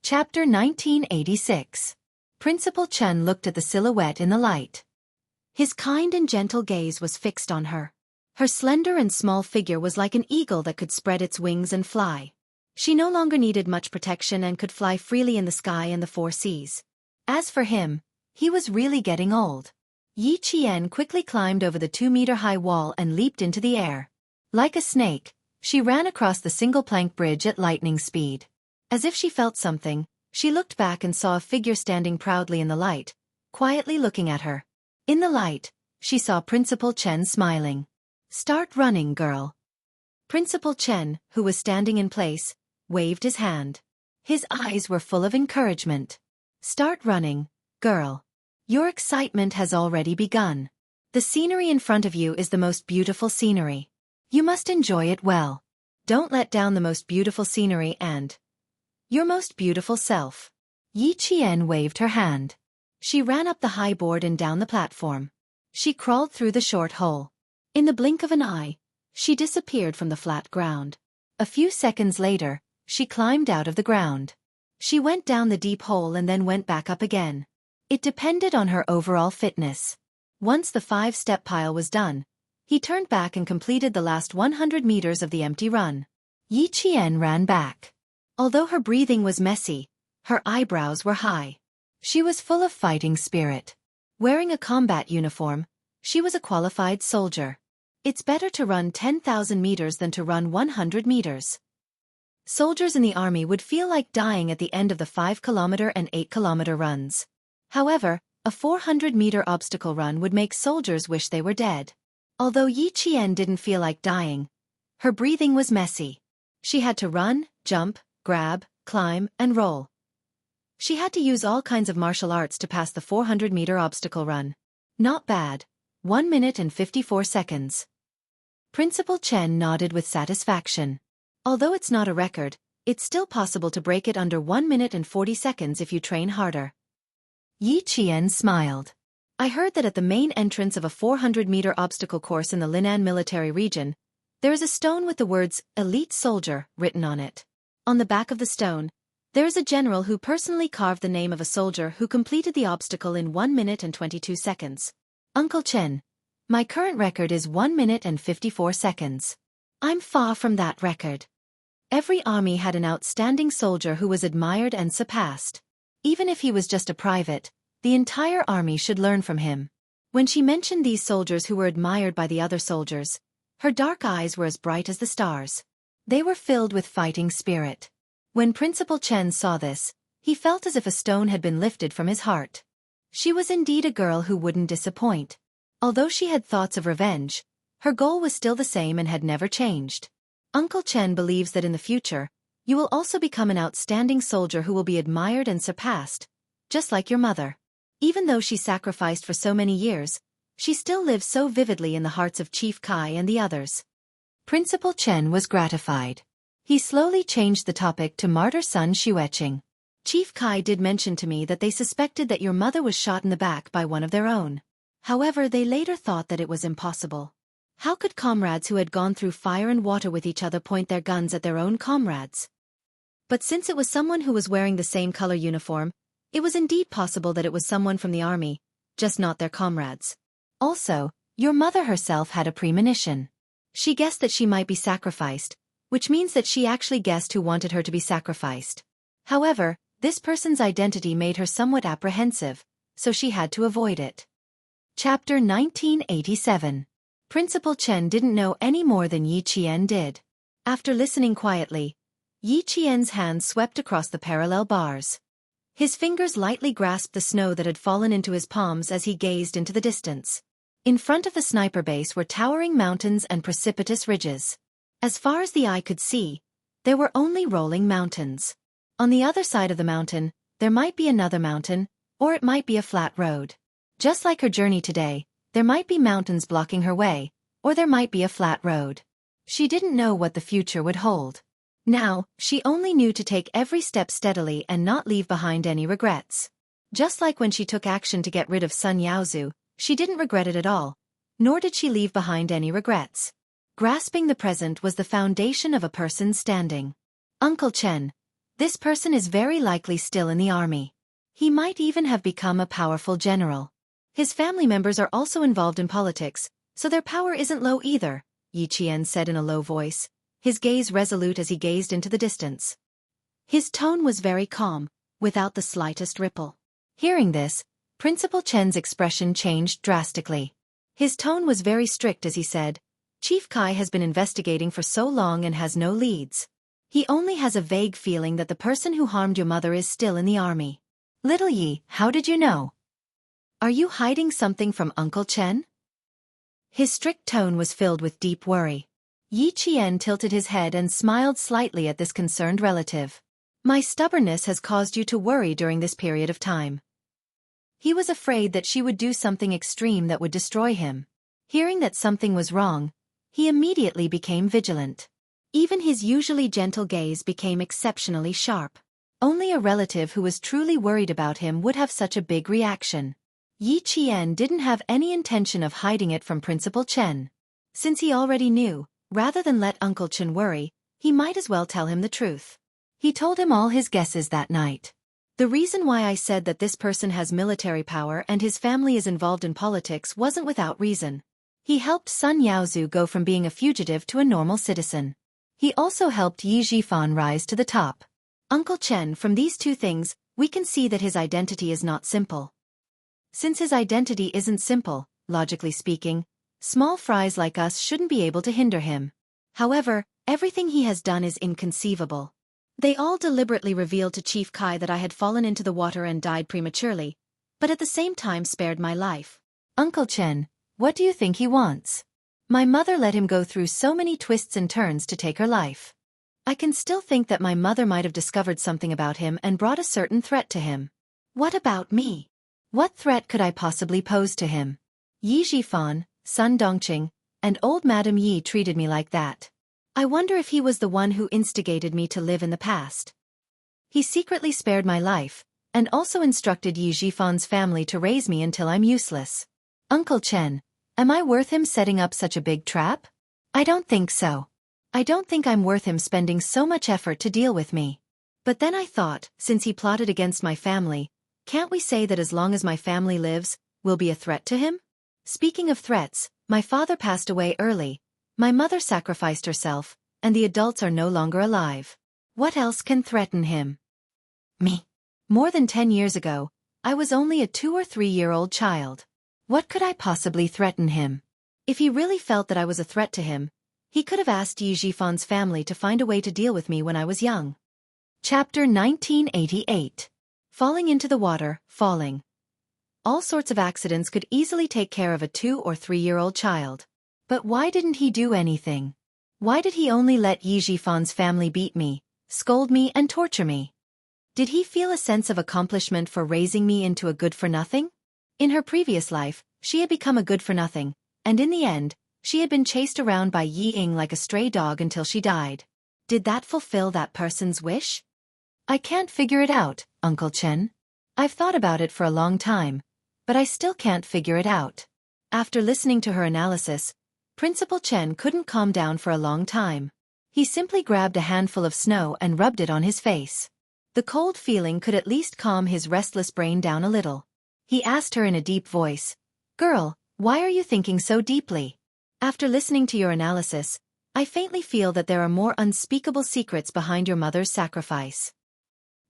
Chapter 1986. Principal Chen looked at the silhouette in the light. His kind and gentle gaze was fixed on her. Her slender and small figure was like an eagle that could spread its wings and fly. She no longer needed much protection and could fly freely in the sky and the four seas. As for him, he was really getting old. Yi Qian quickly climbed over the 2-meter-high wall and leaped into the air. Like a snake, she ran across the single-plank bridge at lightning speed. As if she felt something, she looked back and saw a figure standing proudly in the light, quietly looking at her. In the light, she saw Principal Chen smiling. "Start running, girl." Principal Chen, who was standing in place, waved his hand. His eyes were full of encouragement. "Start running, girl. Your excitement has already begun. The scenery in front of you is the most beautiful scenery. You must enjoy it well. Don't let down the most beautiful scenery and your most beautiful self." Yi Qian waved her hand. She ran up the high board and down the platform. She crawled through the short hole. In the blink of an eye, she disappeared from the flat ground. A few seconds later, she climbed out of the ground. She went down the deep hole and then went back up again. It depended on her overall fitness. Once the 5-step pile was done, he turned back and completed the last 100 meters of the empty run. Yi Qian ran back. Although her breathing was messy, her eyebrows were high. She was full of fighting spirit. Wearing a combat uniform, she was a qualified soldier. It's better to run 10,000 meters than to run 100 meters. Soldiers in the army would feel like dying at the end of the 5-kilometer and 8-kilometer runs. However, a 400-meter obstacle run would make soldiers wish they were dead. Although Yi Qian didn't feel like dying, her breathing was messy. She had to run, jump, grab, climb, and roll. She had to use all kinds of martial arts to pass the 400-meter obstacle run. Not bad. 1 minute and 54 seconds. Principal Chen nodded with satisfaction. Although it's not a record, it's still possible to break it under 1 minute and 40 seconds if you train harder. Yi Qian smiled. "I heard that at the main entrance of a 400-meter obstacle course in the Linan military region, there is a stone with the words, 'Elite Soldier,' written on it. On the back of the stone, there is a general who personally carved the name of a soldier who completed the obstacle in 1 minute and 22 seconds. Uncle Chen, my current record is 1 minute and 54 seconds. I'm far from that record." Every army had an outstanding soldier who was admired and surpassed. Even if he was just a private, the entire army should learn from him. When she mentioned these soldiers who were admired by the other soldiers, her dark eyes were as bright as the stars. They were filled with fighting spirit. When Principal Chen saw this, he felt as if a stone had been lifted from his heart. She was indeed a girl who wouldn't disappoint. Although she had thoughts of revenge, her goal was still the same and had never changed. Uncle Chen believes that in the future, you will also become an outstanding soldier who will be admired and surpassed, just like your mother. Even though she sacrificed for so many years, she still lives so vividly in the hearts of Chief Kai and the others. Principal Chen was gratified. He slowly changed the topic to martyr son Xueqing. "Chief Kai did mention to me that they suspected that your mother was shot in the back by one of their own. However, they later thought that it was impossible. How could comrades who had gone through fire and water with each other point their guns at their own comrades? But since it was someone who was wearing the same color uniform, it was indeed possible that it was someone from the army, just not their comrades. Also, your mother herself had a premonition. She guessed that she might be sacrificed, which means that she actually guessed who wanted her to be sacrificed. However, this person's identity made her somewhat apprehensive, so she had to avoid it." Chapter 1987. Principal Chen didn't know any more than Yi Qian did. After listening quietly, Yi Qian's hand swept across the parallel bars. His fingers lightly grasped the snow that had fallen into his palms as he gazed into the distance. In front of the sniper base were towering mountains and precipitous ridges. As far as the eye could see, there were only rolling mountains. On the other side of the mountain, there might be another mountain, or it might be a flat road. Just like her journey today, there might be mountains blocking her way, or there might be a flat road. She didn't know what the future would hold. Now, she only knew to take every step steadily and not leave behind any regrets. Just like when she took action to get rid of Sun Yaozu, she didn't regret it at all, nor did she leave behind any regrets. Grasping the present was the foundation of a person's standing. "Uncle Chen, This person is very likely still in the army. He might even have become a powerful general. His family members are also involved in politics, so their power isn't low either, Yi Qian said in a low voice, his gaze resolute as he gazed into the distance. His tone was very calm, without the slightest ripple. Hearing this, Principal Chen's expression changed drastically. His tone was very strict as he said, Chief Kai has been investigating for so long and has no leads. He only has a vague feeling that the person who harmed your mother is still in the army. Little Yi, how did you know? Are you hiding something from Uncle Chen? His strict tone was filled with deep worry. Yi Qian tilted his head and smiled slightly at this concerned relative. My stubbornness has caused you to worry during this period of time. He was afraid that she would do something extreme that would destroy him. Hearing that something was wrong, he immediately became vigilant. Even his usually gentle gaze became exceptionally sharp. Only a relative who was truly worried about him would have such a big reaction. Yi Qian didn't have any intention of hiding it from Principal Chen. Since he already knew, rather than let Uncle Chen worry, he might as well tell him the truth. He told him all his guesses that night. The reason why I said that this person has military power and his family is involved in politics wasn't without reason. He helped Sun Yaozu go from being a fugitive to a normal citizen. He also helped Yi Zhifan rise to the top. Uncle Chen, from these two things, we can see that his identity is not simple. Since his identity isn't simple, logically speaking, small fries like us shouldn't be able to hinder him. However, everything he has done is inconceivable. They all deliberately revealed to Chief Kai that I had fallen into the water and died prematurely, but at the same time spared my life. Uncle Chen, what do you think he wants? My mother let him go through so many twists and turns to take her life. I can still think that my mother might have discovered something about him and brought a certain threat to him. What about me? What threat could I possibly pose to him? Yi Zhifan, Sun Dongqing, and old Madam Yi treated me like that. I wonder if he was the one who instigated me to live in the past. He secretly spared my life, and also instructed Yi Zhifan's family to raise me until I'm useless. Uncle Chen, am I worth him setting up such a big trap? I don't think so. I don't think I'm worth him spending so much effort to deal with me. But then I thought, since he plotted against my family, can't we say that as long as my family lives, we'll be a threat to him? Speaking of threats, my father passed away early, my mother sacrificed herself, and the adults are no longer alive. What else can threaten him? Me. More than 10 years ago, I was only a 2 or 3-year-old child. What could I possibly threaten him? If he really felt that I was a threat to him, he could have asked Yi Zhifan's family to find a way to deal with me when I was young. Chapter 1988. Falling into the water, falling. All sorts of accidents could easily take care of a 2 or 3-year-old child. But why didn't he do anything? Why did he only let Yi Zhifan's family beat me, scold me and torture me? Did he feel a sense of accomplishment for raising me into a good-for-nothing? In her previous life, she had become a good-for-nothing, and in the end, she had been chased around by Yi Ying like a stray dog until she died. Did that fulfill that person's wish? I can't figure it out, Uncle Chen. I've thought about it for a long time, but I still can't figure it out. After listening to her analysis, Principal Chen couldn't calm down for a long time. He simply grabbed a handful of snow and rubbed it on his face. The cold feeling could at least calm his restless brain down a little. He asked her in a deep voice, "Girl, why are you thinking so deeply? After listening to your analysis, I faintly feel that there are more unspeakable secrets behind your mother's sacrifice."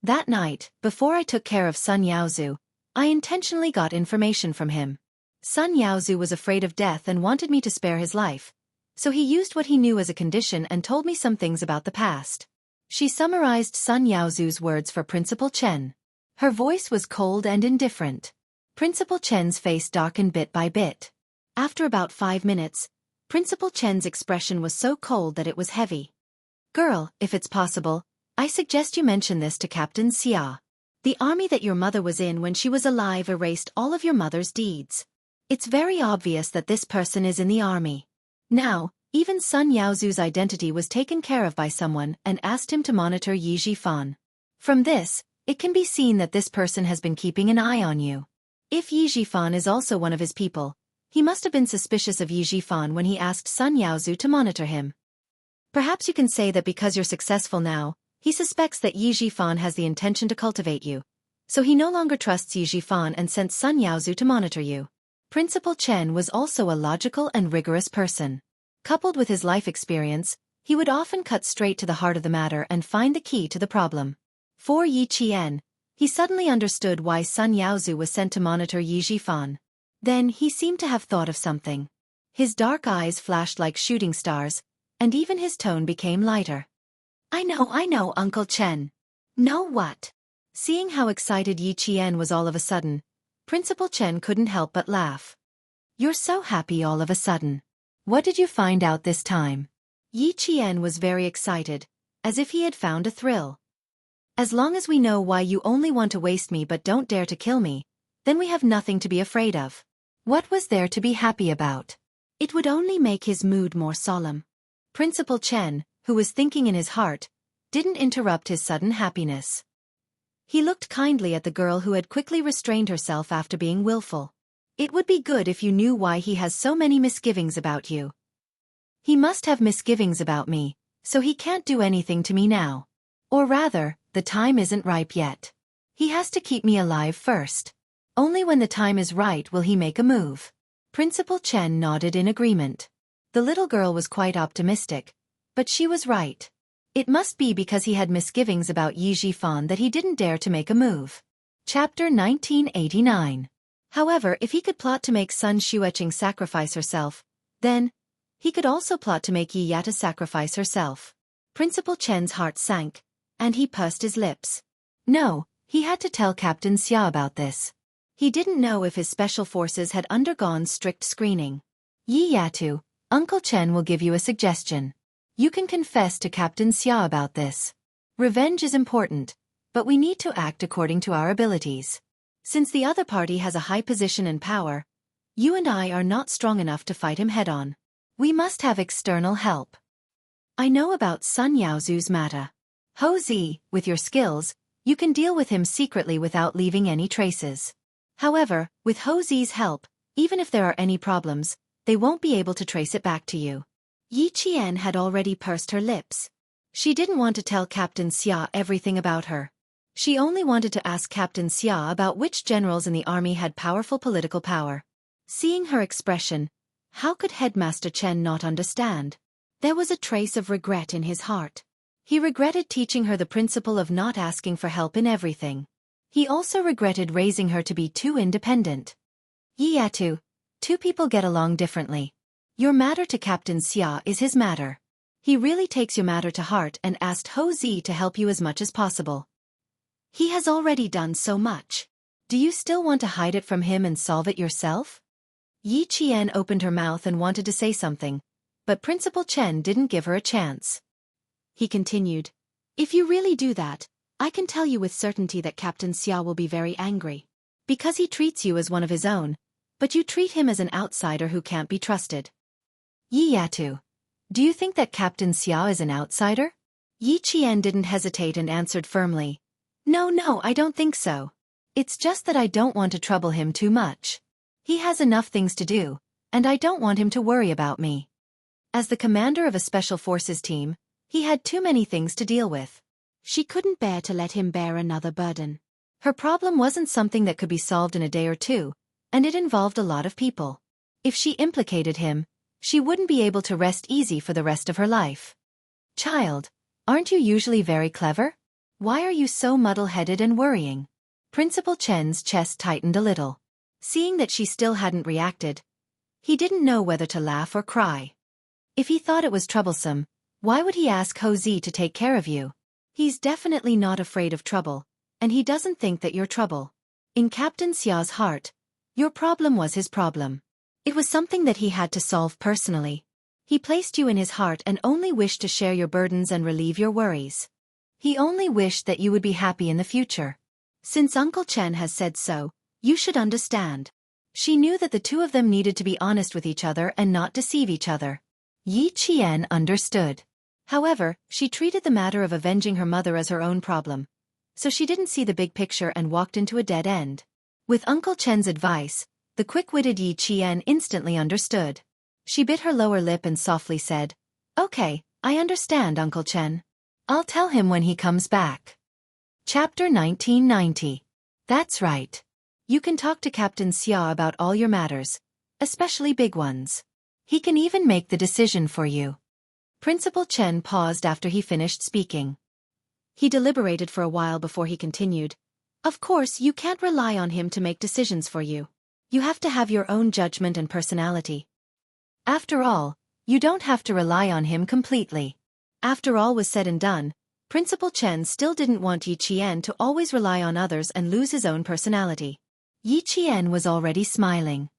That night, before I took care of Sun Yaozu, I intentionally got information from him. Sun Yaozu was afraid of death and wanted me to spare his life, so he used what he knew as a condition and told me some things about the past. She summarized Sun Yaozu's words for Principal Chen. Her voice was cold and indifferent. Principal Chen's face darkened bit by bit. After about 5 minutes, Principal Chen's expression was so cold that it was heavy. "Girl, if it's possible, I suggest you mention this to Captain Xia. The army that your mother was in when she was alive erased all of your mother's deeds. It's very obvious that this person is in the army. Now, even Sun Yaozu's identity was taken care of by someone and asked him to monitor Yi Zhifan. From this, it can be seen that this person has been keeping an eye on you. If Yi Zhifan is also one of his people, he must have been suspicious of Yi Zhifan when he asked Sun Yaozu to monitor him. Perhaps you can say that because you're successful now, He suspects that Yi Jifan has the intention to cultivate you, so he no longer trusts Yi Jifan and sent Sun Yaozu to monitor you. Principal Chen was also a logical and rigorous person. Coupled with his life experience, he would often cut straight to the heart of the matter and find the key to the problem. For Yi Qian, he suddenly understood why Sun Yaozu was sent to monitor Yi Jifan. Then he seemed to have thought of something. His dark eyes flashed like shooting stars, and even his tone became lighter. I know, Uncle Chen. Know what? Seeing how excited Yi Qian was all of a sudden, Principal Chen couldn't help but laugh. You're so happy all of a sudden. What did you find out this time? Yi Qian was very excited, as if he had found a thrill. As long as we know why you only want to waste me but don't dare to kill me, then we have nothing to be afraid of. What was there to be happy about? It would only make his mood more solemn. Principal Chen, who was thinking in his heart, didn't interrupt his sudden happiness. He looked kindly at the girl who had quickly restrained herself after being willful. It would be good if you knew why he has so many misgivings about you. He must have misgivings about me, so he can't do anything to me now. Or rather, the time isn't ripe yet. He has to keep me alive first. Only when the time is right will he make a move. Principal Chen nodded in agreement. The little girl was quite optimistic, but she was right. It must be because he had misgivings about Yi Jifan that he didn't dare to make a move. Chapter 1989. However, if he could plot to make Sun Xueqing sacrifice herself, then he could also plot to make Yi Yata sacrifice herself. Principal Chen's heart sank, and he pursed his lips. No, he had to tell Captain Xia about this. He didn't know if his special forces had undergone strict screening. Yi Yatu, Uncle Chen will give you a suggestion. You can confess to Captain Xia about this. Revenge is important, but we need to act according to our abilities. Since the other party has a high position and power, you and I are not strong enough to fight him head-on. We must have external help. I know about Sun Yaozu's matter. Ho Zi, with your skills, you can deal with him secretly without leaving any traces. However, with Ho Zi's help, even if there are any problems, they won't be able to trace it back to you. Yi Qian had already pursed her lips. She didn't want to tell Captain Xia everything about her. She only wanted to ask Captain Xia about which generals in the army had powerful political power. Seeing her expression, how could Headmaster Chen not understand? There was a trace of regret in his heart. He regretted teaching her the principle of not asking for help in everything. He also regretted raising her to be too independent. Yi Yatu, two people get along differently. Your matter to Captain Xia is his matter. He really takes your matter to heart and asked Ho Zi to help you as much as possible. He has already done so much. Do you still want to hide it from him and solve it yourself? Yi Qian opened her mouth and wanted to say something, but Principal Chen didn't give her a chance. He continued, if you really do that, I can tell you with certainty that Captain Xia will be very angry. Because he treats you as one of his own, but you treat him as an outsider who can't be trusted. Yi Yatu, do you think that Captain Xia is an outsider? Yi Qian didn't hesitate and answered firmly. No, I don't think so. It's just that I don't want to trouble him too much. He has enough things to do, and I don't want him to worry about me. As the commander of a special forces team, he had too many things to deal with. She couldn't bear to let him bear another burden. Her problem wasn't something that could be solved in a day or two, and it involved a lot of people. If she implicated him, she wouldn't be able to rest easy for the rest of her life. Child, aren't you usually very clever? Why are you so muddle-headed and worrying? Principal Chen's chest tightened a little. Seeing that she still hadn't reacted, he didn't know whether to laugh or cry. If he thought it was troublesome, why would he ask Ho Zi to take care of you? He's definitely not afraid of trouble, and he doesn't think that you're trouble. In Captain Xia's heart, your problem was his problem. It was something that he had to solve personally. He placed you in his heart and only wished to share your burdens and relieve your worries. He only wished that you would be happy in the future. Since Uncle Chen has said so, you should understand. She knew that the two of them needed to be honest with each other and not deceive each other. Yi Qian understood. However, she treated the matter of avenging her mother as her own problem, so she didn't see the big picture and walked into a dead end. With Uncle Chen's advice, the quick-witted Yi Qian instantly understood. She bit her lower lip and softly said, Okay, I understand, Uncle Chen. I'll tell him when he comes back. Chapter 1990. That's right. You can talk to Captain Xia about all your matters, especially big ones. He can even make the decision for you. Principal Chen paused after he finished speaking. He deliberated for a while before he continued. Of course, you can't rely on him to make decisions for you. You have to have your own judgment and personality. After all, you don't have to rely on him completely. After all was said and done, Principal Chen still didn't want Yi Qian to always rely on others and lose his own personality. Yi Qian was already smiling.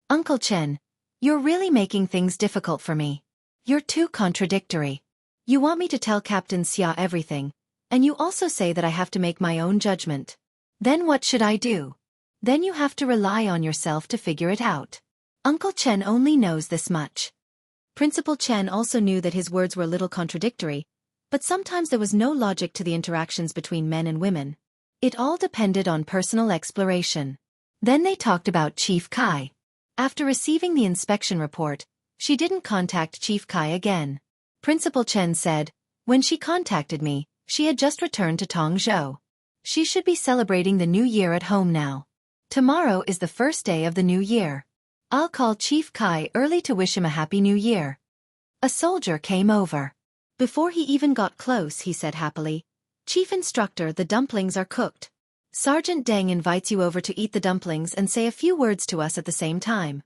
Uncle Chen, you're really making things difficult for me. You're too contradictory. You want me to tell Captain Xia everything, and you also say that I have to make my own judgment. Then what should I do? Then you have to rely on yourself to figure it out. Uncle Chen only knows this much. Principal Chen also knew that his words were a little contradictory, but sometimes there was no logic to the interactions between men and women. It all depended on personal exploration. Then they talked about Chief Kai. After receiving the inspection report, she didn't contact Chief Kai again. Principal Chen said, when she contacted me, she had just returned to Tongzhou. She should be celebrating the new year at home now. Tomorrow is the first day of the new year. I'll call Chief Kai early to wish him a happy new year. A soldier came over. Before he even got close, he said happily, Chief Instructor, the dumplings are cooked. Sergeant Deng invites you over to eat the dumplings and say a few words to us at the same time.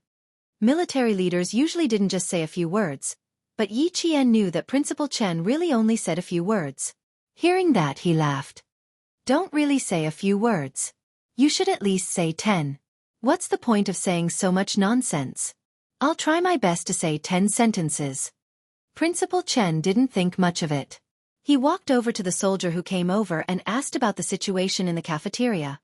Military leaders usually didn't just say a few words, but Yi Qian knew that Principal Chen really only said a few words. Hearing that, he laughed. Don't really say a few words. You should at least say 10. What's the point of saying so much nonsense? I'll try my best to say 10 sentences. Principal Chen didn't think much of it. He walked over to the soldier who came over and asked about the situation in the cafeteria.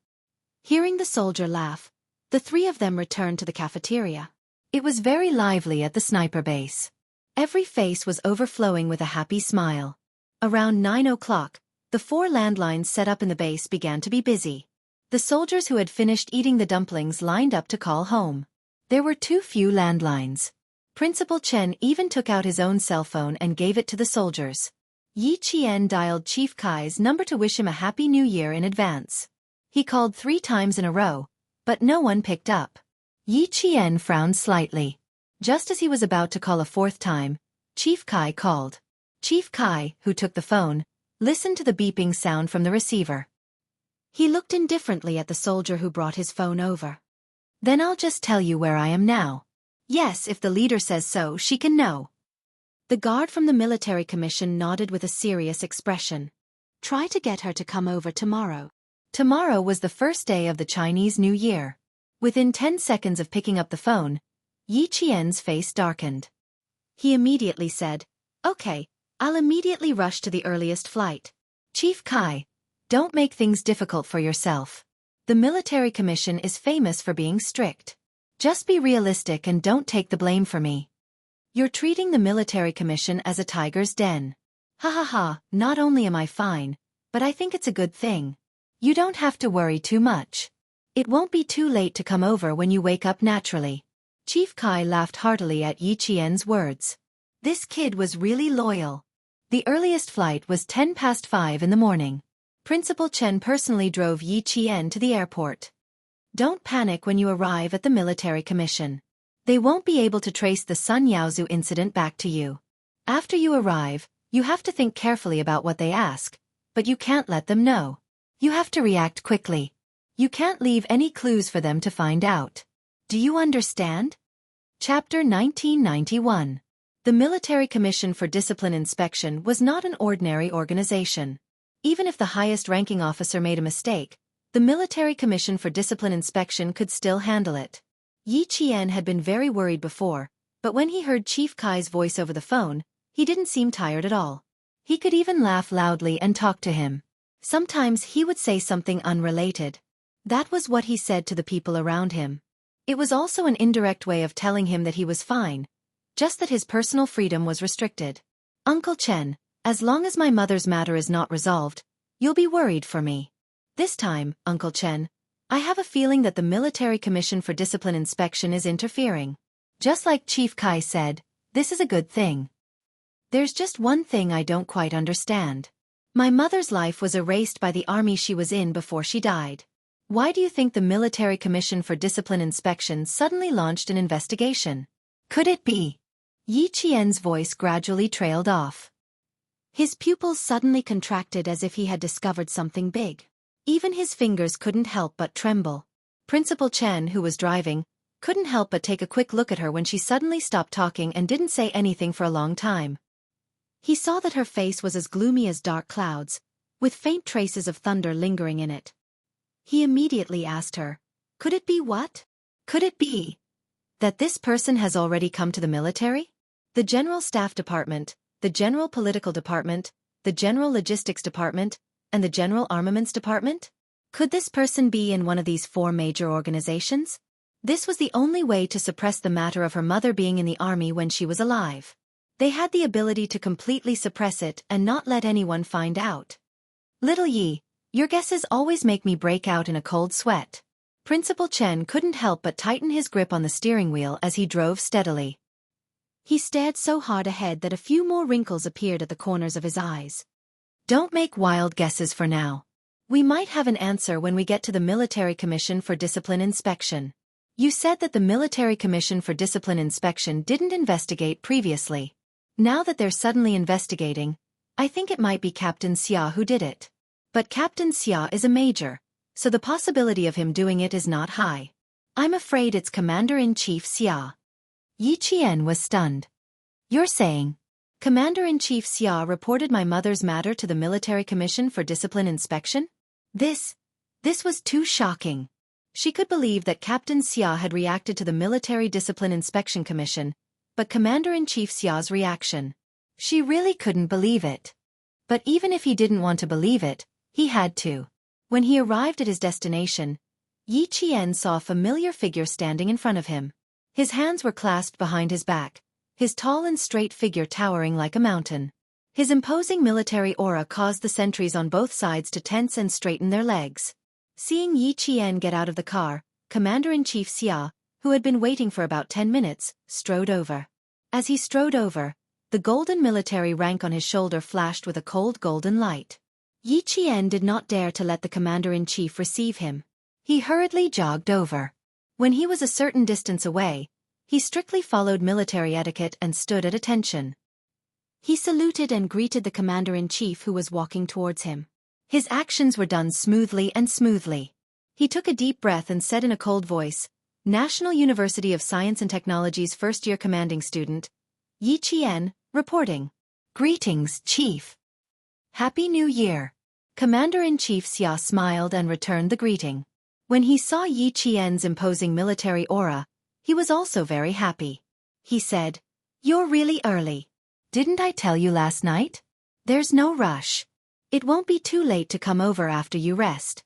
Hearing the soldier laugh, the three of them returned to the cafeteria. It was very lively at the sniper base. Every face was overflowing with a happy smile. Around 9 o'clock, the 4 landlines set up in the base began to be busy. The soldiers who had finished eating the dumplings lined up to call home. There were too few landlines. Principal Chen even took out his own cell phone and gave it to the soldiers. Yi Qian dialed Chief Kai's number to wish him a happy new year in advance. He called 3 times in a row, but no one picked up. Yi Qian frowned slightly. Just as he was about to call a 4th time, Chief Kai called. Chief Kai, who took the phone, listened to the beeping sound from the receiver. He looked indifferently at the soldier who brought his phone over. Then I'll just tell you where I am now. Yes, if the leader says so, she can know. The guard from the military commission nodded with a serious expression. Try to get her to come over tomorrow. Tomorrow was the first day of the Chinese New Year. Within 10 seconds of picking up the phone, Yi Qian's face darkened. He immediately said, Okay, I'll immediately rush to the earliest flight. Chief Kai, don't make things difficult for yourself. The military commission is famous for being strict. Just be realistic and don't take the blame for me. You're treating the military commission as a tiger's den. Ha ha ha, not only am I fine, but I think it's a good thing. You don't have to worry too much. It won't be too late to come over when you wake up naturally. Chief Kai laughed heartily at Yi Qian's words. This kid was really loyal. The earliest flight was 10 past 5 in the morning. Principal Chen personally drove Yi Qian to the airport. Don't panic when you arrive at the military commission. They won't be able to trace the Sun Yaozu incident back to you. After you arrive, you have to think carefully about what they ask, but you can't let them know. You have to react quickly. You can't leave any clues for them to find out. Do you understand? Chapter 1991. The Military Commission for Discipline Inspection was not an ordinary organization. Even if the highest-ranking officer made a mistake, the Military Commission for Discipline Inspection could still handle it. Yi Qian had been very worried before, but when he heard Chief Kai's voice over the phone, he didn't seem tired at all. He could even laugh loudly and talk to him. Sometimes he would say something unrelated. That was what he said to the people around him. It was also an indirect way of telling him that he was fine, just that his personal freedom was restricted. Uncle Chen, as long as my mother's matter is not resolved, you'll be worried for me. This time, Uncle Chen, I have a feeling that the Military Commission for Discipline Inspection is interfering. Just like Chief Kai said, this is a good thing. There's just one thing I don't quite understand. My mother's life was erased by the army she was in before she died. Why do you think the Military Commission for Discipline Inspection suddenly launched an investigation? Could it be? Yi Qian's voice gradually trailed off. His pupils suddenly contracted as if he had discovered something big. Even his fingers couldn't help but tremble. Principal Chen, who was driving, couldn't help but take a quick look at her when she suddenly stopped talking and didn't say anything for a long time. He saw that her face was as gloomy as dark clouds, with faint traces of thunder lingering in it. He immediately asked her, "Could it be what? Could it be that this person has already come to the military? The General Staff Department, the General Political Department, the General Logistics Department, and the General Armaments Department? Could this person be in one of these 4 major organizations?" This was the only way to suppress the matter of her mother being in the army when she was alive. They had the ability to completely suppress it and not let anyone find out. "Little Yi, your guesses always make me break out in a cold sweat." Principal Chen couldn't help but tighten his grip on the steering wheel as he drove steadily. He stared so hard ahead that a few more wrinkles appeared at the corners of his eyes. "Don't make wild guesses for now. We might have an answer when we get to the Military Commission for Discipline Inspection. You said that the Military Commission for Discipline Inspection didn't investigate previously. Now that they're suddenly investigating, I think it might be Captain Xia who did it. But Captain Xia is a major, so the possibility of him doing it is not high. I'm afraid it's Commander-in-Chief Xia." Yi Qian was stunned. "You're saying Commander-in-Chief Xia reported my mother's matter to the Military Commission for Discipline Inspection?" This was too shocking. She could believe that Captain Xia had reacted to the Military Discipline Inspection Commission, but Commander-in-Chief Xia's reaction. She really couldn't believe it. But even if he didn't want to believe it, he had to. When he arrived at his destination, Yi Qian saw a familiar figure standing in front of him. His hands were clasped behind his back, his tall and straight figure towering like a mountain. His imposing military aura caused the sentries on both sides to tense and straighten their legs. Seeing Yi Qian get out of the car, Commander-in-Chief Xia, who had been waiting for about 10 minutes, strode over. As he strode over, the golden military rank on his shoulder flashed with a cold golden light. Yi Qian did not dare to let the Commander-in-Chief receive him. He hurriedly jogged over. When he was a certain distance away, he strictly followed military etiquette and stood at attention. He saluted and greeted the Commander-in-Chief who was walking towards him. His actions were done smoothly and smoothly. He took a deep breath and said in a cold voice, "National University of Science and Technology's first-year commanding student, Yi Qian, reporting. Greetings, Chief. Happy New Year." Commander-in-Chief Xia smiled and returned the greeting. When he saw Yi Qian's imposing military aura, he was also very happy. He said, "You're really early. Didn't I tell you last night? There's no rush. It won't be too late to come over after you rest."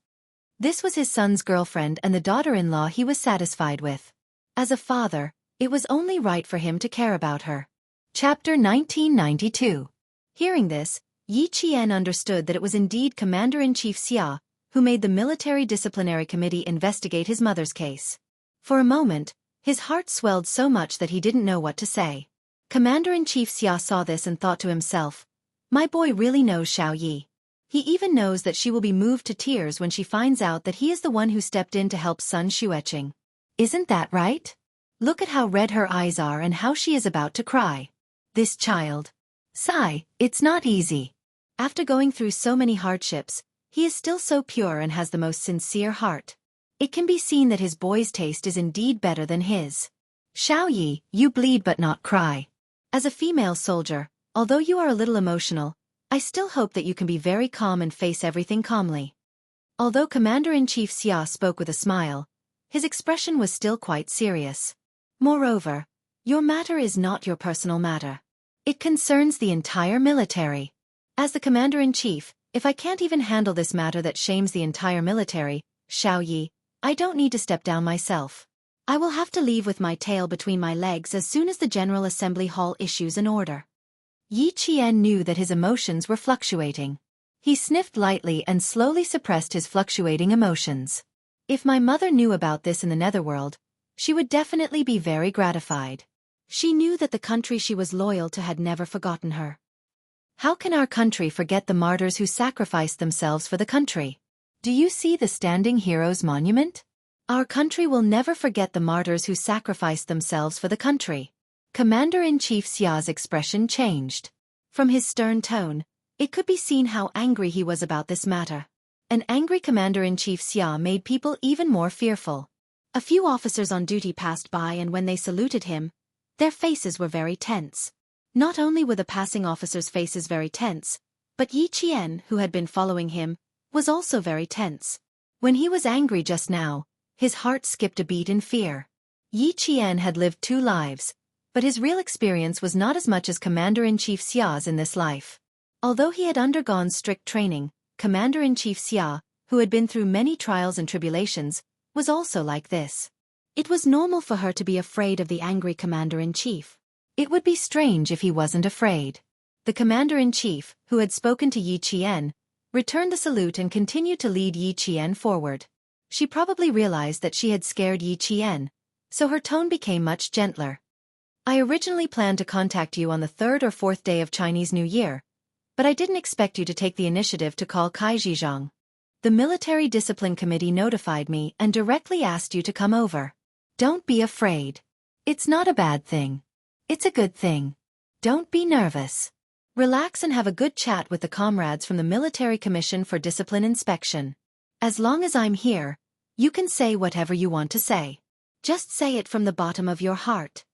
This was his son's girlfriend and the daughter-in-law he was satisfied with. As a father, it was only right for him to care about her. Chapter 1992. Hearing this, Yi Qian understood that it was indeed Commander-in-Chief Xia who made the Military Disciplinary Committee investigate his mother's case. For a moment, his heart swelled so much that he didn't know what to say. Commander-in-Chief Xia saw this and thought to himself, "My boy really knows Xiao Yi. He even knows that she will be moved to tears when she finds out that he is the one who stepped in to help son Xueqing. Isn't that right? Look at how red her eyes are and how she is about to cry. This child. Sigh, it's not easy. After going through so many hardships, he is still so pure and has the most sincere heart. It can be seen that his boy's taste is indeed better than his. Xiao Yi, you bleed but not cry. As a female soldier, although you are a little emotional, I still hope that you can be very calm and face everything calmly." Although Commander-in-Chief Xia spoke with a smile, his expression was still quite serious. "Moreover, your matter is not your personal matter. It concerns the entire military. As the Commander-in-Chief, if I can't even handle this matter that shames the entire military, Xiao Yi, I don't need to step down myself. I will have to leave with my tail between my legs as soon as the General Assembly Hall issues an order." Yi Qian knew that his emotions were fluctuating. He sniffed lightly and slowly suppressed his fluctuating emotions. If my mother knew about this in the netherworld, she would definitely be very gratified. She knew that the country she was loyal to had never forgotten her. How can our country forget the martyrs who sacrificed themselves for the country? Do you see the standing heroes monument? Our country will never forget the martyrs who sacrificed themselves for the country. Commander-in-Chief Xia's expression changed. From his stern tone, it could be seen how angry he was about this matter. An angry Commander-in-Chief Xia made people even more fearful. A few officers on duty passed by, and when they saluted him, their faces were very tense. Not only were the passing officers' faces very tense, but Yi Qian, who had been following him, was also very tense. When he was angry just now, his heart skipped a beat in fear. Yi Qian had lived 2 lives, but his real experience was not as much as Commander-in-Chief Xia's in this life. Although he had undergone strict training, Commander-in-Chief Xia, who had been through many trials and tribulations, was also like this. It was normal for her to be afraid of the angry Commander-in-Chief. It would be strange if he wasn't afraid. The Commander-in-Chief, who had spoken to Yi Qian, returned the salute and continued to lead Yi Qian forward. She probably realized that she had scared Yi Qian, so her tone became much gentler. I originally planned to contact you on the 3rd or 4th day of Chinese New Year, but I didn't expect you to take the initiative to call Kai Zhizhang. The Military Discipline Committee notified me and directly asked you to come over. Don't be afraid. It's not a bad thing. It's a good thing. Don't be nervous. Relax and have a good chat with the comrades from the Military Commission for Discipline Inspection. As long as I'm here, you can say whatever you want to say. Just say it from the bottom of your heart.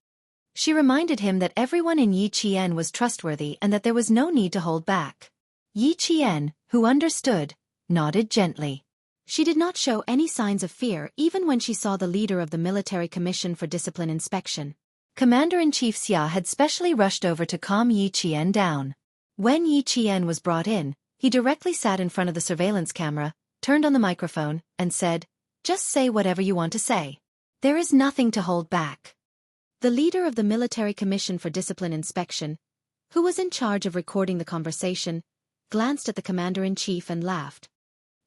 She reminded him that everyone in Yi Qian was trustworthy and that there was no need to hold back. Yi Qian, who understood, nodded gently. She did not show any signs of fear even when she saw the leader of the Military Commission for Discipline Inspection. Commander-in-Chief Xia had specially rushed over to calm Yi Qian down. When Yi Qian was brought in, he directly sat in front of the surveillance camera, turned on the microphone, and said, "Just say whatever you want to say. There is nothing to hold back." The leader of the Military Commission for Discipline Inspection, who was in charge of recording the conversation, glanced at the Commander-in-Chief and laughed.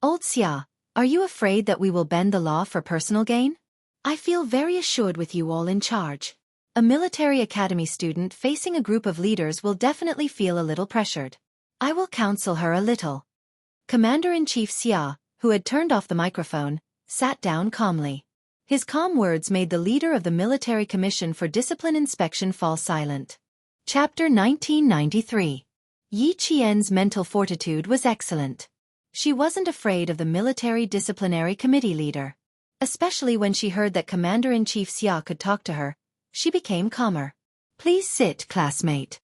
"Old Xia, are you afraid that we will bend the law for personal gain? I feel very assured with you all in charge. A military academy student facing a group of leaders will definitely feel a little pressured. I will counsel her a little." Commander-in-Chief Xia, who had turned off the microphone, sat down calmly. His calm words made the leader of the Military Commission for Discipline Inspection fall silent. Chapter 1993. Yi Qian's mental fortitude was excellent. She wasn't afraid of the Military Disciplinary Committee leader. Especially when she heard that Commander-in-Chief Xia could talk to her, she became calmer. "Please sit, classmate."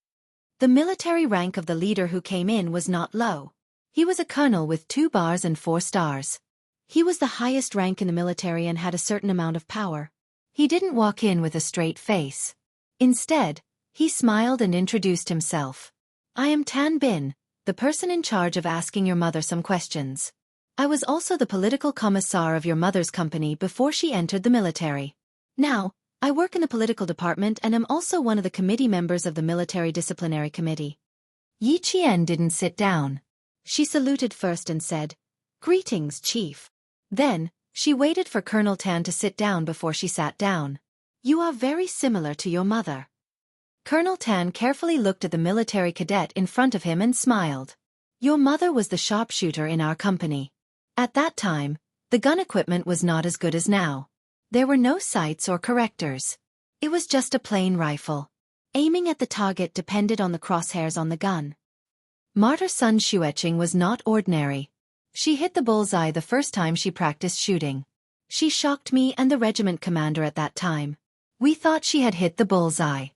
The military rank of the leader who came in was not low. He was a colonel with 2 bars and 4 stars. He was the highest rank in the military and had a certain amount of power. He didn't walk in with a straight face. Instead, he smiled and introduced himself. "I am Tan Bin, the person in charge of asking your mother some questions. I was also the political commissar of your mother's company before she entered the military. Now, I work in the political department and am also one of the committee members of the Military Disciplinary Committee." Yi Qian didn't sit down. She saluted first and said, "Greetings, Chief." Then, she waited for Colonel Tan to sit down before she sat down. "You are very similar to your mother." Colonel Tan carefully looked at the military cadet in front of him and smiled. "Your mother was the sharpshooter in our company. At that time, the gun equipment was not as good as now. There were no sights or correctors. It was just a plain rifle. Aiming at the target depended on the crosshairs on the gun. Martyr Sun Xueqing was not ordinary. She hit the bullseye the first time she practiced shooting. She shocked me and the regiment commander at that time. We thought she had hit the bullseye.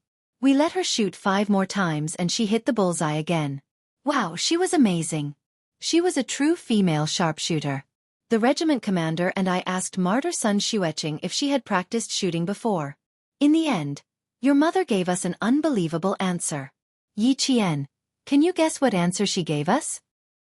We let her shoot 5 more times and she hit the bullseye again. Wow, she was amazing. She was a true female sharpshooter." The regiment commander and I asked Martyr Sun Xueqing if she had practiced shooting before. In the end, your mother gave us an unbelievable answer. Yi Qian, can you guess what answer she gave us?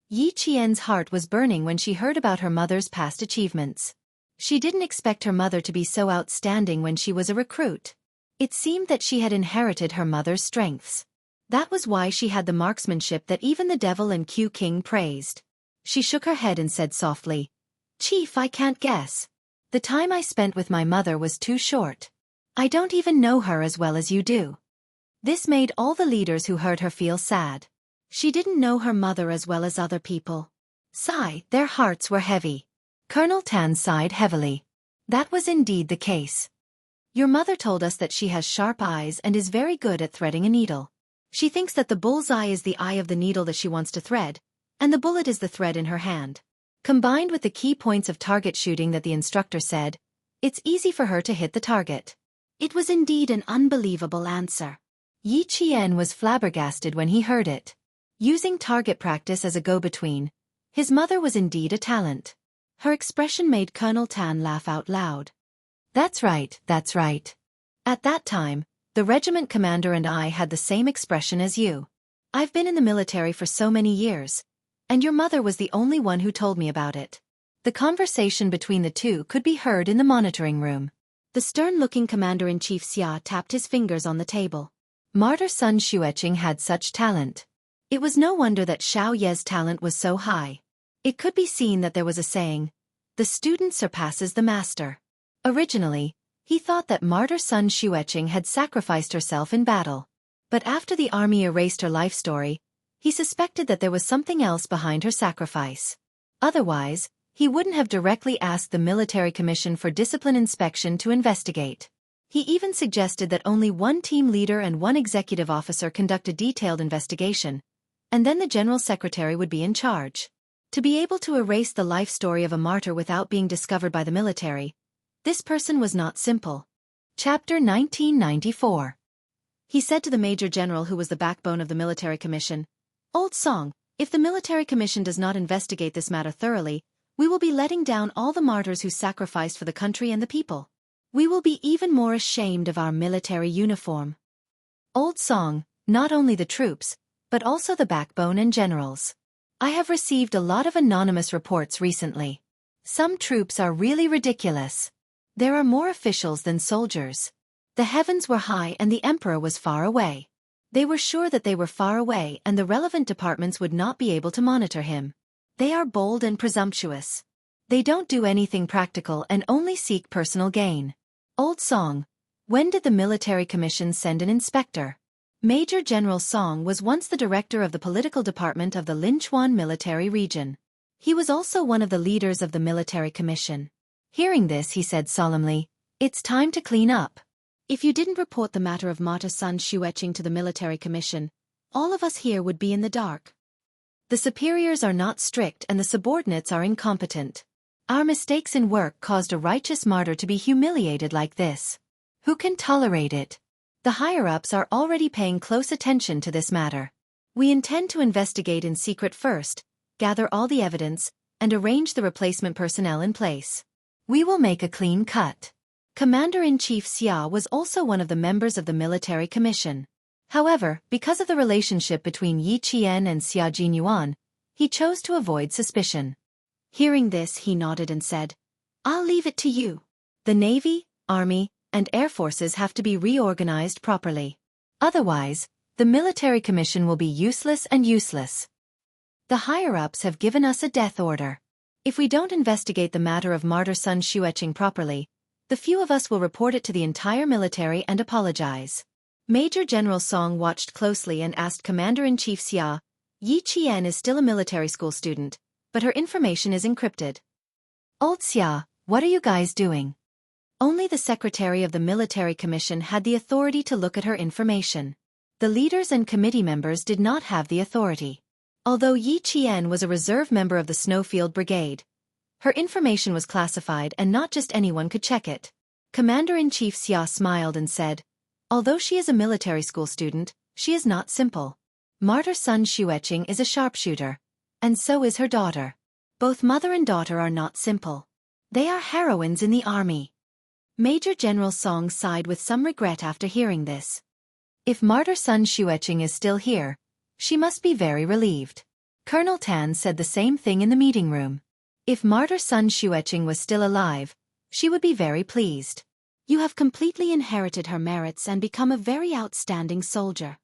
Yi Qian's heart was burning when she heard about her mother's past achievements. She didn't expect her mother to be so outstanding when she was a recruit. It seemed that she had inherited her mother's strengths. That was why she had the marksmanship that even the devil and Q King praised. She shook her head and said softly, "Chief, I can't guess. The time I spent with my mother was too short. I don't even know her as well as you do." This made all the leaders who heard her feel sad. She didn't know her mother as well as other people. Sigh, their hearts were heavy. Colonel Tan sighed heavily. That was indeed the case. Your mother told us that she has sharp eyes and is very good at threading a needle. She thinks that the bull's eye is the eye of the needle that she wants to thread, and the bullet is the thread in her hand. Combined with the key points of target shooting that the instructor said, it's easy for her to hit the target. It was indeed an unbelievable answer. Yi Qian was flabbergasted when he heard it. Using target practice as a go-between, his mother was indeed a talent. Her expression made Colonel Tan laugh out loud. That's right, that's right. At that time, the regiment commander and I had the same expression as you. I've been in the military for so many years, and your mother was the only one who told me about it. The conversation between the two could be heard in the monitoring room. The stern-looking commander-in-chief Xia tapped his fingers on the table. Martyr Sun Xueqing had such talent. It was no wonder that Xiao Ye's talent was so high. It could be seen that there was a saying, the student surpasses the master. Originally, he thought that Martyr Sun Xueqing had sacrificed herself in battle. But after the army erased her life story, he suspected that there was something else behind her sacrifice. Otherwise, he wouldn't have directly asked the military commission for discipline inspection to investigate. He even suggested that only one team leader and one executive officer conduct a detailed investigation, and then the general secretary would be in charge. To be able to erase the life story of a martyr without being discovered by the military, this person was not simple. Chapter 1994. He said to the Major General who was the backbone of the military commission, Old Song, if the military commission does not investigate this matter thoroughly, we will be letting down all the martyrs who sacrificed for the country and the people. We will be even more ashamed of our military uniform. Old Song, not only the troops, but also the backbone and generals. I have received a lot of anonymous reports recently. Some troops are really ridiculous. There are more officials than soldiers. The heavens were high and the emperor was far away. They were sure that they were far away and the relevant departments would not be able to monitor him. They are bold and presumptuous. They don't do anything practical and only seek personal gain. Old Song, when did the military commission send an inspector? Major General Song was once the director of the political department of the Linchuan military region. He was also one of the leaders of the military commission. Hearing this, he said solemnly, it's time to clean up. If you didn't report the matter of Martyr Sun Xueqing to the military commission, all of us here would be in the dark. The superiors are not strict and the subordinates are incompetent. Our mistakes in work caused a righteous martyr to be humiliated like this. Who can tolerate it? The higher-ups are already paying close attention to this matter. We intend to investigate in secret first, gather all the evidence, and arrange the replacement personnel in place. We will make a clean cut. Commander-in-Chief Xia was also one of the members of the military commission. However, because of the relationship between Yi Qian and Xia Jinyuan, he chose to avoid suspicion. Hearing this, he nodded and said, I'll leave it to you. The Navy, Army, and Air Forces have to be reorganized properly. Otherwise, the military commission will be useless and useless. The higher-ups have given us a death order. If we don't investigate the matter of Martyr Sun Xueqing properly, the few of us will report it to the entire military and apologize. Major General Song watched closely and asked Commander-in-Chief Xia, Yi Qian is still a military school student, but her information is encrypted. Old Xia, what are you guys doing? Only the secretary of the military commission had the authority to look at her information. The leaders and committee members did not have the authority. Although Yi Qian was a reserve member of the Snowfield Brigade, her information was classified and not just anyone could check it. Commander-in-Chief Xia smiled and said, although she is a military school student, she is not simple. Martyr Sun Xueqing is a sharpshooter, and so is her daughter. Both mother and daughter are not simple. They are heroines in the army. Major General Song sighed with some regret after hearing this. If Martyr Sun Xueqing is still here, she must be very relieved. Colonel Tan said the same thing in the meeting room. If Martyr Sun Xueqing was still alive, she would be very pleased. You have completely inherited her merits and become a very outstanding soldier.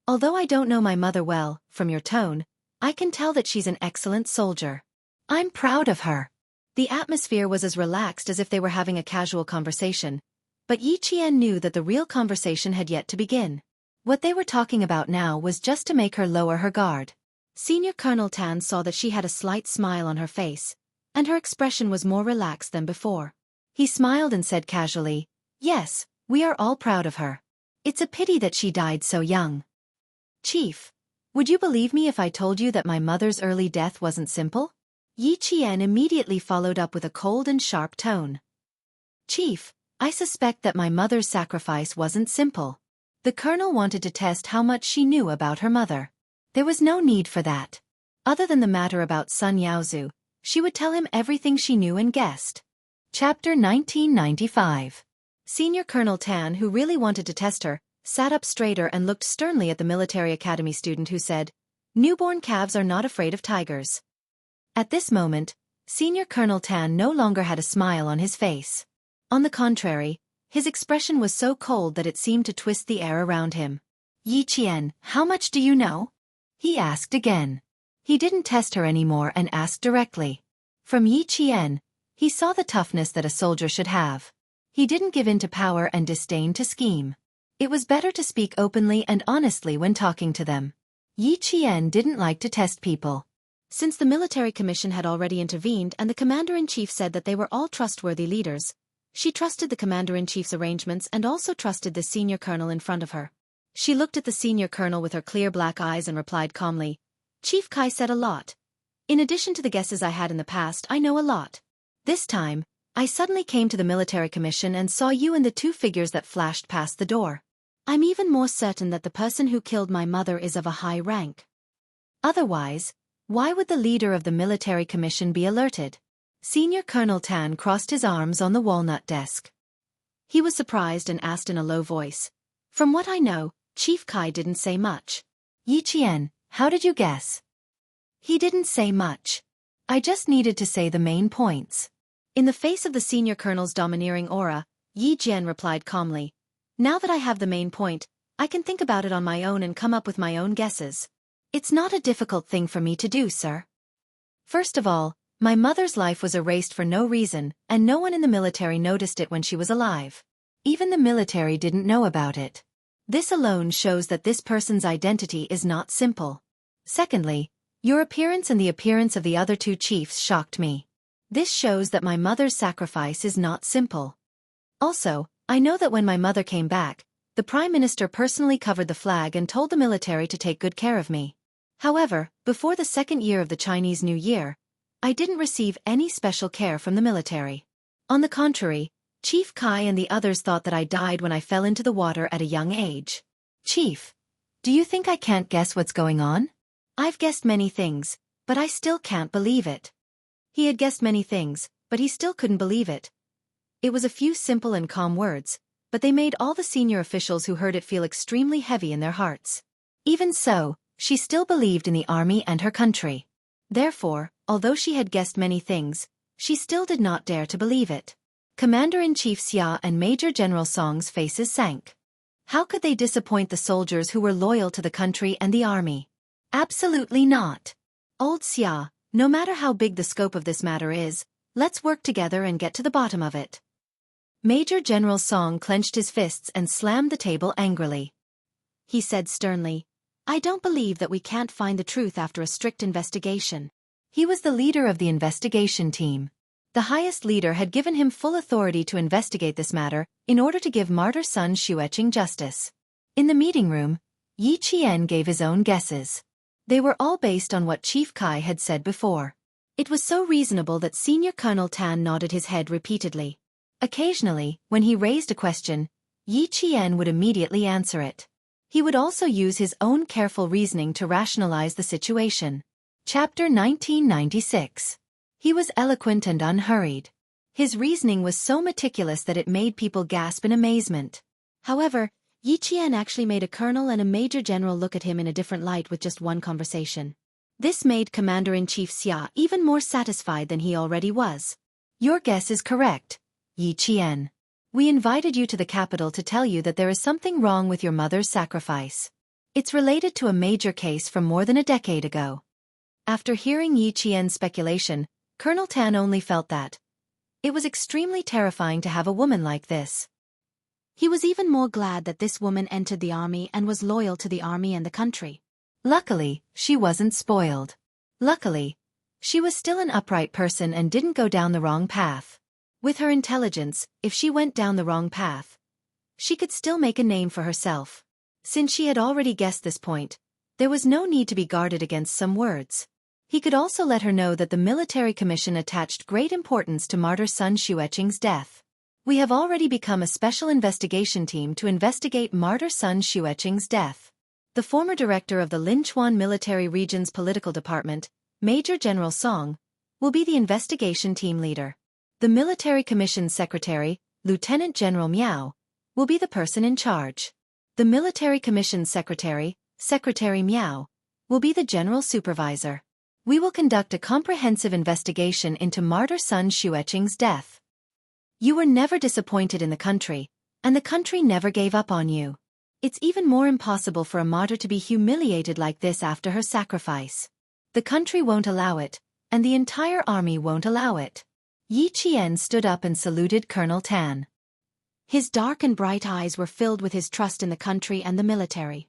Although I don't know my mother well, from your tone, I can tell that she's an excellent soldier. I'm proud of her. The atmosphere was as relaxed as if they were having a casual conversation, but Yi Qian knew that the real conversation had yet to begin. What they were talking about now was just to make her lower her guard. Senior Colonel Tan saw that she had a slight smile on her face, and her expression was more relaxed than before. He smiled and said casually, "Yes, we are all proud of her. It's a pity that she died so young." "Chief, would you believe me if I told you that my mother's early death wasn't simple?" Yi Qian immediately followed up with a cold and sharp tone. "Chief, I suspect that my mother's sacrifice wasn't simple." The colonel wanted to test how much she knew about her mother. There was no need for that. Other than the matter about Sun Yaozu, she would tell him everything she knew and guessed. Chapter 1995. Senior Colonel Tan, who really wanted to test her, sat up straighter and looked sternly at the military academy student who said, "Newborn calves are not afraid of tigers." At this moment, Senior Colonel Tan no longer had a smile on his face. On the contrary, his expression was so cold that it seemed to twist the air around him. "Yi Qian, how much do you know?" he asked again. He didn't test her anymore and asked directly. From Yi Qian, he saw the toughness that a soldier should have. He didn't give in to power and disdain to scheme. It was better to speak openly and honestly when talking to them. Yi Qian didn't like to test people. Since the military commission had already intervened and the commander-in-chief said that they were all trustworthy leaders, she trusted the commander-in-chief's arrangements and also trusted the senior colonel in front of her. She looked at the senior colonel with her clear black eyes and replied calmly, "Chief Kai said a lot. In addition to the guesses I had in the past, I know a lot. This time, I suddenly came to the military commission and saw you and the two figures that flashed past the door. I'm even more certain that the person who killed my mother is of a high rank. Otherwise, why would the leader of the military commission be alerted?" Senior Colonel Tan crossed his arms on the walnut desk. He was surprised and asked in a low voice, "From what I know, Chief Kai didn't say much." "Yi Qian, how did you guess?" "He didn't say much. I just needed to say the main points." In the face of the senior colonel's domineering aura, Yi Jian replied calmly, "Now that I have the main point, I can think about it on my own and come up with my own guesses. It's not a difficult thing for me to do, sir. First of all, my mother's life was erased for no reason, and no one in the military noticed it when she was alive. Even the military didn't know about it. This alone shows that this person's identity is not simple. Secondly, your appearance and the appearance of the other two chiefs shocked me. This shows that my mother's sacrifice is not simple. Also, I know that when my mother came back, the Prime Minister personally covered the flag and told the military to take good care of me. However, before the second year of the Chinese New Year, I didn't receive any special care from the military. On the contrary, Chief Kai and the others thought that I died when I fell into the water at a young age. Chief, do you think I can't guess what's going on? I've guessed many things, but I still can't believe it." He had guessed many things, but he still couldn't believe it. It was a few simple and calm words, but they made all the senior officials who heard it feel extremely heavy in their hearts. Even so, she still believed in the army and her country. Therefore, although she had guessed many things, she still did not dare to believe it. Commander-in-Chief Xia and Major General Song's faces sank. How could they disappoint the soldiers who were loyal to the country and the army? Absolutely not. "Old Xia, no matter how big the scope of this matter is, let's work together and get to the bottom of it." Major General Song clenched his fists and slammed the table angrily. He said sternly, "I don't believe that we can't find the truth after a strict investigation." He was the leader of the investigation team. The highest leader had given him full authority to investigate this matter in order to give martyr son Xueqing justice. In the meeting room, Yi Qian gave his own guesses. They were all based on what Chief Kai had said before. It was so reasonable that Senior Colonel Tan nodded his head repeatedly. Occasionally, when he raised a question, Yi Qian would immediately answer it. He would also use his own careful reasoning to rationalize the situation. Chapter 1996. He was eloquent and unhurried. His reasoning was so meticulous that it made people gasp in amazement. However, Yi Qian actually made a colonel and a major general look at him in a different light with just one conversation. This made Commander-in-Chief Xia even more satisfied than he already was. "Your guess is correct, Yi Qian. We invited you to the capital to tell you that there is something wrong with your mother's sacrifice. It's related to a major case from more than a decade ago." After hearing Yi Qian's speculation, Colonel Tan only felt that it was extremely terrifying to have a woman like this. He was even more glad that this woman entered the army and was loyal to the army and the country. Luckily, she wasn't spoiled. Luckily, she was still an upright person and didn't go down the wrong path. With her intelligence, if she went down the wrong path, she could still make a name for herself. Since she had already guessed this point, there was no need to be guarded against some words. He could also let her know that the military commission attached great importance to martyr Sun Xueqing's death. We have already become a special investigation team to investigate martyr Sun Xueqing's death. The former director of the Linchuan Military Region's Political Department, Major General Song, will be the investigation team leader. The military commission's secretary, Lieutenant General Miao, will be the person in charge. The military commission's secretary, Secretary Miao, will be the general supervisor. We will conduct a comprehensive investigation into martyr Sun Xueqing's death. You were never disappointed in the country, and the country never gave up on you. It's even more impossible for a martyr to be humiliated like this after her sacrifice. The country won't allow it, and the entire army won't allow it. Yi Qian stood up and saluted Colonel Tan. His dark and bright eyes were filled with his trust in the country and the military.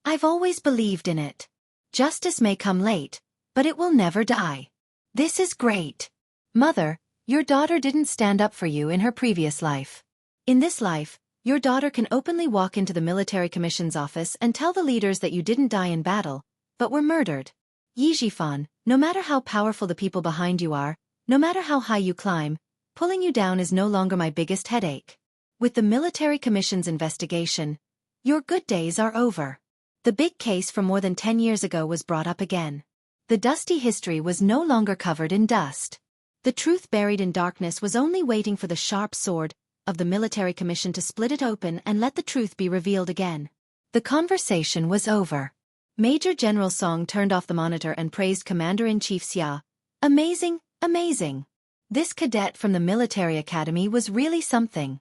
I've always believed in it. Justice may come late, but it will never die. This is great. Mother, your daughter didn't stand up for you in her previous life. In this life, your daughter can openly walk into the military commission's office and tell the leaders that you didn't die in battle, but were murdered. Yi Zhifan, no matter how powerful the people behind you are, no matter how high you climb, pulling you down is no longer my biggest headache. With the military commission's investigation, your good days are over. The big case from more than 10 years ago was brought up again. The dusty history was no longer covered in dust. The truth buried in darkness was only waiting for the sharp sword of the military commission to split it open and let the truth be revealed again. The conversation was over. Major General Song turned off the monitor and praised Commander-in-Chief Xia. Amazing, amazing. This cadet from the military academy was really something.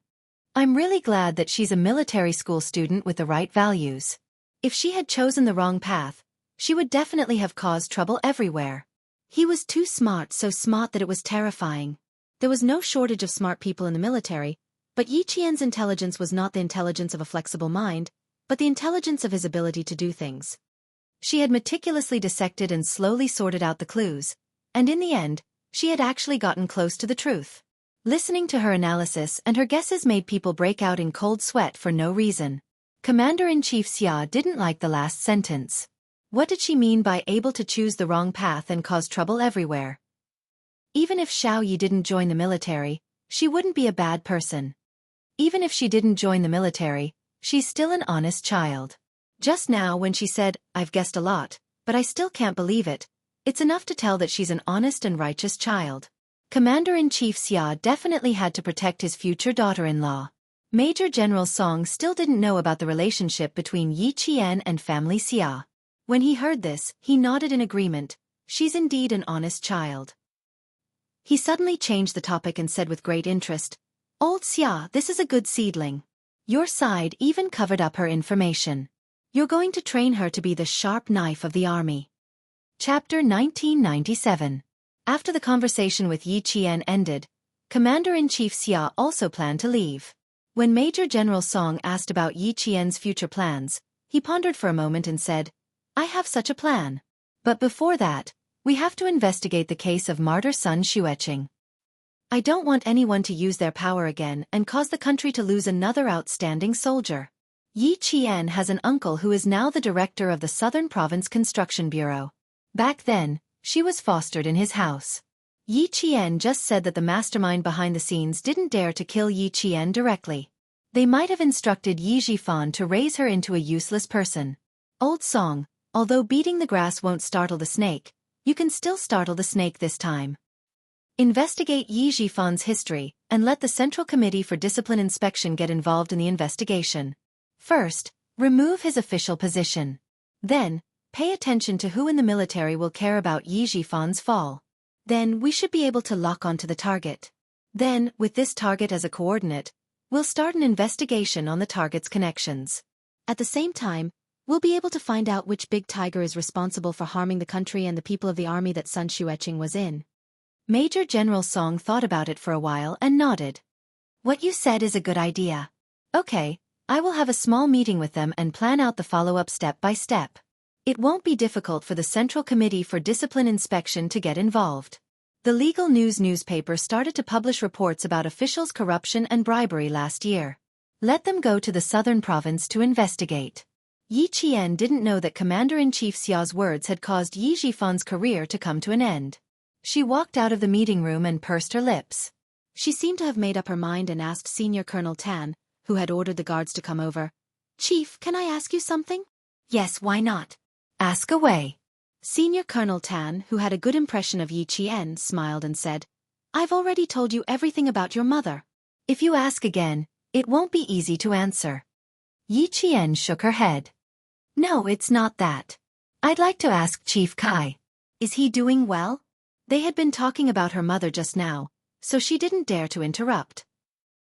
I'm really glad that she's a military school student with the right values. If she had chosen the wrong path, she would definitely have caused trouble everywhere. He was too smart, so smart that it was terrifying. There was no shortage of smart people in the military, but Yi Qian's intelligence was not the intelligence of a flexible mind, but the intelligence of his ability to do things. She had meticulously dissected and slowly sorted out the clues, and in the end, she had actually gotten close to the truth. Listening to her analysis and her guesses made people break out in cold sweat for no reason. Commander-in-Chief Xia didn't like the last sentence. What did she mean by able to choose the wrong path and cause trouble everywhere? Even if Xiao Yi didn't join the military, she wouldn't be a bad person. Even if she didn't join the military, she's still an honest child. Just now when she said, I've guessed a lot, but I still can't believe it, it's enough to tell that she's an honest and righteous child. Commander-in-Chief Xia definitely had to protect his future daughter-in-law. Major General Song still didn't know about the relationship between Yi Qian and family Xia. When he heard this, he nodded in agreement. She's indeed an honest child. He suddenly changed the topic and said with great interest, Old Xia, this is a good seedling. Your side even covered up her information. You're going to train her to be the sharp knife of the army. Chapter 1997. After the conversation with Yi Qian ended, Commander-in-Chief Xia also planned to leave. When Major General Song asked about Yi Qian's future plans, he pondered for a moment and said, I have such a plan. But before that, we have to investigate the case of martyr Sun Xueqing. I don't want anyone to use their power again and cause the country to lose another outstanding soldier. Yi Qian has an uncle who is now the director of the Southern Province Construction Bureau. Back then, she was fostered in his house. Yi Qian just said that the mastermind behind the scenes didn't dare to kill Yi Qian directly. They might have instructed Yi Zhifan to raise her into a useless person. Old song, although beating the grass won't startle the snake, you can still startle the snake this time. Investigate Yi Zhifan's history, and let the Central Committee for Discipline Inspection get involved in the investigation. First, remove his official position. Then, pay attention to who in the military will care about Yi Zhifan's fall. Then we should be able to lock onto the target. Then, with this target as a coordinate, we'll start an investigation on the target's connections. At the same time, we'll be able to find out which big tiger is responsible for harming the country and the people of the army that Sun Xueqing was in. Major General Song thought about it for a while and nodded. What you said is a good idea. Okay, I will have a small meeting with them and plan out the follow-up step by step. It won't be difficult for the Central Committee for Discipline Inspection to get involved. The legal news newspaper started to publish reports about officials' corruption and bribery last year. Let them go to the southern province to investigate. Yi Qian didn't know that Commander-in-Chief Xia's words had caused Yi Jifan's career to come to an end. She walked out of the meeting room and pursed her lips. She seemed to have made up her mind and asked Senior Colonel Tan, who had ordered the guards to come over, "Chief, can I ask you something?" "Yes, why not? Ask away." Senior Colonel Tan, who had a good impression of Yi Qian, smiled and said, "I've already told you everything about your mother. If you ask again, it won't be easy to answer." Yi Qian shook her head. "No, it's not that. I'd like to ask Chief Kai. Is he doing well?" They had been talking about her mother just now, so she didn't dare to interrupt.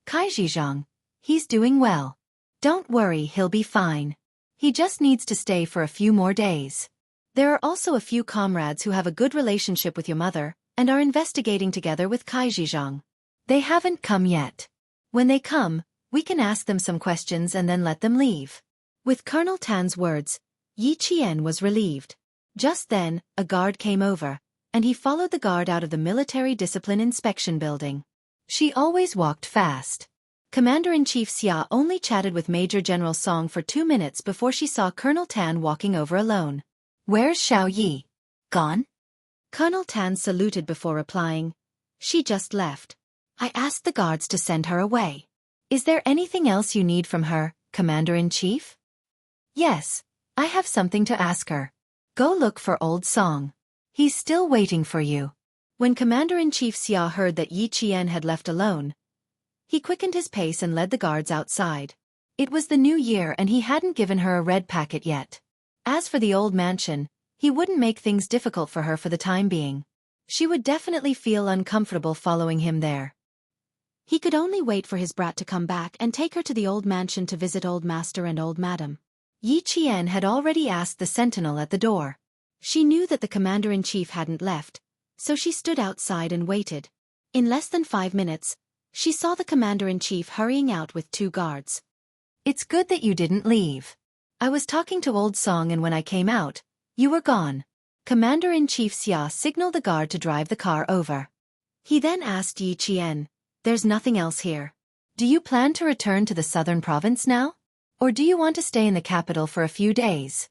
"Kai Zhizhang, he's doing well. Don't worry, he'll be fine. He just needs to stay for a few more days. There are also a few comrades who have a good relationship with your mother and are investigating together with Kai Zhizhang. They haven't come yet. When they come, we can ask them some questions and then let them leave." With Colonel Tan's words, Yi Qian was relieved. Just then, a guard came over, and he followed the guard out of the Military Discipline Inspection Building. She always walked fast. Commander-in-Chief Xia only chatted with Major General Song for 2 minutes before she saw Colonel Tan walking over alone. "Where's Xiao Yi? Gone?" Colonel Tan saluted before replying, "She just left. I asked the guards to send her away." "Is there anything else you need from her, Commander-in-Chief?" "Yes, I have something to ask her. Go look for old Song. He's still waiting for you." When Commander-in-Chief Xia heard that Yi Qian had left alone, he quickened his pace and led the guards outside. It was the new year and he hadn't given her a red packet yet. As for the old mansion, he wouldn't make things difficult for her for the time being. She would definitely feel uncomfortable following him there. He could only wait for his brat to come back and take her to the old mansion to visit Old Master and Old Madam. Yi Qian had already asked the sentinel at the door. She knew that the commander-in-chief hadn't left, so she stood outside and waited. In less than 5 minutes, she saw the commander-in-chief hurrying out with 2 guards. "It's good that you didn't leave. I was talking to Old Song and when I came out, you were gone." Commander-in-Chief Xia signaled the guard to drive the car over. He then asked Yi Qian, "There's nothing else here. Do you plan to return to the southern province now? Or do you want to stay in the capital for a few days?"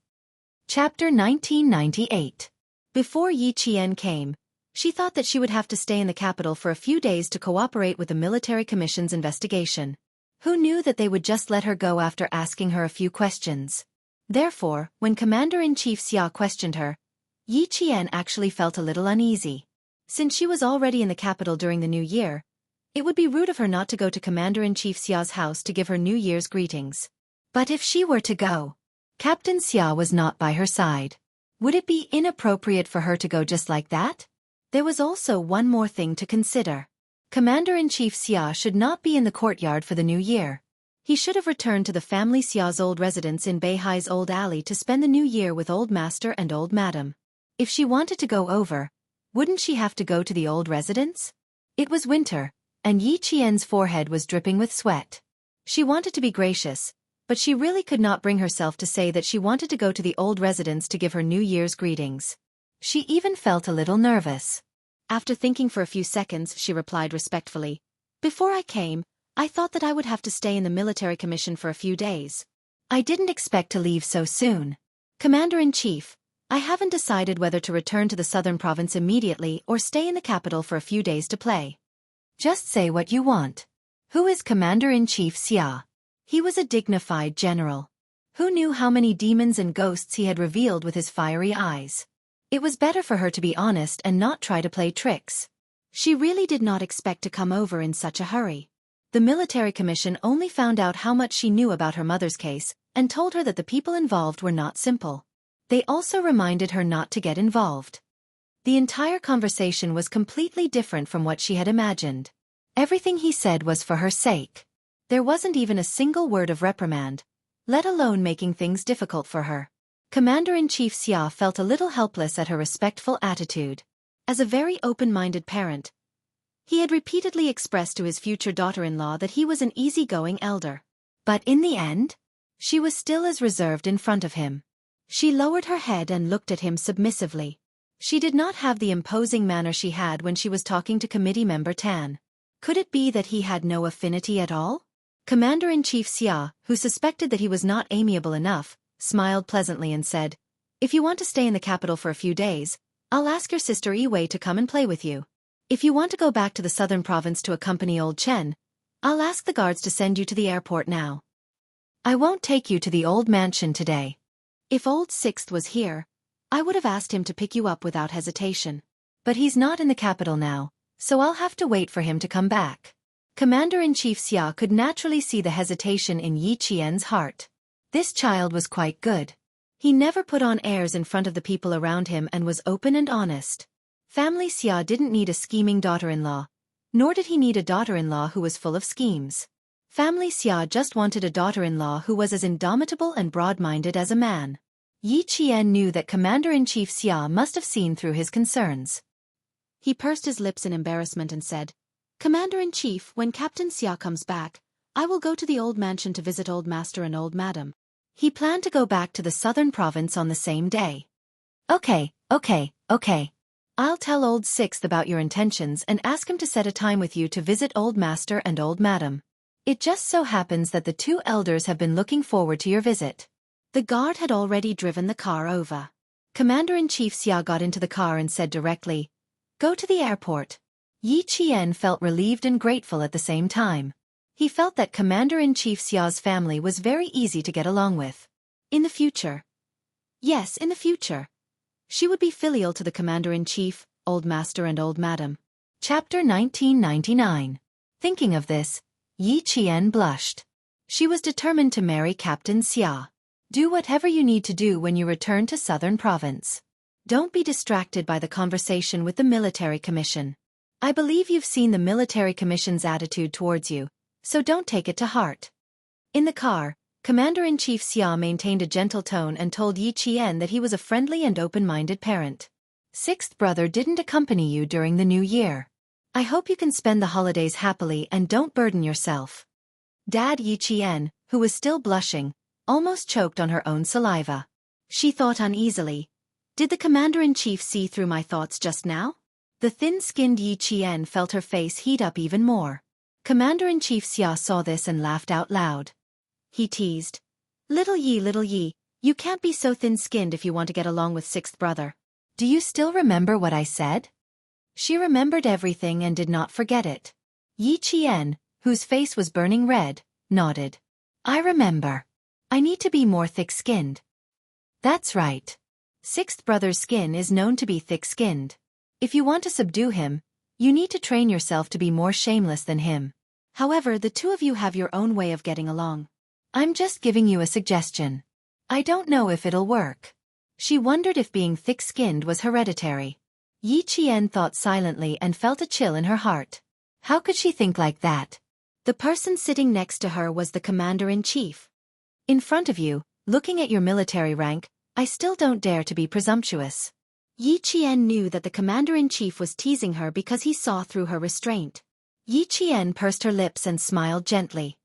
Chapter 1998. Before Yi Qian came, she thought that she would have to stay in the capital for a few days to cooperate with the military commission's investigation. Who knew that they would just let her go after asking her a few questions? Therefore, when Commander-in-Chief Xia questioned her, Yi Qian actually felt a little uneasy. Since she was already in the capital during the new year, it would be rude of her not to go to Commander-in-Chief Xia's house to give her New Year's greetings. But if she were to go, Captain Xia was not by her side. Would it be inappropriate for her to go just like that? There was also one more thing to consider. Commander-in-Chief Xia should not be in the courtyard for the new year. He should have returned to the family Xia's old residence in Beihai's old alley to spend the new year with Old Master and Old Madam. If she wanted to go over, wouldn't she have to go to the old residence? It was winter, and Yi Qian's forehead was dripping with sweat. She wanted to be gracious, but she really could not bring herself to say that she wanted to go to the old residence to give her New Year's greetings. She even felt a little nervous. After thinking for a few seconds, she replied respectfully, "Before I came, I thought that I would have to stay in the military commission for a few days. I didn't expect to leave so soon. Commander-in-Chief, I haven't decided whether to return to the southern province immediately or stay in the capital for a few days to play." "Just say what you want." Who is Commander-in-Chief Xia? He was a dignified general. Who knew how many demons and ghosts he had revealed with his fiery eyes? It was better for her to be honest and not try to play tricks. She really did not expect to come over in such a hurry. The military commission only found out how much she knew about her mother's case and told her that the people involved were not simple. They also reminded her not to get involved. The entire conversation was completely different from what she had imagined. Everything he said was for her sake. There wasn't even a single word of reprimand, let alone making things difficult for her. Commander-in-Chief Xia felt a little helpless at her respectful attitude. As a very open-minded parent, he had repeatedly expressed to his future daughter-in-law that he was an easygoing elder. But in the end, she was still as reserved in front of him. She lowered her head and looked at him submissively. She did not have the imposing manner she had when she was talking to committee member Tan. Could it be that he had no affinity at all? Commander-in-Chief Xia, who suspected that he was not amiable enough, smiled pleasantly and said, "If you want to stay in the capital for a few days, I'll ask your sister Yi to come and play with you. If you want to go back to the southern province to accompany old Chen, I'll ask the guards to send you to the airport now. I won't take you to the old mansion today. If old Sixth was here, I would have asked him to pick you up without hesitation. But he's not in the capital now, so I'll have to wait for him to come back." Commander-in-Chief Xia could naturally see the hesitation in Yi Qian's heart. This child was quite good. He never put on airs in front of the people around him and was open and honest. Family Xia didn't need a scheming daughter-in-law, nor did he need a daughter-in-law who was full of schemes. Family Xia just wanted a daughter-in-law who was as indomitable and broad-minded as a man. Yi Qian knew that Commander-in-Chief Xia must have seen through his concerns. He pursed his lips in embarrassment and said, "Commander-in-Chief, when Captain Xia comes back, I will go to the old mansion to visit old master and old madam." He planned to go back to the southern province on the same day. Okay. I'll tell old Sixth about your intentions and ask him to set a time with you to visit old master and old madam. It just so happens that the two elders have been looking forward to your visit." The guard had already driven the car over. Commander-in-Chief Xia got into the car and said directly, "Go to the airport." Yi Qian felt relieved and grateful at the same time. He felt that Commander-in-Chief Xia's family was very easy to get along with. In the future. Yes, in the future. She would be filial to the Commander-in-Chief, Old Master and Old Madam. Chapter 1999. Thinking of this, Yi Qian blushed. She was determined to marry Captain Xia. Do whatever you need to do when you return to Southern Province. Don't be distracted by the conversation with the military commission. I believe you've seen the military commission's attitude towards you, so don't take it to heart. In the car, Commander-in-Chief Xia maintained a gentle tone and told Yi Qian that he was a friendly and open-minded parent. Sixth brother didn't accompany you during the new year. I hope you can spend the holidays happily and don't burden yourself. Dad. Yi Qian, who was still blushing, almost choked on her own saliva. She thought uneasily. Did the Commander-in-Chief see through my thoughts just now? The thin-skinned Yi Qian felt her face heat up even more. Commander-in-Chief Xia saw this and laughed out loud. He teased. Little Yi, you can't be so thin-skinned if you want to get along with Sixth brother. Do you still remember what I said? She remembered everything and did not forget it. Yi Qian, whose face was burning red, nodded. I remember. I need to be more thick-skinned. That's right. Sixth brother's skin is known to be thick-skinned. If you want to subdue him, you need to train yourself to be more shameless than him. However, the two of you have your own way of getting along. I'm just giving you a suggestion. I don't know if it'll work. She wondered if being thick-skinned was hereditary. Yi Qian thought silently and felt a chill in her heart. How could she think like that? The person sitting next to her was the Commander-in-Chief. In front of you, looking at your military rank, I still don't dare to be presumptuous. Yi Qian knew that the Commander-in-Chief was teasing her because he saw through her restraint. Yi Qian pursed her lips and smiled gently.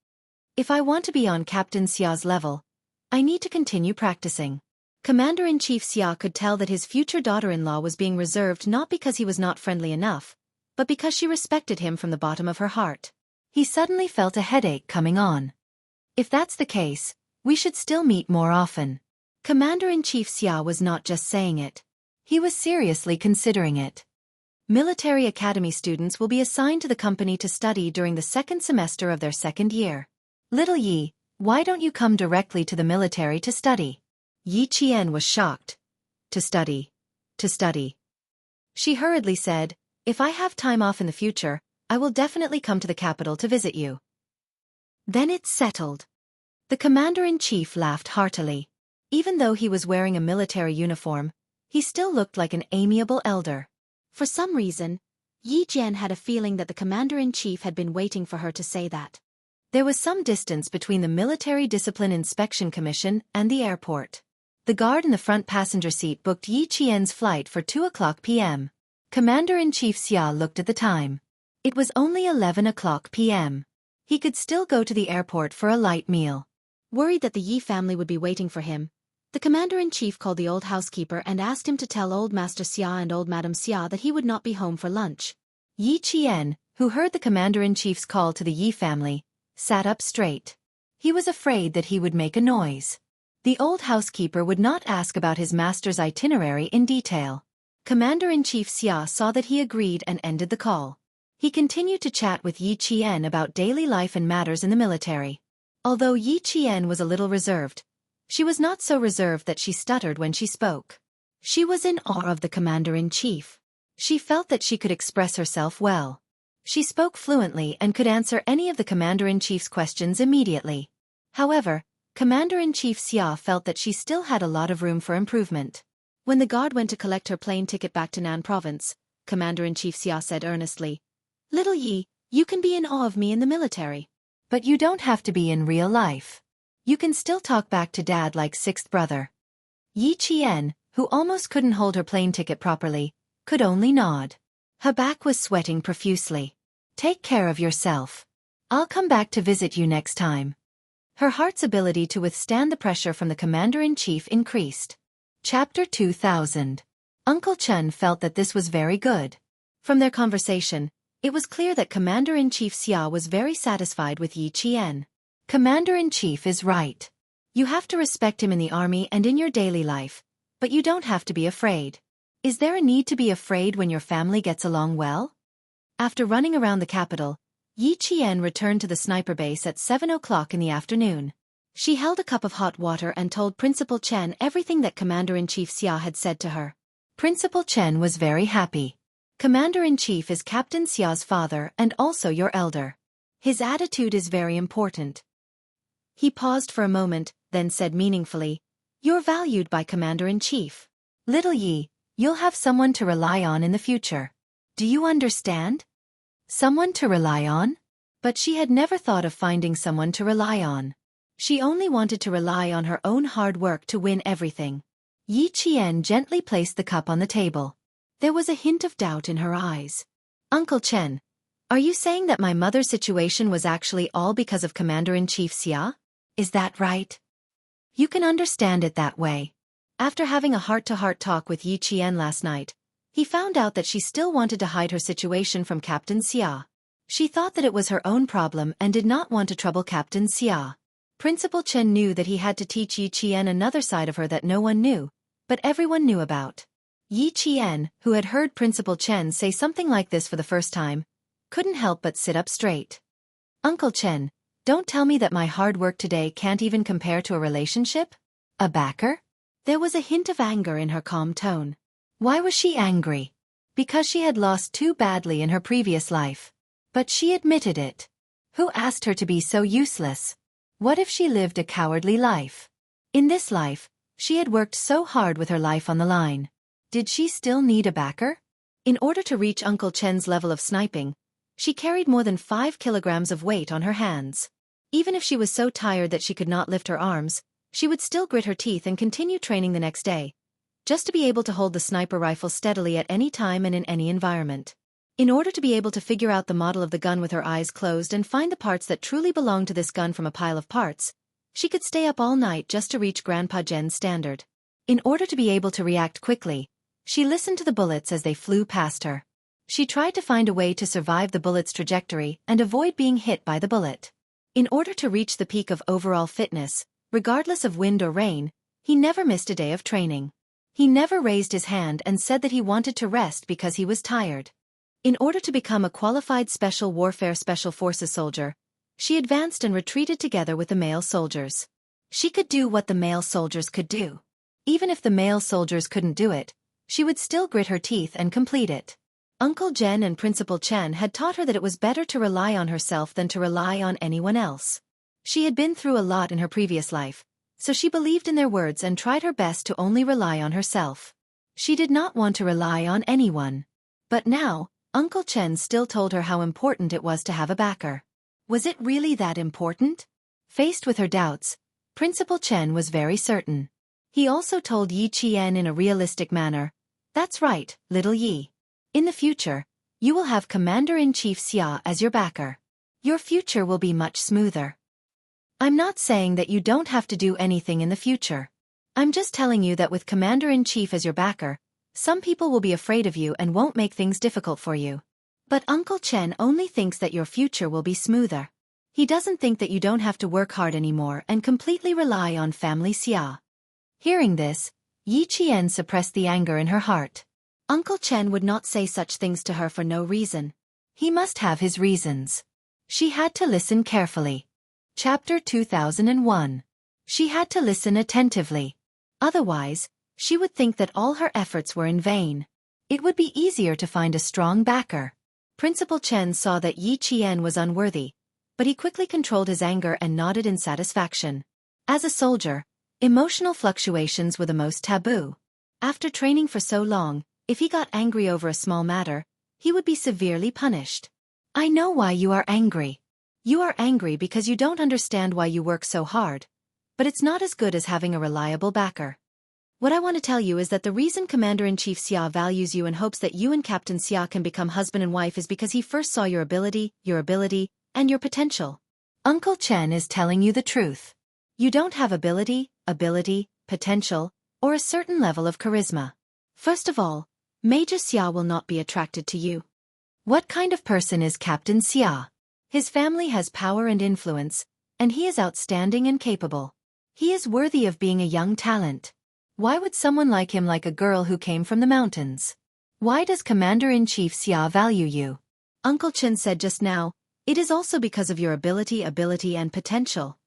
If I want to be on Captain Xia's level, I need to continue practicing. Commander-in-Chief Xia could tell that his future daughter-in-law was being reserved not because he was not friendly enough, but because she respected him from the bottom of her heart. He suddenly felt a headache coming on. If that's the case, we should still meet more often. Commander-in-Chief Xia was not just saying it. He was seriously considering it. Military academy students will be assigned to the company to study during the second semester of their second year. Little Yi, why don't you come directly to the military to study? Yi Qian was shocked. To study. She hurriedly said, if I have time off in the future, I will definitely come to the capital to visit you. Then it's settled. The Commander-in-Chief laughed heartily. Even though he was wearing a military uniform, he still looked like an amiable elder. For some reason, Yi Jian had a feeling that the Commander-in-Chief had been waiting for her to say that. There was some distance between the Military Discipline Inspection Commission and the airport. The guard in the front passenger seat booked Yi Qian's flight for 2:00 p.m. Commander-in-Chief Xia looked at the time. It was only 11:00 p.m. He could still go to the airport for a light meal. Worried that the Yi family would be waiting for him, the commander-in-chief called the old housekeeper and asked him to tell old Master Xia and old Madam Xia that he would not be home for lunch. Yi Qian, who heard the commander-in-chief's call to the Yi family, sat up straight. He was afraid that he would make a noise. The old housekeeper would not ask about his master's itinerary in detail. Commander-in-Chief Xia saw that he agreed and ended the call. He continued to chat with Yi Qian about daily life and matters in the military. Although Yi Qian was a little reserved, she was not so reserved that she stuttered when she spoke. She was in awe of the commander-in-chief. She felt that she could express herself well. She spoke fluently and could answer any of the commander-in-chief's questions immediately. However, Commander-in-Chief Xia felt that she still had a lot of room for improvement. When the guard went to collect her plane ticket back to Nan province, Commander-in-Chief Xia said earnestly, "Little Yi, you can be in awe of me in the military. But you don't have to be in real life. You can still talk back to Dad like sixth brother." Yi Qian, who almost couldn't hold her plane ticket properly, could only nod. Her back was sweating profusely. "Take care of yourself. I'll come back to visit you next time." Her heart's ability to withstand the pressure from the commander-in-chief increased. Chapter 2000. Uncle Chen felt that this was very good. From their conversation, it was clear that Commander-in-Chief Xia was very satisfied with Yi Qian. Commander-in-Chief is right. You have to respect him in the army and in your daily life, but you don't have to be afraid. Is there a need to be afraid when your family gets along well? After running around the capital, Yi Qian returned to the sniper base at 7 o'clock in the afternoon. She held a cup of hot water and told Principal Chen everything that Commander-in-Chief Xia had said to her. Principal Chen was very happy. Commander-in-Chief is Captain Xia's father and also your elder. His attitude is very important. He paused for a moment, then said meaningfully, "You're valued by Commander-in-Chief. Little Yi, you'll have someone to rely on in the future. Do you understand? Someone to rely on?" But she had never thought of finding someone to rely on. She only wanted to rely on her own hard work to win everything. Yi Qian gently placed the cup on the table. There was a hint of doubt in her eyes. "Uncle Chen, are you saying that my mother's situation was actually all because of Commander-in-Chief Xia? Is that right?" "You can understand it that way." After having a heart-to-heart talk with Yi Qian last night, he found out that she still wanted to hide her situation from Captain Xia. She thought that it was her own problem and did not want to trouble Captain Xia. Principal Chen knew that he had to teach Yi Qian another side of her that no one knew, but everyone knew about. Yi Qian, who had heard Principal Chen say something like this for the first time, couldn't help but sit up straight. "Uncle Chen, don't tell me that my hard work today can't even compare to a relationship? A backer?" There was a hint of anger in her calm tone. Why was she angry? Because she had lost too badly in her previous life. But she admitted it. Who asked her to be so useless? What if she lived a cowardly life? In this life, she had worked so hard with her life on the line. Did she still need a backer? In order to reach Uncle Chen's level of sniping, she carried more than 5 kilograms of weight on her hands. Even if she was so tired that she could not lift her arms, she would still grit her teeth and continue training the next day, just to be able to hold the sniper rifle steadily at any time and in any environment. In order to be able to figure out the model of the gun with her eyes closed and find the parts that truly belonged to this gun from a pile of parts, she could stay up all night just to reach Grandpa Jen's standard. In order to be able to react quickly, she listened to the bullets as they flew past her. She tried to find a way to survive the bullet's trajectory and avoid being hit by the bullet. In order to reach the peak of overall fitness, regardless of wind or rain, he never missed a day of training. He never raised his hand and said that he wanted to rest because he was tired. In order to become a qualified Special Warfare Special Forces soldier, she advanced and retreated together with the male soldiers. She could do what the male soldiers could do. Even if the male soldiers couldn't do it, she would still grit her teeth and complete it. Uncle Jen and Principal Chen had taught her that it was better to rely on herself than to rely on anyone else. She had been through a lot in her previous life, so she believed in their words and tried her best to only rely on herself. She did not want to rely on anyone. But now, Uncle Chen still told her how important it was to have a backer. Was it really that important? Faced with her doubts, Principal Chen was very certain. He also told Yi Qian in a realistic manner, "That's right, little Yi. In the future, you will have Commander-in-Chief Xia as your backer. Your future will be much smoother. I'm not saying that you don't have to do anything in the future. I'm just telling you that with Commander-in-Chief as your backer, some people will be afraid of you and won't make things difficult for you. But Uncle Chen only thinks that your future will be smoother. He doesn't think that you don't have to work hard anymore and completely rely on family Xia. Hearing this, Yi Qian suppressed the anger in her heart. Uncle Chen would not say such things to her for no reason. He must have his reasons. She had to listen carefully. Chapter 2001. She had to listen attentively. Otherwise, she would think that all her efforts were in vain. It would be easier to find a strong backer. Principal Chen saw that Yi Qian was unworthy, but he quickly controlled his anger and nodded in satisfaction. As a soldier, emotional fluctuations were the most taboo. After training for so long, if he got angry over a small matter, he would be severely punished. I know why you are angry. You are angry because you don't understand why you work so hard, but it's not as good as having a reliable backer. What I want to tell you is that the reason Commander-in-Chief Xia values you and hopes that you and Captain Xia can become husband and wife is because he first saw your ability, and your potential. Uncle Chen is telling you the truth. You don't have ability, potential, or a certain level of charisma. First of all, Major Xia will not be attracted to you. What kind of person is Captain Xia? His family has power and influence, and he is outstanding and capable. He is worthy of being a young talent. Why would someone like him like a girl who came from the mountains? Why does Commander-in-Chief Xia value you? Uncle Chen said just now, it is also because of your ability and potential.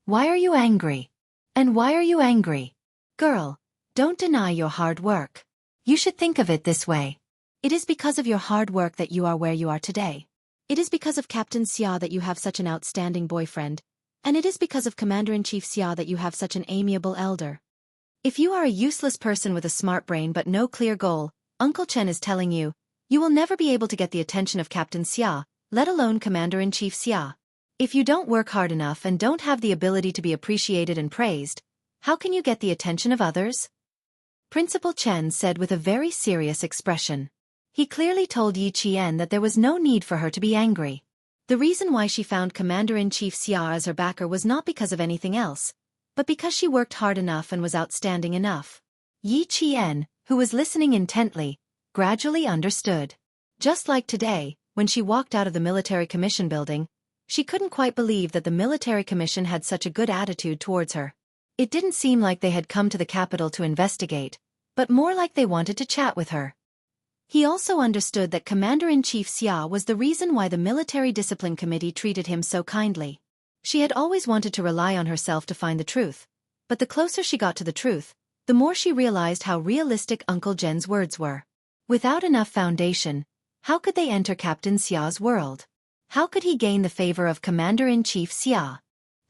Why are you angry? And why are you angry? Girl, don't deny your hard work. You should think of it this way. It is because of your hard work that you are where you are today. It is because of Captain Xia that you have such an outstanding boyfriend, and it is because of Commander-in-Chief Xia that you have such an amiable elder. If you are a useless person with a smart brain but no clear goal, Uncle Chen is telling you, you will never be able to get the attention of Captain Xia, let alone Commander-in-Chief Xia. If you don't work hard enough and don't have the ability to be appreciated and praised, how can you get the attention of others? Principal Chen said with a very serious expression. He clearly told Yi Qian that there was no need for her to be angry. The reason why she found Commander-in-Chief Xia as her backer was not because of anything else, but because she worked hard enough and was outstanding enough. Yi Qian, who was listening intently, gradually understood. Just like today, when she walked out of the military commission building, she couldn't quite believe that the military commission had such a good attitude towards her. It didn't seem like they had come to the capital to investigate, but more like they wanted to chat with her. He also understood that Commander-in-Chief Xia was the reason why the Military Discipline Committee treated him so kindly. She had always wanted to rely on herself to find the truth, but the closer she got to the truth, the more she realized how realistic Uncle Jen's words were. Without enough foundation, how could they enter Captain Xia's world? How could he gain the favor of Commander-in-Chief Xia?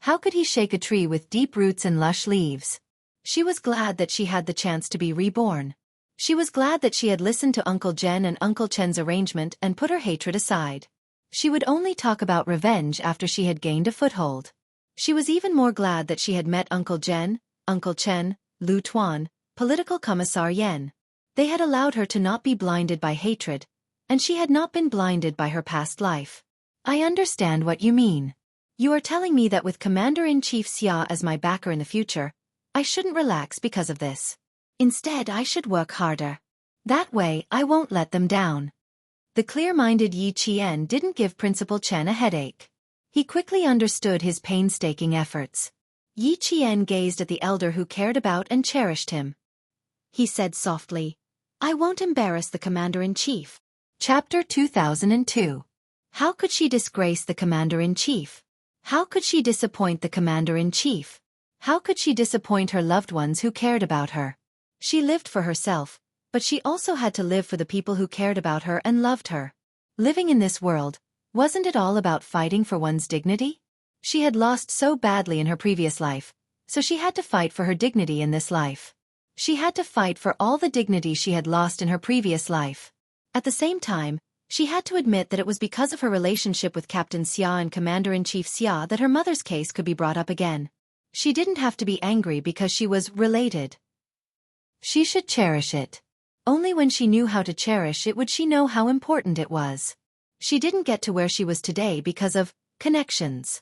How could he shake a tree with deep roots and lush leaves? She was glad that she had the chance to be reborn. She was glad that she had listened to Uncle Jen and Uncle Chen's arrangement and put her hatred aside. She would only talk about revenge after she had gained a foothold. She was even more glad that she had met Uncle Jen, Uncle Chen, Lu Tuan, Political Commissar Yen. They had allowed her to not be blinded by hatred, and she had not been blinded by her past life. I understand what you mean. You are telling me that with Commander-in-Chief Xia as my backer in the future, I shouldn't relax because of this. Instead, I should work harder. That way, I won't let them down. The clear-minded Yi Qian didn't give Principal Chen a headache. He quickly understood his painstaking efforts. Yi Qian gazed at the elder who cared about and cherished him. He said softly, I won't embarrass the Commander-in-Chief. Chapter 2002. How could she disgrace the Commander-in-Chief? How could she disappoint the Commander-in-Chief? How could she disappoint her loved ones who cared about her? She lived for herself, but she also had to live for the people who cared about her and loved her. Living in this world, wasn't it all about fighting for one's dignity? She had lost so badly in her previous life, so she had to fight for her dignity in this life. She had to fight for all the dignity she had lost in her previous life. At the same time, she had to admit that it was because of her relationship with Captain Xia and Commander-in-Chief Xia that her mother's case could be brought up again. She didn't have to be angry because she was related. She should cherish it. Only when she knew how to cherish it would she know how important it was. She didn't get to where she was today because of Connections.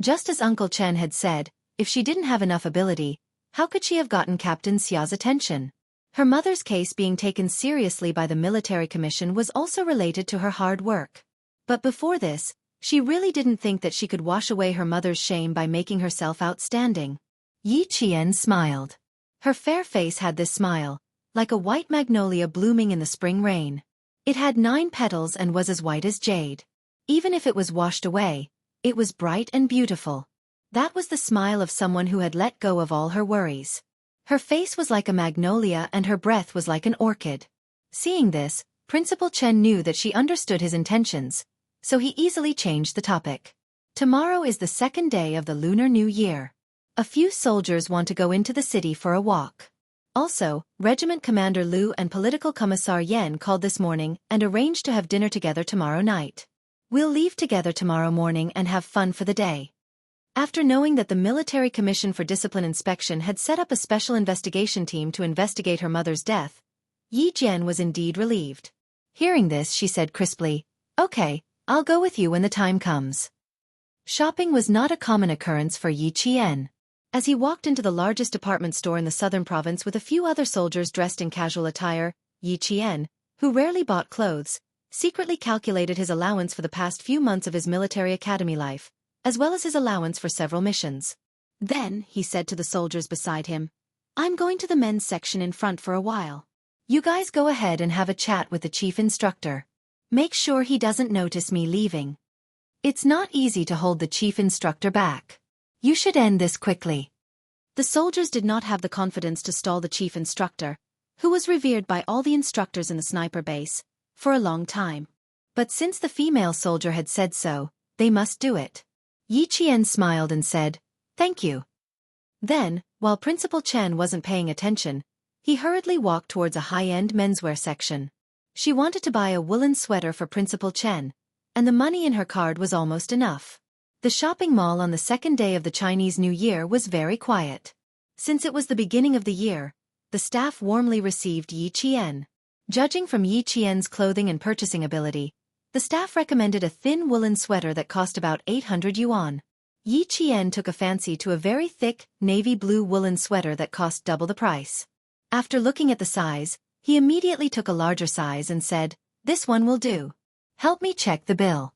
Just as Uncle Chen had said, if she didn't have enough ability, how could she have gotten Captain Xia's attention? Her mother's case being taken seriously by the military commission was also related to her hard work. But before this, she really didn't think that she could wash away her mother's shame by making herself outstanding. Yi Qian smiled. Her fair face had this smile, like a white magnolia blooming in the spring rain. It had 9 petals and was as white as jade. Even if it was washed away, it was bright and beautiful. That was the smile of someone who had let go of all her worries. Her face was like a magnolia and her breath was like an orchid. Seeing this, Principal Chen knew that she understood his intentions, so he easily changed the topic. Tomorrow is the 2nd day of the Lunar New Year. A few soldiers want to go into the city for a walk. Also, Regiment Commander Liu and Political Commissar Yan called this morning and arranged to have dinner together tomorrow night. We'll leave together tomorrow morning and have fun for the day. After knowing that the Military Commission for Discipline Inspection had set up a special investigation team to investigate her mother's death, Yi Jian was indeed relieved. Hearing this, she said crisply, "Okay, I'll go with you when the time comes." Shopping was not a common occurrence for Yi Qian. As he walked into the largest department store in the southern province with a few other soldiers dressed in casual attire, Yi Qian, who rarely bought clothes, secretly calculated his allowance for the past few months of his military academy life, as well as his allowance for several missions. Then, he said to the soldiers beside him, "I'm going to the men's section in front for a while. You guys go ahead and have a chat with the chief instructor. Make sure he doesn't notice me leaving. It's not easy to hold the chief instructor back. You should end this quickly." The soldiers did not have the confidence to stall the chief instructor, who was revered by all the instructors in the sniper base, for a long time. But since the female soldier had said so, they must do it. Yi Qian smiled and said, "Thank you." Then, while Principal Chen wasn't paying attention, he hurriedly walked towards a high-end menswear section. She wanted to buy a woolen sweater for Principal Chen, and the money in her card was almost enough. The shopping mall on the 2nd day of the Chinese New Year was very quiet. Since it was the beginning of the year, the staff warmly received Yi Qian. Judging from Yi Qian's clothing and purchasing ability, the staff recommended a thin woolen sweater that cost about 800 yuan. Yi Qian took a fancy to a very thick, navy blue woolen sweater that cost double the price. After looking at the size, he immediately took a larger size and said, "This one will do. Help me check the bill."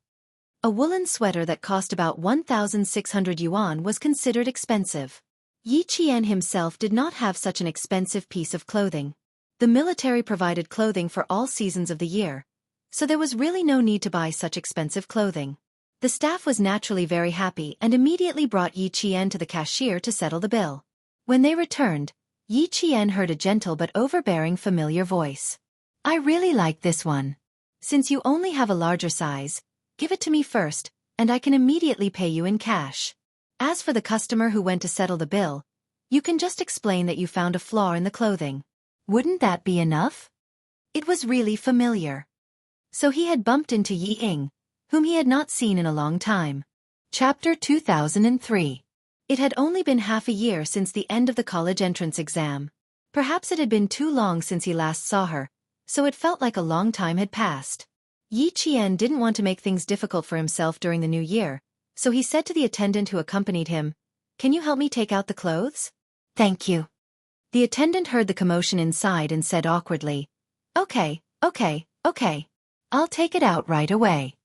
A woolen sweater that cost about 1,600 yuan was considered expensive. Yi Qian himself did not have such an expensive piece of clothing. The military provided clothing for all seasons of the year, so there was really no need to buy such expensive clothing. The staff was naturally very happy and immediately brought Yi Qian to the cashier to settle the bill. When they returned, Yi Qian heard a gentle but overbearing familiar voice. "I really like this one. Since you only have a larger size, give it to me first, and I can immediately pay you in cash. As for the customer who went to settle the bill, you can just explain that you found a flaw in the clothing. Wouldn't that be enough?" It was really familiar. So he had bumped into Yi Ying, whom he had not seen in a long time. Chapter 2003. It had only been half a year since the end of the college entrance exam. Perhaps it had been too long since he last saw her, so it felt like a long time had passed. Yi Qian didn't want to make things difficult for himself during the new year, so he said to the attendant who accompanied him, "Can you help me take out the clothes?" "Thank you." The attendant heard the commotion inside and said awkwardly, Okay. I'll take it out right away."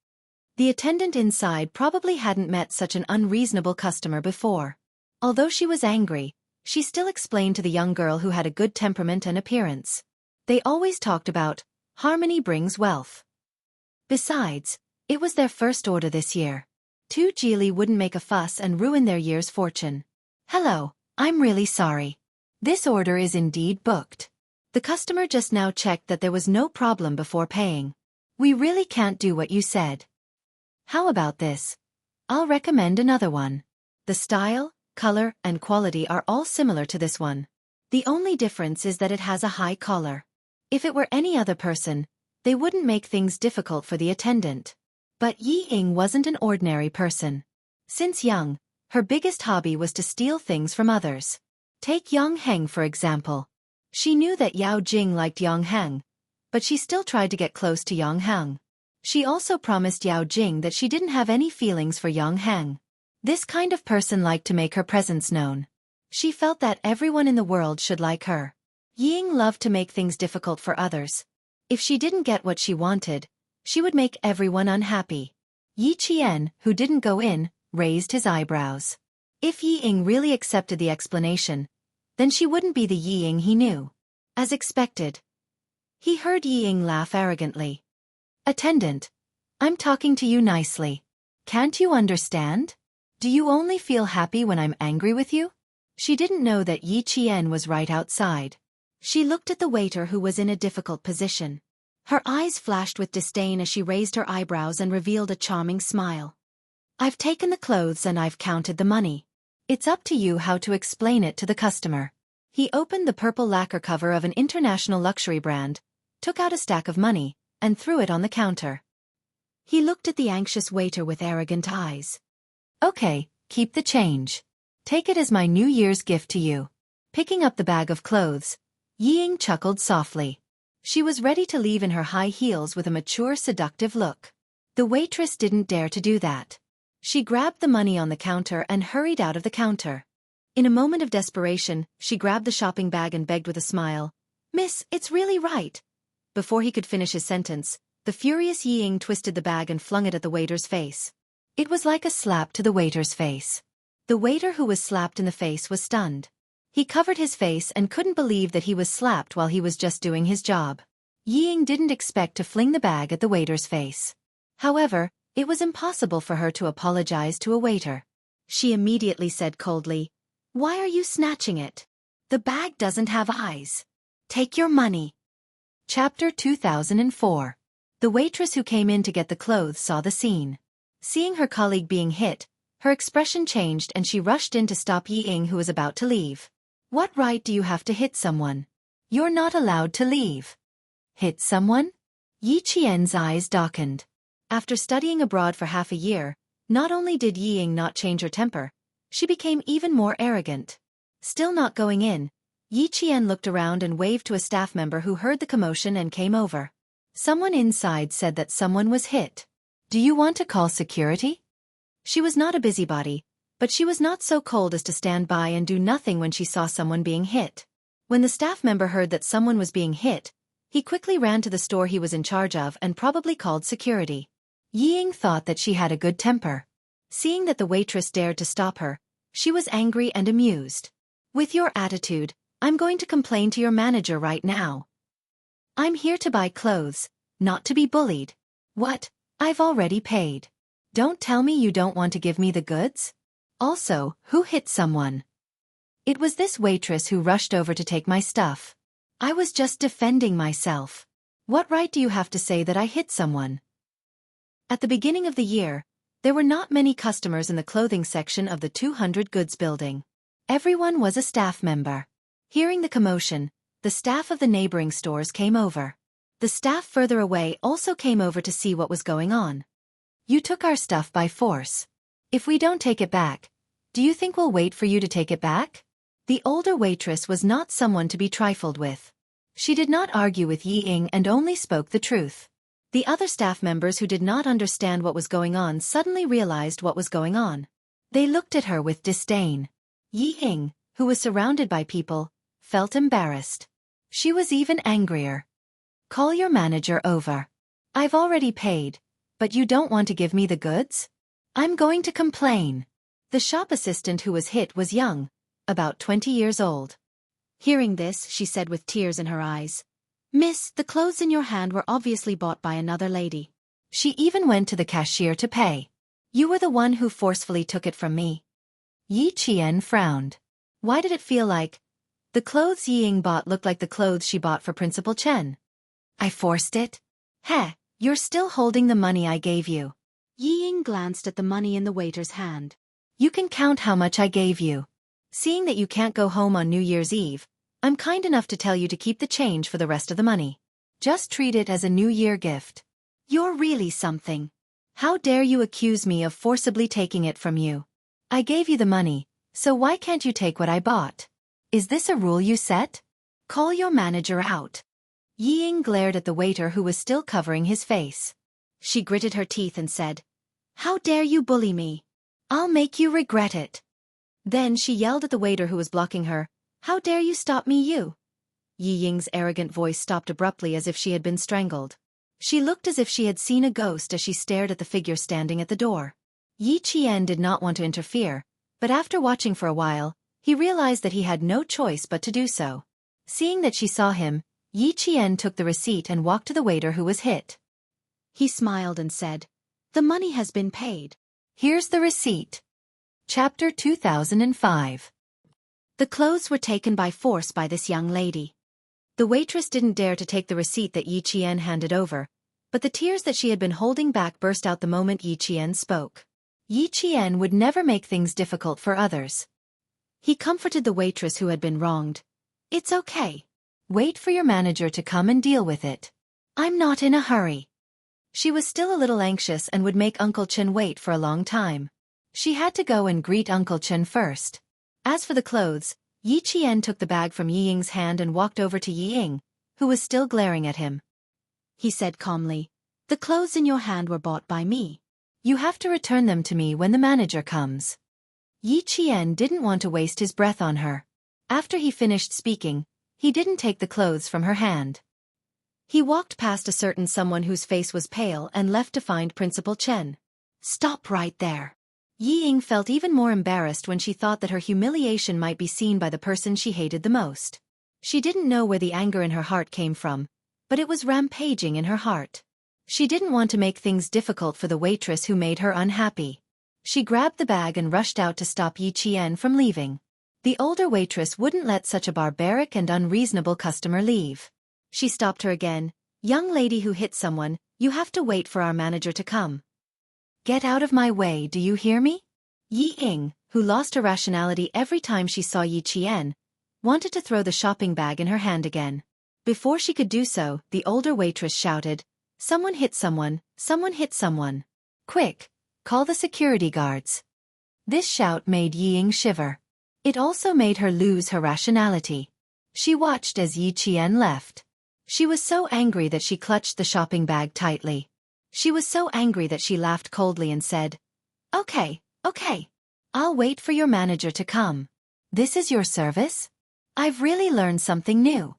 The attendant inside probably hadn't met such an unreasonable customer before. Although she was angry, she still explained to the young girl who had a good temperament and appearance. They always talked about, harmony brings wealth. Besides, it was their first order this year. Two Geely wouldn't make a fuss and ruin their year's fortune. "Hello, I'm really sorry. This order is indeed booked. The customer just now checked that there was no problem before paying. We really can't do what you said. How about this? I'll recommend another one. The style, color, and quality are all similar to this one. The only difference is that it has a high collar. If it were any other person, they wouldn't make things difficult for the attendant. But Yi Ying wasn't an ordinary person. Since young, her biggest hobby was to steal things from others. Take Yang Heng for example. She knew that Yao Jing liked Yang Heng, but she still tried to get close to Yang Heng. She also promised Yao Jing that she didn't have any feelings for Yang Heng. This kind of person liked to make her presence known. She felt that everyone in the world should like her. Ying loved to make things difficult for others. If she didn't get what she wanted, she would make everyone unhappy. Yi Qian, who didn't go in, raised his eyebrows. If Yi Ying really accepted the explanation, then she wouldn't be the Yi Ying he knew. As expected, he heard Yi Ying laugh arrogantly. Attendant, I'm talking to you nicely. Can't you understand? Do you only feel happy when I'm angry with you? She didn't know that Yi Qian was right outside. She looked at the waiter who was in a difficult position. Her eyes flashed with disdain as she raised her eyebrows and revealed a charming smile. I've taken the clothes and I've counted the money. It's up to you how to explain it to the customer. He opened the purple lacquer cover of an international luxury brand, took out a stack of money, and threw it on the counter. He looked at the anxious waiter with arrogant eyes. Okay, keep the change. Take it as my New Year's gift to you. Picking up the bag of clothes, Yi Ying chuckled softly. She was ready to leave in her high heels with a mature, seductive look. The waitress didn't dare to do that. She grabbed the money on the counter and hurried out of the counter. In a moment of desperation, she grabbed the shopping bag and begged with a smile, "Miss, it's really right." Before he could finish his sentence, the furious Yi Ying twisted the bag and flung it at the waiter's face. It was like a slap to the waiter's face. The waiter who was slapped in the face was stunned. He covered his face and couldn't believe that he was slapped while he was just doing his job. Yi Ying didn't expect to fling the bag at the waiter's face. However, it was impossible for her to apologize to a waiter. She immediately said coldly, "Why are you snatching it? The bag doesn't have eyes. Take your money." Chapter 2004. The waitress who came in to get the clothes saw the scene. Seeing her colleague being hit, her expression changed and she rushed in to stop Yi Ying, who was about to leave. "What right do you have to hit someone? You're not allowed to leave." Hit someone? Yi Qian's eyes darkened. After studying abroad for half a year, not only did Yi Ying not change her temper, she became even more arrogant. Still not going in, Yi Qian looked around and waved to a staff member who heard the commotion and came over. Someone inside said that someone was hit. "Do you want to call security?" She was not a busybody, but she was not so cold as to stand by and do nothing when she saw someone being hit. When the staff member heard that someone was being hit, he quickly ran to the store he was in charge of and probably called security. Yi Ying thought that she had a good temper. Seeing that the waitress dared to stop her, she was angry and amused. "With your attitude, I'm going to complain to your manager right now. I'm here to buy clothes, not to be bullied." "What? I've already paid. Don't tell me you don't want to give me the goods? Also, who hit someone?" "It was this waitress who rushed over to take my stuff. I was just defending myself. What right do you have to say that I hit someone?" At the beginning of the year, there were not many customers in the clothing section of the 200 goods building. Everyone was a staff member. Hearing the commotion, the staff of the neighboring stores came over. The staff further away also came over to see what was going on. "You took our stuff by force. If we don't take it back, do you think we'll wait for you to take it back?" The older waitress was not someone to be trifled with. She did not argue with Yi Ying and only spoke the truth. The other staff members who did not understand what was going on suddenly realized what was going on. They looked at her with disdain. Yi Ying, who was surrounded by people, felt embarrassed. She was even angrier. "Call your manager over. I've already paid, but you don't want to give me the goods? I'm going to complain." The shop assistant who was hit was young, about 20 years old. Hearing this, she said with tears in her eyes, "Miss, the clothes in your hand were obviously bought by another lady. She even went to the cashier to pay. You were the one who forcefully took it from me." Yi Qian frowned. Why did it feel like the clothes Yi Ying bought looked like the clothes she bought for Principal Chen? "I forced it? Heh, you're still holding the money I gave you." Yi Ying glanced at the money in the waiter's hand. "You can count how much I gave you. Seeing that you can't go home on New Year's Eve, I'm kind enough to tell you to keep the change for the rest of the money. Just treat it as a New Year gift." "You're really something. How dare you accuse me of forcibly taking it from you? I gave you the money, so why can't you take what I bought? Is this a rule you set? Call your manager out." Yi Ying glared at the waiter who was still covering his face. She gritted her teeth and said, "How dare you bully me? I'll make you regret it." Then she yelled at the waiter who was blocking her, "How dare you stop me, you?" Yi Ying's arrogant voice stopped abruptly as if she had been strangled. She looked as if she had seen a ghost as she stared at the figure standing at the door. Yi Qian did not want to interfere, but after watching for a while, he realized that he had no choice but to do so. Seeing that she saw him, Yi Qian took the receipt and walked to the waiter who was hit. He smiled and said, "The money has been paid. Here's the receipt." Chapter 2005. The clothes were taken by force by this young lady. The waitress didn't dare to take the receipt that Yi Qian handed over, but the tears that she had been holding back burst out the moment Yi Qian spoke. Yi Qian would never make things difficult for others. He comforted the waitress who had been wronged. "It's okay. Wait for your manager to come and deal with it. I'm not in a hurry." She was still a little anxious and would make Uncle Chen wait for a long time. She had to go and greet Uncle Chen first. As for the clothes, Yi Qian took the bag from Yi Ying's hand and walked over to Yi Ying, who was still glaring at him. He said calmly, "The clothes in your hand were bought by me. You have to return them to me when the manager comes." Yi Qian didn't want to waste his breath on her. After he finished speaking, he didn't take the clothes from her hand. He walked past a certain someone whose face was pale and left to find Principal Chen. "Stop right there." Yi Ying felt even more embarrassed when she thought that her humiliation might be seen by the person she hated the most. She didn't know where the anger in her heart came from, but it was rampaging in her heart. She didn't want to make things difficult for the waitress who made her unhappy. She grabbed the bag and rushed out to stop Yi Qian from leaving. The older waitress wouldn't let such a barbaric and unreasonable customer leave. She stopped her again. "Young lady who hit someone, you have to wait for our manager to come. Get out of my way, do you hear me?" Yi Ying, who lost her rationality every time she saw Yi Qian, wanted to throw the shopping bag in her hand again. Before she could do so, the older waitress shouted, "Someone hit someone, someone hit someone. Quick, call the security guards." This shout made Yi Ying shiver. It also made her lose her rationality. She watched as Yi Qian left. She was so angry that she clutched the shopping bag tightly. She was so angry that she laughed coldly and said, Okay. I'll wait for your manager to come. This is your service? I've really learned something new."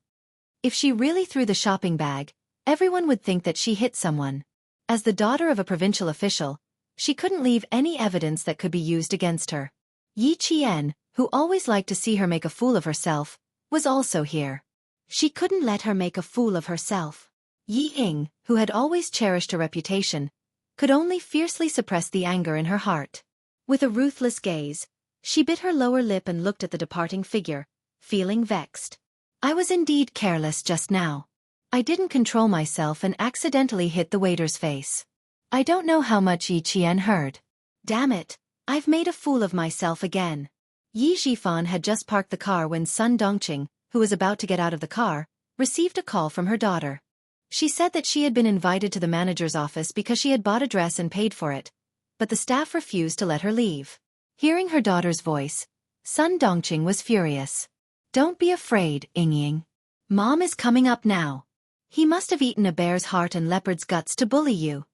If she really threw the shopping bag, everyone would think that she hit someone. As the daughter of a provincial official, she couldn't leave any evidence that could be used against her. Yi Qian, who always liked to see her make a fool of herself, was also here. She couldn't let her make a fool of herself. Yi Ying, who had always cherished her reputation, could only fiercely suppress the anger in her heart. With a ruthless gaze, she bit her lower lip and looked at the departing figure, feeling vexed. "I was indeed careless just now. I didn't control myself and accidentally hit the waiter's face. I don't know how much Yi Qian heard. Damn it, I've made a fool of myself again." Yi Zhifan had just parked the car when Sun Dongqing, who was about to get out of the car, received a call from her daughter. She said that she had been invited to the manager's office because she had bought a dress and paid for it, but the staff refused to let her leave. Hearing her daughter's voice, Sun Dongqing was furious. "Don't be afraid, Ying. Mom is coming up now. He must have eaten a bear's heart and leopard's guts to bully you."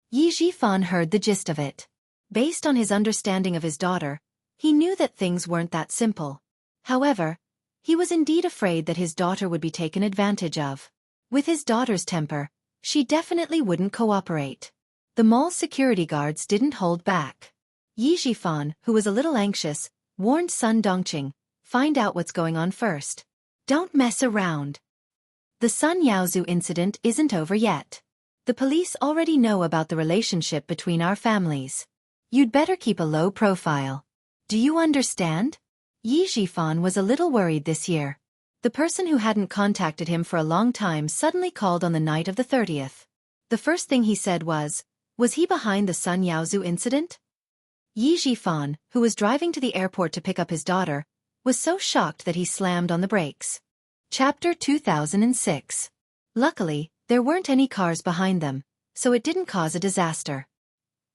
Yi Zhifan heard the gist of it. Based on his understanding of his daughter, he knew that things weren't that simple. However, he was indeed afraid that his daughter would be taken advantage of. With his daughter's temper, she definitely wouldn't cooperate. The mall's security guards didn't hold back. Yi Zhifan, who was a little anxious, warned Sun Dongqing, "Find out what's going on first. Don't mess around. The Sun Yaozhu incident isn't over yet. The police already know about the relationship between our families. You'd better keep a low profile. Do you understand?" Yi Zhifan was a little worried this year. The person who hadn't contacted him for a long time suddenly called on the night of the 30th. The first thing he said was he behind the Sun Yaozhu incident? Yi Zhifan, who was driving to the airport to pick up his daughter, was so shocked that he slammed on the brakes. Chapter 2006. Luckily, there weren't any cars behind them, so it didn't cause a disaster.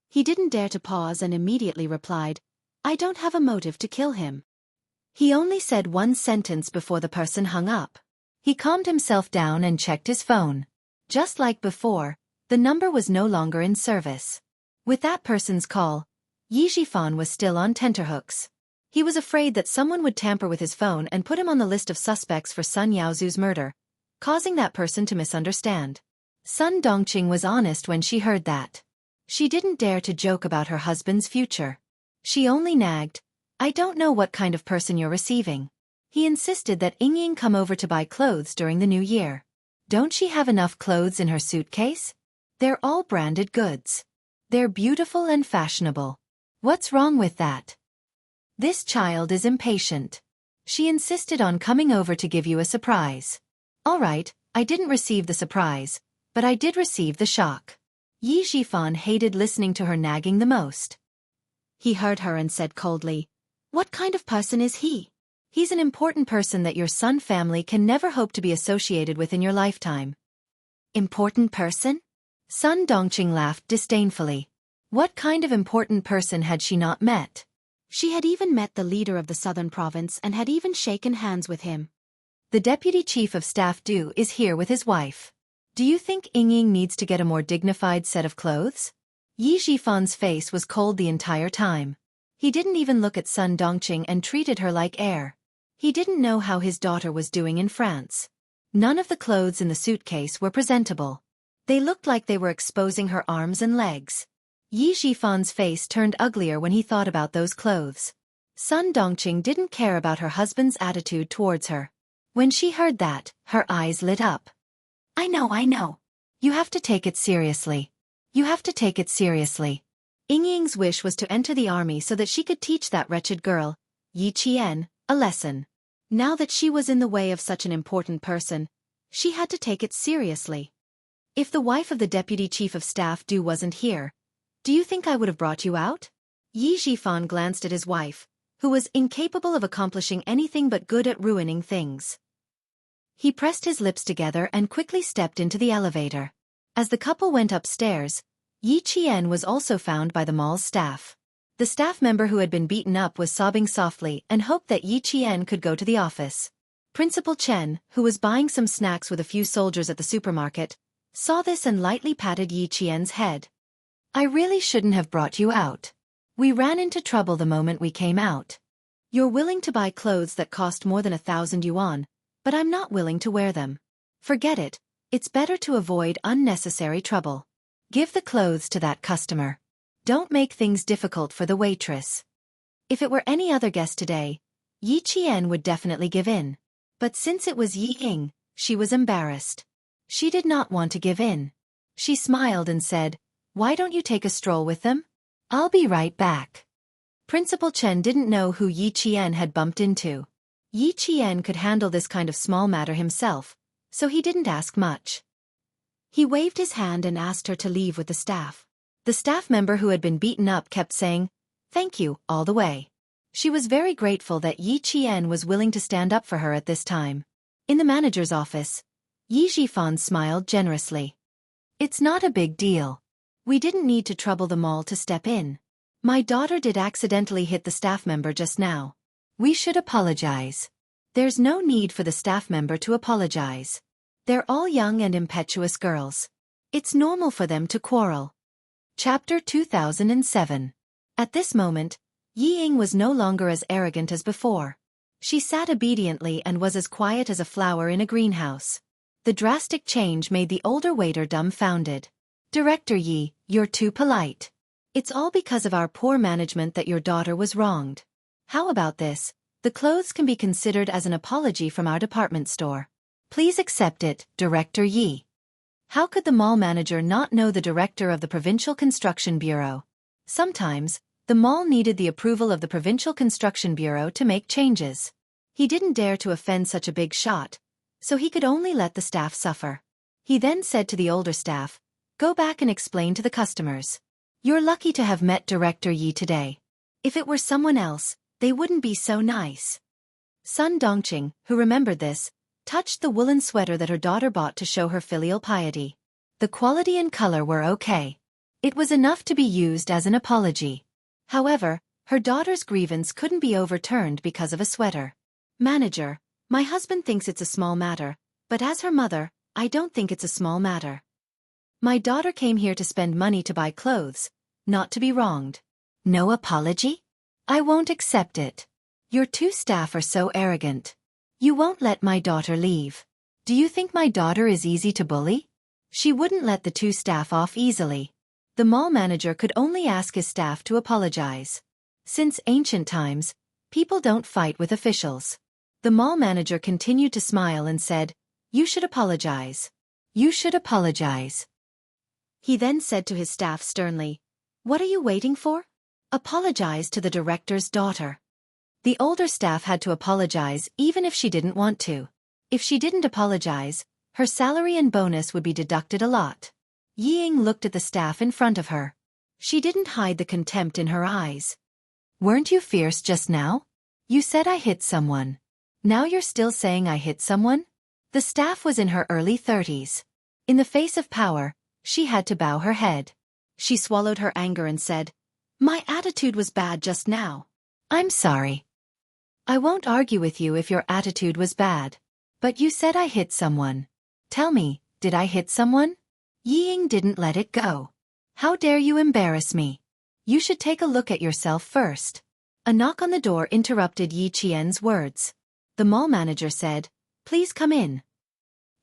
He didn't dare to pause and immediately replied, "I don't have a motive to kill him." He only said one sentence before the person hung up. He calmed himself down and checked his phone. Just like before, The number was no longer in service. With that person's call, Yi Jifan was still on tenterhooks. He was afraid that someone would tamper with his phone and put him on the list of suspects for Sun Yaozu's murder, causing that person to misunderstand. Sun Dongqing was honest when she heard that. She didn't dare to joke about her husband's future. She only nagged, "I don't know what kind of person you're receiving." He insisted that Ying come over to buy clothes during the new year. Don't she have enough clothes in her suitcase? They're all branded goods. They're beautiful and fashionable. What's wrong with that? This child is impatient. She insisted on coming over to give you a surprise. All right, I didn't receive the surprise, but I did receive the shock. Yi Jifan hated listening to her nagging the most. He heard her and said coldly, "What kind of person is he? He's an important person that your Sun family can never hope to be associated with in your lifetime." Important person? Sun Dongqing laughed disdainfully. What kind of important person had she not met? She had even met the leader of the southern province and had even shaken hands with him. The deputy chief of staff Du is here with his wife. Do you think Ying needs to get a more dignified set of clothes? Yi Jifan's face was cold the entire time. He didn't even look at Sun Dongqing and treated her like air. He didn't know how his daughter was doing in France. None of the clothes in the suitcase were presentable. They looked like they were exposing her arms and legs. Yi Jifan's face turned uglier when he thought about those clothes. Sun Dongqing didn't care about her husband's attitude towards her. When she heard that, her eyes lit up. I know. You have to take it seriously. You have to take it seriously. Ying's wish was to enter the army so that she could teach that wretched girl, Yi Qian, a lesson. Now that she was in the way of such an important person, she had to take it seriously. If the wife of the deputy chief of staff Du wasn't here, do you think I would have brought you out? Yi Jifan glanced at his wife, who was incapable of accomplishing anything but good at ruining things. He pressed his lips together and quickly stepped into the elevator. As the couple went upstairs, Yi Qian was also found by the mall's staff. The staff member who had been beaten up was sobbing softly and hoped that Yi Qian could go to the office. Principal Chen, who was buying some snacks with a few soldiers at the supermarket, saw this and lightly patted Yi Qian's head. I really shouldn't have brought you out. We ran into trouble the moment we came out. You're willing to buy clothes that cost more than 1,000 yuan, but I'm not willing to wear them. Forget it, it's better to avoid unnecessary trouble. Give the clothes to that customer. Don't make things difficult for the waitress. If it were any other guest today, Yi Qian would definitely give in. But since it was Yi Ying, she was embarrassed. She did not want to give in. She smiled and said, Why don't you take a stroll with them? I'll be right back. Principal Chen didn't know who Yi Qian had bumped into. Yi Qian could handle this kind of small matter himself, so he didn't ask much. He waved his hand and asked her to leave with the staff. The staff member who had been beaten up kept saying, Thank you, all the way. She was very grateful that Yi Qian was willing to stand up for her at this time. In the manager's office, Yi Jifan smiled generously. It's not a big deal. We didn't need to trouble the mall to step in. My daughter did accidentally hit the staff member just now. We should apologize. There's no need for the staff member to apologize. They're all young and impetuous girls. It's normal for them to quarrel. Chapter 2007. At this moment, Yi Ying was no longer as arrogant as before. She sat obediently and was as quiet as a flower in a greenhouse. The drastic change made the older waiter dumbfounded. Director Yi, you're too polite. It's all because of our poor management that your daughter was wronged. How about this? The clothes can be considered as an apology from our department store. Please accept it, Director Yi. How could the mall manager not know the director of the Provincial Construction Bureau? Sometimes, the mall needed the approval of the Provincial Construction Bureau to make changes. He didn't dare to offend such a big shot, so he could only let the staff suffer. He then said to the older staff, Go back and explain to the customers. You're lucky to have met Director Yi today. If it were someone else, they wouldn't be so nice. Sun Dongqing, who remembered this, touched the woolen sweater that her daughter bought to show her filial piety. The quality and color were okay. It was enough to be used as an apology. However, her daughter's grievance couldn't be overturned because of a sweater. Manager, my husband thinks it's a small matter, but as her mother, I don't think it's a small matter. My daughter came here to spend money to buy clothes, not to be wronged. No apology? I won't accept it. Your two staff are so arrogant. You won't let my daughter leave. Do you think my daughter is easy to bully? She wouldn't let the two staff off easily. The mall manager could only ask his staff to apologize. Since ancient times, people don't fight with officials. The mall manager continued to smile and said, "You should apologize. You should apologize." He then said to his staff sternly, "What are you waiting for? Apologize to the director's daughter." The older staff had to apologize even if she didn't want to. If she didn't apologize, her salary and bonus would be deducted a lot. Ying looked at the staff in front of her. She didn't hide the contempt in her eyes. "Weren't you fierce just now? You said I hit someone. Now you're still saying I hit someone?" The staff was in her early 30s. In the face of power, she had to bow her head. She swallowed her anger and said, "My attitude was bad just now. I'm sorry. I won't argue with you if your attitude was bad. But you said I hit someone. Tell me, did I hit someone?" Ying didn't let it go. "How dare you embarrass me? You should take a look at yourself first." A knock on the door interrupted Yi Qian's words. The mall manager said, "Please come in."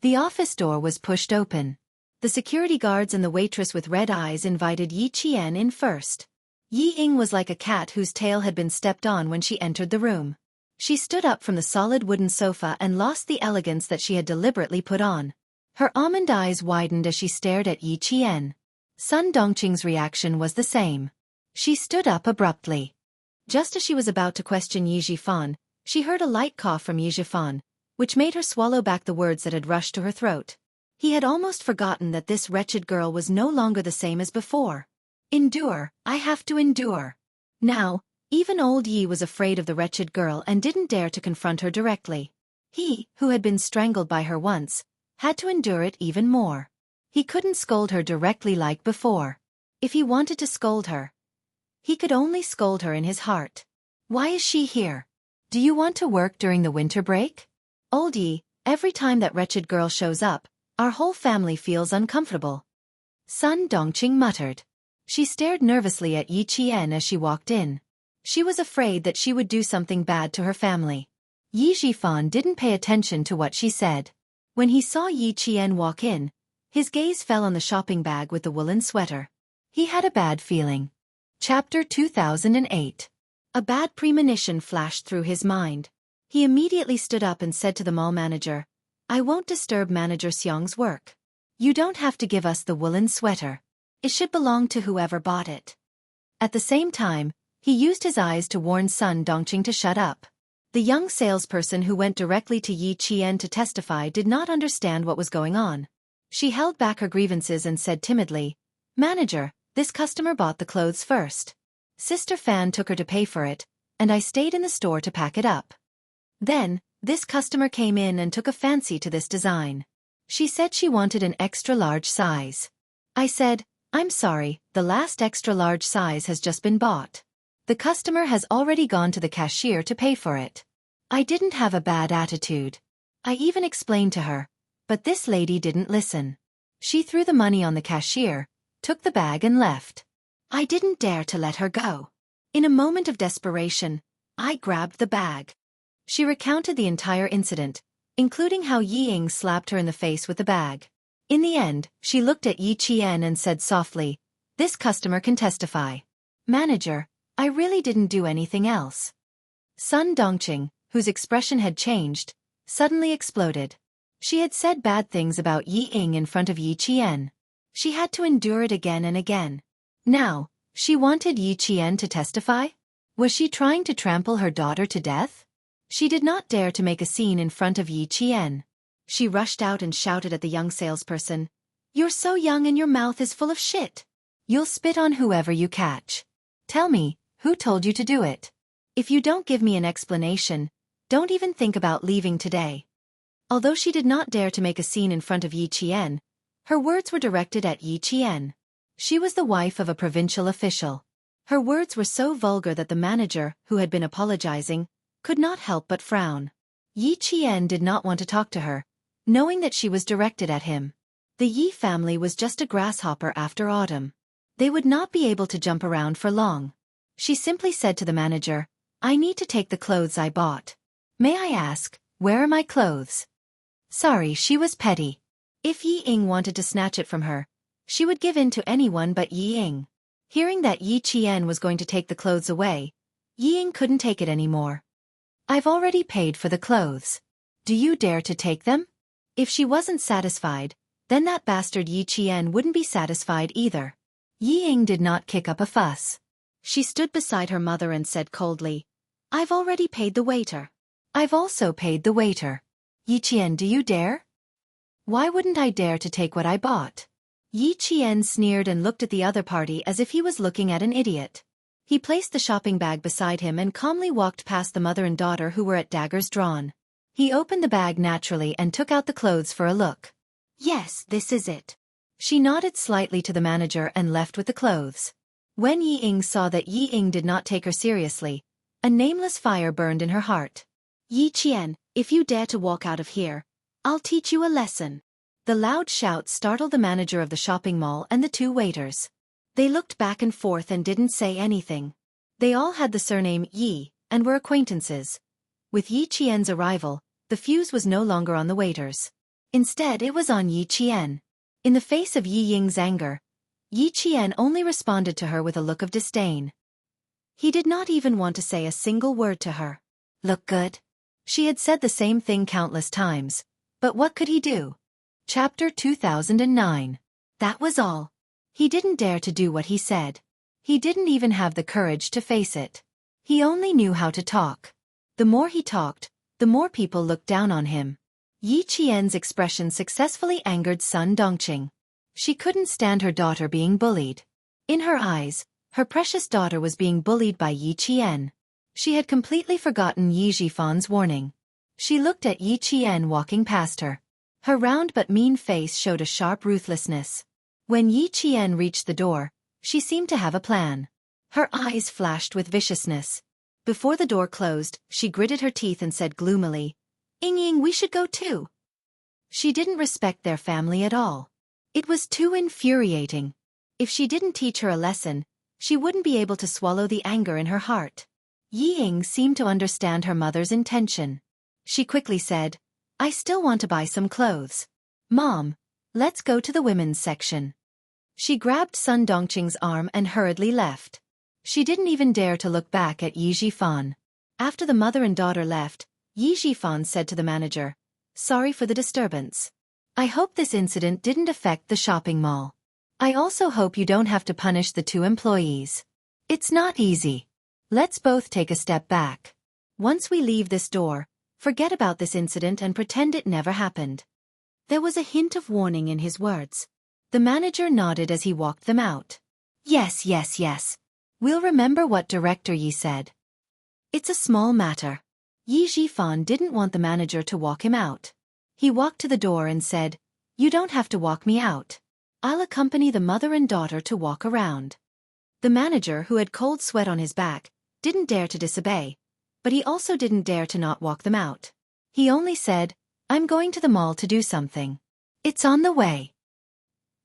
The office door was pushed open. The security guards and the waitress with red eyes invited Yi Qian in first. Ying was like a cat whose tail had been stepped on when she entered the room. She stood up from the solid wooden sofa and lost the elegance that she had deliberately put on. Her almond eyes widened as she stared at Yi Qian. Sun Dongqing's reaction was the same. She stood up abruptly. Just as she was about to question Yi Zhifan, she heard a light cough from Yi Zhifan, which made her swallow back the words that had rushed to her throat. He had almost forgotten that this wretched girl was no longer the same as before. "Endure, I have to endure." Now, even old Yi was afraid of the wretched girl and didn't dare to confront her directly. He, who had been strangled by her once, had to endure it even more. He couldn't scold her directly like before. If he wanted to scold her, he could only scold her in his heart. "Why is she here? Do you want to work during the winter break?" "Old Yi, every time that wretched girl shows up, our whole family feels uncomfortable." Sun Dongqing muttered. She stared nervously at Yi Qian as she walked in. She was afraid that she would do something bad to her family. Yi Zhifan didn't pay attention to what she said. When he saw Yi Qian walk in, his gaze fell on the shopping bag with the woolen sweater. He had a bad feeling. Chapter 2008. A bad premonition flashed through his mind. He immediately stood up and said to the mall manager, "I won't disturb Manager Xiang's work. You don't have to give us the woolen sweater. It should belong to whoever bought it." At the same time, he used his eyes to warn Sun Dongqing to shut up. The young salesperson who went directly to Yi Qian to testify did not understand what was going on. She held back her grievances and said timidly, "Manager, this customer bought the clothes first. Sister Fan took her to pay for it, and I stayed in the store to pack it up. Then, this customer came in and took a fancy to this design. She said she wanted an extra large size. I said, 'I'm sorry, the last extra large size has just been bought. The customer has already gone to the cashier to pay for it.' I didn't have a bad attitude. I even explained to her, but this lady didn't listen. She threw the money on the cashier, took the bag and left. I didn't dare to let her go. In a moment of desperation, I grabbed the bag." She recounted the entire incident, including how Ying slapped her in the face with the bag. In the end, she looked at Yi Qian and said softly, "This customer can testify. Manager, I really didn't do anything else." Sun Dongqing, whose expression had changed, suddenly exploded. She had said bad things about Ying in front of Yi Qian. She had to endure it again and again. Now, she wanted Yi Qian to testify? Was she trying to trample her daughter to death? She did not dare to make a scene in front of Yi Qian. She rushed out and shouted at the young salesperson, "You're so young and your mouth is full of shit. You'll spit on whoever you catch. Tell me, who told you to do it? If you don't give me an explanation, don't even think about leaving today." Although she did not dare to make a scene in front of Yi Qian, her words were directed at Yi Qian. She was the wife of a provincial official. Her words were so vulgar that the manager, who had been apologizing, could not help but frown. Yi Qian did not want to talk to her, knowing that she was directed at him. The Yi family was just a grasshopper after autumn. They would not be able to jump around for long. She simply said to the manager, "I need to take the clothes I bought. May I ask, where are my clothes?" Sorry, she was petty. If Yi Ying wanted to snatch it from her, she would give in to anyone but Yi Ying. Hearing that Yi Qian was going to take the clothes away, Yi Ying couldn't take it anymore. "I've already paid for the clothes. Do you dare to take them?" If she wasn't satisfied, then that bastard Yi Qian wouldn't be satisfied either. Yi Ying did not kick up a fuss. She stood beside her mother and said coldly, "I've already paid the waiter. I've also paid the waiter. Yi Qian, do you dare?" "Why wouldn't I dare to take what I bought?" Yi Qian sneered and looked at the other party as if he was looking at an idiot. He placed the shopping bag beside him and calmly walked past the mother and daughter who were at daggers drawn. He opened the bag naturally and took out the clothes for a look. "Yes, this is it." She nodded slightly to the manager and left with the clothes. When Yi Ying saw that Yi Ying did not take her seriously, a nameless fire burned in her heart. "Yi Qian, if you dare to walk out of here, I'll teach you a lesson." The loud shout startled the manager of the shopping mall and the two waiters. They looked back and forth and didn't say anything. They all had the surname Yi, and were acquaintances. With Yi Qian's arrival, the fuse was no longer on the waiters. Instead it was on Yi Qian. In the face of Yi Ying's anger, Yi Qian only responded to her with a look of disdain. He did not even want to say a single word to her. "Look good?" She had said the same thing countless times, but what could he do? Chapter 2009. That was all. He didn't dare to do what he said. He didn't even have the courage to face it. He only knew how to talk. The more he talked, the more people looked down on him. Yi Qian's expression successfully angered Sun Dongqing. She couldn't stand her daughter being bullied. In her eyes, her precious daughter was being bullied by Yi Qian. She had completely forgotten Yi Jifan's warning. She looked at Yi Qian walking past her. Her round but mean face showed a sharp ruthlessness. When Yi Qian reached the door, she seemed to have a plan. Her eyes flashed with viciousness. Before the door closed, she gritted her teeth and said gloomily, "Ying Ying, we should go too." She didn't respect their family at all. It was too infuriating. If she didn't teach her a lesson, she wouldn't be able to swallow the anger in her heart. Yi Ying seemed to understand her mother's intention. She quickly said, "I still want to buy some clothes. Mom, let's go to the women's section." She grabbed Sun Dongqing's arm and hurriedly left. She didn't even dare to look back at Yi Jifan. After the mother and daughter left, Yi Jifan said to the manager, "Sorry for the disturbance. I hope this incident didn't affect the shopping mall. I also hope you don't have to punish the two employees. It's not easy. Let's both take a step back. Once we leave this door, forget about this incident and pretend it never happened." There was a hint of warning in his words. The manager nodded as he walked them out. Yes. We'll remember what Director Yi said." It's a small matter. Yi Jifan didn't want the manager to walk him out. He walked to the door and said, "You don't have to walk me out. I'll accompany the mother and daughter to walk around." The manager, who had cold sweat on his back, didn't dare to disobey, but he also didn't dare to not walk them out. He only said, "I'm going to the mall to do something. It's on the way."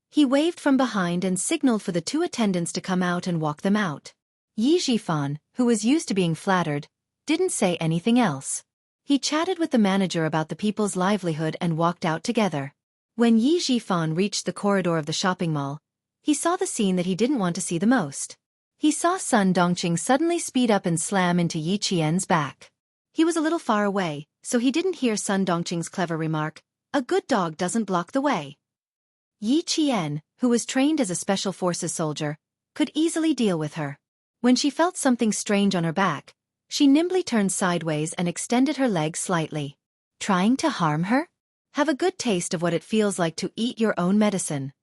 He waved from behind and signaled for the two attendants to come out and walk them out. Yi Jifan, who was used to being flattered, didn't say anything else. He chatted with the manager about the people's livelihood and walked out together. When Yi Jifan reached the corridor of the shopping mall, he saw the scene that he didn't want to see the most. He saw Sun Dongqing suddenly speed up and slam into Yi Qian's back. He was a little far away, so he didn't hear Sun Dongqing's clever remark, "A good dog doesn't block the way." Yi Qian, who was trained as a special forces soldier, could easily deal with her. When she felt something strange on her back, she nimbly turned sideways and extended her legs slightly. Trying to harm her? Have a good taste of what it feels like to eat your own medicine.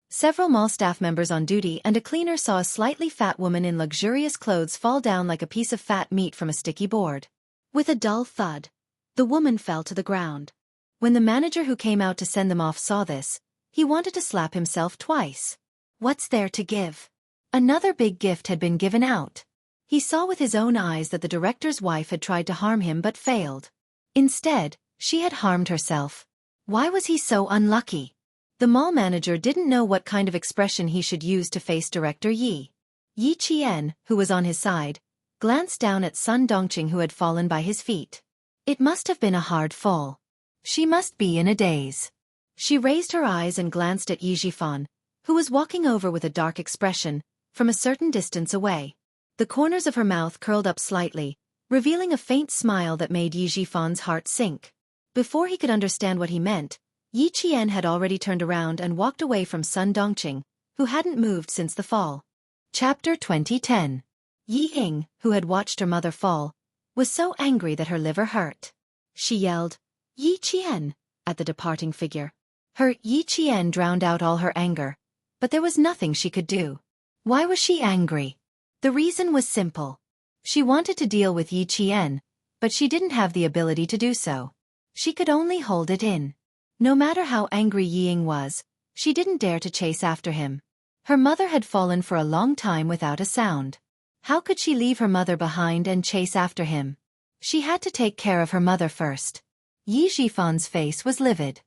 Several mall staff members on duty and a cleaner saw a slightly fat woman in luxurious clothes fall down like a piece of fat meat from a sticky board. With a dull thud, the woman fell to the ground. When the manager who came out to send them off saw this, he wanted to slap himself twice. What's there to give? Another big gift had been given out. He saw with his own eyes that the director's wife had tried to harm him but failed. Instead, she had harmed herself. Why was he so unlucky? The mall manager didn't know what kind of expression he should use to face Director Yi. Yi Qian, who was on his side, glanced down at Sun Dongqing, who had fallen by his feet. It must have been a hard fall. She must be in a daze. She raised her eyes and glanced at Yi Jifan, who was walking over with a dark expression, from a certain distance away. The corners of her mouth curled up slightly, revealing a faint smile that made Yi Jifan's heart sink. Before he could understand what he meant, Yi Qian had already turned around and walked away from Sun Dongqing, who hadn't moved since the fall. Chapter 2010. Yi Ying, who had watched her mother fall, was so angry that her liver hurt. She yelled, "Yi Qian," at the departing figure. Her Yi Qian drowned out all her anger, but there was nothing she could do. Why was she angry? The reason was simple. She wanted to deal with Yi Qian, but she didn't have the ability to do so. She could only hold it in. No matter how angry Yi Ying was, she didn't dare to chase after him. Her mother had fallen for a long time without a sound. How could she leave her mother behind and chase after him? She had to take care of her mother first. Yi Jifan's face was livid.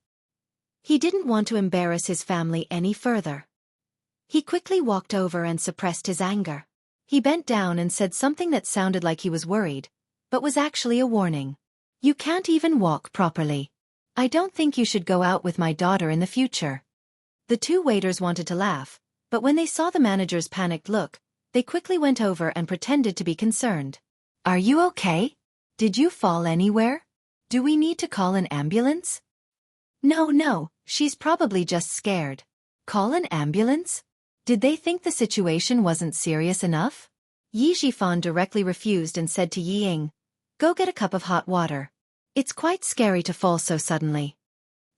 He didn't want to embarrass his family any further. He quickly walked over and suppressed his anger. He bent down and said something that sounded like he was worried, but was actually a warning. "You can't even walk properly. I don't think you should go out with my daughter in the future." The two waiters wanted to laugh, but when they saw the manager's panicked look, they quickly went over and pretended to be concerned. "Are you okay? Did you fall anywhere? Do we need to call an ambulance?" No, she's probably just scared." Call an ambulance? Did they think the situation wasn't serious enough? Yi Jifan directly refused and said to Yi Ying, "Go get a cup of hot water. It's quite scary to fall so suddenly."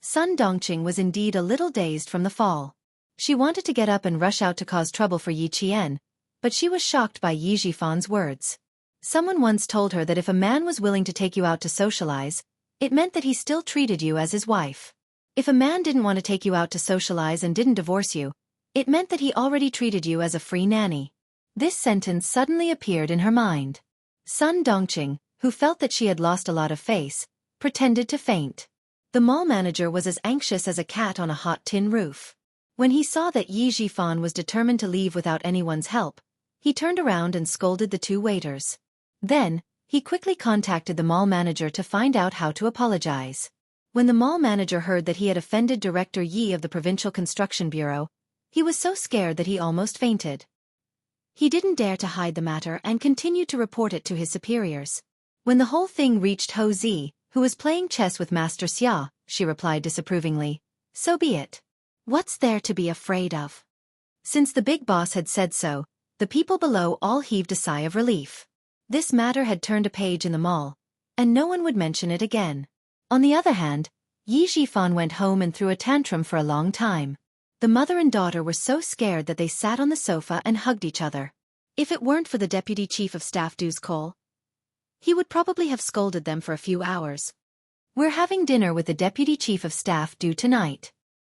Sun Dongqing was indeed a little dazed from the fall. She wanted to get up and rush out to cause trouble for Yi Qian, but she was shocked by Yi Jifan's words. Someone once told her that if a man was willing to take you out to socialize, it meant that he still treated you as his wife. If a man didn't want to take you out to socialize and didn't divorce you, it meant that he already treated you as a free nanny. This sentence suddenly appeared in her mind. Sun Dongqing, who felt that she had lost a lot of face, pretended to faint. The mall manager was as anxious as a cat on a hot tin roof. When he saw that Yi Jifan was determined to leave without anyone's help, he turned around and scolded the two waiters. Then, he quickly contacted the mall manager to find out how to apologize. When the mall manager heard that he had offended Director Yi of the Provincial Construction Bureau, he was so scared that he almost fainted. He didn't dare to hide the matter and continued to report it to his superiors. When the whole thing reached Ho Zi, who was playing chess with Master Xia, she replied disapprovingly, "So be it. What's there to be afraid of?" Since the big boss had said so, the people below all heaved a sigh of relief. This matter had turned a page in the mall, and no one would mention it again. On the other hand, Yi Jifan went home and threw a tantrum for a long time. The mother and daughter were so scared that they sat on the sofa and hugged each other. If it weren't for the Deputy Chief of Staff Du's Cole, he would probably have scolded them for a few hours. "We're having dinner with the Deputy Chief of Staff Du tonight.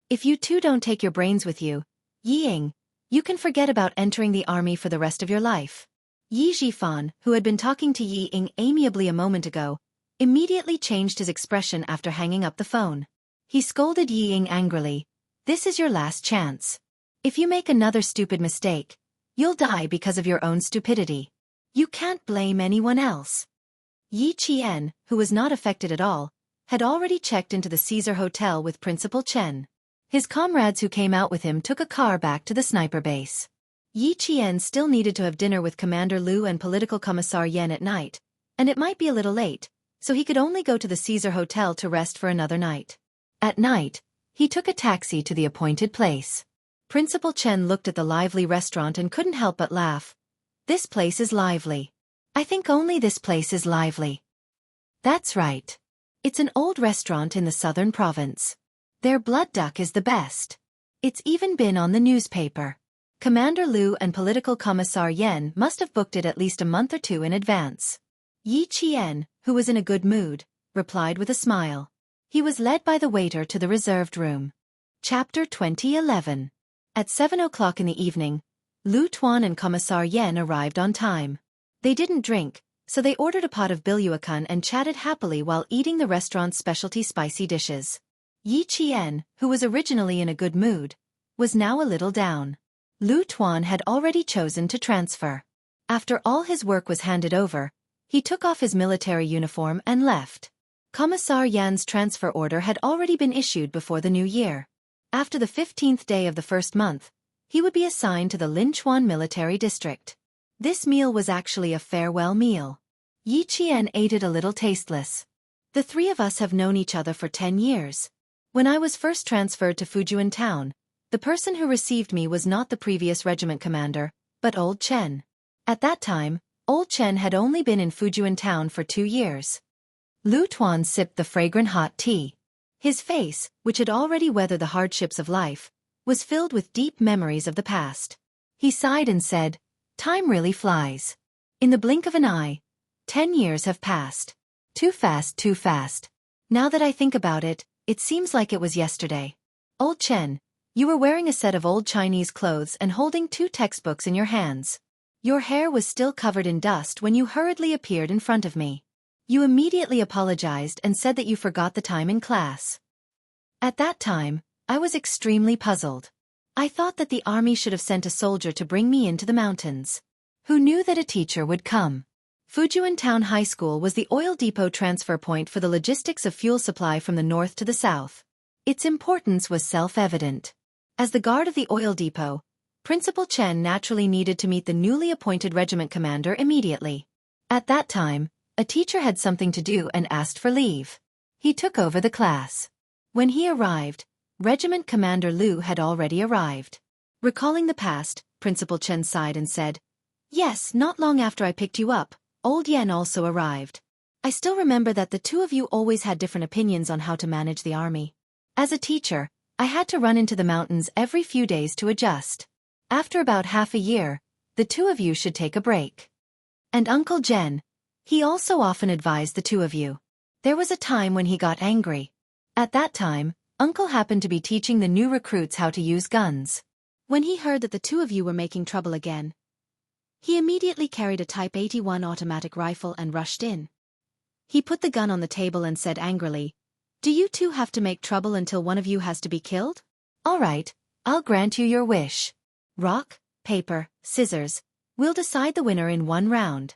If you two don't take your brains with you, Yi Ying, you can forget about entering the army for the rest of your life." Yi Jifan, who had been talking to Yi Ying amiably a moment ago, immediately changed his expression after hanging up the phone. He scolded Yi Ying angrily, "This is your last chance. If you make another stupid mistake, you'll die because of your own stupidity. You can't blame anyone else." Yi Qian, who was not affected at all, had already checked into the Caesar Hotel with Principal Chen. His comrades who came out with him took a car back to the sniper base. Yi Qian still needed to have dinner with Commander Liu and Political Commissar Yan at night, and it might be a little late, so he could only go to the Caesar Hotel to rest for another night. At night, he took a taxi to the appointed place. Principal Chen looked at the lively restaurant and couldn't help but laugh. "This place is lively. I think only this place is lively." That's right. It's an old restaurant in the southern province. Their blood duck is the best. It's even been on the newspaper. Commander Liu and Political Commissar Yan must have booked it at least a month or two in advance. Yi Qian, who was in a good mood, replied with a smile. He was led by the waiter to the reserved room. Chapter 2011. At 7 o'clock in the evening, Lu Tuan and Commissar Yan arrived on time. They didn't drink, so they ordered a pot of biluakan and chatted happily while eating the restaurant's specialty spicy dishes. Yi Qian, who was originally in a good mood, was now a little down. Lu Tuan had already chosen to transfer. After all his work was handed over, he took off his military uniform and left. Commissar Yan's transfer order had already been issued before the new year. After the 15th day of the first month, he would be assigned to the Linchuan military district. This meal was actually a farewell meal. Yi Qian ate it a little tasteless. The three of us have known each other for 10 years. When I was first transferred to Fujian town, the person who received me was not the previous regiment commander, but Old Chen. At that time, Old Chen had only been in Fujian town for 2 years. Lu Tuan sipped the fragrant hot tea. His face, which had already weathered the hardships of life, was filled with deep memories of the past. He sighed and said, "Time really flies. In the blink of an eye, 10 years have passed. Too fast, too fast. Now that I think about it, it seems like it was yesterday. Old Chen, you were wearing a set of old Chinese clothes and holding 2 textbooks in your hands. Your hair was still covered in dust when you hurriedly appeared in front of me. You immediately apologized and said that you forgot the time in class. At that time, I was extremely puzzled. I thought that the army should have sent a soldier to bring me into the mountains. Who knew that a teacher would come? Fujian Town High School was the oil depot transfer point for the logistics of fuel supply from the north to the south. Its importance was self-evident. As the guard of the oil depot, Principal Chen naturally needed to meet the newly appointed regiment commander immediately. At that time, a teacher had something to do and asked for leave. He took over the class. When he arrived, Regiment Commander Lu had already arrived. Recalling the past, Principal Chen sighed and said, "Yes, not long after I picked you up, Old Yan also arrived. I still remember that the two of you always had different opinions on how to manage the army. As a teacher, I had to run into the mountains every few days to adjust. After about half a year, the two of you should take a break. And Uncle Jen, he also often advised the two of you. There was a time when he got angry. At that time, Uncle happened to be teaching the new recruits how to use guns. When he heard that the two of you were making trouble again, he immediately carried a Type 81 automatic rifle and rushed in. He put the gun on the table and said angrily, 'Do you two have to make trouble until one of you has to be killed? All right, I'll grant you your wish. Rock, paper, scissors. We'll decide the winner in 1 round.'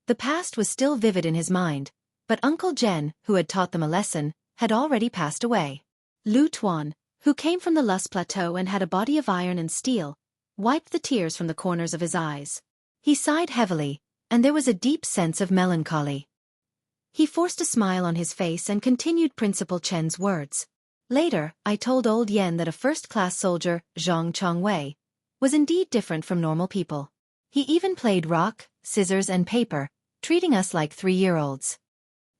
The past was still vivid in his mind, but Uncle Jen, who had taught them a lesson, had already passed away. Lu Tuan, who came from the Lus Plateau and had a body of iron and steel, wiped the tears from the corners of his eyes. He sighed heavily, and there was a deep sense of melancholy. He forced a smile on his face and continued Principal Chen's words. Later, I told Old Yen that a first-class soldier, Zhang Chongwei, was indeed different from normal people. He even played rock, scissors and paper, treating us like 3-year-olds.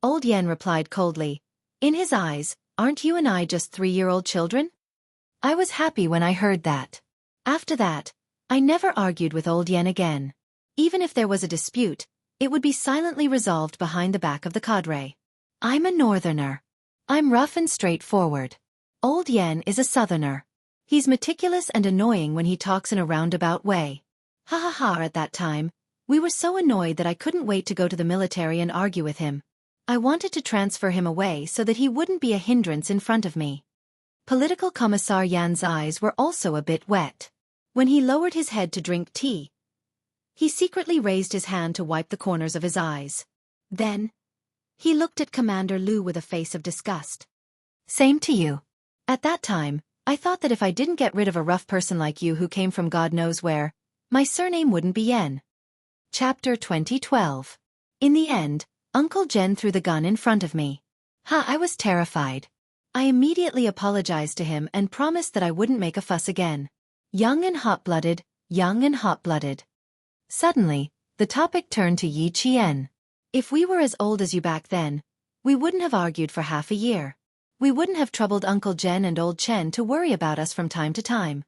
Old Yen replied coldly, 'In his eyes, aren't you and I just 3-year-old children?' I was happy when I heard that. After that, I never argued with Old Yen again. Even if there was a dispute, it would be silently resolved behind the back of the cadre. I'm a northerner. I'm rough and straightforward. Old Yen is a southerner. He's meticulous and annoying when he talks in a roundabout way. Ha ha ha. At that time, we were so annoyed that I couldn't wait to go to the military and argue with him. I wanted to transfer him away so that he wouldn't be a hindrance in front of me." Political Commissar Yan's eyes were also a bit wet. When he lowered his head to drink tea, he secretly raised his hand to wipe the corners of his eyes. Then, he looked at Commander Lu with a face of disgust. "Same to you. At that time, I thought that if I didn't get rid of a rough person like you who came from God knows where, my surname wouldn't be Yen." Chapter 2012. In the end, Uncle Jen threw the gun in front of me. I was terrified. I immediately apologized to him and promised that I wouldn't make a fuss again. Young and hot-blooded, young and hot-blooded. Suddenly, the topic turned to Yi Qian. If we were as old as you back then, we wouldn't have argued for half a year. We wouldn't have troubled Uncle Jen and Old Chen to worry about us from time to time.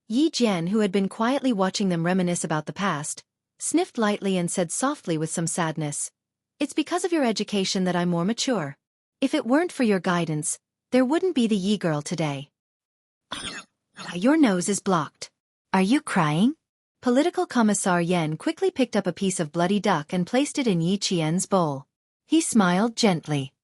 Yi Jian, who had been quietly watching them reminisce about the past, sniffed lightly and said softly with some sadness, "It's because of your education that I'm more mature. If it weren't for your guidance, there wouldn't be the Yi girl today." "Your nose is blocked. Are you crying?" Political Commissar Yen quickly picked up a piece of bloody duck and placed it in Yi Qian's bowl. He smiled gently.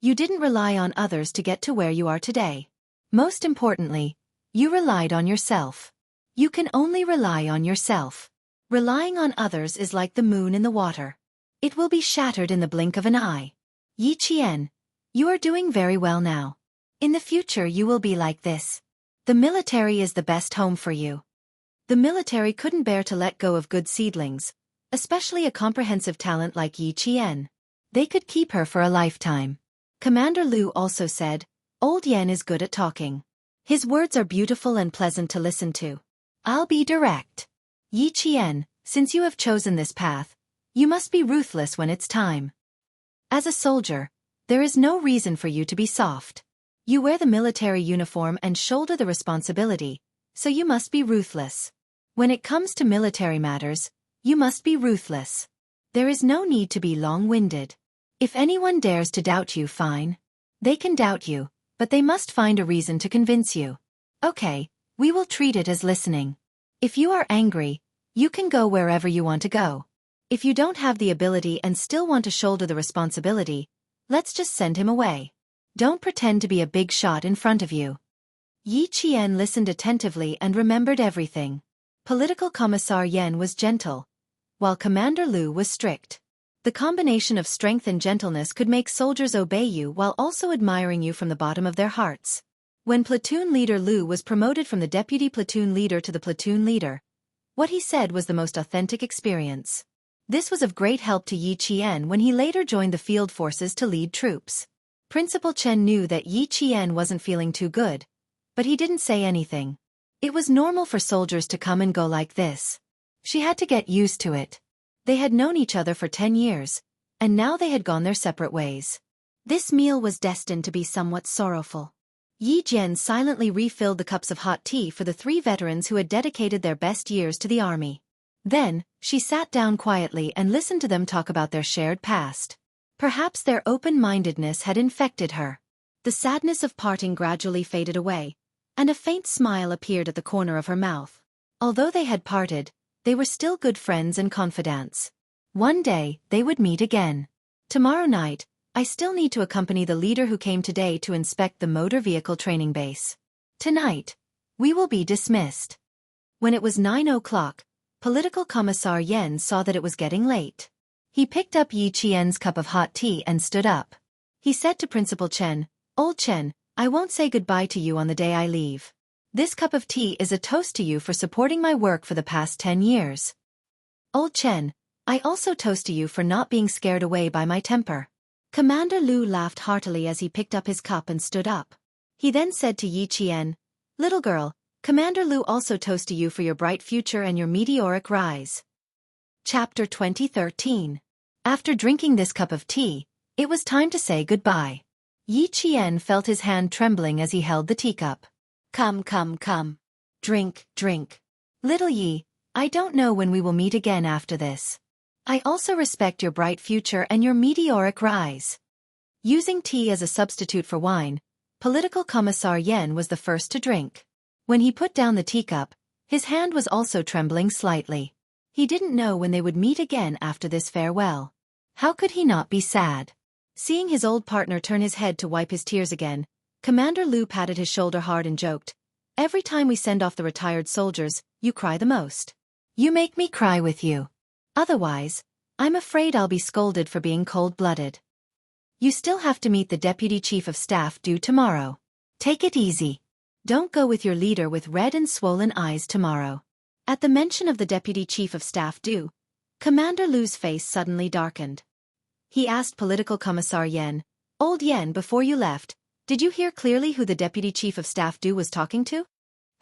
You didn't rely on others to get to where you are today. Most importantly, you relied on yourself. You can only rely on yourself. Relying on others is like the moon in the water. It will be shattered in the blink of an eye. Yi Qian, you are doing very well now. In the future you will be like this. The military is the best home for you. The military couldn't bear to let go of good seedlings, especially a comprehensive talent like Yi Qian. They could keep her for a lifetime. Commander Lu also said, Old Yan is good at talking. His words are beautiful and pleasant to listen to. I'll be direct. Yi Qian, since you have chosen this path, you must be ruthless when it's time. As a soldier, there is no reason for you to be soft. You wear the military uniform and shoulder the responsibility, so you must be ruthless. When it comes to military matters, you must be ruthless. There is no need to be long-winded. If anyone dares to doubt you, fine. They can doubt you, but they must find a reason to convince you. Okay, we will treat it as listening. If you are angry, you can go wherever you want to go. If you don't have the ability and still want to shoulder the responsibility, let's just send him away. Don't pretend to be a big shot in front of you. Yi Qian listened attentively and remembered everything. Political Commissar Yan was gentle, while Commander Lu was strict. The combination of strength and gentleness could make soldiers obey you while also admiring you from the bottom of their hearts. When Platoon Leader Lu was promoted from the Deputy Platoon Leader to the Platoon Leader, what he said was the most authentic experience. This was of great help to Yi Qian when he later joined the field forces to lead troops. Principal Chen knew that Yi Qian wasn't feeling too good, but he didn't say anything. It was normal for soldiers to come and go like this. She had to get used to it. They had known each other for 10 years, and now they had gone their separate ways. This meal was destined to be somewhat sorrowful. Yi Jian silently refilled the cups of hot tea for the 3 veterans who had dedicated their best years to the army. Then, she sat down quietly and listened to them talk about their shared past. Perhaps their open-mindedness had infected her. The sadness of parting gradually faded away, and a faint smile appeared at the corner of her mouth. Although they had parted, they were still good friends and confidants. One day, they would meet again. Tomorrow night, I still need to accompany the leader who came today to inspect the motor vehicle training base. Tonight, we will be dismissed. When it was 9 o'clock, Political Commissar Yan saw that it was getting late. He picked up Yi Qian's cup of hot tea and stood up. He said to Principal Chen, Old Chen, I won't say goodbye to you on the day I leave. This cup of tea is a toast to you for supporting my work for the past 10 years. Old Chen, I also toast to you for not being scared away by my temper. Commander Lu laughed heartily as he picked up his cup and stood up. He then said to Yi Qian, Little girl, Commander Lu also toasts to you for your bright future and your meteoric rise. Chapter 2013. After drinking this cup of tea, it was time to say goodbye. Yi Qian felt his hand trembling as he held the teacup. Come, come, come. Drink, drink. Little Yi, I don't know when we will meet again after this. I also respect your bright future and your meteoric rise. Using tea as a substitute for wine, Political Commissar Yan was the first to drink. When he put down the teacup, his hand was also trembling slightly. He didn't know when they would meet again after this farewell. How could he not be sad? Seeing his old partner turn his head to wipe his tears again, Commander Lu patted his shoulder hard and joked, Every time we send off the retired soldiers, you cry the most. You make me cry with you. Otherwise, I'm afraid I'll be scolded for being cold-blooded. You still have to meet the Deputy Chief of Staff due tomorrow. Take it easy. Don't go with your leader with red and swollen eyes tomorrow. At the mention of the Deputy Chief of Staff due, Commander Lu's face suddenly darkened. He asked Political Commissar Yan, Old Yan, before you left, did you hear clearly who the Deputy Chief of Staff due was talking to?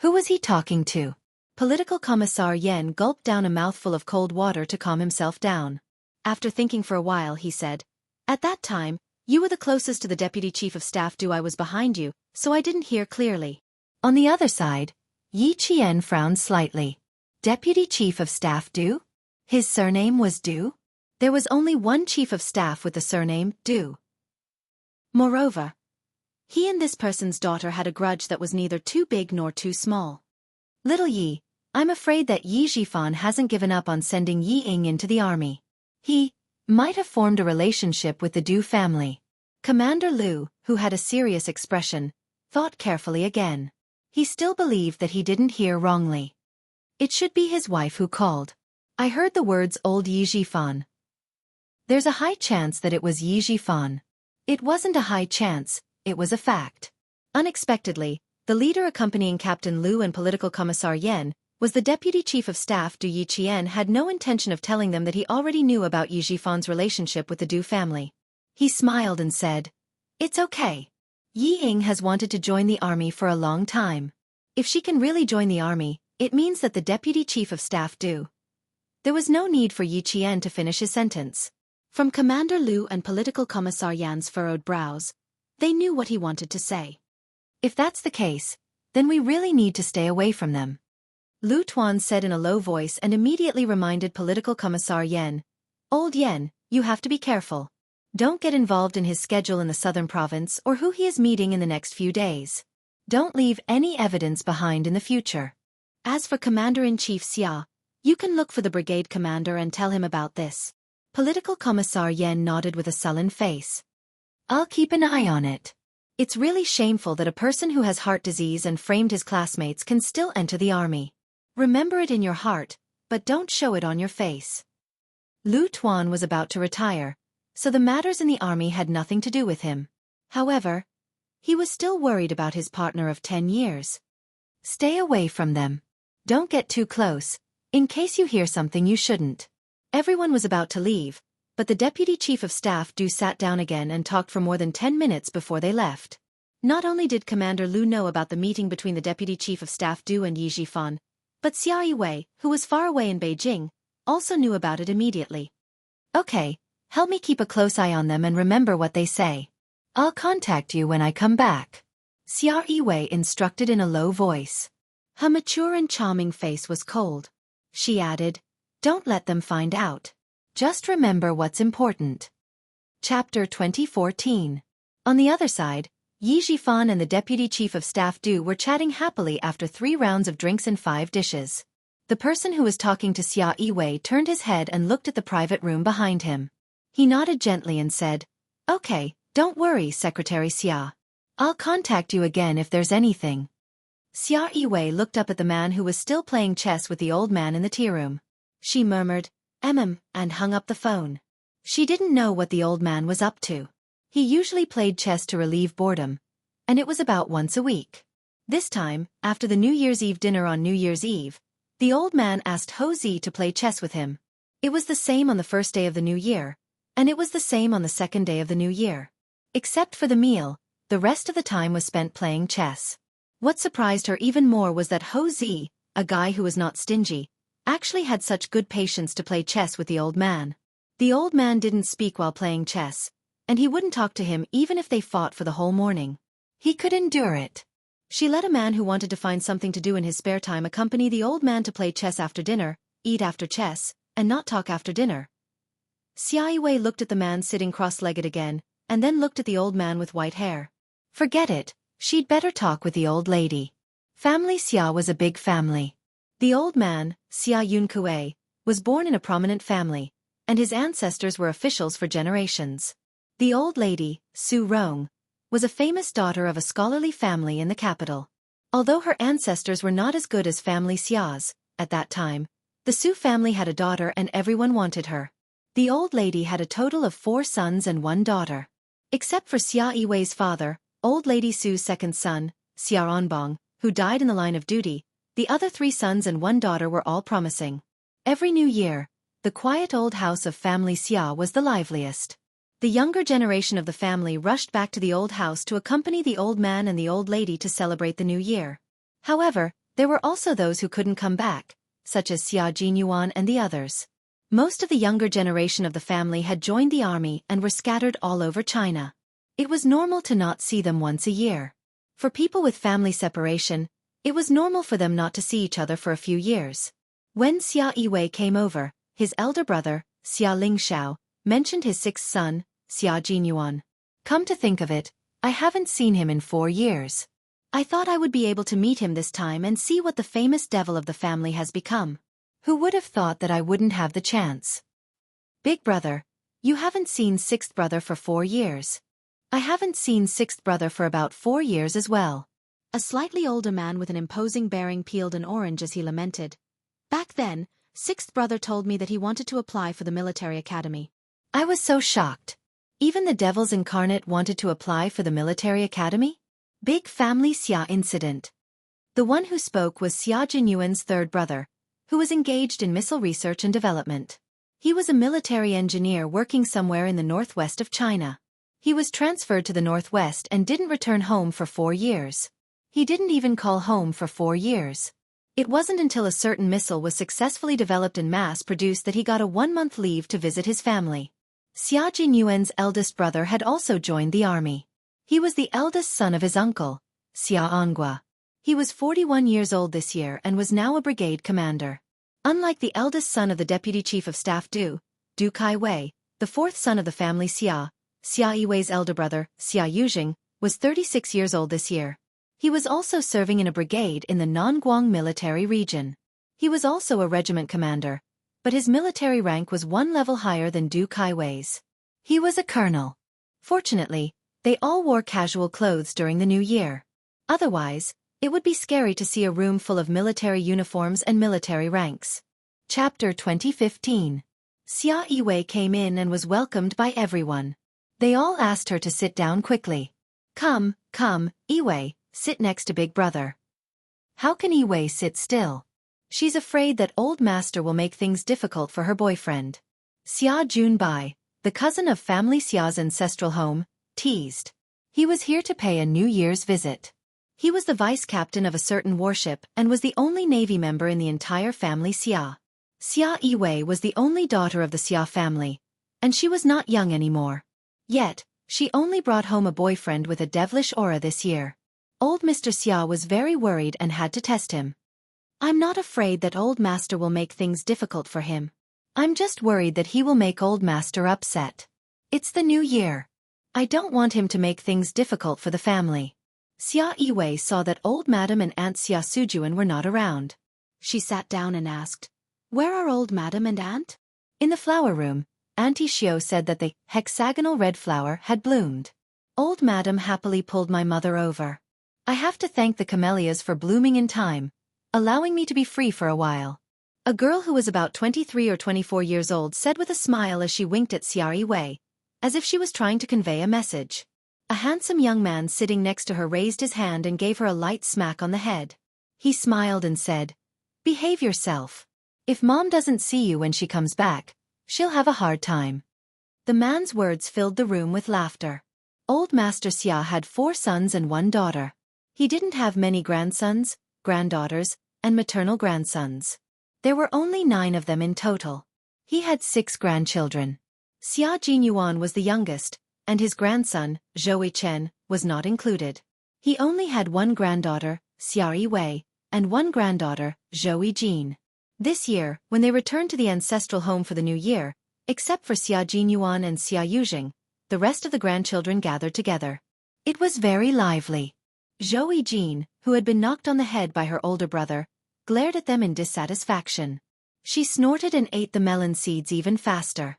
Who was he talking to? Political Commissar Yan gulped down a mouthful of cold water to calm himself down. After thinking for a while, he said, At that time, you were the closest to the Deputy Chief of Staff due. I was behind you, so I didn't hear clearly. On the other side, Yi Qian frowned slightly. Deputy Chief of Staff due? His surname was Du? There was only one Chief of Staff with the surname Du. Moreover, he and this person's daughter had a grudge that was neither too big nor too small. Little Yi, I'm afraid that Yi Zhifan hasn't given up on sending Yi Ying into the army. He might have formed a relationship with the Du family. Commander Lu, who had a serious expression, thought carefully again. He still believed that he didn't hear wrongly. It should be his wife who called. I heard the words old Yi Jifan. There's a high chance that it was Yi Jifan. It wasn't a high chance, it was a fact. Unexpectedly, the leader accompanying Captain Lu and Political Commissar Yen, was the Deputy Chief of Staff Du Yiqian, had no intention of telling them that he already knew about Yi Jifan's relationship with the Du family. He smiled and said, "It's okay. Yi Ying has wanted to join the army for a long time. If she can really join the army, it means that the Deputy Chief of Staff Du." There was no need for Yi Qian to finish his sentence. From Commander Lu and Political Commissar Yan's furrowed brows, they knew what he wanted to say. If that's the case, then we really need to stay away from them. Lu Tuan said in a low voice and immediately reminded Political Commissar Yen, "Old Yen, you have to be careful. Don't get involved in his schedule in the southern province or who he is meeting in the next few days. Don't leave any evidence behind in the future. As for Commander-in-Chief Xia, you can look for the brigade commander and tell him about this." Political Commissar Yen nodded with a sullen face. "I'll keep an eye on it. It's really shameful that a person who has heart disease and framed his classmates can still enter the army. Remember it in your heart, but don't show it on your face." Lu Tuan was about to retire, so the matters in the army had nothing to do with him. However, he was still worried about his partner of 10 years. Stay away from them. Don't get too close, in case you hear something you shouldn't. Everyone was about to leave, but the Deputy Chief of Staff Du sat down again and talked for more than 10 minutes before they left. Not only did Commander Lu know about the meeting between the Deputy Chief of Staff Du and Yi Jifan, but Xia Yiwei, who was far away in Beijing, also knew about it immediately. "Okay, help me keep a close eye on them and remember what they say. I'll contact you when I come back," Xia Yiwei instructed in a low voice. Her mature and charming face was cold. She added, "Don't let them find out. Just remember what's important." Chapter 2014. On the other side, Yi Jifan and the Deputy Chief of Staff Du were chatting happily after 3 rounds of drinks and 5 dishes. The person who was talking to Xia Yiwei turned his head and looked at the private room behind him. He nodded gently and said, "Okay, don't worry, Secretary Xia. I'll contact you again if there's anything." Xia Yiwei looked up at the man who was still playing chess with the old man in the tea room. She murmured, and hung up the phone. She didn't know what the old man was up to. He usually played chess to relieve boredom, and it was about once a week. This time, after the New Year's Eve dinner on New Year's Eve, the old man asked Ho Zi to play chess with him. It was the same on the first day of the new year, and it was the same on the second day of the new year. Except for the meal, the rest of the time was spent playing chess. What surprised her even more was that Ho Zi, a guy who was not stingy, actually had such good patience to play chess with the old man. The old man didn't speak while playing chess, and he wouldn't talk to him even if they fought for the whole morning. He could endure it. She let a man who wanted to find something to do in his spare time accompany the old man to play chess after dinner, eat after chess, and not talk after dinner. Xia Yiwei looked at the man sitting cross-legged again, and then looked at the old man with white hair. Forget it, she'd better talk with the old lady. Family Xia was a big family. The old man, Xia Yunkue, was born in a prominent family, and his ancestors were officials for generations. The old lady, Su Rong, was a famous daughter of a scholarly family in the capital. Although her ancestors were not as good as family Xia's, at that time, the Su family had a daughter and everyone wanted her. The old lady had a total of 4 sons and 1 daughter. Except for Xia Yiwei's father, old lady Su's second son, Xia Ronbong, who died in the line of duty, the other 3 sons and 1 daughter were all promising. Every new year, the quiet old house of family Xia was the liveliest. The younger generation of the family rushed back to the old house to accompany the old man and the old lady to celebrate the new year. However, there were also those who couldn't come back, such as Xia Jinyuan and the others. Most of the younger generation of the family had joined the army and were scattered all over China. It was normal to not see them once a year. For people with family separation, it was normal for them not to see each other for a few years. When Xia Yiwei came over, his elder brother, Xia Lingxiao, mentioned his 6th son, Xia Jinyuan. Come to think of it, I haven't seen him in 4 years. I thought I would be able to meet him this time and see what the famous devil of the family has become. Who would have thought that I wouldn't have the chance? Big brother, you haven't seen 6th brother for 4 years. I haven't seen sixth brother for about 4 years as well. A slightly older man with an imposing bearing peeled an orange as he lamented. Back then, sixth brother told me that he wanted to apply for the military academy. I was so shocked. Even the devils incarnate wanted to apply for the military academy? Big family Xia incident. The one who spoke was Xia Jinyuan's third brother, who was engaged in missile research and development. He was a military engineer working somewhere in the northwest of China. He was transferred to the northwest and didn't return home for 4 years. He didn't even call home for 4 years. It wasn't until a certain missile was successfully developed and mass-produced that he got a 1-month leave to visit his family. Xia Jinyuan's eldest brother had also joined the army. He was the eldest son of his uncle, Xia Ongua. He was 41 years old this year and was now a brigade commander. Unlike the eldest son of the deputy chief of staff Du Kaiwei, the fourth son of the family Xia Yiwei's elder brother, Xia Yuzheng, was 36 years old this year. He was also serving in a brigade in the Nanguang military region. He was also a regiment commander, but his military rank was 1 level higher than Du Kaiwei's. He was a colonel. Fortunately, they all wore casual clothes during the new year. Otherwise, it would be scary to see a room full of military uniforms and military ranks. Chapter 2015. Xia Yiwei came in and was welcomed by everyone. They all asked her to sit down quickly. Come, Yiwei, sit next to Big Brother. How can Yiwei sit still? She's afraid that old master will make things difficult for her boyfriend. Xia Junbai, the cousin of family Xia's ancestral home, teased. He was here to pay a New Year's visit. He was the vice captain of a certain warship and was the only Navy member in the entire family Xia. Xia Yiwei was the only daughter of the Xia family, and she was not young anymore. Yet, she only brought home a boyfriend with a devilish aura this year. Old Mr. Xia was very worried and had to test him. I'm not afraid that old master will make things difficult for him. I'm just worried that he will make old master upset. It's the new year. I don't want him to make things difficult for the family. Xia Yiwei saw that old madam and Aunt Xia Sujuan were not around. She sat down and asked, "Where are old madam and aunt?" In the flower room, Auntie Xiao said that the hexagonal red flower had bloomed. Old madam happily pulled my mother over. I have to thank the camellias for blooming in time, allowing me to be free for a while. A girl who was about 23 or 24 years old said with a smile as she winked at Xia Yiwei, as if she was trying to convey a message. A handsome young man sitting next to her raised his hand and gave her a light smack on the head. He smiled and said, "Behave yourself. If mom doesn't see you when she comes back, she'll have a hard time." The man's words filled the room with laughter. Old Master Xia had 4 sons and 1 daughter. He didn't have many grandsons, granddaughters, and maternal grandsons. There were only 9 of them in total. He had 6 grandchildren. Xia Jinyuan was the youngest, and his grandson, Zhou Chen, was not included. He only had 1 granddaughter, Xia Yiwei, and 1 granddaughter, Zhou Jin. This year, when they returned to the ancestral home for the new year, except for Xia Jinyuan and Xia Yuzheng, the rest of the grandchildren gathered together. It was very lively. Zhou Jin, who had been knocked on the head by her older brother, glared at them in dissatisfaction. She snorted and ate the melon seeds even faster.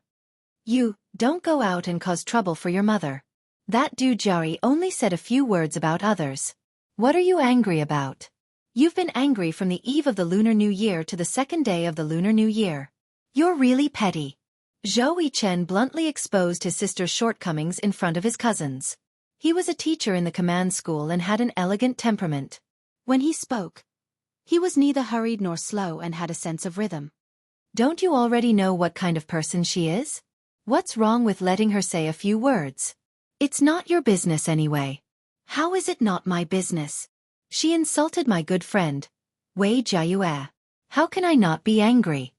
"You, don't go out and cause trouble for your mother. That Du Jiari only said a few words about others. What are you angry about? You've been angry from the eve of the Lunar New Year to the 2nd day of the Lunar New Year. You're really petty." Zhou Chen bluntly exposed his sister's shortcomings in front of his cousins. He was a teacher in the command school and had an elegant temperament. When he spoke, he was neither hurried nor slow and had a sense of rhythm. Don't you already know what kind of person she is? What's wrong with letting her say a few words? It's not your business anyway. How is it not my business? She insulted my good friend, Wei Jiayue. How can I not be angry?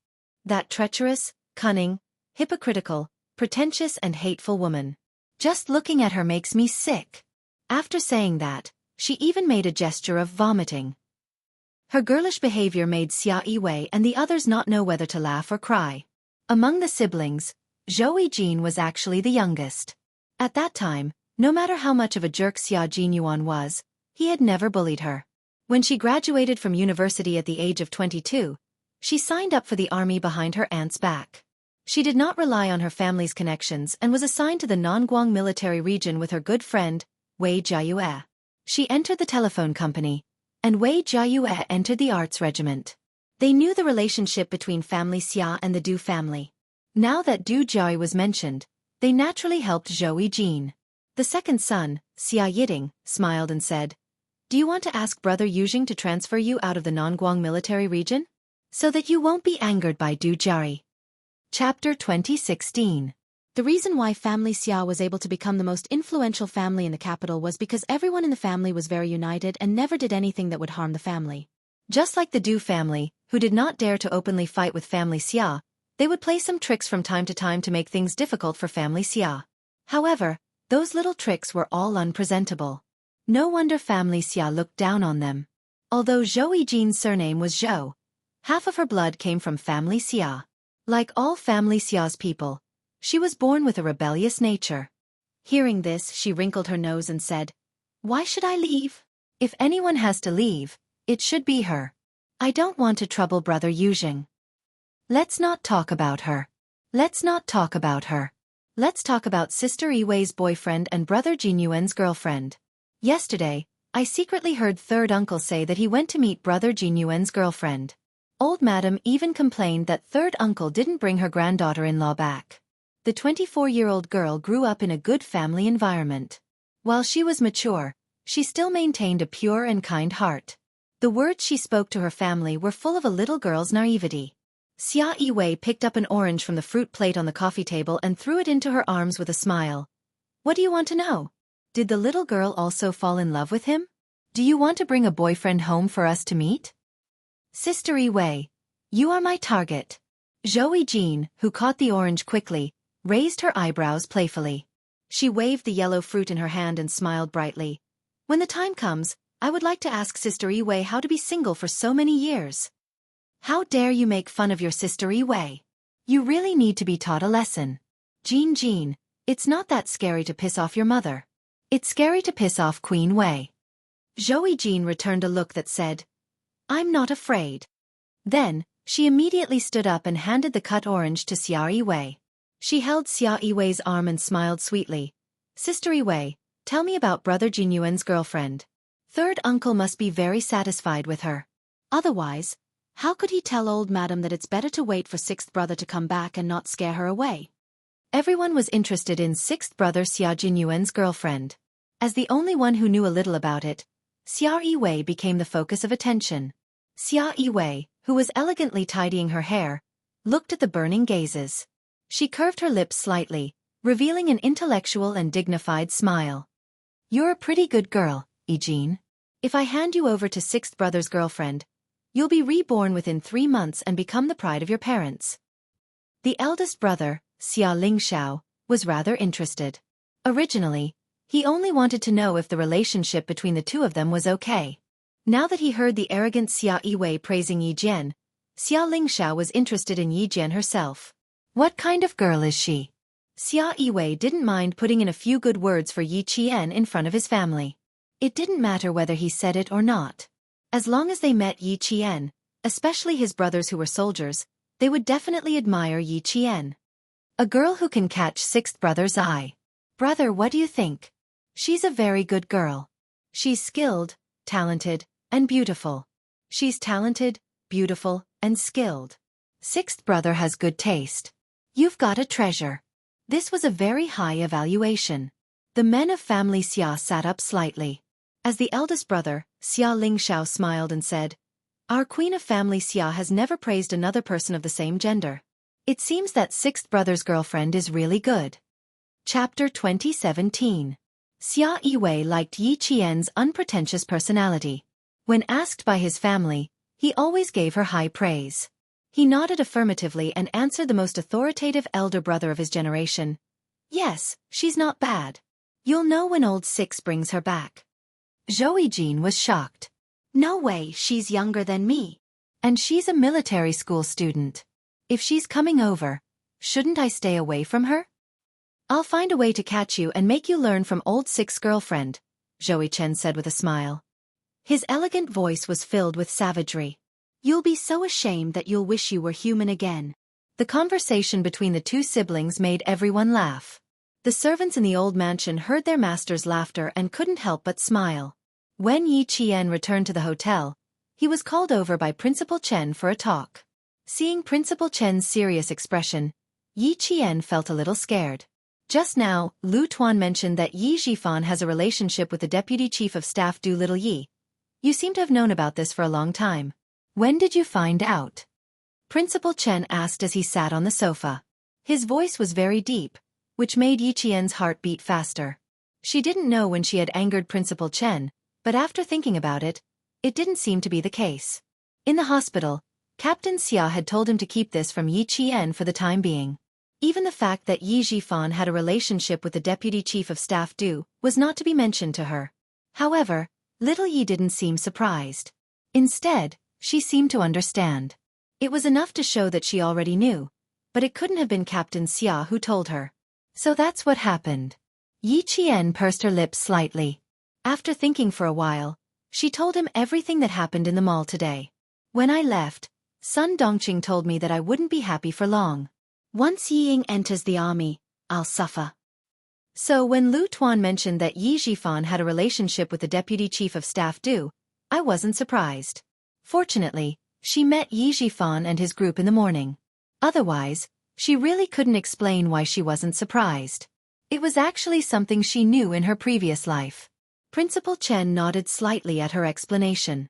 That treacherous, cunning, hypocritical, pretentious and hateful woman. Just looking at her makes me sick. After saying that, she even made a gesture of vomiting. Her girlish behavior made Xia Yiwei and the others not know whether to laugh or cry. Among the siblings, Zhou Jin was actually the youngest. At that time, no matter how much of a jerk Xia Jinyuan was, he had never bullied her. When she graduated from university at the age of 22, she signed up for the army behind her aunt's back. She did not rely on her family's connections and was assigned to the Nonguang military region with her good friend, Wei Jiayue. She entered the telephone company, and Wei Jiayue entered the arts regiment. They knew the relationship between family Xia and the Du family. Now that Du Jiai was mentioned, they naturally helped Zhou Yijin. The second son, Xia Yiding, smiled and said, "Do you want to ask Brother Yujing to transfer you out of the Nonguang military region? So that you won't be angered by Du Jiai." Chapter 2016. The reason why family Xia was able to become the most influential family in the capital was because everyone in the family was very united and never did anything that would harm the family. Just like the Du family, who did not dare to openly fight with family Xia, they would play some tricks from time to time to make things difficult for family Xia. However, those little tricks were all unpresentable. No wonder family Xia looked down on them. Although Zhou Yijin's surname was Zhou, half of her blood came from family Xia. Like all family Xia's people, she was born with a rebellious nature. Hearing this, she wrinkled her nose and said, "Why should I leave? If anyone has to leave, it should be her. I don't want to trouble Brother Yujing. Let's not talk about her. Let's not talk about her. Let's talk about Sister Yiwei's boyfriend and Brother Jinyuan's girlfriend. Yesterday, I secretly heard third uncle say that he went to meet Brother Jinyuan's girlfriend. Old Madam even complained that third uncle didn't bring her granddaughter-in-law back. The 24-year-old girl grew up in a good family environment. While she was mature, she still maintained a pure and kind heart. The words she spoke to her family were full of a little girl's naivety. Xia Yiwei picked up an orange from the fruit plate on the coffee table and threw it into her arms with a smile. "What do you want to know? Did the little girl also fall in love with him? Do you want to bring a boyfriend home for us to meet?" "Sister Yiwei, you are my target." Zhou Yijin, who caught the orange quickly, raised her eyebrows playfully. She waved the yellow fruit in her hand and smiled brightly. "When the time comes, I would like to ask Sister Yiwei how to be single for so many years." "How dare you make fun of your Sister Yiwei? You really need to be taught a lesson. Jin, it's not that scary to piss off your mother. It's scary to piss off Queen Wei." Zhou Yijin returned a look that said, "I'm not afraid." Then, she immediately stood up and handed the cut orange to Xia Yiwei. She held Xia Yiwei's arm and smiled sweetly. "Sister Yiwei, tell me about Brother Jinyuan's girlfriend. Third uncle must be very satisfied with her. Otherwise, how could he tell old madam that it's better to wait for sixth brother to come back and not scare her away?" Everyone was interested in sixth brother Xia Jinyuan's girlfriend. As the only one who knew a little about it, Xia Yiwei became the focus of attention. Xia Yiwei, who was elegantly tidying her hair, looked at the burning gazes. She curved her lips slightly, revealing an intellectual and dignified smile. "You're a pretty good girl, Yijin. If I hand you over to sixth brother's girlfriend, you'll be reborn within 3 months and become the pride of your parents." The eldest brother, Xia Lingxiao, was rather interested. Originally, he only wanted to know if the relationship between the two of them was okay. Now that he heard the arrogant Xia Yiwei praising Yi Jian, Xia Lingxiao was interested in Yi Jian herself. What kind of girl is she? Xia Yiwei didn't mind putting in a few good words for Yi Qian in front of his family. It didn't matter whether he said it or not. As long as they met Yi Qian, especially his brothers who were soldiers, they would definitely admire Yi Qian. A girl who can catch sixth brother's eye. "Brother, what do you think? She's a very good girl. She's skilled, talented, and beautiful. She's talented, beautiful, and skilled. Sixth brother has good taste. You've got a treasure." This was a very high evaluation. The men of family Xia sat up slightly. As the eldest brother, Xia Lingxiao smiled and said, "Our queen of family Xia has never praised another person of the same gender. It seems that sixth brother's girlfriend is really good." Chapter 2017. Xia Yiwei liked Yi Qian's unpretentious personality. When asked by his family, he always gave her high praise. He nodded affirmatively and answered the most authoritative elder brother of his generation. "Yes, she's not bad. You'll know when old Six brings her back." Zhou Yijin was shocked. "No way, she's younger than me. And she's a military school student. If she's coming over, shouldn't I stay away from her?" "I'll find a way to catch you and make you learn from old Six's girlfriend," Zhou Yichen said with a smile. His elegant voice was filled with savagery. "You'll be so ashamed that you'll wish you were human again." The conversation between the two siblings made everyone laugh. The servants in the old mansion heard their master's laughter and couldn't help but smile. When Yi Qian returned to the hotel, he was called over by Principal Chen for a talk. Seeing Principal Chen's serious expression, Yi Qian felt a little scared. Just now, Lu Tuan mentioned that Yi Zhifan has a relationship with the Deputy Chief of Staff Du Little Yi. You seem to have known about this for a long time. When did you find out? Principal Chen asked as he sat on the sofa. His voice was very deep, which made Yi Qian's heart beat faster. She didn't know when she had angered Principal Chen, but after thinking about it, it didn't seem to be the case. In the hospital, Captain Xia had told him to keep this from Yi Qian for the time being. Even the fact that Yi Zhifan had a relationship with the Deputy Chief of Staff Du was not to be mentioned to her. However, little Yi didn't seem surprised. Instead, she seemed to understand. It was enough to show that she already knew, but it couldn't have been Captain Xia who told her. So that's what happened. Yi Qian pursed her lips slightly. After thinking for a while, she told him everything that happened in the mall today. When I left, Sun Dongqing told me that I wouldn't be happy for long. Once Yi Ying enters the army, I'll suffer. So when Lu Tuan mentioned that Yi Zhifan had a relationship with the Deputy Chief of Staff Du, I wasn't surprised. Fortunately, she met Yi Zhifan and his group in the morning. Otherwise, she really couldn't explain why she wasn't surprised. It was actually something she knew in her previous life. Principal Chen nodded slightly at her explanation.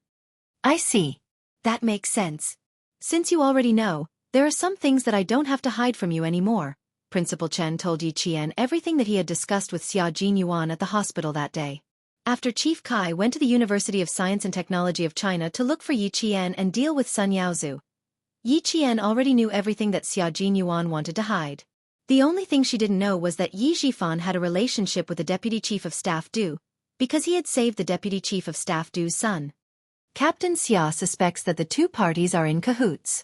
I see. That makes sense. Since you already know, there are some things that I don't have to hide from you anymore. Principal Chen told Yi Qian everything that he had discussed with Xia Jinyuan at the hospital that day. After Chief Kai went to the University of Science and Technology of China to look for Yi Qian and deal with Sun Yaozu, Yi Qian already knew everything that Xia Jinyuan wanted to hide. The only thing she didn't know was that Yi Zhifan had a relationship with the Deputy Chief of Staff Du, because he had saved the Deputy Chief of Staff Du's son. Captain Xia suspects that the two parties are in cahoots.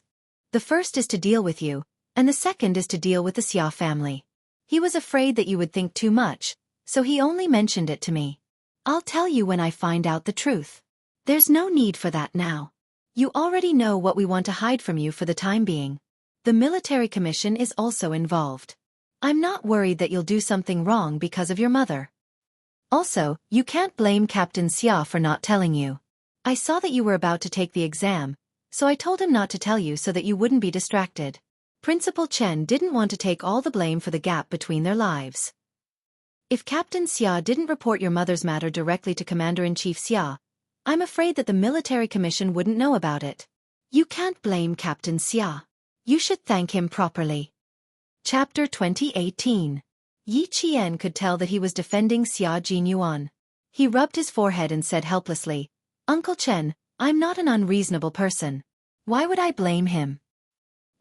The first is to deal with you, and the second is to deal with the Xia family. He was afraid that you would think too much, so he only mentioned it to me. I'll tell you when I find out the truth. There's no need for that now. You already know what we want to hide from you for the time being. The military commission is also involved. I'm not worried that you'll do something wrong because of your mother. Also, you can't blame Captain Xia for not telling you. I saw that you were about to take the exam, so I told him not to tell you so that you wouldn't be distracted. Principal Chen didn't want to take all the blame for the gap between their lives. If Captain Xia didn't report your mother's matter directly to Commander-in-Chief Xia, I'm afraid that the military commission wouldn't know about it. You can't blame Captain Xia. You should thank him properly. Chapter 2018. Yi Qian could tell that he was defending Xia Jinyuan. He rubbed his forehead and said helplessly, Uncle Chen, I'm not an unreasonable person. Why would I blame him?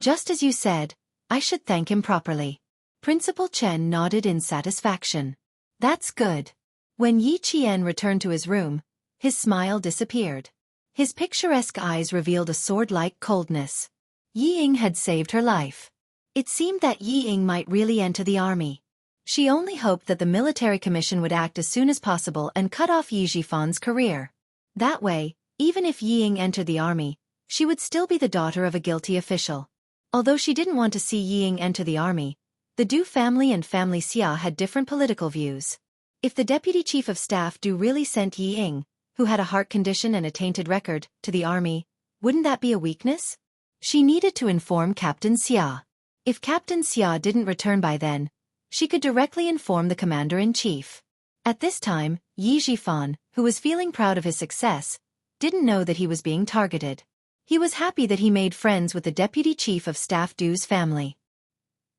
Just as you said, I should thank him properly. Principal Chen nodded in satisfaction. That's good. When Yi Qian returned to his room, his smile disappeared. His picturesque eyes revealed a sword-like coldness. Yi Ying had saved her life. It seemed that Yi Ying might really enter the army. She only hoped that the military commission would act as soon as possible and cut off Yi Zhifan's career. That way, even if Yi Ying entered the army, she would still be the daughter of a guilty official. Although she didn't want to see Yi Ying enter the army, the Du family and family Xia had different political views. If the Deputy Chief of Staff Du really sent Yi Ying, who had a heart condition and a tainted record, to the army, wouldn't that be a weakness? She needed to inform Captain Xia. If Captain Xia didn't return by then, she could directly inform the Commander-in-Chief. At this time, Yi Zhifan, who was feeling proud of his success, didn't know that he was being targeted. He was happy that he made friends with the Deputy Chief of Staff Du's family.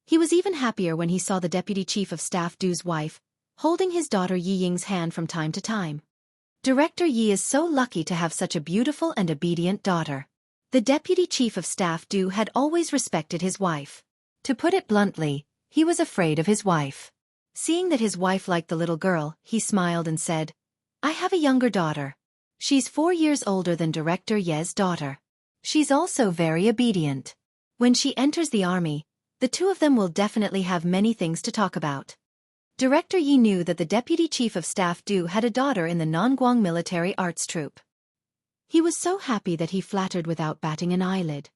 He was even happier when he saw the Deputy Chief of Staff Du's wife, holding his daughter Yi Ying's hand from time to time. Director Yi is so lucky to have such a beautiful and obedient daughter. The Deputy Chief of Staff Du had always respected his wife. To put it bluntly, he was afraid of his wife. Seeing that his wife liked the little girl, he smiled and said, I have a younger daughter. She's 4 years older than Director Ye's daughter. She's also very obedient. When she enters the army, the two of them will definitely have many things to talk about. Director Yi knew that the Deputy Chief of Staff Du had a daughter in the Nanguang Military Arts Troupe. He was so happy that he flattered without batting an eyelid.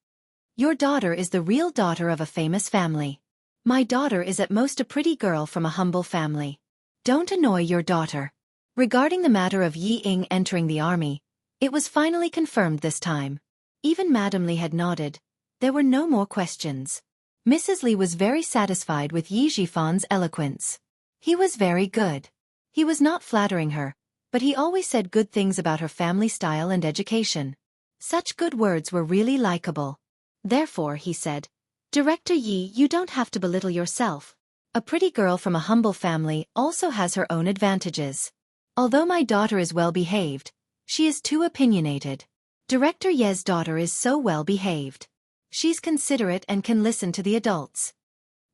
Your daughter is the real daughter of a famous family. My daughter is at most a pretty girl from a humble family. Don't annoy your daughter. Regarding the matter of Yi Ying entering the army, it was finally confirmed this time. Even Madame Li had nodded. There were no more questions. Mrs. Li was very satisfied with Yi Jifan's eloquence. He was very good. He was not flattering her, but he always said good things about her family style and education. Such good words were really likable. Therefore, he said, Director Yi, you don't have to belittle yourself. A pretty girl from a humble family also has her own advantages. Although my daughter is well behaved, she is too opinionated. Director Ye's daughter is so well behaved. She's considerate and can listen to the adults.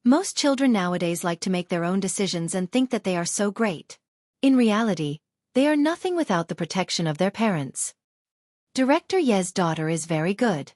Most children nowadays like to make their own decisions and think that they are so great. In reality, they are nothing without the protection of their parents. Director Ye's daughter is very good.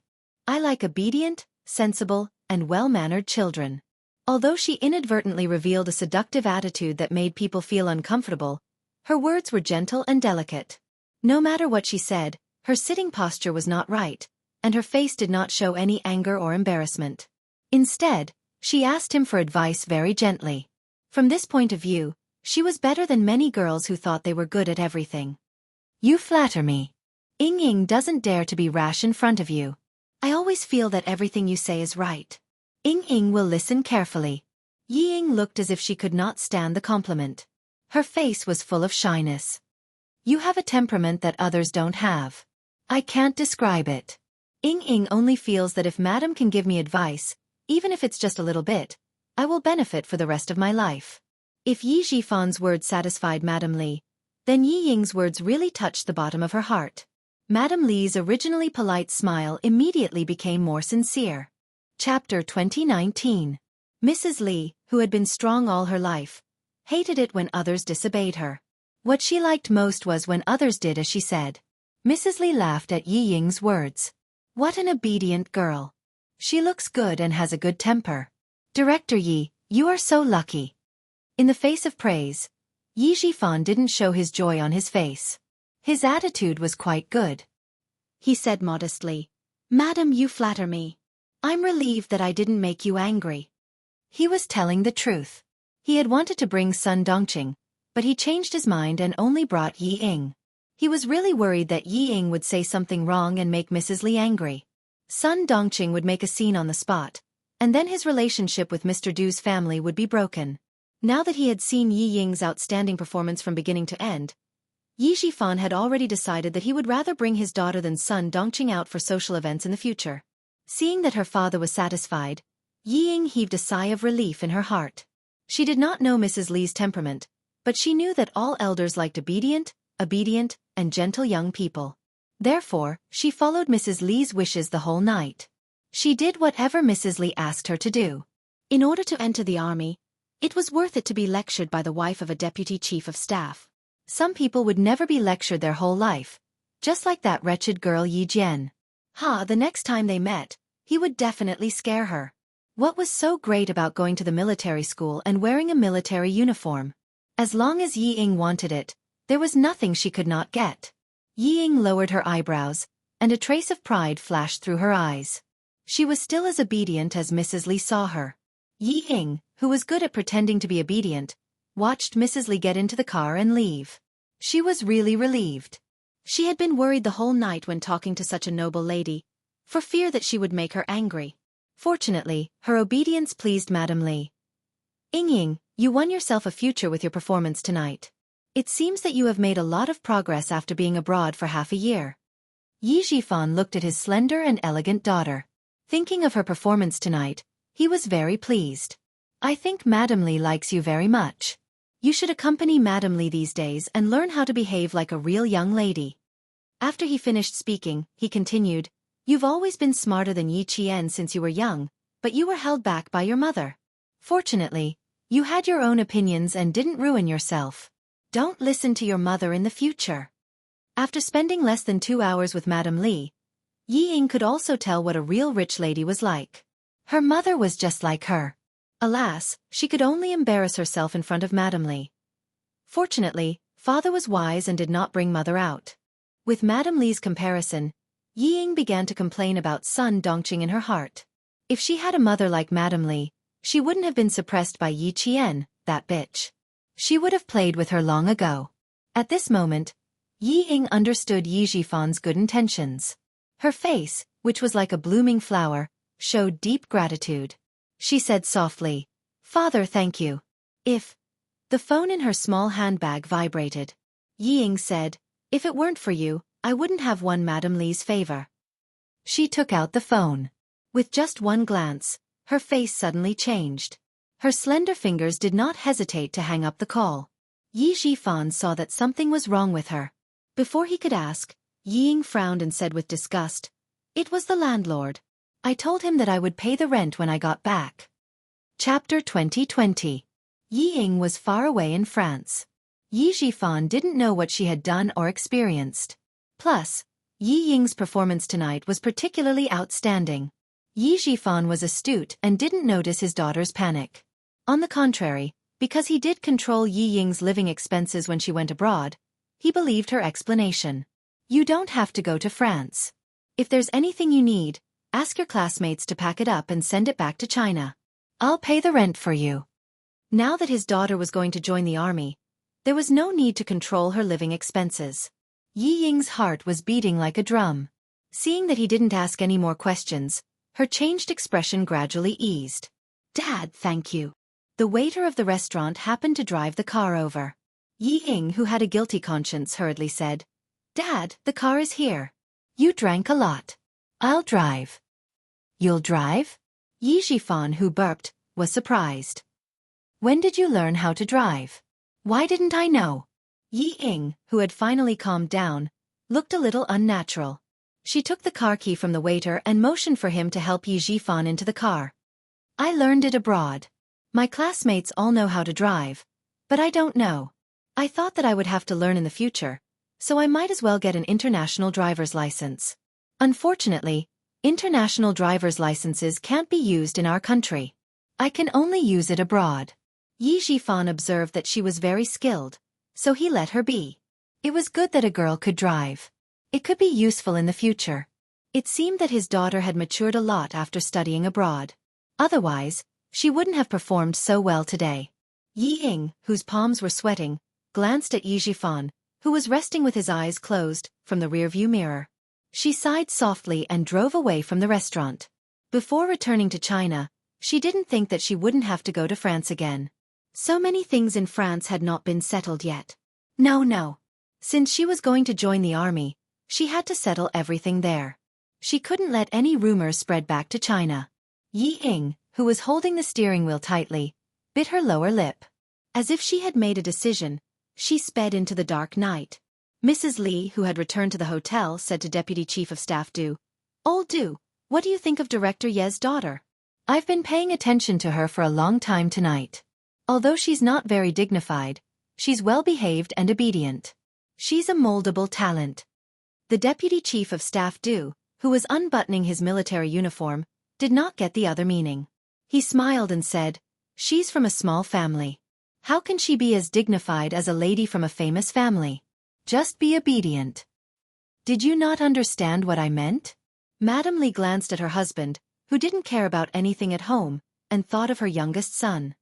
I like obedient, sensible, and well-mannered children. Although she inadvertently revealed a seductive attitude that made people feel uncomfortable, her words were gentle and delicate. No matter what she said, her sitting posture was not right, and her face did not show any anger or embarrassment. Instead, she asked him for advice very gently. From this point of view, she was better than many girls who thought they were good at everything. You flatter me. Ying Ying doesn't dare to be rash in front of you. I always feel that everything you say is right. Ying Ying will listen carefully. Yi Ying looked as if she could not stand the compliment. Her face was full of shyness. You have a temperament that others don't have. I can't describe it. Ying Ying only feels that if Madam can give me advice, even if it's just a little bit, I will benefit for the rest of my life. If Yi Jifan's words satisfied Madame Li, then Yi Ying's words really touched the bottom of her heart. Madame Li's originally polite smile immediately became more sincere. Chapter 2019. Mrs. Li, who had been strong all her life, hated it when others disobeyed her. What she liked most was when others did as she said. Mrs. Li laughed at Yi Ying's words. What an obedient girl. She looks good and has a good temper. Director Yi, you are so lucky. In the face of praise, Yi Jifan didn't show his joy on his face. His attitude was quite good. He said modestly, Madam, you flatter me. I'm relieved that I didn't make you angry. He was telling the truth. He had wanted to bring Sun Dongqing, but he changed his mind and only brought Yi Ying. He was really worried that Yi Ying would say something wrong and make Mrs. Li angry. Sun Dongqing would make a scene on the spot, and then his relationship with Mr. Du's family would be broken. Now that he had seen Yi Ying's outstanding performance from beginning to end, Yi Jifan had already decided that he would rather bring his daughter than Sun Dongqing out for social events in the future. Seeing that her father was satisfied, Yi Ying heaved a sigh of relief in her heart. She did not know Mrs. Li's temperament, but she knew that all elders liked obedient, and gentle young people. Therefore, she followed Mrs. Li's wishes the whole night. She did whatever Mrs. Li asked her to do. In order to enter the army, it was worth it to be lectured by the wife of a deputy chief of staff. Some people would never be lectured their whole life, just like that wretched girl Yi Jian. The next time they met, he would definitely scare her. What was so great about going to the military school and wearing a military uniform? As long as Yi Ying wanted it, there was nothing she could not get. Yi Ying lowered her eyebrows, and a trace of pride flashed through her eyes. She was still as obedient as Mrs. Li saw her. Yi Ying, who was good at pretending to be obedient, watched Mrs. Li get into the car and leave. She was really relieved. She had been worried the whole night when talking to such a noble lady, for fear that she would make her angry. Fortunately, her obedience pleased Madame Li. Ying Ying, you won yourself a future with your performance tonight. It seems that you have made a lot of progress after being abroad for half a year. Yi Jifan looked at his slender and elegant daughter. Thinking of her performance tonight, he was very pleased. I think Madame Li likes you very much. You should accompany Madame Li these days and learn how to behave like a real young lady. After he finished speaking, he continued, You've always been smarter than Yi Qian since you were young, but you were held back by your mother. Fortunately, you had your own opinions and didn't ruin yourself. Don't listen to your mother in the future. After spending less than 2 hours with Madame Li, Yi Ying could also tell what a real rich lady was like. Her mother was just like her. Alas, she could only embarrass herself in front of Madame Li. Fortunately, father was wise and did not bring mother out. With Madame Li's comparison, Yi Ying began to complain about Sun Dongqing in her heart. If she had a mother like Madame Li, she wouldn't have been suppressed by Yi Qian, that bitch. She would have played with her long ago. At this moment, Yi Ying understood Yi Jifan's good intentions. Her face, which was like a blooming flower, showed deep gratitude. She said softly, "Father, thank you." The phone in her small handbag vibrated. Yi Ying said, "If it weren't for you, I wouldn't have won Madame Li's favor." She took out the phone. With just one glance, her face suddenly changed. Her slender fingers did not hesitate to hang up the call. Yi Jifan saw that something was wrong with her. Before he could ask, Yi Ying frowned and said with disgust, "It was the landlord. I told him that I would pay the rent when I got back." Chapter 2020. Yi Ying was far away in France. Yi Jifan didn't know what she had done or experienced. Plus, Yi Ying's performance tonight was particularly outstanding. Yi Jifan was astute and didn't notice his daughter's panic. On the contrary, because he did control Yi Ying's living expenses when she went abroad, he believed her explanation. "You don't have to go to France. If there's anything you need, ask your classmates to pack it up and send it back to China. I'll pay the rent for you." Now that his daughter was going to join the army, there was no need to control her living expenses. Yi Ying's heart was beating like a drum. Seeing that he didn't ask any more questions, her changed expression gradually eased. "Dad, thank you." The waiter of the restaurant happened to drive the car over. Yi Ying, who had a guilty conscience, hurriedly said, "Dad, the car is here. You drank a lot. I'll drive." "You'll drive?" Yi Jifan, who burped, was surprised. "When did you learn how to drive? Why didn't I know?" Yi Ying, who had finally calmed down, looked a little unnatural. She took the car key from the waiter and motioned for him to help Yi Jifan into the car. "I learned it abroad. My classmates all know how to drive, but I don't know. I thought that I would have to learn in the future, so I might as well get an international driver's license. Unfortunately, international driver's licenses can't be used in our country. I can only use it abroad." Yi Jifan observed that she was very skilled, so he let her be. It was good that a girl could drive. It could be useful in the future. It seemed that his daughter had matured a lot after studying abroad. Otherwise, she wouldn't have performed so well today. Yi Ying, whose palms were sweating, glanced at Yi Jifan, who was resting with his eyes closed, from the rearview mirror. She sighed softly and drove away from the restaurant. Before returning to China, she didn't think that she wouldn't have to go to France again. So many things in France had not been settled yet. No. Since she was going to join the army, she had to settle everything there. She couldn't let any rumors spread back to China. Yi Ying, who was holding the steering wheel tightly, bit her lower lip. As if she had made a decision, she sped into the dark night. Mrs. Li, who had returned to the hotel, said to Deputy Chief of Staff Du, "Old Du, what do you think of Director Ye's daughter? I've been paying attention to her for a long time tonight. Although she's not very dignified, she's well-behaved and obedient. She's a moldable talent." The Deputy Chief of Staff Du, who was unbuttoning his military uniform, did not get the other meaning. He smiled and said, "She's from a small family. How can she be as dignified as a lady from a famous family? Just be obedient." "Did you not understand what I meant?" Madame Li glanced at her husband, who didn't care about anything at home, and thought of her youngest son.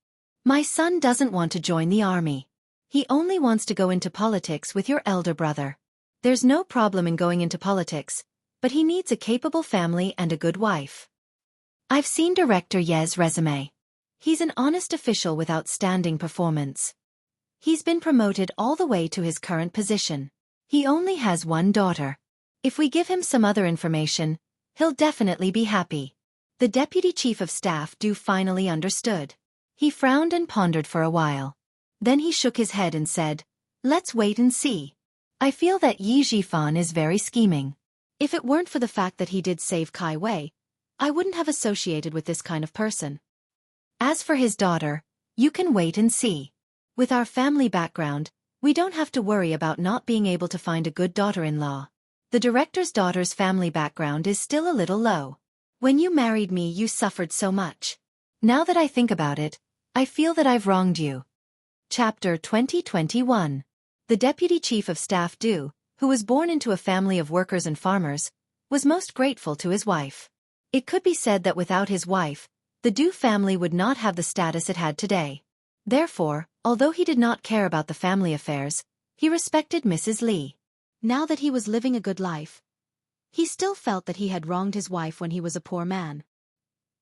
"My son doesn't want to join the army. He only wants to go into politics with your elder brother. There's no problem in going into politics, but he needs a capable family and a good wife. I've seen Director Ye's resume. He's an honest official with outstanding performance. He's been promoted all the way to his current position. He only has one daughter. If we give him some other information, he'll definitely be happy." The Deputy Chief of Staff Du finally understood. He frowned and pondered for a while. Then he shook his head and said, "Let's wait and see. I feel that Yi Jifan is very scheming. If it weren't for the fact that he did save Kai Wei, I wouldn't have associated with this kind of person. As for his daughter, you can wait and see. With our family background, we don't have to worry about not being able to find a good daughter-in-law. The director's daughter's family background is still a little low. When you married me, you suffered so much. Now that I think about it, I feel that I've wronged you." Chapter 2021. The Deputy Chief of Staff Du, who was born into a family of workers and farmers, was most grateful to his wife. It could be said that without his wife, the Du family would not have the status it had today. Therefore, although he did not care about the family affairs, he respected Mrs. Li. Now that he was living a good life, he still felt that he had wronged his wife when he was a poor man.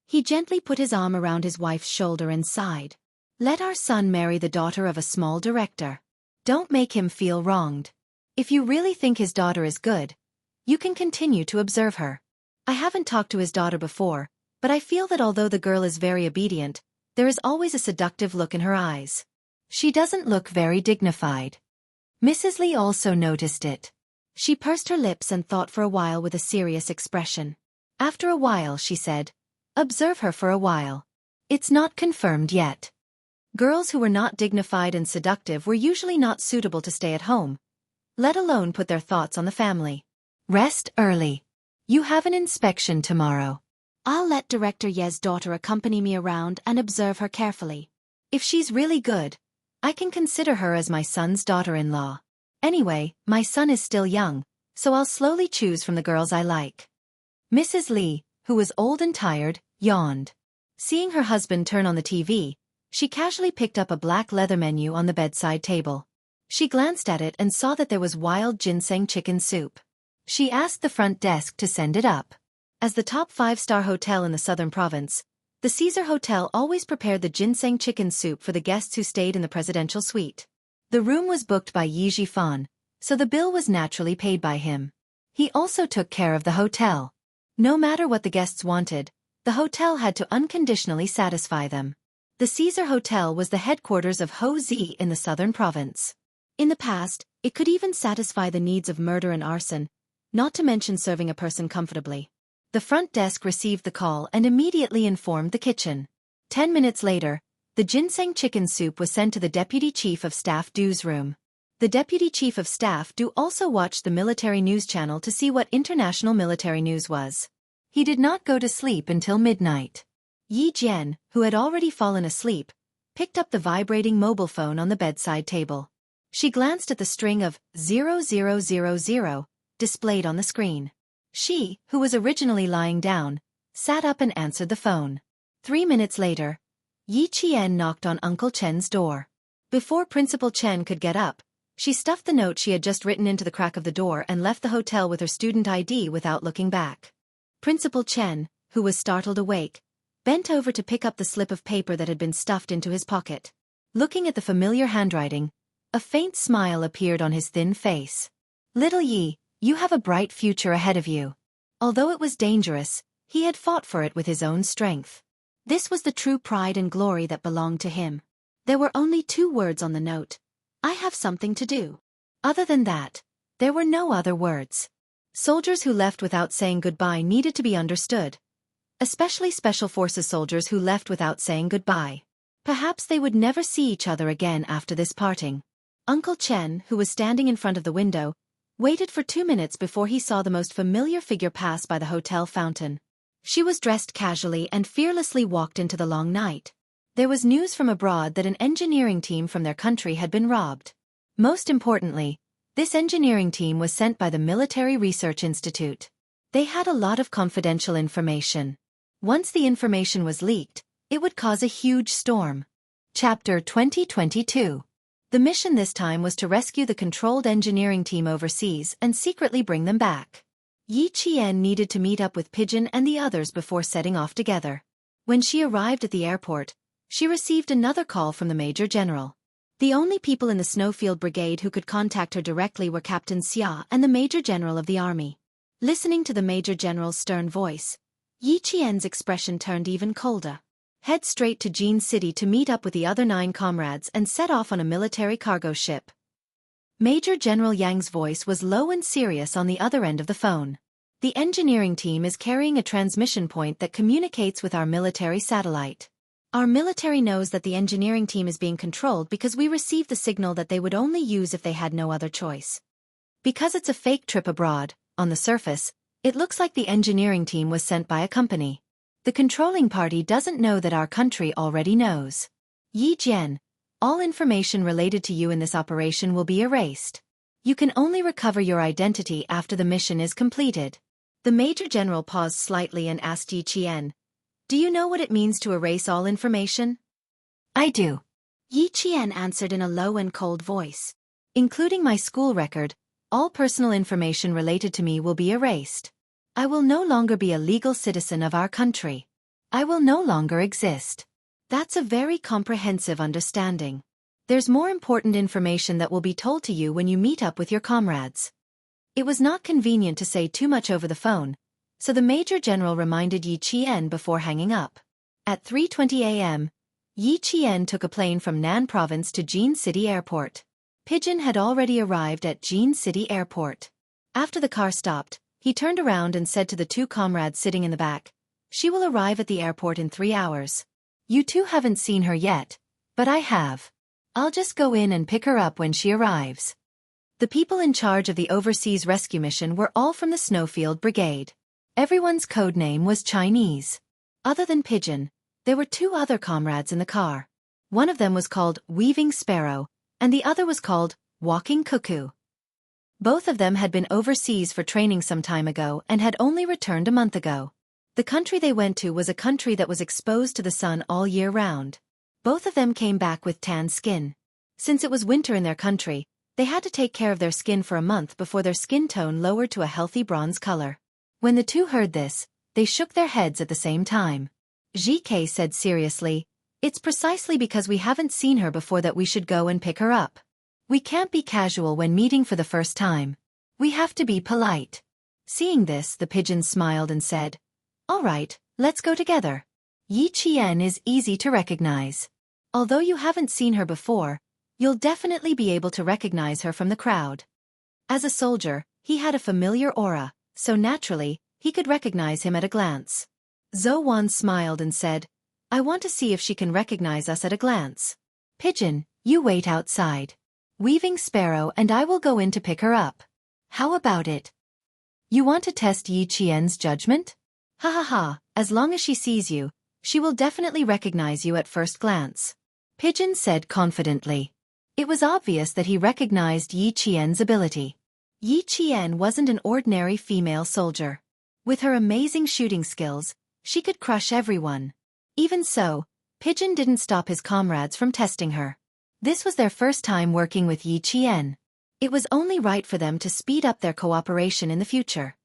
He gently put his arm around his wife's shoulder and sighed. Let our son marry the daughter of a small director. Don't make him feel wronged. If you really think his daughter is good, you can continue to observe her. I haven't talked to his daughter before, but I feel that although the girl is very obedient, there is always a seductive look in her eyes. She doesn't look very dignified. Mrs. Li also noticed it. She pursed her lips and thought for a while with a serious expression. After a while she said, observe her for a while. It's not confirmed yet. Girls who were not dignified and seductive were usually not suitable to stay at home, let alone put their thoughts on the family. Rest early. You have an inspection tomorrow. I'll let Director Ye's daughter accompany me around and observe her carefully. If she's really good, I can consider her as my son's daughter-in-law. Anyway, my son is still young, so I'll slowly choose from the girls I like. Mrs. Li, who was old and tired, yawned. Seeing her husband turn on the TV, she casually picked up a black leather menu on the bedside table. She glanced at it and saw that there was wild ginseng chicken soup. She asked the front desk to send it up. As the top 5-star hotel in the southern province, the Caesar Hotel always prepared the ginseng chicken soup for the guests who stayed in the presidential suite. The room was booked by Yi Jifan, so the bill was naturally paid by him. He also took care of the hotel. No matter what the guests wanted, the hotel had to unconditionally satisfy them. The Caesar Hotel was the headquarters of Houzi in the southern province. In the past, it could even satisfy the needs of murder and arson, not to mention serving a person comfortably. The front desk received the call and immediately informed the kitchen. 10 minutes later, the ginseng chicken soup was sent to the Deputy Chief of Staff Du's room. The Deputy Chief of Staff Du also watched the military news channel to see what international military news was. He did not go to sleep until midnight. Yi Jian, who had already fallen asleep, picked up the vibrating mobile phone on the bedside table. She glanced at the string of 0000 displayed on the screen. She, who was originally lying down, sat up and answered the phone. 3 minutes later, Yi Qian knocked on Uncle Chen's door. Before Principal Chen could get up, she stuffed the note she had just written into the crack of the door and left the hotel with her student ID without looking back. Principal Chen, who was startled awake, bent over to pick up the slip of paper that had been stuffed into his pocket. Looking at the familiar handwriting, a faint smile appeared on his thin face. Little Yi, you have a bright future ahead of you. Although it was dangerous, he had fought for it with his own strength. This was the true pride and glory that belonged to him. There were only 2 words on the note. I have something to do. Other than that, there were no other words. Soldiers who left without saying goodbye needed to be understood. Especially Special Forces soldiers who left without saying goodbye. Perhaps they would never see each other again after this parting. Uncle Chen, who was standing in front of the window, waited for 2 minutes before he saw the most familiar figure pass by the hotel fountain. She was dressed casually and fearlessly walked into the long night. There was news from abroad that an engineering team from their country had been robbed. Most importantly, this engineering team was sent by the Military Research Institute. They had a lot of confidential information. Once the information was leaked, it would cause a huge storm. Chapter 2022. The mission this time was to rescue the controlled engineering team overseas and secretly bring them back. Yi Qian needed to meet up with Pigeon and the others before setting off together. When she arrived at the airport, she received another call from the Major General. The only people in the Snowfield Brigade who could contact her directly were Captain Xia and the Major General of the Army. Listening to the Major General's stern voice, Yi Qian's expression turned even colder. Head straight to Jin City to meet up with the other 9 comrades and set off on a military cargo ship. Major General Yang's voice was low and serious on the other end of the phone. The engineering team is carrying a transmission point that communicates with our military satellite. Our military knows that the engineering team is being controlled because we received the signal that they would only use if they had no other choice. Because it's a fake trip abroad, on the surface, it looks like the engineering team was sent by a company. The controlling party doesn't know that our country already knows. Yi Jian, all information related to you in this operation will be erased. You can only recover your identity after the mission is completed. The Major General paused slightly and asked Yi Qian, "Do you know what it means to erase all information?" "I do." Yi Qian answered in a low and cold voice. "Including my school record, all personal information related to me will be erased. I will no longer be a legal citizen of our country. I will no longer exist." That's a very comprehensive understanding. There's more important information that will be told to you when you meet up with your comrades. It was not convenient to say too much over the phone, so the Major General reminded Yi Qian before hanging up. At 3:20 a.m., Yi Qian took a plane from Nan Province to Jianghu City Airport. Pigeon had already arrived at Jianghu City Airport. After the car stopped, he turned around and said to the two comrades sitting in the back, "She will arrive at the airport in 3 hours. You two haven't seen her yet, but I have. I'll just go in and pick her up when she arrives." The people in charge of the overseas rescue mission were all from the Snowfield Brigade. Everyone's code name was Chinese. Other than Pigeon, there were 2 other comrades in the car. One of them was called Weaving Sparrow, and the other was called Walking Cuckoo. Both of them had been overseas for training some time ago and had only returned a month ago. The country they went to was a country that was exposed to the sun all year round. Both of them came back with tan skin. Since it was winter in their country, they had to take care of their skin for a month before their skin tone lowered to a healthy bronze color. When the two heard this, they shook their heads at the same time. GK said seriously, "It's precisely because we haven't seen her before that we should go and pick her up. We can't be casual when meeting for the first time. We have to be polite." Seeing this, the pigeon smiled and said, "All right, let's go together. Yi Qian is easy to recognize. Although you haven't seen her before, you'll definitely be able to recognize her from the crowd." As a soldier, he had a familiar aura, so naturally, he could recognize him at a glance. Zhou Wan smiled and said, "I want to see if she can recognize us at a glance. Pigeon, you wait outside. Weaving Sparrow and I will go in to pick her up. How about it? You want to test Yi Qian's judgment? Ha ha ha, as long as she sees you, she will definitely recognize you at first glance," Pigeon said confidently. It was obvious that he recognized Yi Qian's ability. Yi Qian wasn't an ordinary female soldier. With her amazing shooting skills, she could crush everyone. Even so, Pigeon didn't stop his comrades from testing her. This was their first time working with Yi Qian. It was only right for them to speed up their cooperation in the future.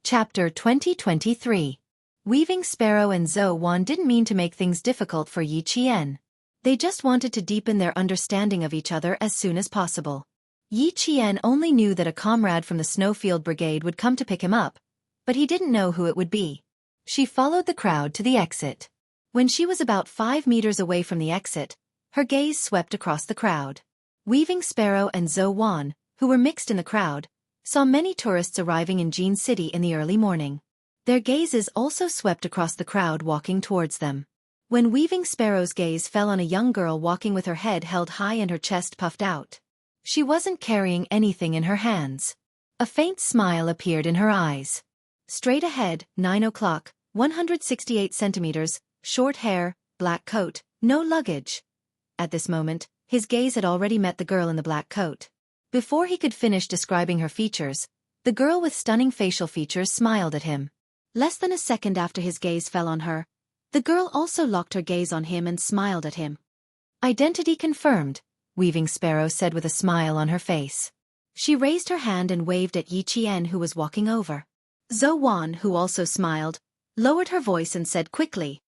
Chapter 2023. Weaving Sparrow and Zhou Wan didn't mean to make things difficult for Yi Qian. They just wanted to deepen their understanding of each other as soon as possible. Yi Qian only knew that a comrade from the Snowfield Brigade would come to pick him up, but he didn't know who it would be. She followed the crowd to the exit. When she was about 5 meters away from the exit, her gaze swept across the crowd. Weaving Sparrow and Zhou Wan, who were mixed in the crowd, saw many tourists arriving in Jianghu City in the early morning. Their gazes also swept across the crowd walking towards them. When Weaving Sparrow's gaze fell on a young girl walking with her head held high and her chest puffed out. She wasn't carrying anything in her hands. A faint smile appeared in her eyes. Straight ahead, 9 o'clock, 168 centimeters, short hair, black coat, no luggage. At this moment, his gaze had already met the girl in the black coat. Before he could finish describing her features, the girl with stunning facial features smiled at him. Less than a second after his gaze fell on her, the girl also locked her gaze on him and smiled at him. "Identity confirmed," Weaving Sparrow said with a smile on her face. She raised her hand and waved at Yi Qian, who was walking over. Zhou Wan, who also smiled, lowered her voice and said quickly,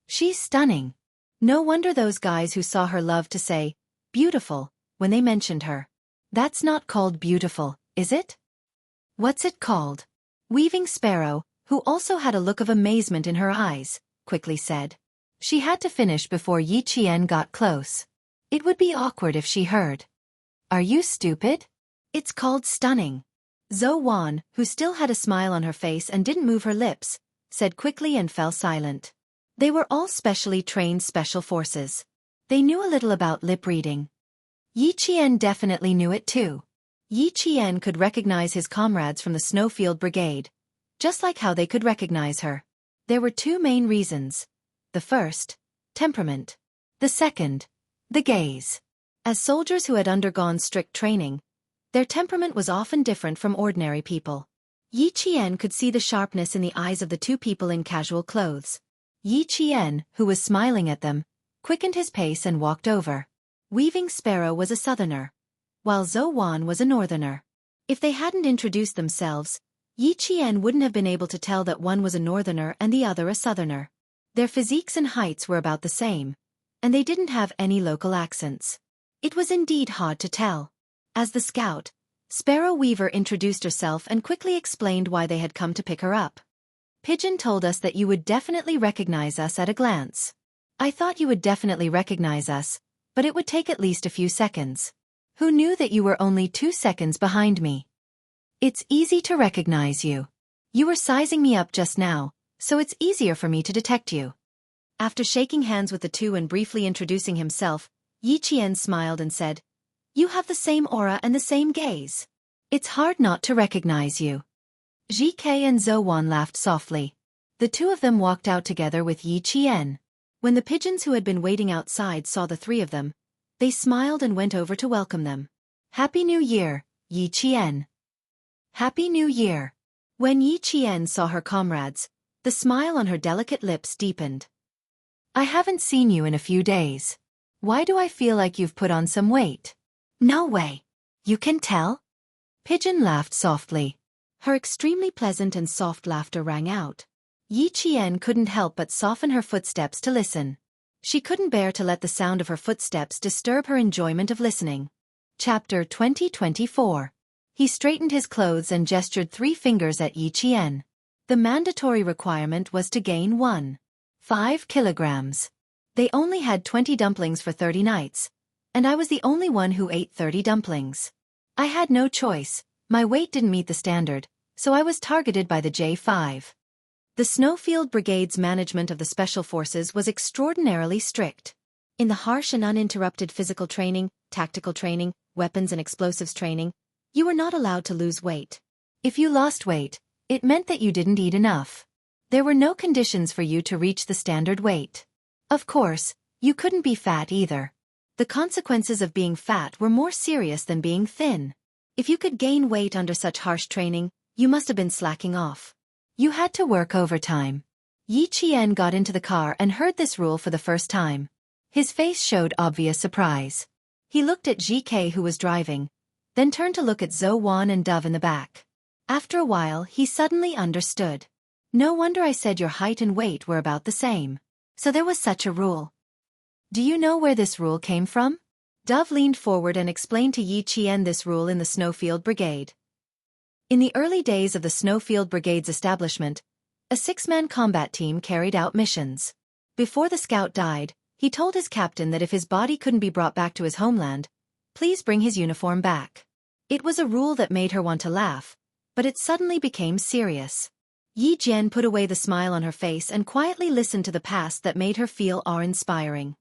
"She's stunning. No wonder those guys who saw her loved to say, 'beautiful,' when they mentioned her. That's not called beautiful, is it?" "What's it called?" Weaving Sparrow, who also had a look of amazement in her eyes, quickly said. She had to finish before Yi Qian got close. It would be awkward if she heard. "Are you stupid? It's called stunning." Zhou Wan, who still had a smile on her face and didn't move her lips, said quickly and fell silent. They were all specially trained special forces. They knew a little about lip reading. Yi Qian definitely knew it too. Yi Qian could recognize his comrades from the Snowfield Brigade, just like how they could recognize her. There were 2 main reasons. The first, temperament. The second, the gaze. As soldiers who had undergone strict training, their temperament was often different from ordinary people. Yi Qian could see the sharpness in the eyes of the two people in casual clothes. Yi Qian, who was smiling at them, quickened his pace and walked over. Weaving Sparrow was a southerner, while Zhou Wan was a northerner. If they hadn't introduced themselves, Yi Qian wouldn't have been able to tell that one was a northerner and the other a southerner. Their physiques and heights were about the same, and they didn't have any local accents. It was indeed hard to tell. As the scout, Sparrow Weaver introduced herself and quickly explained why they had come to pick her up. Pigeon told us that you would definitely recognize us at a glance. I thought you would definitely recognize us, but it would take at least a few seconds. Who knew that you were only 2 seconds behind me? It's easy to recognize you. You were sizing me up just now, so it's easier for me to detect you. After shaking hands with the two and briefly introducing himself, Yi Qian smiled and said, "You have the same aura and the same gaze. It's hard not to recognize you." GK and Zhou Wan laughed softly. The two of them walked out together with Yi Qian. When the pigeons who had been waiting outside saw the three of them, they smiled and went over to welcome them. "Happy New Year, Yi Qian." "Happy New Year." When Yi Qian saw her comrades, the smile on her delicate lips deepened. "I haven't seen you in a few days. Why do I feel like you've put on some weight?" "No way. You can tell?" Pigeon laughed softly. Her extremely pleasant and soft laughter rang out. Yi Qian couldn't help but soften her footsteps to listen. She couldn't bear to let the sound of her footsteps disturb her enjoyment of listening. Chapter 2024. He straightened his clothes and gestured 3 fingers at Yi Qian. The mandatory requirement was to gain 1.5 kilograms. They only had 20 dumplings for 30 nights, and I was the only one who ate 30 dumplings. I had no choice, my weight didn't meet the standard, so I was targeted by the J5. The Snowfield Brigade's management of the Special Forces was extraordinarily strict. In the harsh and uninterrupted physical training, tactical training, weapons and explosives training, you were not allowed to lose weight. If you lost weight, it meant that you didn't eat enough. There were no conditions for you to reach the standard weight. Of course, you couldn't be fat either. The consequences of being fat were more serious than being thin. If you could gain weight under such harsh training, you must have been slacking off. You had to work overtime. Yi Qian got into the car and heard this rule for the first time. His face showed obvious surprise. He looked at GK who was driving, then turned to look at Zhou Wan and Dove in the back. After a while he suddenly understood. No wonder I said your height and weight were about the same. So there was such a rule. Do you know where this rule came from? Dove leaned forward and explained to Yi Qian this rule in the Snowfield Brigade. In the early days of the Snowfield Brigade's establishment, a 6-man combat team carried out missions. Before the scout died, he told his captain that if his body couldn't be brought back to his homeland, please bring his uniform back. It was a rule that made her want to laugh, but it suddenly became serious. Yi Jian put away the smile on her face and quietly listened to the past that made her feel awe-inspiring.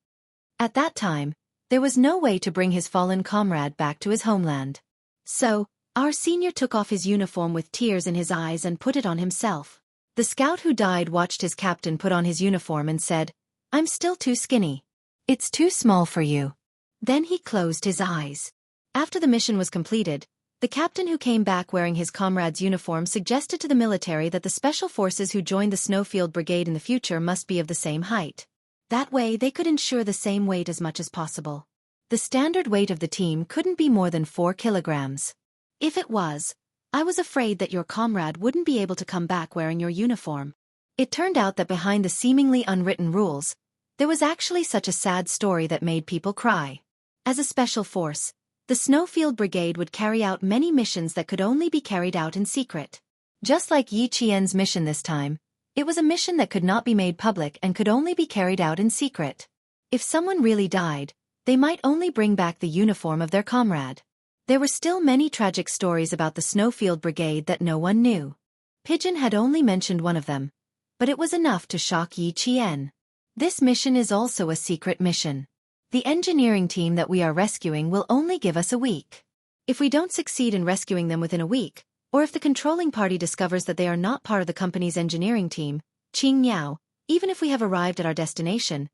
At that time, there was no way to bring his fallen comrade back to his homeland. So, our senior took off his uniform with tears in his eyes and put it on himself. The scout who died watched his captain put on his uniform and said, "I'm still too skinny. It's too small for you." Then he closed his eyes. After the mission was completed, the captain who came back wearing his comrade's uniform suggested to the military that the special forces who joined the Snowfield Brigade in the future must be of the same height. That way they could ensure the same weight as much as possible. The standard weight of the team couldn't be more than 4 kilograms. If it was, I was afraid that your comrade wouldn't be able to come back wearing your uniform. It turned out that behind the seemingly unwritten rules, there was actually such a sad story that made people cry. As a special force, the Snowfield Brigade would carry out many missions that could only be carried out in secret. Just like Yi Qian's mission this time, it was a mission that could not be made public and could only be carried out in secret. If someone really died, they might only bring back the uniform of their comrade. There were still many tragic stories about the Snowfield Brigade that no one knew. Pigeon had only mentioned one of them, but it was enough to shock Yi Qian. This mission is also a secret mission. The engineering team that we are rescuing will only give us a week. If we don't succeed in rescuing them within a week, or if the controlling party discovers that they are not part of the company's engineering team, Qing, even if we have arrived at our destination,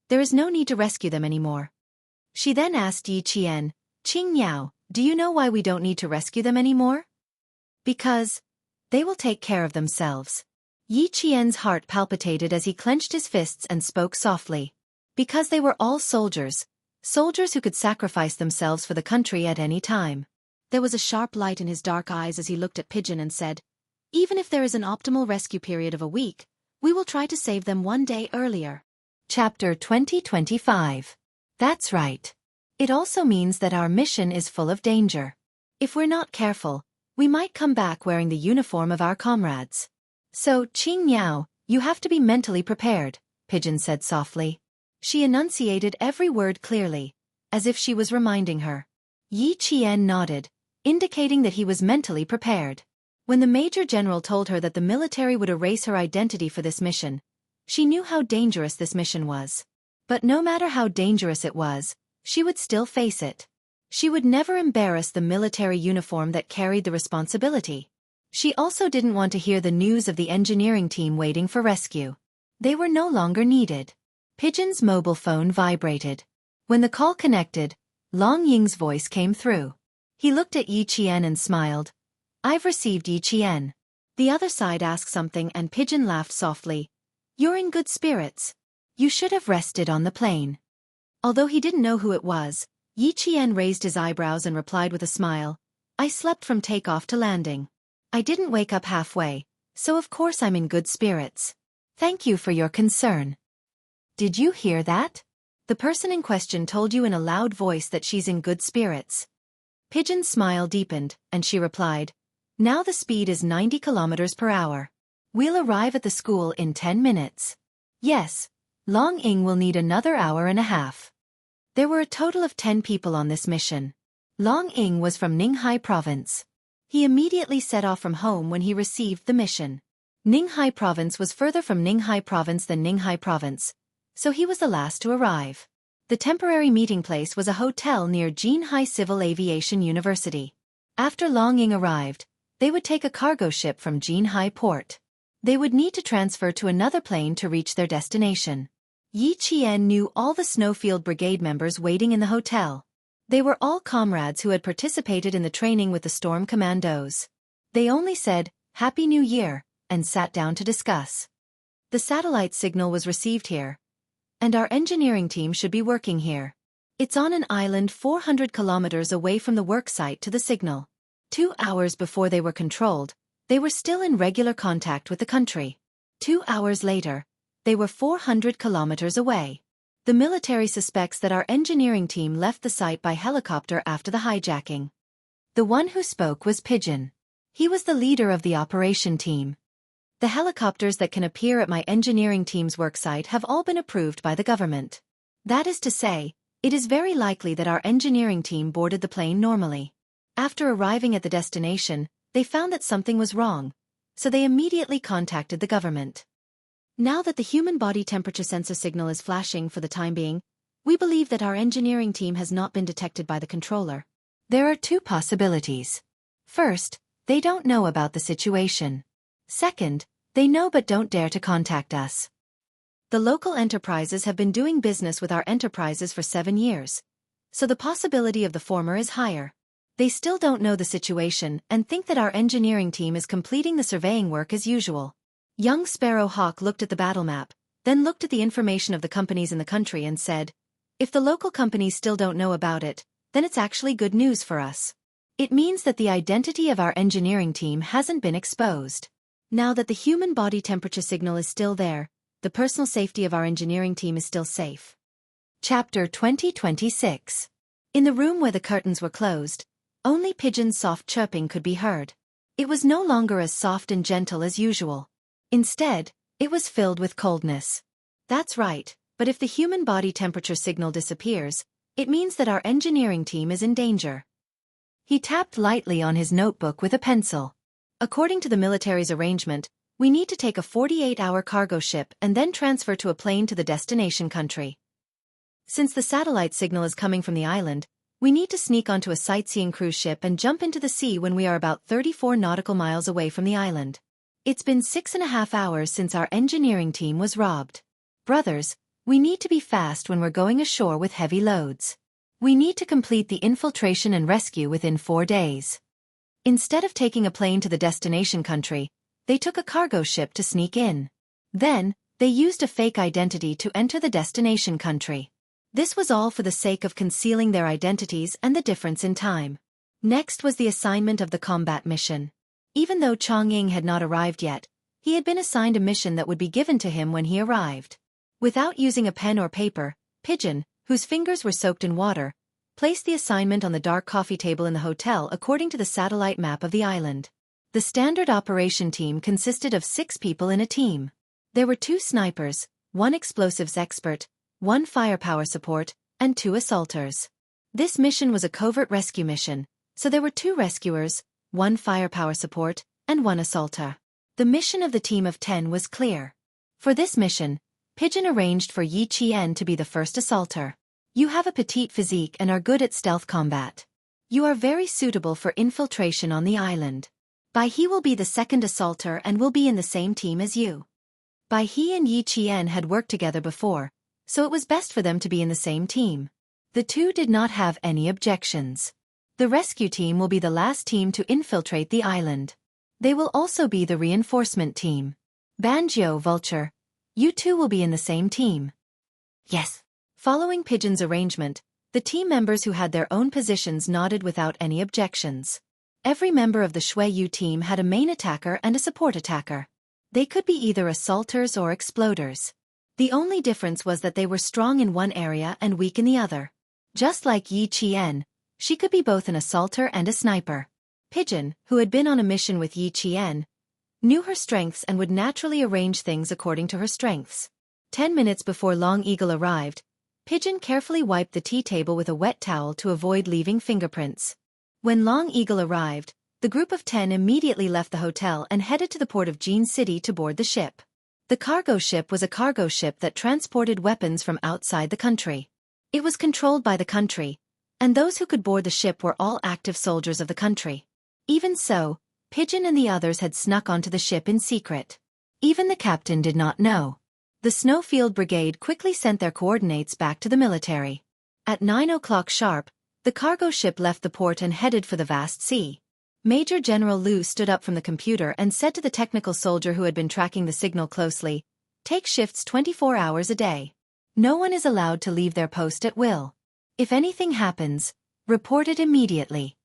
there is no need to rescue them anymore. She then asked Yi Qian, "Qing, do you know why we don't need to rescue them anymore?" "Because They will take care of themselves. Yi Qian's heart palpitated as he clenched his fists and spoke softly. Because they were all soldiers. Soldiers who could sacrifice themselves for the country at any time. There was a sharp light in his dark eyes as he looked at Pigeon and said, "Even if there is an optimal rescue period of a week, we will try to save them one day earlier." Chapter 2025. That's right. It also means that our mission is full of danger. If we're not careful, we might come back wearing the uniform of our comrades. So, Qing Miao, you have to be mentally prepared, Pigeon said softly. She enunciated every word clearly, as if she was reminding her. Yi Qian nodded, indicating that he was mentally prepared. When the Major General told her that the military would erase her identity for this mission, she knew how dangerous this mission was. But no matter how dangerous it was, she would still face it. She would never embarrass the military uniform that carried the responsibility. She also didn't want to hear the news of the engineering team waiting for rescue. They were no longer needed. Pigeon's mobile phone vibrated. When the call connected, Long Ying's voice came through. He looked at Yi Qian and smiled. "I've received, Yi Qian." The other side asked something and Pigeon laughed softly. "You're in good spirits. You should have rested on the plane." Although he didn't know who it was, Yi Qian raised his eyebrows and replied with a smile. "I slept from takeoff to landing. I didn't wake up halfway, so of course I'm in good spirits. Thank you for your concern." "Did you hear that? The person in question told you in a loud voice that she's in good spirits." Pigeon's smile deepened, and she replied, "Now the speed is 90 kilometers per hour. We'll arrive at the school in 10 minutes. Yes, Long Ying will need another hour and a half." There were a total of 10 people on this mission. Long Ying was from Ninghai Province. He immediately set off from home when he received the mission. Ninghai Province was further from Ninghai Province than Ninghai Province, so he was the last to arrive. The temporary meeting place was a hotel near Jianghu Civil Aviation University. After Long Ying arrived, they would take a cargo ship from Jianghu port. They would need to transfer to another plane to reach their destination. Yi Qian knew all the Snowfield Brigade members waiting in the hotel. They were all comrades who had participated in the training with the Storm Commandos. They only said, "Happy New Year," and sat down to discuss. The satellite signal was received here, and our engineering team should be working here. It's on an island 400 kilometers away from the work site to the signal. 2 hours before they were controlled, they were still in regular contact with the country. 2 hours later, they were 400 kilometers away. The military suspects that our engineering team left the site by helicopter after the hijacking. The one who spoke was Pigeon. He was the leader of the operation team. The helicopters that can appear at my engineering team's worksite have all been approved by the government. That is to say, it is very likely that our engineering team boarded the plane normally. After arriving at the destination, they found that something was wrong, so they immediately contacted the government. Now that the human body temperature sensor signal is flashing for the time being, we believe that our engineering team has not been detected by the controller. There are 2 possibilities. First, they don't know about the situation. Second, they know but don't dare to contact us. The local enterprises have been doing business with our enterprises for 7 years, so the possibility of the former is higher. They still don't know the situation and think that our engineering team is completing the surveying work as usual. Young Sparrow Hawk looked at the battle map, then looked at the information of the companies in the country and said, "If the local companies still don't know about it, then it's actually good news for us. It means that the identity of our engineering team hasn't been exposed. Now that the human body temperature signal is still there, the personal safety of our engineering team is still safe." Chapter 2026. In the room where the curtains were closed, only Pigeon's soft chirping could be heard. It was no longer as soft and gentle as usual. Instead, it was filled with coldness. That's right, but if the human body temperature signal disappears, it means that our engineering team is in danger. He tapped lightly on his notebook with a pencil. According to the military's arrangement, we need to take a 48-hour cargo ship and then transfer to a plane to the destination country. Since the satellite signal is coming from the island, we need to sneak onto a sightseeing cruise ship and jump into the sea when we are about 34 nautical miles away from the island. It's been 6.5 hours since our engineering team was robbed. Brothers, we need to be fast when we're going ashore with heavy loads. We need to complete the infiltration and rescue within 4 days. Instead of taking a plane to the destination country, they took a cargo ship to sneak in. Then, they used a fake identity to enter the destination country. This was all for the sake of concealing their identities and the difference in time. Next was the assignment of the combat mission. Even though Chongying had not arrived yet, he had been assigned a mission that would be given to him when he arrived. Without using a pen or paper, Pigeon, whose fingers were soaked in water, placed the assignment on the dark coffee table in the hotel according to the satellite map of the island. The standard operation team consisted of 6 people in a team. There were 2 snipers, 1 explosives expert, 1 firepower support, and 2 assaulters. This mission was a covert rescue mission, so there were 2 rescuers, 1 firepower support, and 1 assaulter. The mission of the team of 10 was clear. For this mission, Pigeon arranged for Yi Qian to be the first assaulter. You have a petite physique and are good at stealth combat. You are very suitable for infiltration on the island. Bai He will be the second assaulter and will be in the same team as you. Bai He and Yi Qian had worked together before, so it was best for them to be in the same team. The 2 did not have any objections. The rescue team will be the last team to infiltrate the island. They will also be the reinforcement team. Banjo, Vulture, you 2 will be in the same team. Yes. Following Pigeon's arrangement, the team members who had their own positions nodded without any objections. Every member of the Shuiyu team had a main attacker and a support attacker. They could be either assaulters or exploders. The only difference was that they were strong in one area and weak in the other. Just like Yi Qian, she could be both an assaulter and a sniper. Pigeon, who had been on a mission with Yi Qian, knew her strengths and would naturally arrange things according to her strengths. 10 minutes before Long Eagle arrived, Pigeon carefully wiped the tea table with a wet towel to avoid leaving fingerprints. When Long Eagle arrived, the group of 10 immediately left the hotel and headed to the port of Jin City to board the ship. The cargo ship was a cargo ship that transported weapons from outside the country. It was controlled by the country, and those who could board the ship were all active soldiers of the country. Even so, Pigeon and the others had snuck onto the ship in secret. Even the captain did not know. The Snowfield Brigade quickly sent their coordinates back to the military. At 9 o'clock sharp, the cargo ship left the port and headed for the vast sea. Major General Liu stood up from the computer and said to the technical soldier who had been tracking the signal closely, "Take shifts 24 hours a day. No one is allowed to leave their post at will. If anything happens, report it immediately."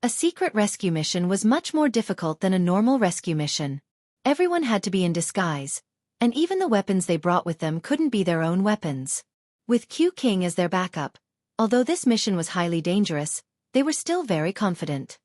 A secret rescue mission was much more difficult than a normal rescue mission. Everyone had to be in disguise, and even the weapons they brought with them couldn't be their own weapons. With Q King as their backup, although this mission was highly dangerous, they were still very confident.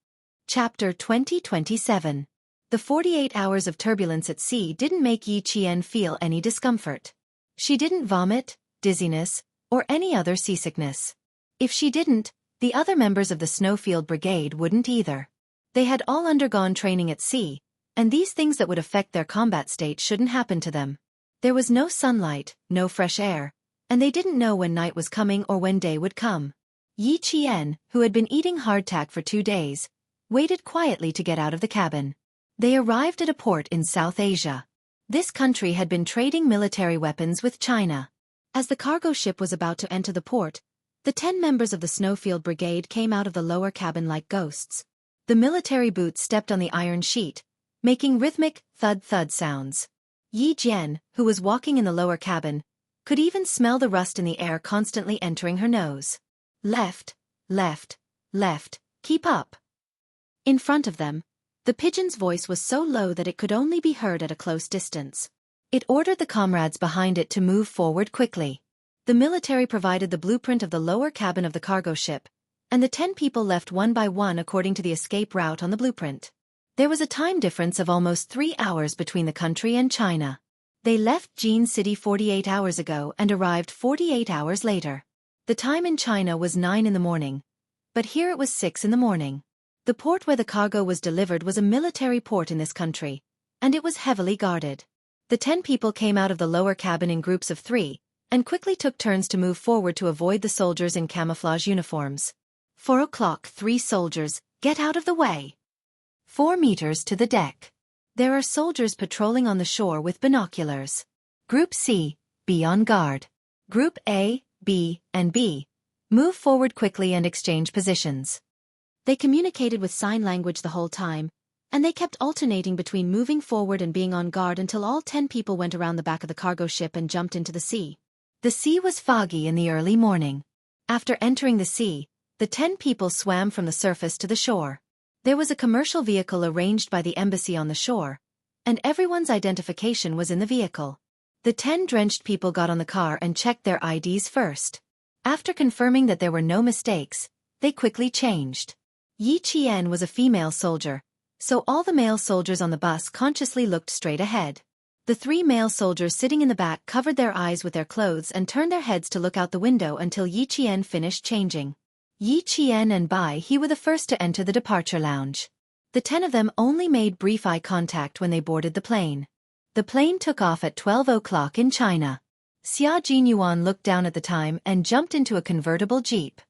Chapter 2027. The 48 hours of turbulence at sea didn't make Yi Qian feel any discomfort. She didn't vomit, dizziness, or any other seasickness. If she didn't, the other members of the Snowfield Brigade wouldn't either. They had all undergone training at sea, and these things that would affect their combat state shouldn't happen to them. There was no sunlight, no fresh air, and they didn't know when night was coming or when day would come. Yi Qian, who had been eating hardtack for 2 days, waited quietly to get out of the cabin. They arrived at a port in South Asia. This country had been trading military weapons with China. As the cargo ship was about to enter the port, the 10 members of the Snowfield Brigade came out of the lower cabin like ghosts. The military boots stepped on the iron sheet, making rhythmic thud-thud sounds. Yi Jian, who was walking in the lower cabin, could even smell the rust in the air constantly entering her nose. Left, left, left, keep up. In front of them, the pigeon's voice was so low that it could only be heard at a close distance. It ordered the comrades behind it to move forward quickly. The military provided the blueprint of the lower cabin of the cargo ship, and the 10 people left one by one according to the escape route on the blueprint. There was a time difference of almost 3 hours between the country and China. They left Jin City 48 hours ago and arrived 48 hours later. The time in China was 9 in the morning, but here it was 6 in the morning. The port where the cargo was delivered was a military port in this country, and it was heavily guarded. The 10 people came out of the lower cabin in groups of 3, and quickly took turns to move forward to avoid the soldiers in camouflage uniforms. 4 o'clock, 3 soldiers, get out of the way. 4 meters to the deck. There are soldiers patrolling on the shore with binoculars. Group C, be on guard. Group A, B, and B, move forward quickly and exchange positions. They communicated with sign language the whole time, and they kept alternating between moving forward and being on guard until all 10 people went around the back of the cargo ship and jumped into the sea. The sea was foggy in the early morning. After entering the sea, the 10 people swam from the surface to the shore. There was a commercial vehicle arranged by the embassy on the shore, and everyone's identification was in the vehicle. The 10 drenched people got on the car and checked their IDs first. After confirming that there were no mistakes, they quickly changed. Yi Qian was a female soldier, so all the male soldiers on the bus consciously looked straight ahead. The 3 male soldiers sitting in the back covered their eyes with their clothes and turned their heads to look out the window until Yi Qian finished changing. Yi Qian and Bai He were the first to enter the departure lounge. The 10 of them only made brief eye contact when they boarded the plane. The plane took off at 12 o'clock in China. Xia Jinyuan looked down at the time and jumped into a convertible jeep.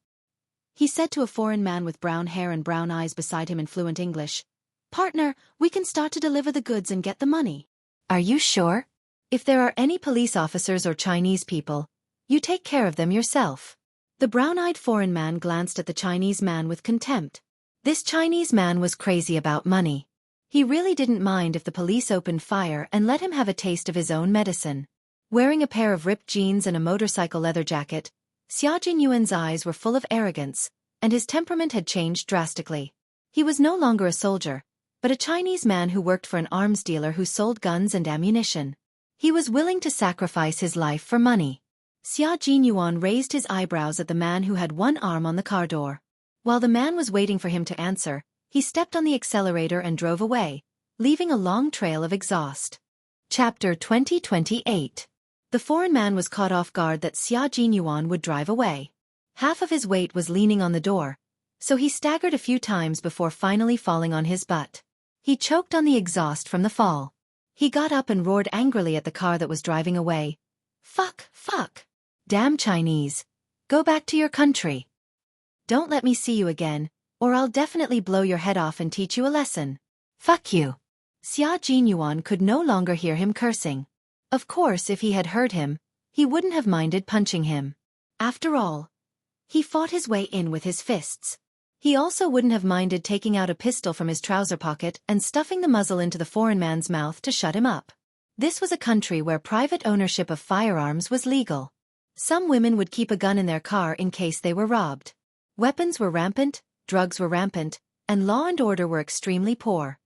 He said to a foreign man with brown hair and brown eyes beside him in fluent English, "Partner, we can start to deliver the goods and get the money." "Are you sure? If there are any police officers or Chinese people, you take care of them yourself." The brown-eyed foreign man glanced at the Chinese man with contempt. This Chinese man was crazy about money. He really didn't mind if the police opened fire and let him have a taste of his own medicine. Wearing a pair of ripped jeans and a motorcycle leather jacket, Xia Jinyuan's eyes were full of arrogance, and his temperament had changed drastically. He was no longer a soldier, but a Chinese man who worked for an arms dealer who sold guns and ammunition. He was willing to sacrifice his life for money. Xia Jinyuan raised his eyebrows at the man who had one arm on the car door. While the man was waiting for him to answer, he stepped on the accelerator and drove away, leaving a long trail of exhaust. Chapter 2028. The foreign man was caught off guard that Xia Jinyuan would drive away. Half of his weight was leaning on the door, so he staggered a few times before finally falling on his butt. He choked on the exhaust from the fall. He got up and roared angrily at the car that was driving away. "Fuck, fuck. Damn Chinese. Go back to your country. Don't let me see you again, or I'll definitely blow your head off and teach you a lesson. Fuck you." Xia Jinyuan could no longer hear him cursing. Of course, if he had heard him, he wouldn't have minded punching him. After all, he fought his way in with his fists. He also wouldn't have minded taking out a pistol from his trouser pocket and stuffing the muzzle into the foreign man's mouth to shut him up. This was a country where private ownership of firearms was legal. Some women would keep a gun in their car in case they were robbed. Weapons were rampant, drugs were rampant, and law and order were extremely poor.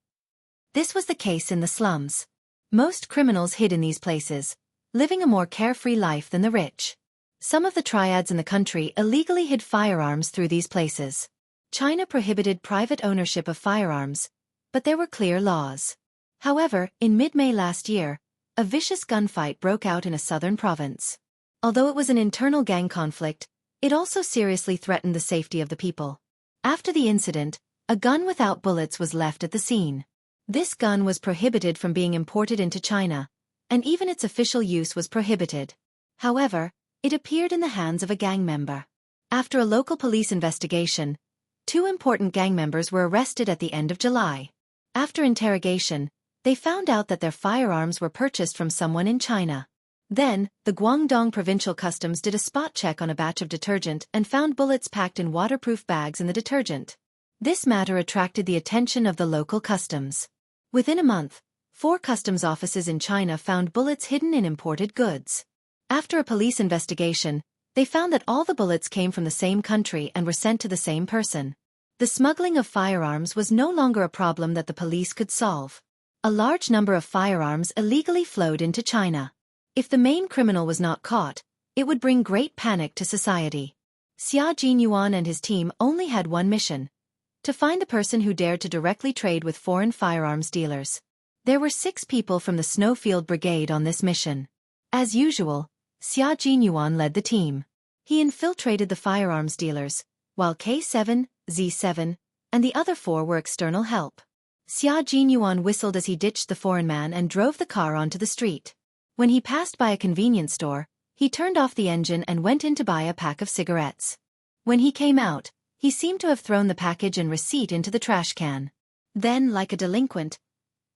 This was the case in the slums. Most criminals hid in these places, living a more carefree life than the rich. Some of the triads in the country illegally hid firearms through these places. China prohibited private ownership of firearms, but there were clear laws. However, in mid-May last year, a vicious gunfight broke out in a southern province. Although it was an internal gang conflict, it also seriously threatened the safety of the people. After the incident, a gun without bullets was left at the scene. This gun was prohibited from being imported into China, and even its official use was prohibited. However, it appeared in the hands of a gang member. After a local police investigation, 2 important gang members were arrested at the end of July. After interrogation, they found out that their firearms were purchased from someone in China. Then, the Guangdong Provincial Customs did a spot check on a batch of detergent and found bullets packed in waterproof bags in the detergent. This matter attracted the attention of the local customs. Within a month, 4 customs offices in China found bullets hidden in imported goods. After a police investigation, they found that all the bullets came from the same country and were sent to the same person. The smuggling of firearms was no longer a problem that the police could solve. A large number of firearms illegally flowed into China. If the main criminal was not caught, it would bring great panic to society. Xia Jinyuan and his team only had one mission: to find the person who dared to directly trade with foreign firearms dealers. There were 6 people from the Snowfield Brigade on this mission. As usual, Xia Jinyuan led the team. He infiltrated the firearms dealers, while K7, Z7, and the other 4 were external help. Xia Jinyuan whistled as he ditched the foreign man and drove the car onto the street. When he passed by a convenience store, he turned off the engine and went in to buy a pack of cigarettes. When he came out, he seemed to have thrown the package and receipt into the trash can. Then, like a delinquent,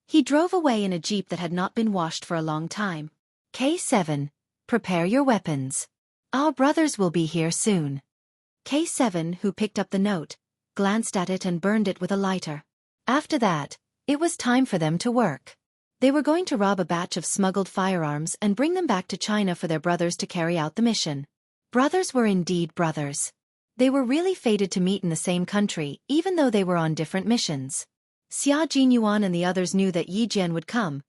he drove away in a jeep that had not been washed for a long time. K7, prepare your weapons. Our brothers will be here soon. K7, who picked up the note, glanced at it and burned it with a lighter. After that, it was time for them to work. They were going to rob a batch of smuggled firearms and bring them back to China for their brothers to carry out the mission. Brothers were indeed brothers. They were really fated to meet in the same country, even though they were on different missions. Xia Jinyuan and the others knew that Yi Jian would come,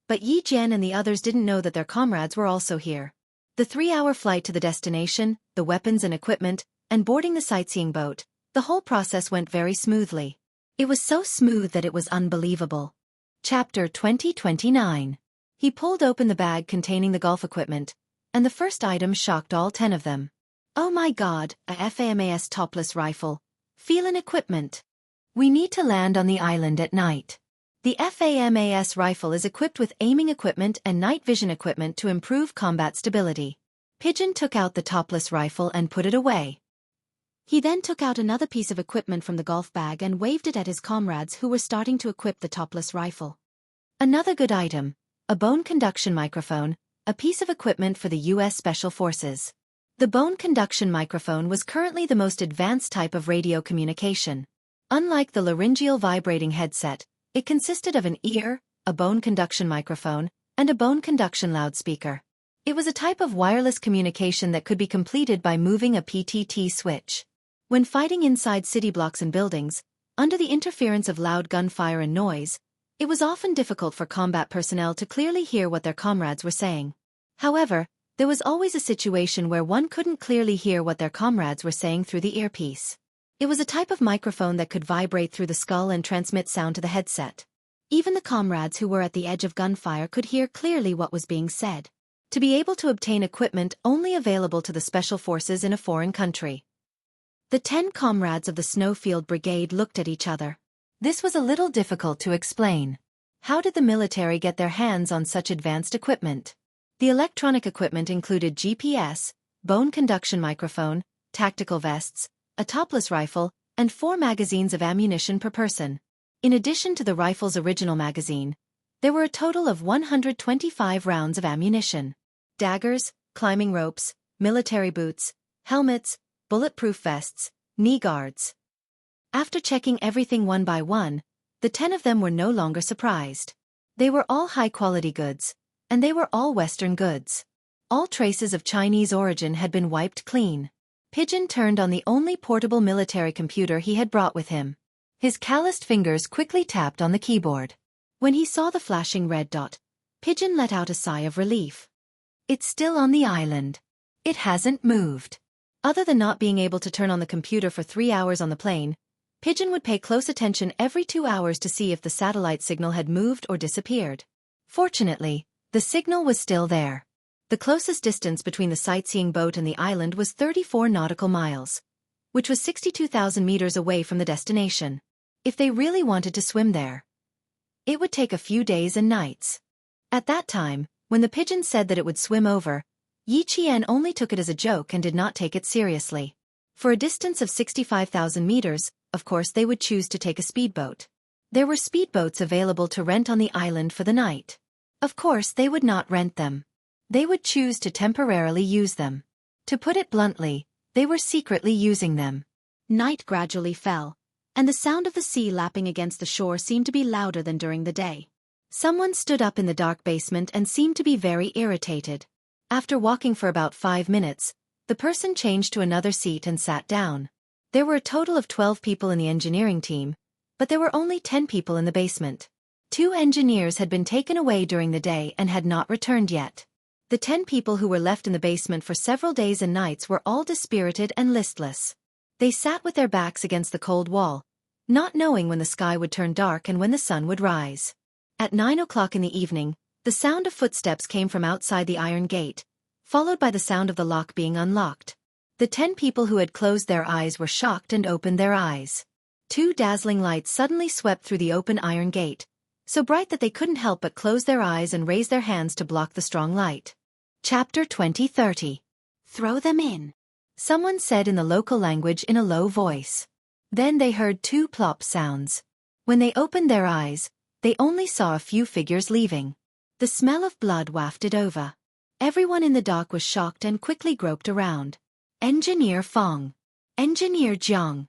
but Yi Jian and the others didn't know that their comrades were also here. The 3-hour flight to the destination, the weapons and equipment, and boarding the sightseeing boat, the whole process went very smoothly. It was so smooth that it was unbelievable. Chapter 2029. He pulled open the bag containing the golf equipment, and the first item shocked all 10 of them. Oh my god, a FAMAS topless rifle. Feeling equipment. We need to land on the island at night. The FAMAS rifle is equipped with aiming equipment and night vision equipment to improve combat stability. Pigeon took out the topless rifle and put it away. He then took out another piece of equipment from the golf bag and waved it at his comrades who were starting to equip the topless rifle. Another good item, a bone conduction microphone, a piece of equipment for the U.S. Special Forces. The bone conduction microphone was currently the most advanced type of radio communication. Unlike the laryngeal vibrating headset, it consisted of an ear, a bone conduction microphone, and a bone conduction loudspeaker. It was a type of wireless communication that could be completed by moving a PTT switch. When fighting inside city blocks and buildings, under the interference of loud gunfire and noise, it was often difficult for combat personnel to clearly hear what their comrades were saying. However, there was always a situation where one couldn't clearly hear what their comrades were saying through the earpiece. It was a type of microphone that could vibrate through the skull and transmit sound to the headset. Even the comrades who were at the edge of gunfire could hear clearly what was being said. To be able to obtain equipment only available to the special forces in a foreign country. The 10 comrades of the Snowfield Brigade looked at each other. This was a little difficult to explain. How did the military get their hands on such advanced equipment? The electronic equipment included GPS, bone conduction microphone, tactical vests, a topless rifle, and 4 magazines of ammunition per person. In addition to the rifle's original magazine, there were a total of 125 rounds of ammunition. Daggers, climbing ropes, military boots, helmets, bulletproof vests, knee guards. After checking everything one by one, the 10 of them were no longer surprised. They were all high-quality goods, and they were all Western goods. All traces of Chinese origin had been wiped clean. Pigeon turned on the only portable military computer he had brought with him. His calloused fingers quickly tapped on the keyboard. When he saw the flashing red dot, Pigeon let out a sigh of relief. It's still on the island. It hasn't moved. Other than not being able to turn on the computer for 3 hours on the plane, Pigeon would pay close attention every 2 hours to see if the satellite signal had moved or disappeared. Fortunately, the signal was still there. The closest distance between the sightseeing boat and the island was 34 nautical miles, which was 62,000 meters away from the destination. If they really wanted to swim there, it would take a few days and nights. At that time, when the Pigeon said that it would swim over, Yi Qian only took it as a joke and did not take it seriously. For a distance of 65,000 meters, of course they would choose to take a speedboat. There were speedboats available to rent on the island for the night. Of course they would not rent them. They would choose to temporarily use them. To put it bluntly, they were secretly using them. Night gradually fell, and the sound of the sea lapping against the shore seemed to be louder than during the day. Someone stood up in the dark basement and seemed to be very irritated. After walking for about 5 minutes, the person changed to another seat and sat down. There were a total of 12 people in the engineering team, but there were only 10 people in the basement. 2 engineers had been taken away during the day and had not returned yet. The 10 people who were left in the basement for several days and nights were all dispirited and listless. They sat with their backs against the cold wall, not knowing when the sky would turn dark and when the sun would rise. At 9 o'clock in the evening, the sound of footsteps came from outside the iron gate, followed by the sound of the lock being unlocked. The 10 people who had closed their eyes were shocked and opened their eyes. 2 dazzling lights suddenly swept through the open iron gate, so bright that they couldn't help but close their eyes and raise their hands to block the strong light. Chapter 2030. Throw them in, someone said in the local language in a low voice. Then they heard 2 plop sounds. When they opened their eyes, they only saw a few figures leaving. The smell of blood wafted over. Everyone in the dock was shocked and quickly groped around. Engineer Fong. Engineer Jiang.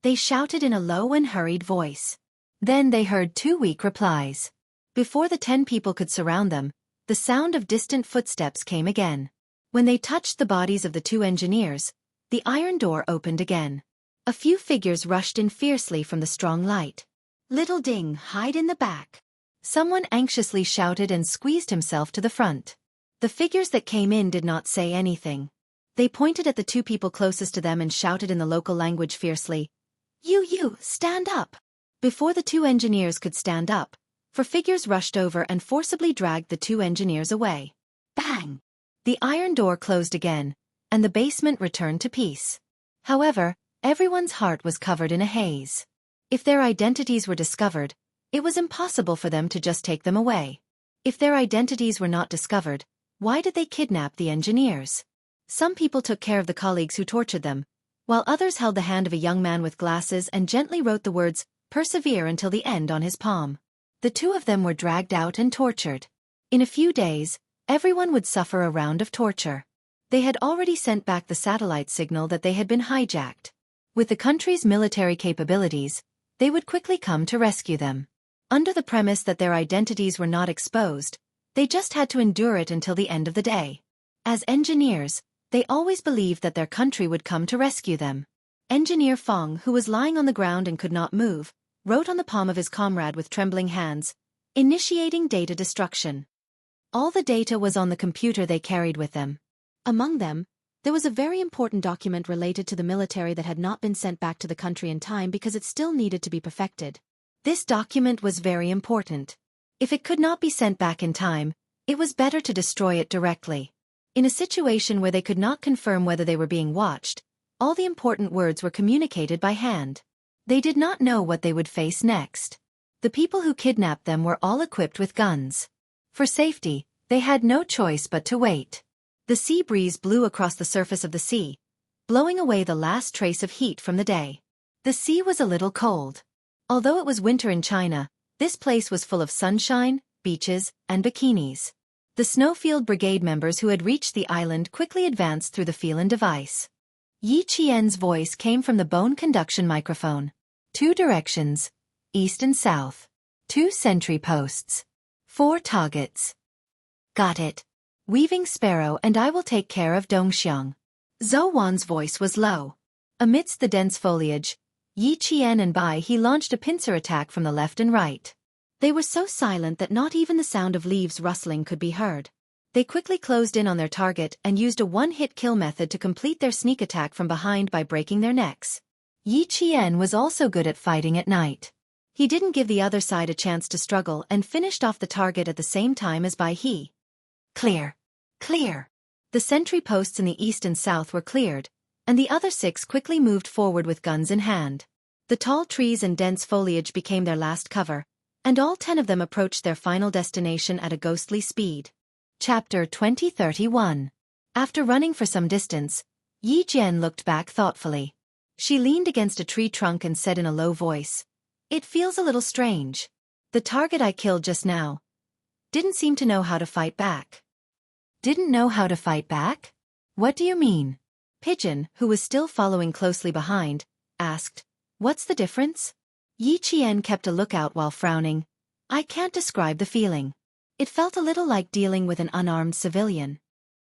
they shouted in a low and hurried voice. Then they heard 2 weak replies. Before the 10 people could surround them, the sound of distant footsteps came again. When they touched the bodies of the 2 engineers, the iron door opened again. A few figures rushed in fiercely from the strong light. "Little Ding, hide in the back." Someone anxiously shouted and squeezed himself to the front. The figures that came in did not say anything. They pointed at the 2 people closest to them and shouted in the local language fiercely, You, stand up!" Before the 2 engineers could stand up, 4 figures rushed over and forcibly dragged the 2 engineers away. Bang! The iron door closed again, and the basement returned to peace. However, everyone's heart was covered in a haze. If their identities were discovered, it was impossible for them to just take them away. If their identities were not discovered, why did they kidnap the engineers? Some people took care of the colleagues who tortured them, while others held the hand of a young man with glasses and gently wrote the words, "Persevere until the end" on his palm. The 2 of them were dragged out and tortured. In a few days, everyone would suffer a round of torture. They had already sent back the satellite signal that they had been hijacked. With the country's military capabilities, they would quickly come to rescue them. Under the premise that their identities were not exposed, they just had to endure it until the end of the day. As engineers, they always believed that their country would come to rescue them. Engineer Fong, who was lying on the ground and could not move, wrote on the palm of his comrade with trembling hands, "Initiating data destruction." All the data was on the computer they carried with them. Among them, there was a very important document related to the military that had not been sent back to the country in time because it still needed to be perfected. This document was very important. If it could not be sent back in time, it was better to destroy it directly. In a situation where they could not confirm whether they were being watched, all the important words were communicated by hand. They did not know what they would face next. The people who kidnapped them were all equipped with guns. For safety, they had no choice but to wait. The sea breeze blew across the surface of the sea, blowing away the last trace of heat from the day. The sea was a little cold. Although it was winter in China, this place was full of sunshine, beaches, and bikinis. The Snowfield Brigade members who had reached the island quickly advanced through the Phelan device. Yi Qian's voice came from the bone conduction microphone. 2 directions, east and south. 2 sentry posts. 4 targets. Got it. Weaving Sparrow and I will take care of Dongxiang. Zhou Wan's voice was low. Amidst the dense foliage, Yi Qian and Bai He launched a pincer attack from the left and right. They were so silent that not even the sound of leaves rustling could be heard. They quickly closed in on their target and used a one-hit kill method to complete their sneak attack from behind by breaking their necks. Yi Qian was also good at fighting at night. He didn't give the other side a chance to struggle and finished off the target at the same time as Bai He. Clear. Clear. The sentry posts in the east and south were cleared, and the other 6 quickly moved forward with guns in hand. The tall trees and dense foliage became their last cover, and all 10 of them approached their final destination at a ghostly speed. Chapter 2031. After running for some distance, Yi Jian looked back thoughtfully. She leaned against a tree trunk and said in a low voice, "It feels a little strange. The target I killed just now didn't seem to know how to fight back." Didn't know how to fight back? What do you mean? Pigeon, who was still following closely behind, asked, "What's the difference?" Yi Qian kept a lookout while frowning. "I can't describe the feeling. It felt a little like dealing with an unarmed civilian.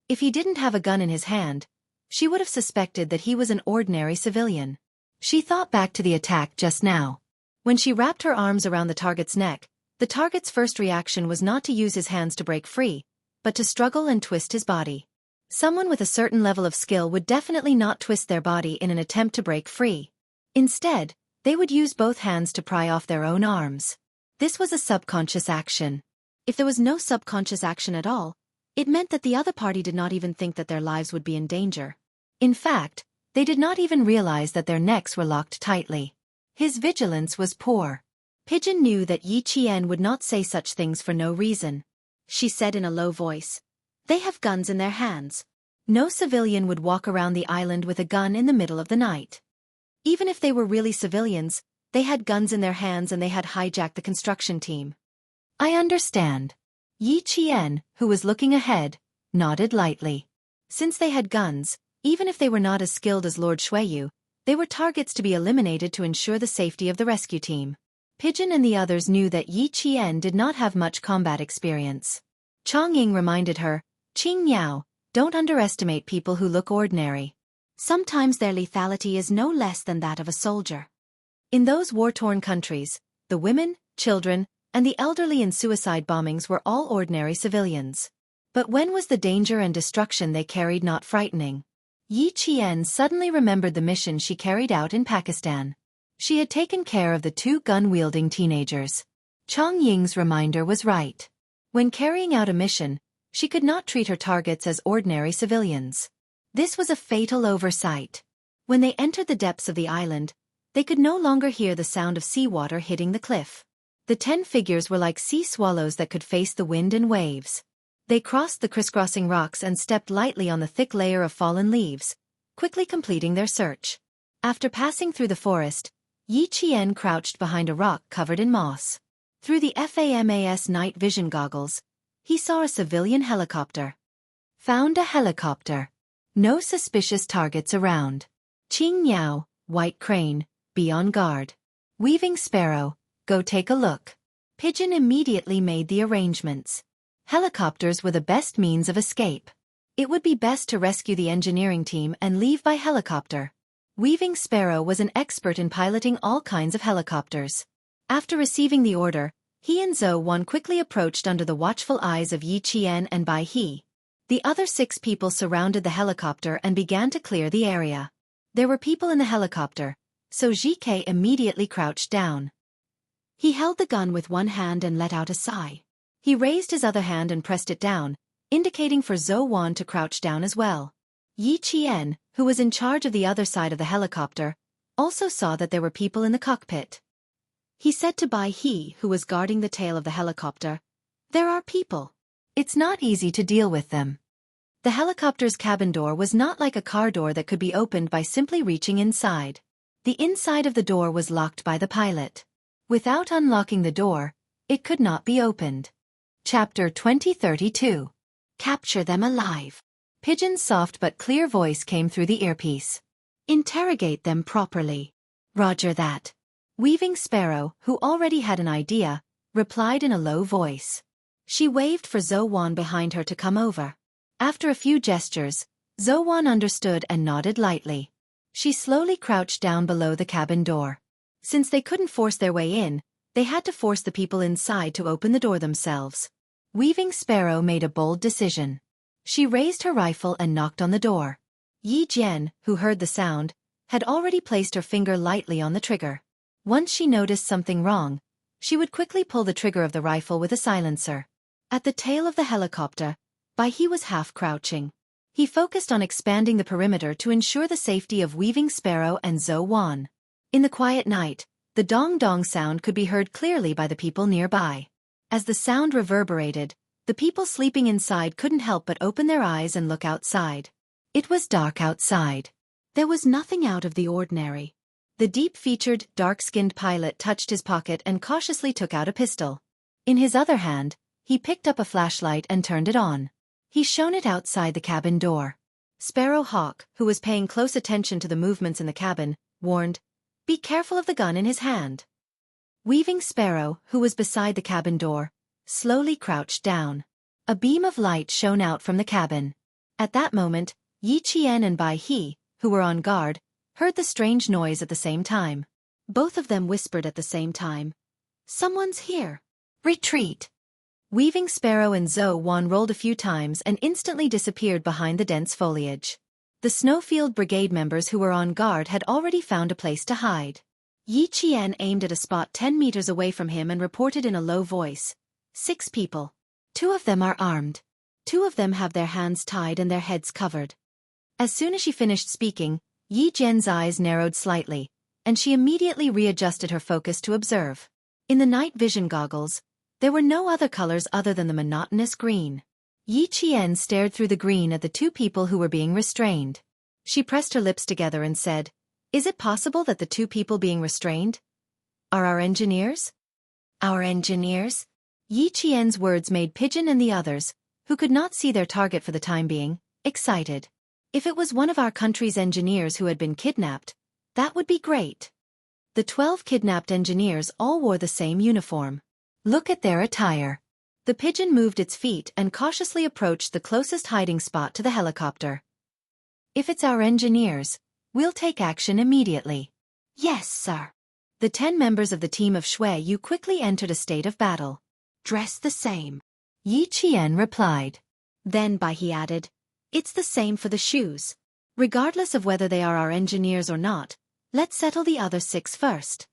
If he didn't have a gun in his hand, she would have suspected that he was an ordinary civilian." She thought back to the attack just now. When she wrapped her arms around the target's neck, the target's first reaction was not to use his hands to break free, but to struggle and twist his body. Someone with a certain level of skill would definitely not twist their body in an attempt to break free. Instead, they would use both hands to pry off their own arms. This was a subconscious action. If there was no subconscious action at all, it meant that the other party did not even think that their lives would be in danger. In fact, they did not even realize that their necks were locked tightly. His vigilance was poor. Pigeon knew that Yi Qian would not say such things for no reason. She said in a low voice, "They have guns in their hands. No civilian would walk around the island with a gun in the middle of the night. Even if they were really civilians, they had guns in their hands and they had hijacked the construction team." "I understand." Yi Qian, who was looking ahead, nodded lightly. Since they had guns, even if they were not as skilled as Lord Shuiyu, They were targets to be eliminated to ensure the safety of the rescue team. Pigeon and the others knew that Yi Qian did not have much combat experience. Chang Ying reminded her, "Qing Miao, don't underestimate people who look ordinary. Sometimes their lethality is no less than that of a soldier." In those war-torn countries, the women, children, and the elderly in suicide bombings were all ordinary civilians. But when was the danger and destruction they carried not frightening? Yi Qian suddenly remembered the mission she carried out in Pakistan. She had taken care of the two gun-wielding teenagers. Chang Ying's reminder was right. When carrying out a mission, she could not treat her targets as ordinary civilians. This was a fatal oversight. When they entered the depths of the island, they could no longer hear the sound of seawater hitting the cliff. The 10 figures were like sea swallows that could face the wind and waves. They crossed the crisscrossing rocks and stepped lightly on the thick layer of fallen leaves, quickly completing their search. After passing through the forest, Yi Qian crouched behind a rock covered in moss. Through the FAMAS night vision goggles, he saw a civilian helicopter. Found a helicopter. No suspicious targets around. Qing Miao, White Crane, be on guard. Weaving Sparrow, go take a look. Pigeon immediately made the arrangements. Helicopters were the best means of escape. It would be best to rescue the engineering team and leave by helicopter. Weaving Sparrow was an expert in piloting all kinds of helicopters. After receiving the order, he and Zhou Wan quickly approached under the watchful eyes of Yi Qian and Bai He. The other 6 people surrounded the helicopter and began to clear the area. There were people in the helicopter, so GK immediately crouched down. He held the gun with one hand and let out a sigh. He raised his other hand and pressed it down, indicating for Zhou Wan to crouch down as well. Yi Qian, who was in charge of the other side of the helicopter, also saw that there were people in the cockpit. He said to Bai He, who was guarding the tail of the helicopter, "There are people. It's not easy to deal with them." The helicopter's cabin door was not like a car door that could be opened by simply reaching inside. The inside of the door was locked by the pilot. Without unlocking the door, it could not be opened. Chapter 2032. Capture them alive. Pigeon's soft but clear voice came through the earpiece. "Interrogate them properly." "Roger that." Weaving Sparrow, who already had an idea, replied in a low voice. She waved for Zhou Wan behind her to come over. After a few gestures, Zhou Wan understood and nodded lightly. She slowly crouched down below the cabin door. Since they couldn't force their way in, they had to force the people inside to open the door themselves. Weaving Sparrow made a bold decision. She raised her rifle and knocked on the door. Yi Jian, who heard the sound, had already placed her finger lightly on the trigger. Once she noticed something wrong, she would quickly pull the trigger of the rifle with a silencer. At the tail of the helicopter, Bai He was half crouching. He focused on expanding the perimeter to ensure the safety of Weaving Sparrow and Zhou Wan. In the quiet night, the dong-dong sound could be heard clearly by the people nearby. As the sound reverberated, the people sleeping inside couldn't help but open their eyes and look outside. It was dark outside. There was nothing out of the ordinary. The deep-featured, dark-skinned pilot touched his pocket and cautiously took out a pistol. In his other hand, he picked up a flashlight and turned it on. He shone it outside the cabin door. Sparrow Hawk, who was paying close attention to the movements in the cabin, warned, "Be careful of the gun in his hand." Weaving Sparrow, who was beside the cabin door, slowly crouched down. A beam of light shone out from the cabin. At that moment, Yi Qian and Bai He, who were on guard, heard the strange noise at the same time. Both of them whispered at the same time, "Someone's here. Retreat." Weaving Sparrow and Zhou Wan rolled a few times and instantly disappeared behind the dense foliage. The Snowfield Brigade members who were on guard had already found a place to hide. Yi Qian aimed at a spot 10 meters away from him and reported in a low voice, "6 people. 2 of them are armed. 2 of them have their hands tied and their heads covered." As soon as she finished speaking, Yi Jian's eyes narrowed slightly, and she immediately readjusted her focus to observe. In the night vision goggles, there were no other colors other than the monotonous green. Yi Qian stared through the green at the 2 people who were being restrained. She pressed her lips together and said, "Is it possible that the 2 people being restrained are our engineers?" "Our engineers?" Yi Qian's words made Pigeon and the others, who could not see their target for the time being, excited. If it was one of our country's engineers who had been kidnapped, That would be great. The 12 kidnapped engineers all wore the same uniform. Look at their attire. The pigeon moved its feet and cautiously approached the closest hiding spot to the helicopter. If it's our engineers, we'll take action immediately. Yes, sir. The 10 members of the team of Shui Yu quickly entered a state of battle. Dress the same. Yi Qian replied. Then he added, it's the same for the shoes. Regardless of whether they are our engineers or not, let's settle the other 6 first.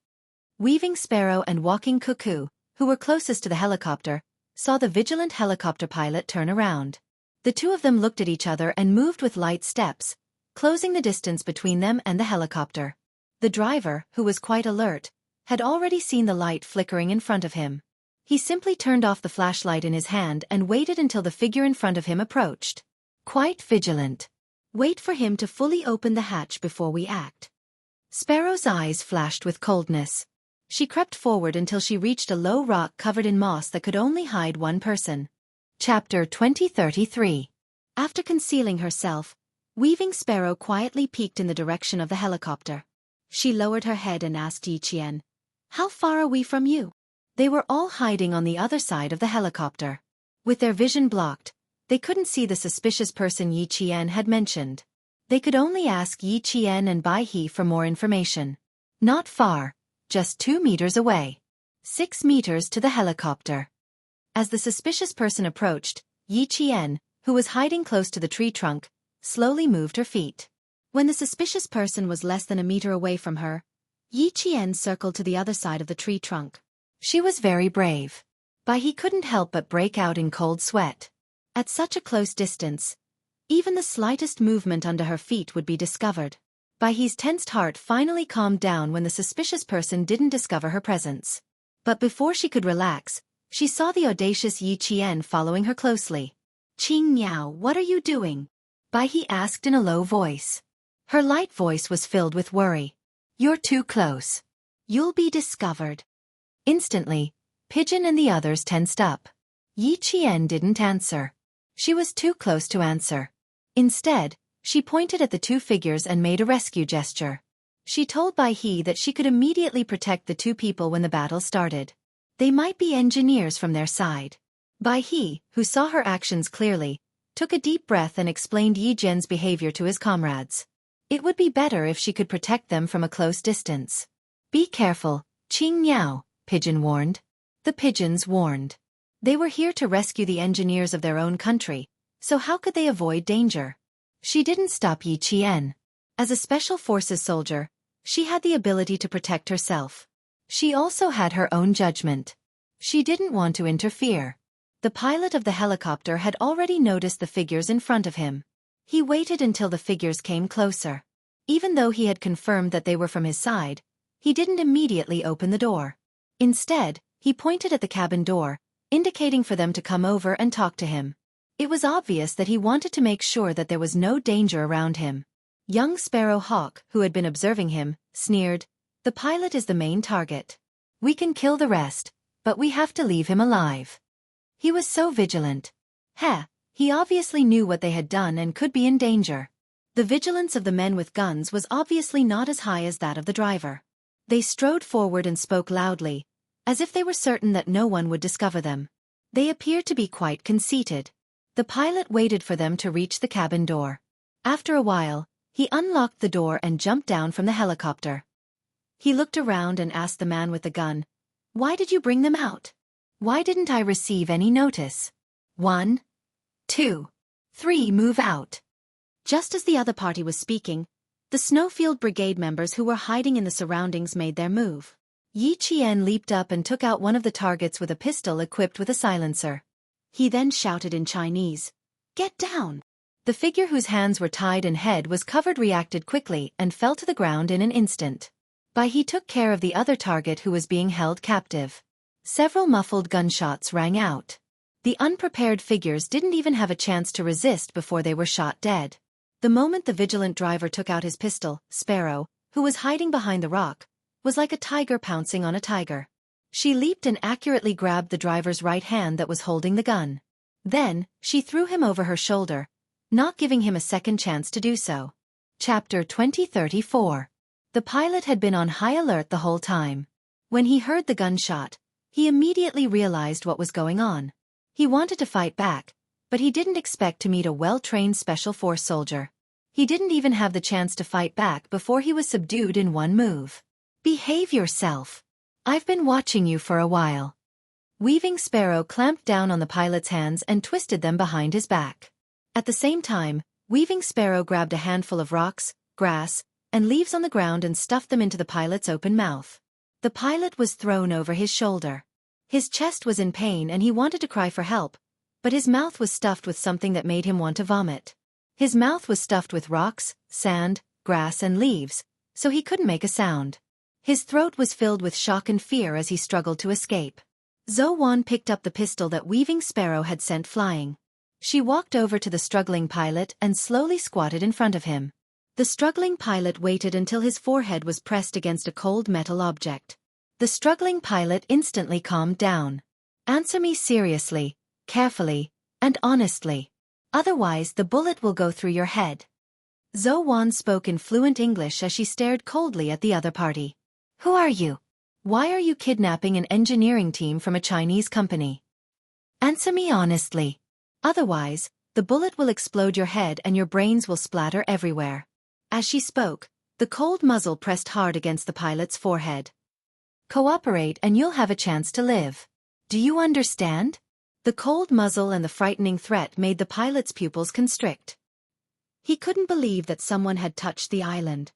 Weaving Sparrow and Walking Cuckoo, who were closest to the helicopter, saw the vigilant helicopter pilot turn around. The two of them looked at each other and moved with light steps, closing the distance between them and the helicopter. The driver, who was quite alert, had already seen the light flickering in front of him. He simply turned off the flashlight in his hand and waited until the figure in front of him approached. Quite vigilant. Wait for him to fully open the hatch before we act. Sparrow's eyes flashed with coldness. She crept forward until she reached a low rock covered in moss that could only hide one person. Chapter 2033. After concealing herself, Weaving Sparrow quietly peeked in the direction of the helicopter. She lowered her head and asked Yi Qian, how far are we from you? They were all hiding on the other side of the helicopter. With their vision blocked, they couldn't see the suspicious person Yi Qian had mentioned. They could only ask Yi Qian and Bai He for more information. Not far, just 2 meters away. 6 meters to the helicopter. As the suspicious person approached, Yi Qian, who was hiding close to the tree trunk, slowly moved her feet. When the suspicious person was less than a meter away from her, Yi Qian circled to the other side of the tree trunk. She was very brave. Bai He couldn't help but break out in cold sweat. At such a close distance, even the slightest movement under her feet would be discovered. Bai He's tensed heart finally calmed down when the suspicious person didn't discover her presence. But before she could relax, she saw the audacious Yi Qian following her closely. Qing Miao, what are you doing? Bai He asked in a low voice. Her light voice was filled with worry. You're too close. You'll be discovered. Instantly, Pigeon and the others tensed up. Yi Qian didn't answer. She was too close to answer. Instead, she pointed at the 2 figures and made a rescue gesture. She told Bai He that she could immediately protect the 2 people when the battle started. They might be engineers from their side. Bai He, who saw her actions clearly, took a deep breath and explained Yi Jian's behavior to his comrades. It would be better if she could protect them from a close distance. Be careful, Qing Miao, Pigeon warned. The pigeons warned. They were here to rescue the engineers of their own country, so how could they avoid danger? She didn't stop Yi Qian. As a special forces soldier, she had the ability to protect herself. She also had her own judgment. She didn't want to interfere. The pilot of the helicopter had already noticed the figures in front of him. He waited until the figures came closer. Even though he had confirmed that they were from his side, he didn't immediately open the door. Instead, he pointed at the cabin door, indicating for them to come over and talk to him. It was obvious that he wanted to make sure that there was no danger around him. Young Sparrow Hawk, who had been observing him, sneered, the pilot is the main target. We can kill the rest, but we have to leave him alive. He was so vigilant. He obviously knew what they had done and could be in danger. The vigilance of the men with guns was obviously not as high as that of the driver. They strode forward and spoke loudly, as if they were certain that no one would discover them. They appeared to be quite conceited. The pilot waited for them to reach the cabin door. After a while, he unlocked the door and jumped down from the helicopter. He looked around and asked the man with the gun, "Why did you bring them out? Why didn't I receive any notice? 1, 2, 3, move out." Just as the other party was speaking, the Snowfield Brigade members who were hiding in the surroundings made their move. Yi Qian leaped up and took out one of the targets with a pistol equipped with a silencer. He then shouted in Chinese, "Get down!" The figure whose hands were tied and head was covered reacted quickly and fell to the ground in an instant. Bai He took care of the other target who was being held captive. Several muffled gunshots rang out. The unprepared figures didn't even have a chance to resist before they were shot dead. The moment the vigilant driver took out his pistol, Sparrow, who was hiding behind the rock, was like a tiger pouncing on a tiger. She leaped and accurately grabbed the driver's right hand that was holding the gun. Then, she threw him over her shoulder, not giving him a second chance to do so. Chapter 2034. The pilot had been on high alert the whole time. When he heard the gunshot, he immediately realized what was going on. He wanted to fight back, but he didn't expect to meet a well-trained special force soldier. He didn't even have the chance to fight back before he was subdued in one move. Behave yourself. I've been watching you for a while. Weaving Sparrow clamped down on the pilot's hands and twisted them behind his back. At the same time, Weaving Sparrow grabbed a handful of rocks, grass, and leaves on the ground and stuffed them into the pilot's open mouth. The pilot was thrown over his shoulder. His chest was in pain and he wanted to cry for help, but his mouth was stuffed with something that made him want to vomit. His mouth was stuffed with rocks, sand, grass and leaves, so he couldn't make a sound. His throat was filled with shock and fear as he struggled to escape. Zhou Wan picked up the pistol that Weaving Sparrow had sent flying. She walked over to the struggling pilot and slowly squatted in front of him. The struggling pilot waited until his forehead was pressed against a cold metal object. The struggling pilot instantly calmed down. Answer me seriously, carefully, and honestly. Otherwise the bullet will go through your head. Zhou Wan spoke in fluent English as she stared coldly at the other party. Who are you? Why are you kidnapping an engineering team from a Chinese company? Answer me honestly. Otherwise, the bullet will explode your head and your brains will splatter everywhere. As she spoke, the cold muzzle pressed hard against the pilot's forehead. Cooperate and you'll have a chance to live. Do you understand? The cold muzzle and the frightening threat made the pilot's pupils constrict. He couldn't believe that someone had touched the island.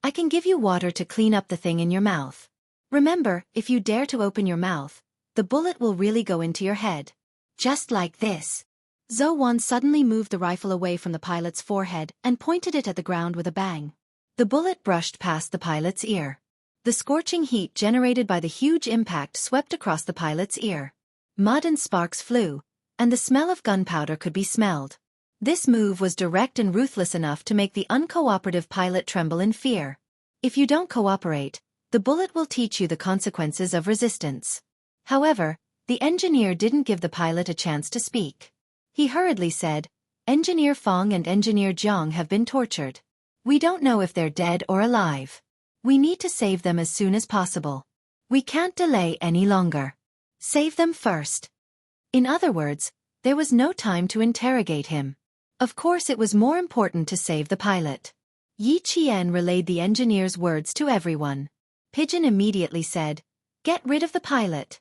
I can give you water to clean up the thing in your mouth. Remember, if you dare to open your mouth, the bullet will really go into your head. Just like this. Zhou Wan suddenly moved the rifle away from the pilot's forehead and pointed it at the ground with a bang. The bullet brushed past the pilot's ear. The scorching heat generated by the huge impact swept across the pilot's ear. Mud and sparks flew, and the smell of gunpowder could be smelled. This move was direct and ruthless enough to make the uncooperative pilot tremble in fear. If you don't cooperate, the bullet will teach you the consequences of resistance. However, the engineer didn't give the pilot a chance to speak. He hurriedly said, Engineer Fong and Engineer Jiang have been tortured. We don't know if they're dead or alive. We need to save them as soon as possible. We can't delay any longer. Save them first. In other words, there was no time to interrogate him. Of course it was more important to save the pilot. Yi Qian relayed the engineer's words to everyone. Pigeon immediately said, Get rid of the pilot.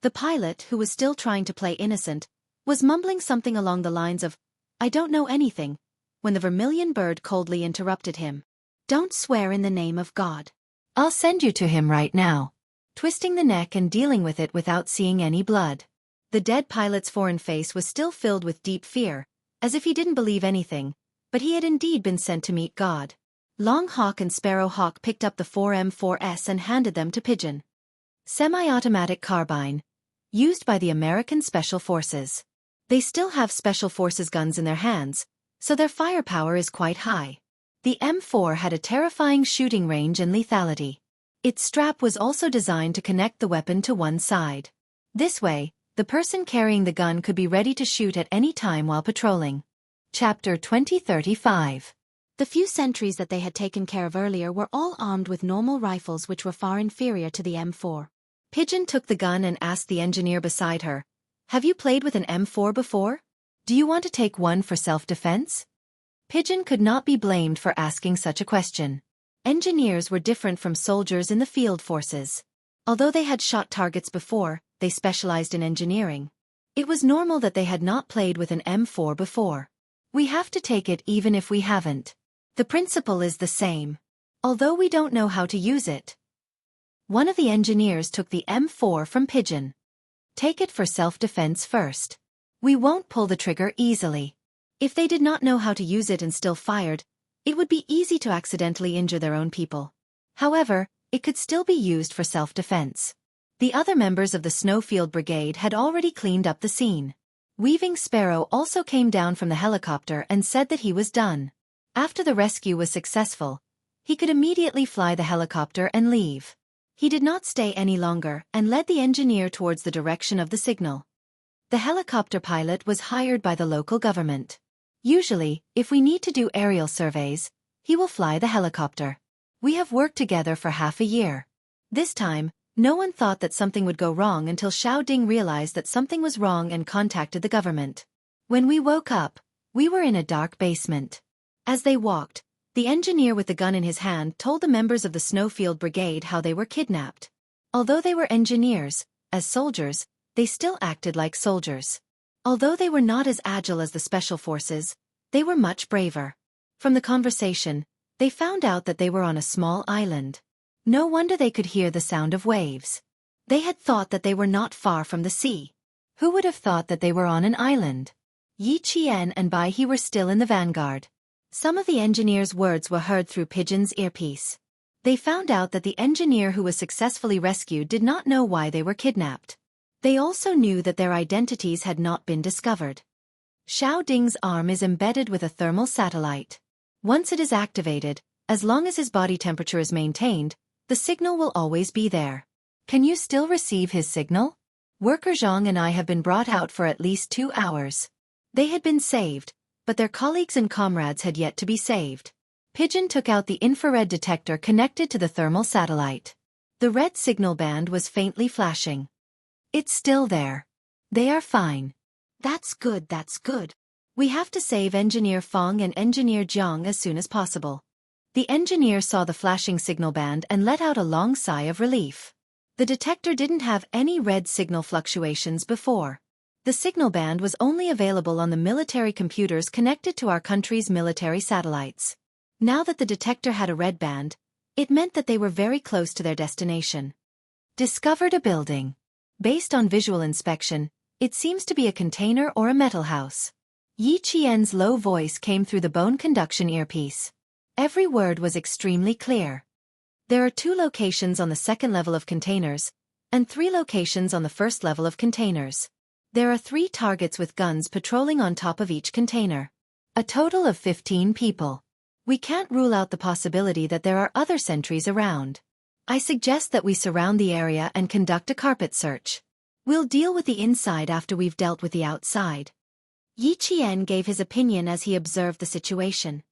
The pilot, who was still trying to play innocent, was mumbling something along the lines of, I don't know anything, when the vermilion bird coldly interrupted him. Don't swear in the name of God. I'll send you to him right now. Twisting the neck and dealing with it without seeing any blood. The dead pilot's foreign face was still filled with deep fear, as if he didn't believe anything, but he had indeed been sent to meet God. Long Hawk and Sparrow Hawk picked up the 4M4S and handed them to Pigeon. Semi-automatic carbine, used by the American Special Forces. They still have Special Forces guns in their hands, so their firepower is quite high. The M4 had a terrifying shooting range and lethality. Its strap was also designed to connect the weapon to one side. This way, the person carrying the gun could be ready to shoot at any time while patrolling. Chapter 2035. The few sentries that they had taken care of earlier were all armed with normal rifles which were far inferior to the M4. Pigeon took the gun and asked the engineer beside her, Have you played with an M4 before? Do you want to take one for self-defense? Pigeon could not be blamed for asking such a question. Engineers were different from soldiers in the field forces. Although they had shot targets before, they specialized in engineering. It was normal that they had not played with an M4 before. We have to take it even if we haven't. The principle is the same. Although we don't know how to use it. One of the engineers took the M4 from Pigeon. Take it for self-defense first. We won't pull the trigger easily. If they did not know how to use it and still fired, it would be easy to accidentally injure their own people. However, it could still be used for self-defense. The other members of the Snowfield Brigade had already cleaned up the scene. Weaving Sparrow also came down from the helicopter and said that he was done. After the rescue was successful, he could immediately fly the helicopter and leave. He did not stay any longer and led the engineer towards the direction of the signal. The helicopter pilot was hired by the local government. Usually, if we need to do aerial surveys, he will fly the helicopter. We have worked together for half a year. This time, no one thought that something would go wrong until Xiao Ding realized that something was wrong and contacted the government. When we woke up, we were in a dark basement. As they walked, the engineer with the gun in his hand told the members of the Snowfield Brigade how they were kidnapped. Although they were engineers, as soldiers, they still acted like soldiers. Although they were not as agile as the special forces, they were much braver. From the conversation, they found out that they were on a small island. No wonder they could hear the sound of waves. They had thought that they were not far from the sea. Who would have thought that they were on an island? Yi Qian and Bai He were still in the vanguard. Some of the engineer's words were heard through Pigeon's earpiece. They found out that the engineer who was successfully rescued did not know why they were kidnapped. They also knew that their identities had not been discovered. Xiao Ding's arm is embedded with a thermal satellite. Once it is activated, as long as his body temperature is maintained, the signal will always be there. Can you still receive his signal? Worker Zhang and I have been brought out for at least 2 hours. They had been saved, but their colleagues and comrades had yet to be saved. Pigeon took out the infrared detector connected to the thermal satellite. The red signal band was faintly flashing. It's still there. They are fine. That's good, that's good. We have to save Engineer Feng and Engineer Jiang as soon as possible. The engineer saw the flashing signal band and let out a long sigh of relief. The detector didn't have any red signal fluctuations before. The signal band was only available on the military computers connected to our country's military satellites. Now that the detector had a red band, it meant that they were very close to their destination. Discovered a building. Based on visual inspection, it seems to be a container or a metal house. Yi Qian's low voice came through the bone conduction earpiece. Every word was extremely clear. There are 2 locations on the second level of containers, and 3 locations on the first level of containers. There are 3 targets with guns patrolling on top of each container. A total of 15 people. We can't rule out the possibility that there are other sentries around. I suggest that we surround the area and conduct a carpet search. We'll deal with the inside after we've dealt with the outside. Yi Qian gave his opinion as he observed the situation.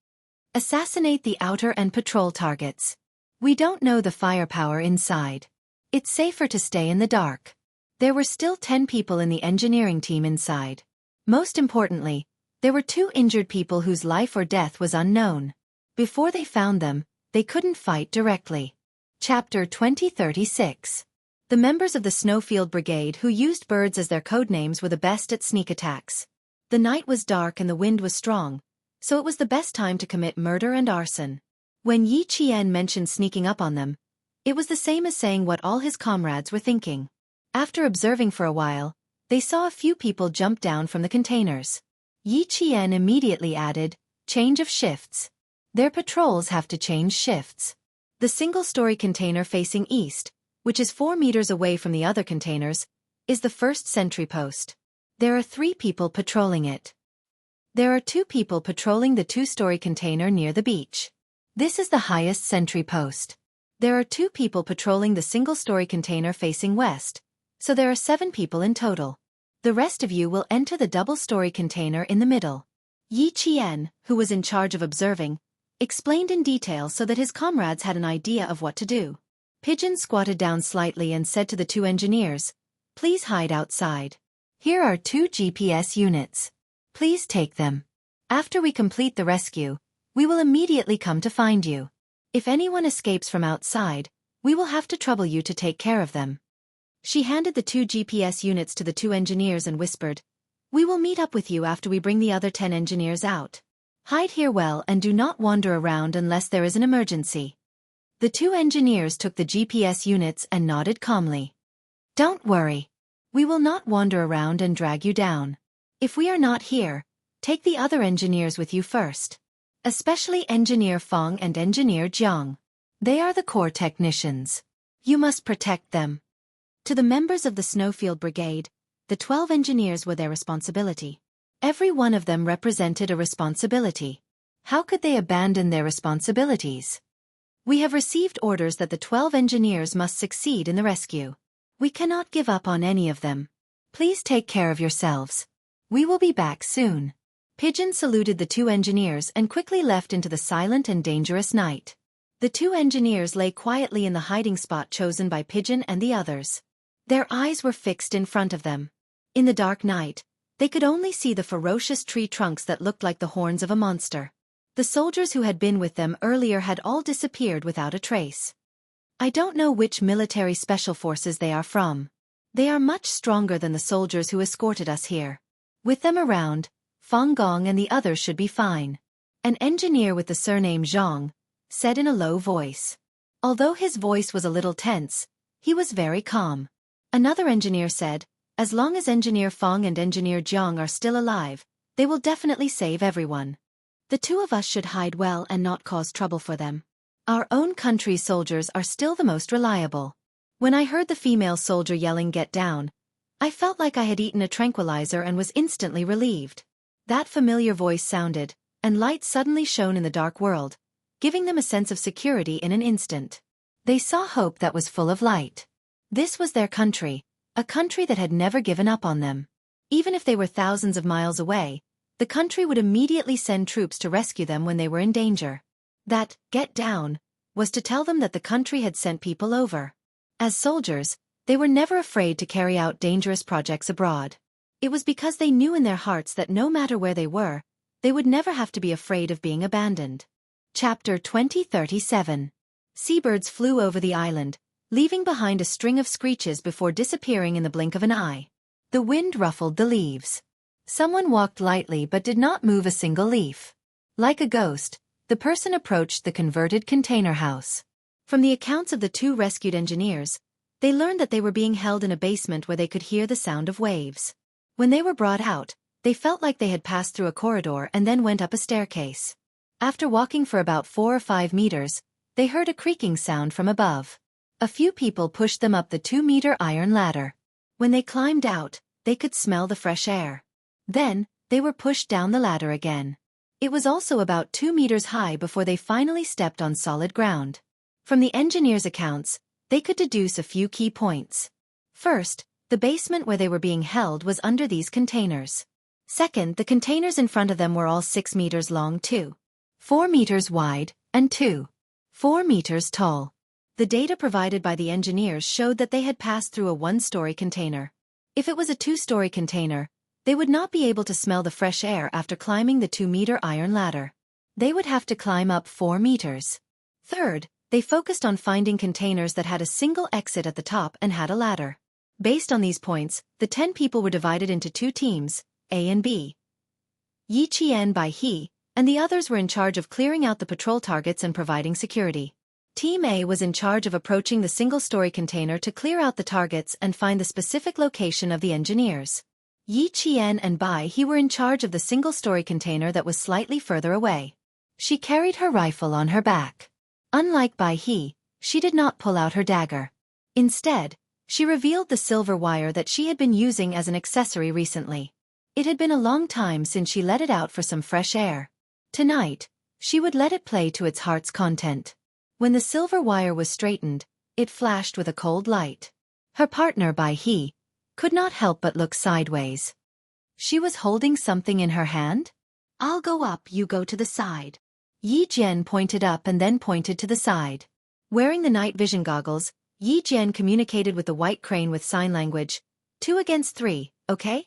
Assassinate the outer and patrol targets. We don't know the firepower inside. It's safer to stay in the dark. There were still 10 people in the engineering team inside. Most importantly, there were 2 injured people whose life or death was unknown. Before they found them, they couldn't fight directly. Chapter 2036. The members of the Snowfield Brigade who used birds as their codenames were the best at sneak attacks. The night was dark and the wind was strong, so it was the best time to commit murder and arson. When Yi Qian mentioned sneaking up on them, it was the same as saying what all his comrades were thinking. After observing for a while, they saw a few people jump down from the containers. Yi Qian immediately added, "Change of shifts. Their patrols have to change shifts." The single-story container facing east, which is 4 meters away from the other containers, is the first sentry post. There are 3 people patrolling it. There are 2 people patrolling the 2-story container near the beach. This is the highest sentry post. There are 2 people patrolling the single-story container facing west, so there are 7 people in total. The rest of you will enter the double-story container in the middle. Yi Qian, who was in charge of observing, explained in detail so that his comrades had an idea of what to do. Pigeon squatted down slightly and said to the 2 engineers, "Please hide outside. Here are 2 GPS units. Please take them. After we complete the rescue, we will immediately come to find you. If anyone escapes from outside, we will have to trouble you to take care of them." She handed the 2 GPS units to the 2 engineers and whispered, "We will meet up with you after we bring the other 10 engineers out. Hide here well and do not wander around unless there is an emergency." The 2 engineers took the GPS units and nodded calmly. "Don't worry. We will not wander around and drag you down. If we are not here, take the other engineers with you first. Especially Engineer Feng and Engineer Jiang. They are the core technicians. You must protect them." To the members of the Snowfield Brigade, the 12 engineers were their responsibility. Every one of them represented a responsibility. How could they abandon their responsibilities? We have received orders that the 12 engineers must succeed in the rescue. We cannot give up on any of them. Please take care of yourselves. We will be back soon. Pigeon saluted the 2 engineers and quickly left into the silent and dangerous night. The two engineers lay quietly in the hiding spot chosen by Pigeon and the others. Their eyes were fixed in front of them. In the dark night, they could only see the ferocious tree trunks that looked like the horns of a monster. The soldiers who had been with them earlier had all disappeared without a trace. I don't know which military special forces they are from. They are much stronger than the soldiers who escorted us here. With them around, Fang Gong and the others should be fine. An engineer with the surname Zhang said in a low voice. Although his voice was a little tense, he was very calm. Another engineer said, as long as Engineer Fang and Engineer Jiang are still alive, they will definitely save everyone. The two of us should hide well and not cause trouble for them. Our own country's soldiers are still the most reliable. When I heard the female soldier yelling "Get down," I felt like I had eaten a tranquilizer and was instantly relieved. That familiar voice sounded, and light suddenly shone in the dark world, giving them a sense of security in an instant. They saw hope that was full of light. This was their country, a country that had never given up on them. Even if they were thousands of miles away, the country would immediately send troops to rescue them when they were in danger. That "get down" was to tell them that the country had sent people over. As soldiers, they were never afraid to carry out dangerous projects abroad. It was because they knew in their hearts that no matter where they were, they would never have to be afraid of being abandoned. Chapter 2037. Seabirds flew over the island, leaving behind a string of screeches before disappearing in the blink of an eye. The wind ruffled the leaves. Someone walked lightly but did not move a single leaf. Like a ghost, the person approached the converted container house. From the accounts of the two rescued engineers, they learned that they were being held in a basement where they could hear the sound of waves. When they were brought out, they felt like they had passed through a corridor and then went up a staircase. After walking for about 4 or 5 meters, they heard a creaking sound from above. A few people pushed them up the 2-meter iron ladder. When they climbed out, they could smell the fresh air. Then, they were pushed down the ladder again. It was also about 2 meters high before they finally stepped on solid ground. From the engineers' accounts, they could deduce a few key points. First, the basement where they were being held was under these containers. Second, the containers in front of them were all 6 meters long too. 4 meters wide, and 4 meters tall. The data provided by the engineers showed that they had passed through a 1-story container. If it was a 2-story container, they would not be able to smell the fresh air after climbing the 2-meter iron ladder. They would have to climb up 4 meters. Third, they focused on finding containers that had a single exit at the top and had a ladder. Based on these points, the 10 people were divided into 2 teams, A and B. Yi Qian by He, and the others were in charge of clearing out the patrol targets and providing security. Team A was in charge of approaching the single-story container to clear out the targets and find the specific location of the engineers. Yi Qian and Bai He were in charge of the single-story container that was slightly further away. She carried her rifle on her back. Unlike Bai He, she did not pull out her dagger. Instead, she revealed the silver wire that she had been using as an accessory recently. It had been a long time since she let it out for some fresh air. Tonight, she would let it play to its heart's content. When the silver wire was straightened, it flashed with a cold light. Her partner Bai He could not help but look sideways. She was holding something in her hand? "I'll go up, you go to the side." Yi Jian pointed up and then pointed to the side. Wearing the night vision goggles, Yi Jian communicated with the white crane with sign language. 2 against 3, okay?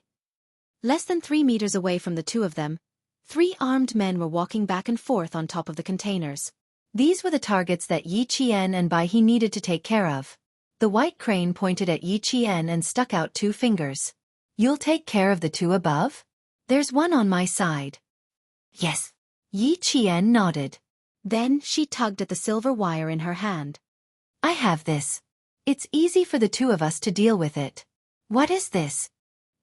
Less than 3 meters away from the two of them, 3 armed men were walking back and forth on top of the containers. These were the targets that Yi Qian and Bai He needed to take care of. The white crane pointed at Yi Qian and stuck out 2 fingers. "You'll take care of the 2 above? There's one on my side." "Yes." Yi Qian nodded. Then she tugged at the silver wire in her hand. "I have this. It's easy for the 2 of us to deal with it." "What is this?"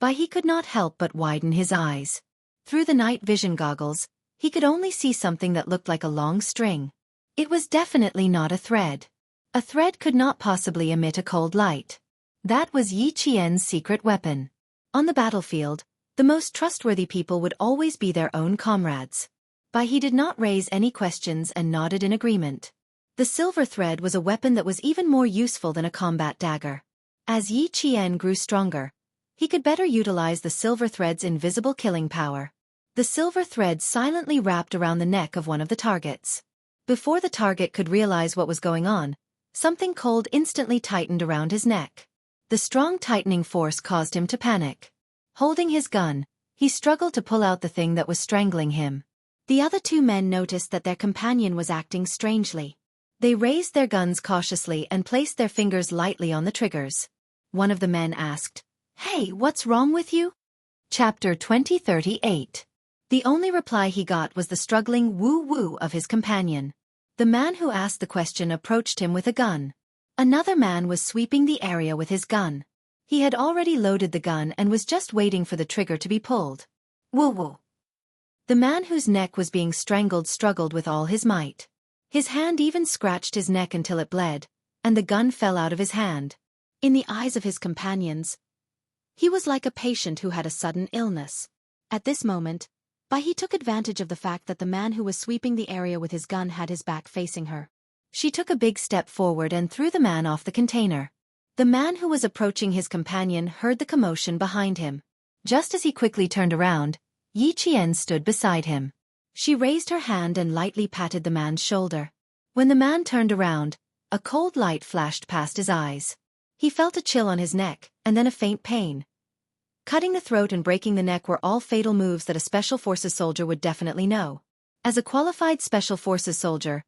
Bai He could not help but widen his eyes. Through the night vision goggles, he could only see something that looked like a long string. It was definitely not a thread. A thread could not possibly emit a cold light. That was Yi Qian's secret weapon. On the battlefield, the most trustworthy people would always be their own comrades. Bai He did not raise any questions and nodded in agreement. The silver thread was a weapon that was even more useful than a combat dagger. As Yi Qian grew stronger, he could better utilize the silver thread's invisible killing power. The silver thread silently wrapped around the neck of one of the targets. Before the target could realize what was going on, something cold instantly tightened around his neck. The strong tightening force caused him to panic. Holding his gun, he struggled to pull out the thing that was strangling him. The other two men noticed that their companion was acting strangely. They raised their guns cautiously and placed their fingers lightly on the triggers. One of the men asked, "Hey, what's wrong with you?" Chapter 2038. The only reply he got was the struggling woo-woo of his companion. The man who asked the question approached him with a gun. Another man was sweeping the area with his gun. He had already loaded the gun and was just waiting for the trigger to be pulled. Woo-woo. The man whose neck was being strangled struggled with all his might. His hand even scratched his neck until it bled, and the gun fell out of his hand. In the eyes of his companions, he was like a patient who had a sudden illness. At this moment, he took advantage of the fact that the man who was sweeping the area with his gun had his back facing her. She took a big step forward and threw the man off the container. The man who was approaching his companion heard the commotion behind him. Just as he quickly turned around, Yi Qian stood beside him. She raised her hand and lightly patted the man's shoulder. When the man turned around, a cold light flashed past his eyes. He felt a chill on his neck, and then a faint pain. Cutting the throat and breaking the neck were all fatal moves that a Special Forces soldier would definitely know. As a qualified Special Forces soldier,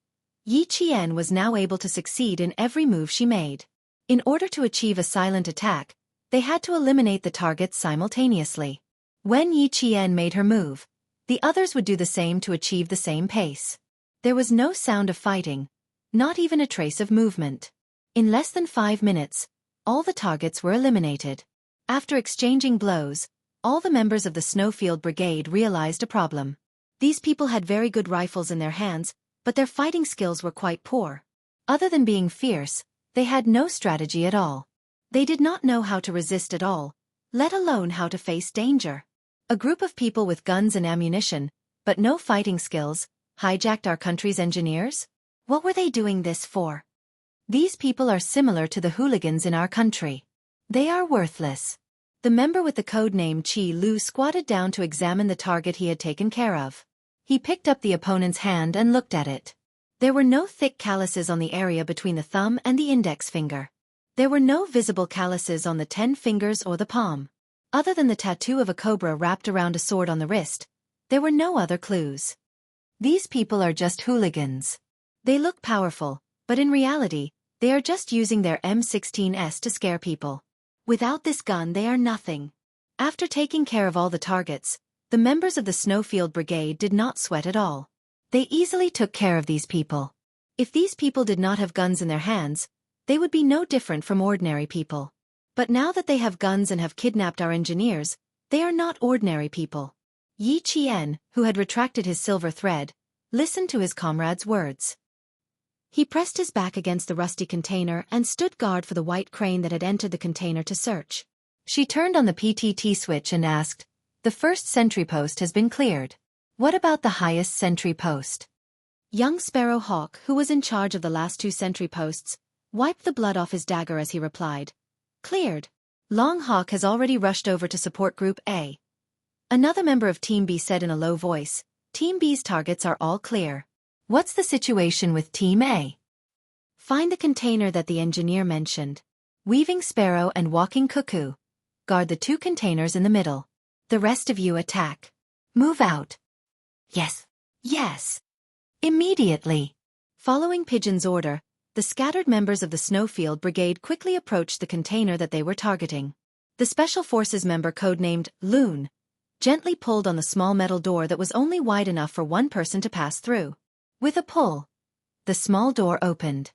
Yi Qian was now able to succeed in every move she made. In order to achieve a silent attack, they had to eliminate the targets simultaneously. When Yi Qian made her move, the others would do the same to achieve the same pace. There was no sound of fighting, not even a trace of movement. In less than 5 minutes, all the targets were eliminated. After exchanging blows, all the members of the Snowfield Brigade realized a problem. These people had very good rifles in their hands, but their fighting skills were quite poor. Other than being fierce, they had no strategy at all. They did not know how to resist at all, let alone how to face danger. A group of people with guns and ammunition, but no fighting skills, hijacked our country's engineers? What were they doing this for? These people are similar to the hooligans in our country. They are worthless. The member with the code name Chi Lu squatted down to examine the target he had taken care of. He picked up the opponent's hand and looked at it. There were no thick calluses on the area between the thumb and the index finger. There were no visible calluses on the 10 fingers or the palm. Other than the tattoo of a cobra wrapped around a sword on the wrist, there were no other clues. These people are just hooligans. They look powerful, but in reality, they are just using their M16s to scare people. Without this gun they are nothing. After taking care of all the targets, the members of the Snowfield Brigade did not sweat at all. They easily took care of these people. If these people did not have guns in their hands, they would be no different from ordinary people. But now that they have guns and have kidnapped our engineers, they are not ordinary people. Yi Qian, who had retracted his silver thread, listened to his comrade's words. He pressed his back against the rusty container and stood guard for the white crane that had entered the container to search. She turned on the PTT switch and asked, "The first sentry post has been cleared. What about the highest sentry post?" Young Sparrow Hawk, who was in charge of the last 2 sentry posts, wiped the blood off his dagger as he replied, "Cleared. Long Hawk has already rushed over to support Group A." Another member of Team B said in a low voice, "Team B's targets are all clear. What's the situation with Team A?" "Find the container that the engineer mentioned. Weaving Sparrow and Walking Cuckoo. Guard the 2 containers in the middle. The rest of you attack. Move out." "Yes. Yes. Immediately." Following Pigeon's order, the scattered members of the Snowfield Brigade quickly approached the container that they were targeting. The Special Forces member codenamed Loon gently pulled on the small metal door that was only wide enough for one person to pass through. With a pull, the small door opened.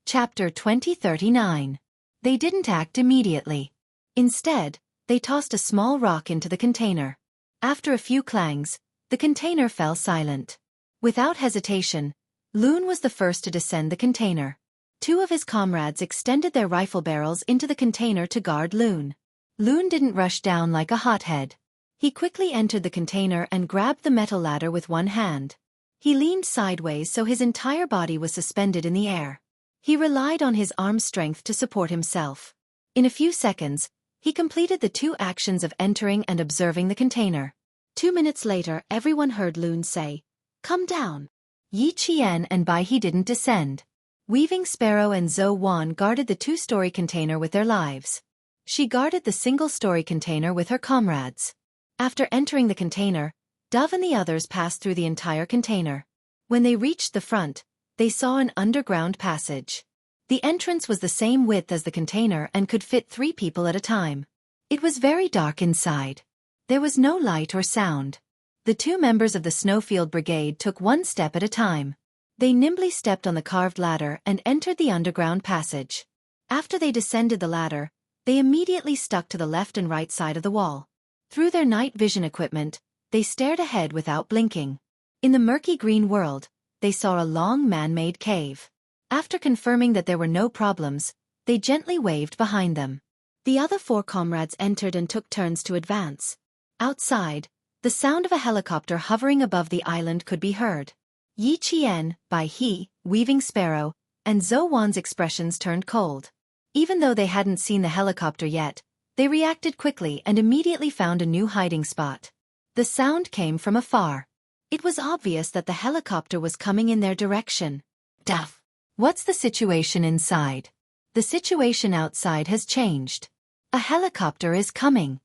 Chapter 2039. They didn't act immediately. Instead, they tossed a small rock into the container. After a few clangs, the container fell silent. Without hesitation, Loon was the first to descend the container. 2 of his comrades extended their rifle barrels into the container to guard Loon. Loon didn't rush down like a hothead. He quickly entered the container and grabbed the metal ladder with one hand. He leaned sideways so his entire body was suspended in the air. He relied on his arm strength to support himself. In a few seconds, he completed the 2 actions of entering and observing the container. 2 minutes later, everyone heard Loon say, "Come down." Yi Qian and Bai He didn't descend. Weaving Sparrow and Zhou Wan guarded the two-story container with their lives. She guarded the single-story container with her comrades. After entering the container, Dove and the others passed through the entire container. When they reached the front, they saw an underground passage. The entrance was the same width as the container and could fit 3 people at a time. It was very dark inside. There was no light or sound. The 2 members of the Snowfield Brigade took 1 step at a time. They nimbly stepped on the carved ladder and entered the underground passage. After they descended the ladder, they immediately stuck to the left and right side of the wall. Through their night vision equipment, they stared ahead without blinking. In the murky green world, they saw a long man-made cave. After confirming that there were no problems, they gently waved behind them. The other 4 comrades entered and took turns to advance. Outside, the sound of a helicopter hovering above the island could be heard. Yi Qian, Bai He, Weaving Sparrow, and Zhou Wan's expressions turned cold. Even though they hadn't seen the helicopter yet, they reacted quickly and immediately found a new hiding spot. The sound came from afar. It was obvious that the helicopter was coming in their direction. Duff! What's the situation inside? The situation outside has changed. A helicopter is coming.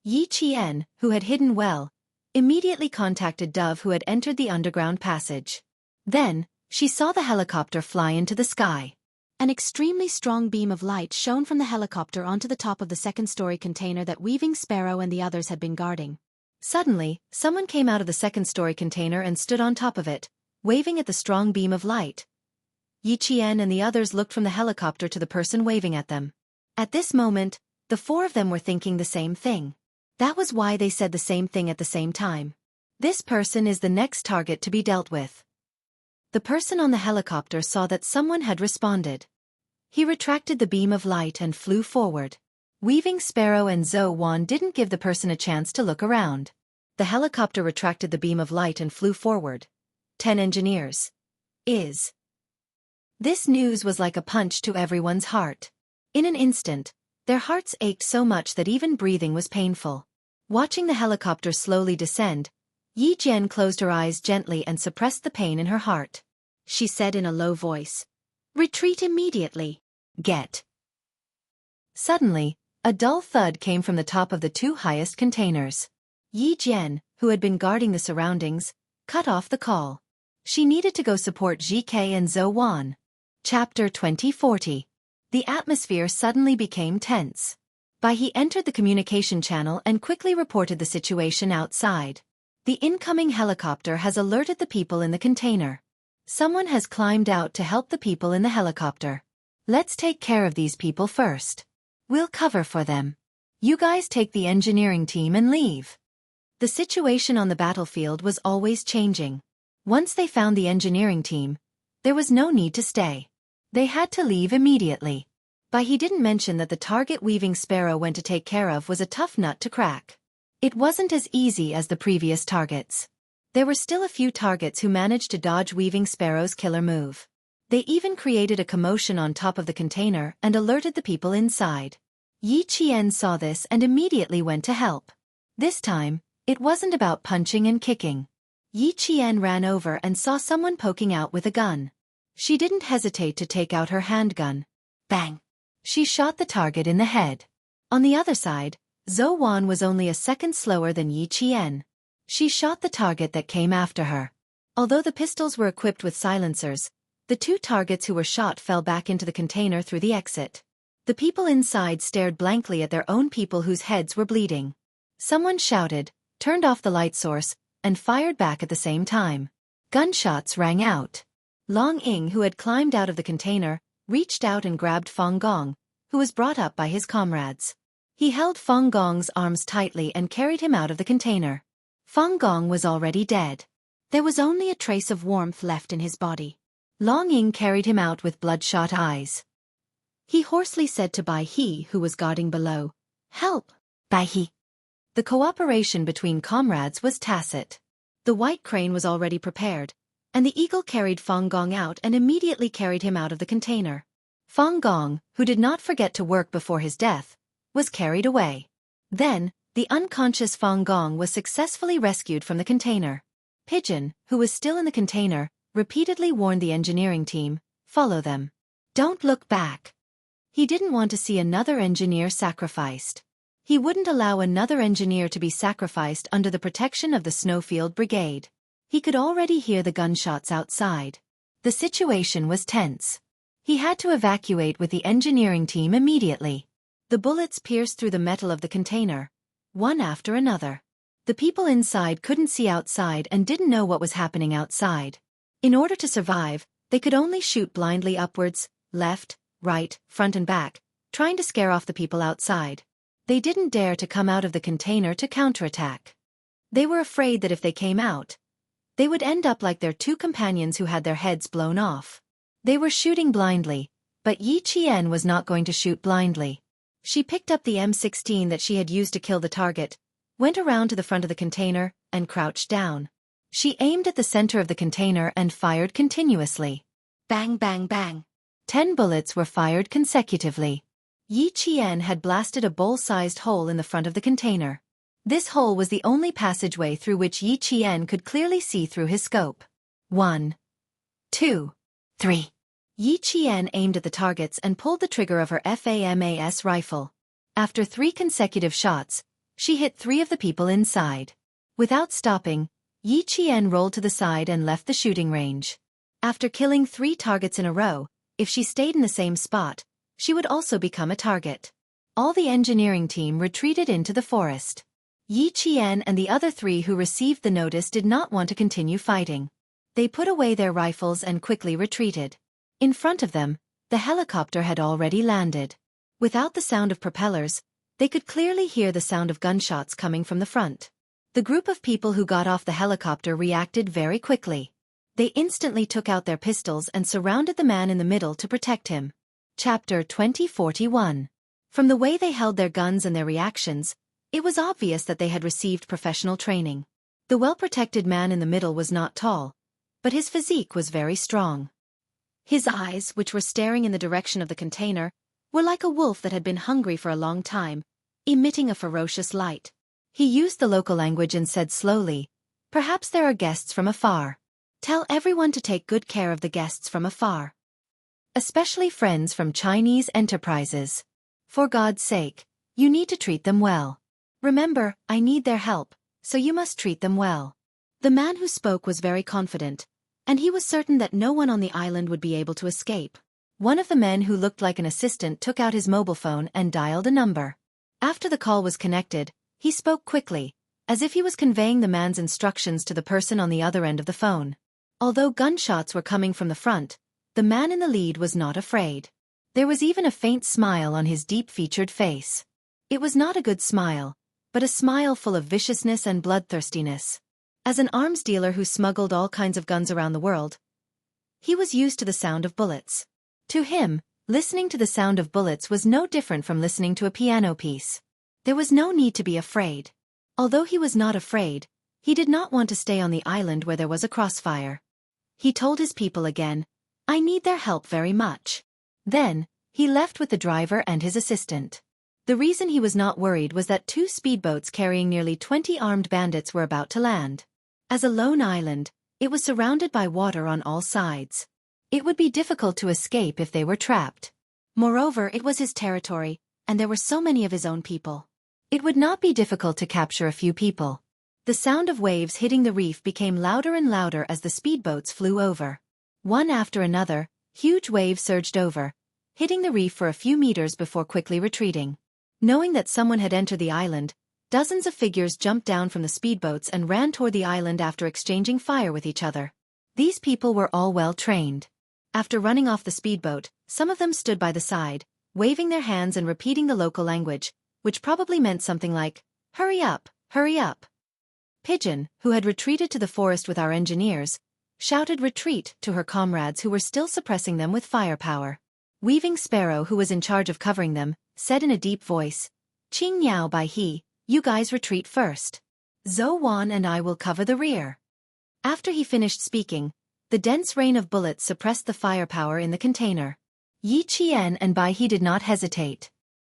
Yi Qian, who had hidden well, immediately contacted Dove, who had entered the underground passage. Then, she saw the helicopter fly into the sky. An extremely strong beam of light shone from the helicopter onto the top of the second-story container that Weaving Sparrow and the others had been guarding. Suddenly, someone came out of the second-story container and stood on top of it, waving at the strong beam of light. Yi Qian and the others looked from the helicopter to the person waving at them. At this moment, the 4 of them were thinking the same thing. That was why they said the same thing at the same time. This person is the next target to be dealt with. The person on the helicopter saw that someone had responded. He retracted the beam of light and flew forward. Weaving Sparrow and Zhou Wan didn't give the person a chance to look around. The helicopter retracted the beam of light and flew forward. 10 engineers. This news was like a punch to everyone's heart. In an instant, their hearts ached so much that even breathing was painful. Watching the helicopter slowly descend, Yi Jian closed her eyes gently and suppressed the pain in her heart. She said in a low voice, "Retreat immediately. Get." Suddenly, a dull thud came from the top of the 2 highest containers. Yi Jian, who had been guarding the surroundings, cut off the call. She needed to go support GK and Zhou Wan. Chapter 2040. The atmosphere suddenly became tense. Bai He entered the communication channel and quickly reported the situation outside. The incoming helicopter has alerted the people in the container. Someone has climbed out to help the people in the helicopter. Let's take care of these people first. We'll cover for them. You guys take the engineering team and leave. The situation on the battlefield was always changing. Once they found the engineering team, there was no need to stay. They had to leave immediately. Bai He didn't mention that the target Weaving Sparrow went to take care of was a tough nut to crack. It wasn't as easy as the previous targets. There were still a few targets who managed to dodge Weaving Sparrow's killer move. They even created a commotion on top of the container and alerted the people inside. Yi Qian saw this and immediately went to help. This time, it wasn't about punching and kicking. Yi Qian ran over and saw someone poking out with a gun. She didn't hesitate to take out her handgun. Bang! She shot the target in the head. On the other side, Zhou Wan was only a second slower than Yi Qian. She shot the target that came after her. Although the pistols were equipped with silencers, the 2 targets who were shot fell back into the container through the exit. The people inside stared blankly at their own people whose heads were bleeding. Someone shouted, turned off the light source, and fired back at the same time. Gunshots rang out. Long Ying, who had climbed out of the container, reached out and grabbed Feng Gong, who was brought up by his comrades. He held Feng Gong's arms tightly and carried him out of the container. Feng Gong was already dead. There was only a trace of warmth left in his body. Long Ying carried him out with bloodshot eyes. He hoarsely said to Bai He, who was guarding below, "Help, Bai He." The cooperation between comrades was tacit. The white crane was already prepared, and the eagle carried Feng Gong out and immediately carried him out of the container. Feng Gong, who did not forget to work before his death, was carried away. Then, the unconscious Feng Gong was successfully rescued from the container. Pigeon, who was still in the container, repeatedly warned the engineering team, "Follow them. Don't look back." He didn't want to see another engineer sacrificed. He wouldn't allow another engineer to be sacrificed under the protection of the Snowfield Brigade. He could already hear the gunshots outside. The situation was tense. He had to evacuate with the engineering team immediately. The bullets pierced through the metal of the container, one after another. The people inside couldn't see outside and didn't know what was happening outside. In order to survive, they could only shoot blindly upwards, left, right, front and back, trying to scare off the people outside. They didn't dare to come out of the container to counterattack. They were afraid that if they came out, they would end up like their two companions who had their heads blown off. They were shooting blindly, but Yi Qian was not going to shoot blindly. She picked up the M16 that she had used to kill the target, went around to the front of the container, and crouched down. She aimed at the center of the container and fired continuously. Bang, bang, bang. 10 bullets were fired consecutively. Yi Qian had blasted a bowl-sized hole in the front of the container. This hole was the only passageway through which Yi Qian could clearly see through his scope. 1, 2, 3. Yi Qian aimed at the targets and pulled the trigger of her FAMAS rifle. After 3 consecutive shots, she hit 3 of the people inside. Without stopping, Yi Qian rolled to the side and left the shooting range. After killing 3 targets in a row, if she stayed in the same spot, she would also become a target. All the engineering team retreated into the forest. Yi Qian and the other 3 who received the notice did not want to continue fighting. They put away their rifles and quickly retreated. In front of them, the helicopter had already landed. Without the sound of propellers, they could clearly hear the sound of gunshots coming from the front. The group of people who got off the helicopter reacted very quickly. They instantly took out their pistols and surrounded the man in the middle to protect him. Chapter 2041. From the way they held their guns and their reactions, it was obvious that they had received professional training. The well-protected man in the middle was not tall, but his physique was very strong. His eyes, which were staring in the direction of the container, were like a wolf that had been hungry for a long time, emitting a ferocious light. He used the local language and said slowly, "Perhaps there are guests from afar. Tell everyone to take good care of the guests from afar. Especially friends from Chinese enterprises. For God's sake, you need to treat them well. Remember, I need their help, so you must treat them well." The man who spoke was very confident, and he was certain that no one on the island would be able to escape. One of the men who looked like an assistant took out his mobile phone and dialed a number. After the call was connected, he spoke quickly, as if he was conveying the man's instructions to the person on the other end of the phone. Although gunshots were coming from the front, the man in the lead was not afraid. There was even a faint smile on his deep-featured face. It was not a good smile, but a smile full of viciousness and bloodthirstiness. As an arms dealer who smuggled all kinds of guns around the world, he was used to the sound of bullets. To him, listening to the sound of bullets was no different from listening to a piano piece. There was no need to be afraid. Although he was not afraid, he did not want to stay on the island where there was a crossfire. He told his people again, "I need their help very much." Then, he left with the driver and his assistant. The reason he was not worried was that 2 speedboats carrying nearly 20 armed bandits were about to land. As a lone island, it was surrounded by water on all sides. It would be difficult to escape if they were trapped. Moreover, it was his territory, and there were so many of his own people. It would not be difficult to capture a few people. The sound of waves hitting the reef became louder and louder as the speedboats flew over. One after another, huge waves surged over, hitting the reef for a few meters before quickly retreating. Knowing that someone had entered the island, dozens of figures jumped down from the speedboats and ran toward the island after exchanging fire with each other. These people were all well trained. After running off the speedboat, some of them stood by the side, waving their hands and repeating the local language, which probably meant something like, "Hurry up, hurry up." Pigeon, who had retreated to the forest with our engineers, shouted retreat to her comrades who were still suppressing them with firepower. Weaving Sparrow, who was in charge of covering them, said in a deep voice, "Qing Niao Bai He, you guys retreat first. Zhou Wan and I will cover the rear." After he finished speaking, the dense rain of bullets suppressed the firepower in the container. Yi Qian and Bai He did not hesitate.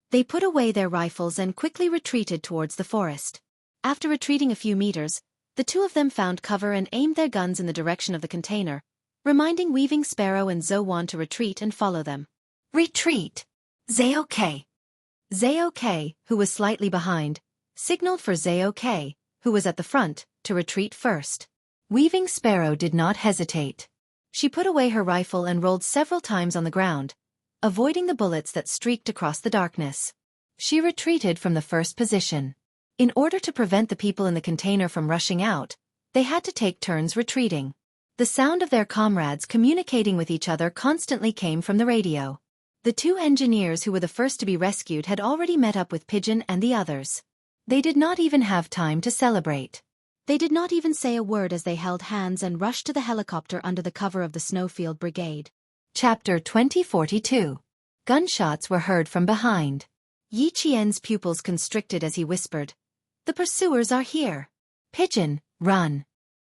They put away their rifles and quickly retreated towards the forest. After retreating a few meters, the 2 of them found cover and aimed their guns in the direction of the container, reminding Weaving Sparrow and Zhou to retreat and follow them. Retreat! Zhao. Zhao, who was slightly behind, signaled for Zhao, who was at the front, to retreat first. Weaving Sparrow did not hesitate. She put away her rifle and rolled several times on the ground, avoiding the bullets that streaked across the darkness. She retreated from the first position. In order to prevent the people in the container from rushing out, they had to take turns retreating. The sound of their comrades communicating with each other constantly came from the radio. The two engineers who were the first to be rescued had already met up with Pigeon and the others. They did not even have time to celebrate. They did not even say a word as they held hands and rushed to the helicopter under the cover of the Snowfield Brigade. Chapter 2042. Gunshots were heard from behind. Yi Qian's pupils constricted as he whispered, "The pursuers are here. Pigeon, run."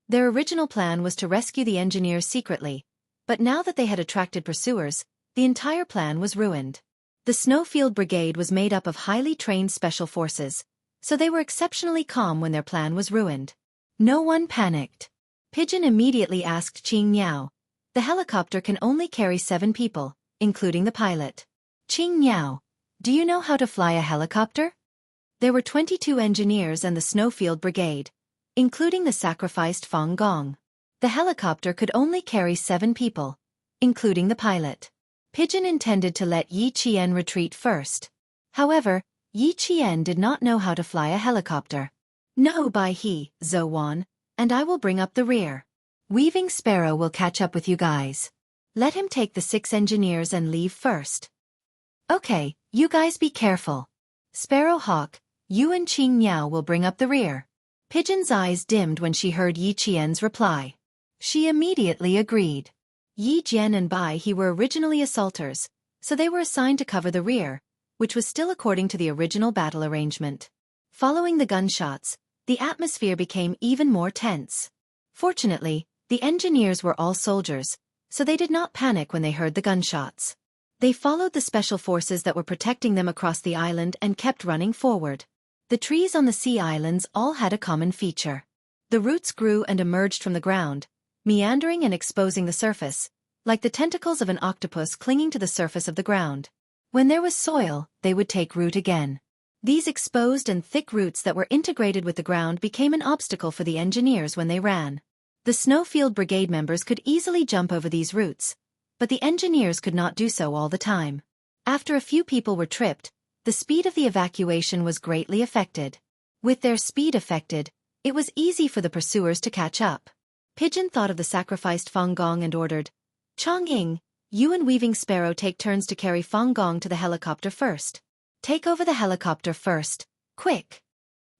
Their original plan was to rescue the engineers secretly, but now that they had attracted pursuers, the entire plan was ruined. The Snowfield Brigade was made up of highly trained special forces, so they were exceptionally calm when their plan was ruined. No one panicked. Pigeon immediately asked Xianxia, "The helicopter can only carry 7 people, including the pilot. Xianxia, do you know how to fly a helicopter?" There were 22 engineers and the Snowfield Brigade, including the sacrificed Fang Gong. The helicopter could only carry 7 people, including the pilot. Pigeon intended to let Yi Qian retreat first. However, Yi Qian did not know how to fly a helicopter. "No, by he, Zhou, and I will bring up the rear. Weaving Sparrow will catch up with you guys. Let him take the 6 engineers and leave first." "Okay, you guys be careful. Sparrow Hawk, you and Xianxia will bring up the rear." Pigeon's eyes dimmed when she heard Yi Qian's reply. She immediately agreed. Yi Jian and Bai He were originally assaulters, so they were assigned to cover the rear, which was still according to the original battle arrangement. Following the gunshots, the atmosphere became even more tense. Fortunately, the engineers were all soldiers, so they did not panic when they heard the gunshots. They followed the special forces that were protecting them across the island and kept running forward. The trees on the sea islands all had a common feature. The roots grew and emerged from the ground, meandering and exposing the surface, like the tentacles of an octopus clinging to the surface of the ground. When there was soil, they would take root again. These exposed and thick roots that were integrated with the ground became an obstacle for the engineers when they ran. The Snowfield Brigade members could easily jump over these roots, but the engineers could not do so all the time. After a few people were tripped, the speed of the evacuation was greatly affected. With their speed affected, it was easy for the pursuers to catch up. Pigeon thought of the sacrificed Fang Gong and ordered, "Chongqing, you and Weaving Sparrow take turns to carry Fang Gong to the helicopter first. Take over the helicopter first, quick."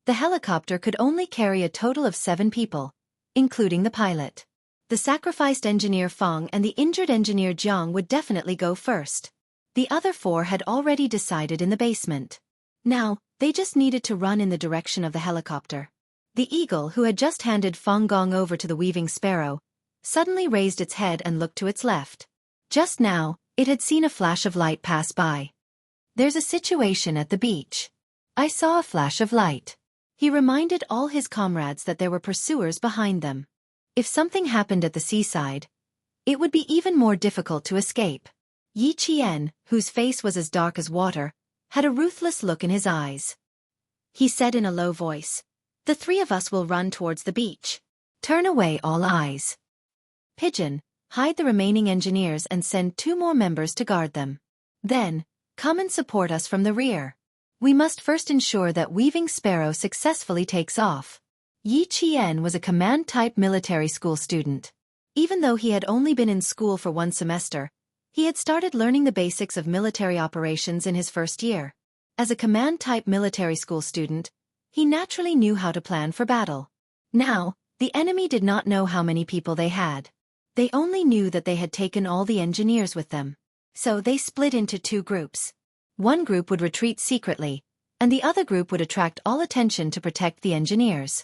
The helicopter could only carry a total of 7 people, including the pilot. The sacrificed engineer Fang and the injured engineer Jiang would definitely go first. The other 4 had already decided in the basement. Now, they just needed to run in the direction of the helicopter. The eagle, who had just handed Fang Gong over to the Weaving Sparrow, suddenly raised its head and looked to its left. Just now, it had seen a flash of light pass by. "There's a situation at the beach. I saw a flash of light." He reminded all his comrades that there were pursuers behind them. If something happened at the seaside, it would be even more difficult to escape. Yi Qian, whose face was as dark as water, had a ruthless look in his eyes. He said in a low voice, "The 3 of us will run towards the beach. Turn away all eyes. Pigeon, hide the remaining engineers and send 2 more members to guard them. Then, come and support us from the rear. We must first ensure that Weaving Sparrow successfully takes off." Yi Qian was a command-type military school student. Even though he had only been in school for 1 semester, he had started learning the basics of military operations in his first year. As a command-type military school student, he naturally knew how to plan for battle. Now, the enemy did not know how many people they had. They only knew that they had taken all the engineers with them. So they split into 2 groups. One group would retreat secretly, and the other group would attract all attention to protect the engineers.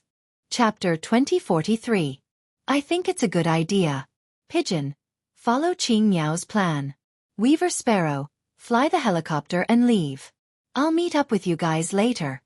Chapter 2043. I think it's a good idea. Pigeon, follow Xianxia's plan. Weaver Sparrow, fly the helicopter and leave. I'll meet up with you guys later.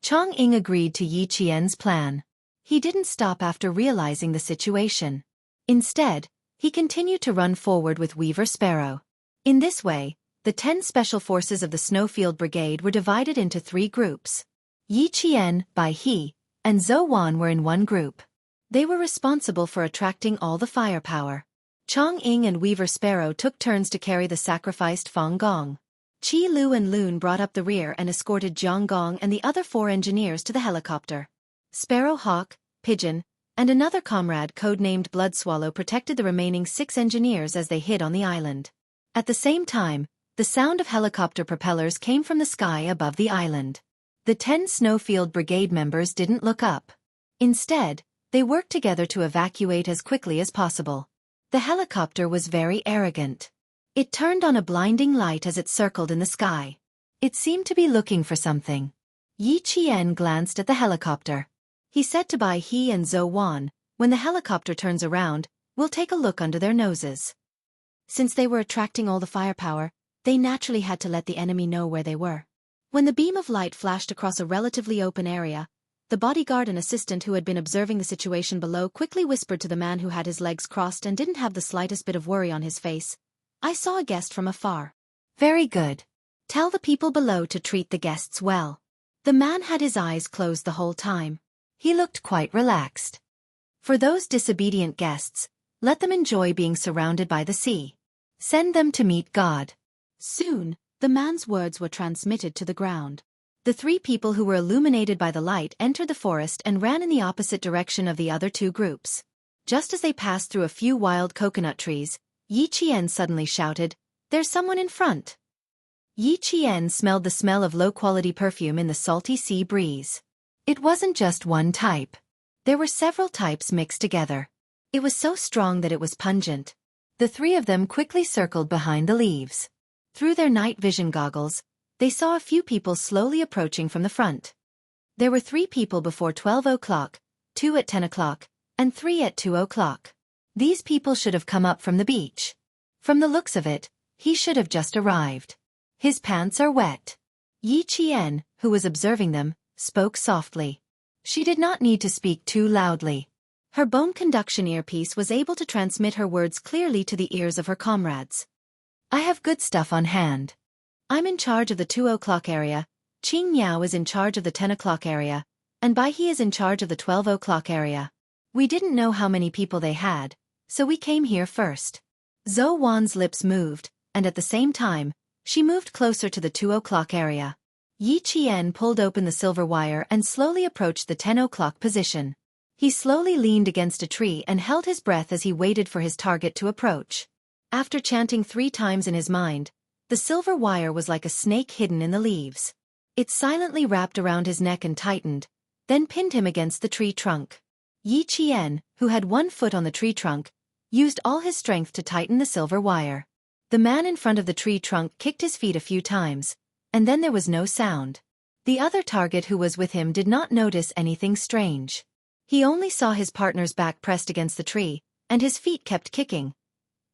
Chongqing agreed to Yi Qian's plan. He didn't stop after realizing the situation. Instead, He continued to run forward with Weaver Sparrow. In this way, the 10 special forces of the Snowfield Brigade were divided into 3 groups. Yi Qian, Bai He, and Zhou Wan were in one group. They were responsible for attracting all the firepower. Chong Ying and Weaver Sparrow took turns to carry the sacrificed Fang Gong. Qi Lu and Lun brought up the rear and escorted Jiang Gong and the other 4 engineers to the helicopter. Sparrow Hawk, Pigeon, and another comrade codenamed Bloodswallow protected the remaining 6 engineers as they hid on the island. At the same time, the sound of helicopter propellers came from the sky above the island. The 10 Snowfield Brigade members didn't look up. Instead, they worked together to evacuate as quickly as possible. The helicopter was very arrogant. It turned on a blinding light as it circled in the sky. It seemed to be looking for something. Yi Qian glanced at the helicopter. He said to Bai He and Zhou Wan, "When the helicopter turns around, we'll take a look under their noses." Since they were attracting all the firepower, they naturally had to let the enemy know where they were. When the beam of light flashed across a relatively open area, the bodyguard and assistant who had been observing the situation below quickly whispered to the man who had his legs crossed and didn't have the slightest bit of worry on his face, "I saw a guest from afar." "Very good. Tell the people below to treat the guests well." The man had his eyes closed the whole time. He looked quite relaxed. "For those disobedient guests, let them enjoy being surrounded by the sea. Send them to meet God." Soon, the man's words were transmitted to the ground. The 3 people who were illuminated by the light entered the forest and ran in the opposite direction of the other 2 groups. Just as they passed through a few wild coconut trees, Yi Qian suddenly shouted, "There's someone in front." Yi Qian smelled the smell of low-quality perfume in the salty sea breeze. It wasn't just one type. There were several types mixed together. It was so strong that it was pungent. The 3 of them quickly circled behind the leaves. Through their night vision goggles, they saw a few people slowly approaching from the front. There were 3 people before 12 o'clock, 2 at 10 o'clock, and 3 at 2 o'clock. These people should have come up from the beach. From the looks of it, he should have just arrived. "His pants are wet." Yi Qian, who was observing them, spoke softly. She did not need to speak too loudly. Her bone conduction earpiece was able to transmit her words clearly to the ears of her comrades. "I have good stuff on hand. I'm in charge of the 2 o'clock area, Qing Miao is in charge of the 10 o'clock area, and Bai He is in charge of the 12 o'clock area. We didn't know how many people they had, so we came here first." Zhou Wan's lips moved, and at the same time, she moved closer to the 2 o'clock area. Yi Qian pulled open the silver wire and slowly approached the 10 o'clock position. He slowly leaned against a tree and held his breath as he waited for his target to approach. After chanting 3 times in his mind, the silver wire was like a snake hidden in the leaves. It silently wrapped around his neck and tightened, then pinned him against the tree trunk. Yi Qian, who had 1 foot on the tree trunk, used all his strength to tighten the silver wire. The man in front of the tree trunk kicked his feet a few times, and then there was no sound. The other target who was with him did not notice anything strange. He only saw his partner's back pressed against the tree, and his feet kept kicking,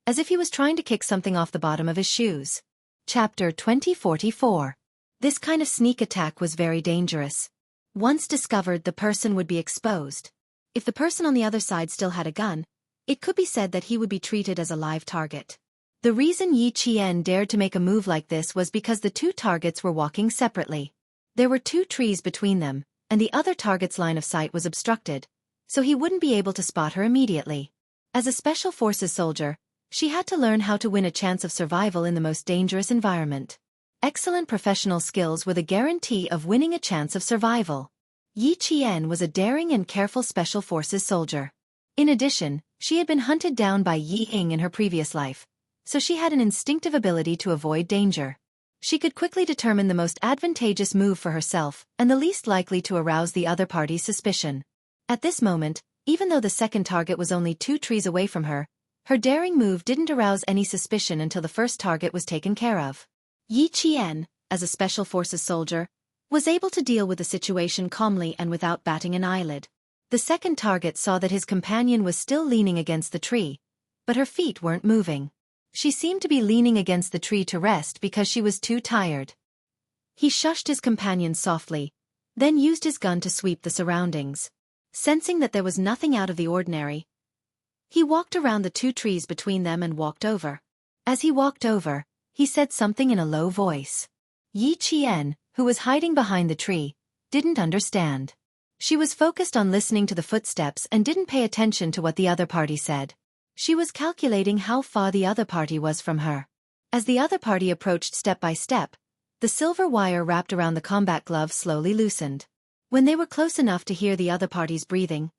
as if he was trying to kick something off the bottom of his shoes. Chapter 2044. This kind of sneak attack was very dangerous. Once discovered, the person would be exposed. If the person on the other side still had a gun, it could be said that he would be treated as a live target. The reason Yi Qian dared to make a move like this was because the 2 targets were walking separately. There were 2 trees between them, and the other target's line of sight was obstructed, so he wouldn't be able to spot her immediately. As a Special Forces soldier, she had to learn how to win a chance of survival in the most dangerous environment. Excellent professional skills were the guarantee of winning a chance of survival. Yi Qian was a daring and careful Special Forces soldier. In addition, she had been hunted down by Yi Ying in her previous life, so she had an instinctive ability to avoid danger. She could quickly determine the most advantageous move for herself and the least likely to arouse the other party's suspicion. At this moment, even though the second target was only 2 trees away from her, her daring move didn't arouse any suspicion until the first target was taken care of. Yi Qian, as a Special Forces soldier, was able to deal with the situation calmly and without batting an eyelid. The second target saw that his companion was still leaning against the tree, but her feet weren't moving. She seemed to be leaning against the tree to rest because she was too tired. He shushed his companion softly, then used his gun to sweep the surroundings. Sensing that there was nothing out of the ordinary, He walked around the two trees between them and walked over. As he walked over, he said something in a low voice. Yi Qian, who was hiding behind the tree, didn't understand. She was focused on listening to the footsteps and didn't pay attention to what the other party said. She was calculating how far the other party was from her. As the other party approached step by step, the silver wire wrapped around the combat glove slowly loosened. When they were close enough to hear the other party's breathing,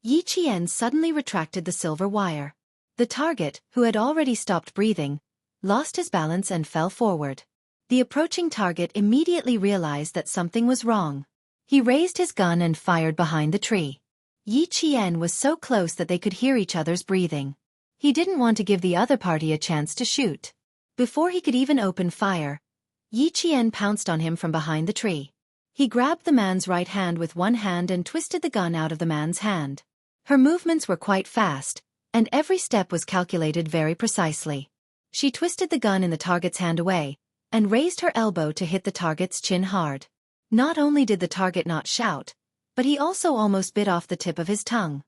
Yi Qian suddenly retracted the silver wire. The target, who had already stopped breathing, lost his balance and fell forward. The approaching target immediately realized that something was wrong. He raised his gun and fired behind the tree. Yi Qian was so close that they could hear each other's breathing. He didn't want to give the other party a chance to shoot. Before he could even open fire, Yi Qian pounced on him from behind the tree. He grabbed the man's right hand with one hand and twisted the gun out of the man's hand. Her movements were quite fast, and every step was calculated very precisely. She twisted the gun in the target's hand away, and raised her elbow to hit the target's chin hard. Not only did the target not shout, but he also almost bit off the tip of his tongue.